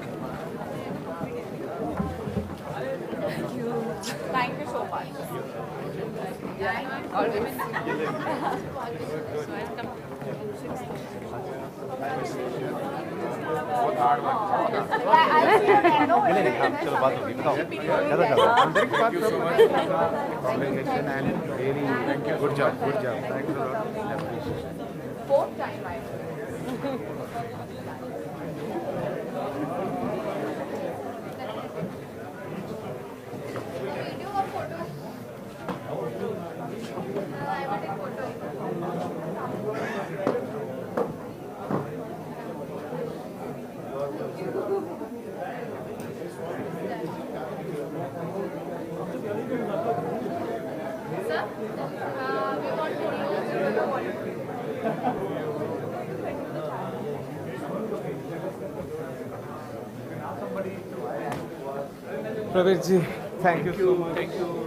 Thank you so much. All women. Thank you so much. Congratulations and really good job. Thanks a lot. Fourth time, I Pravesh ji, thank you so much. Thank you.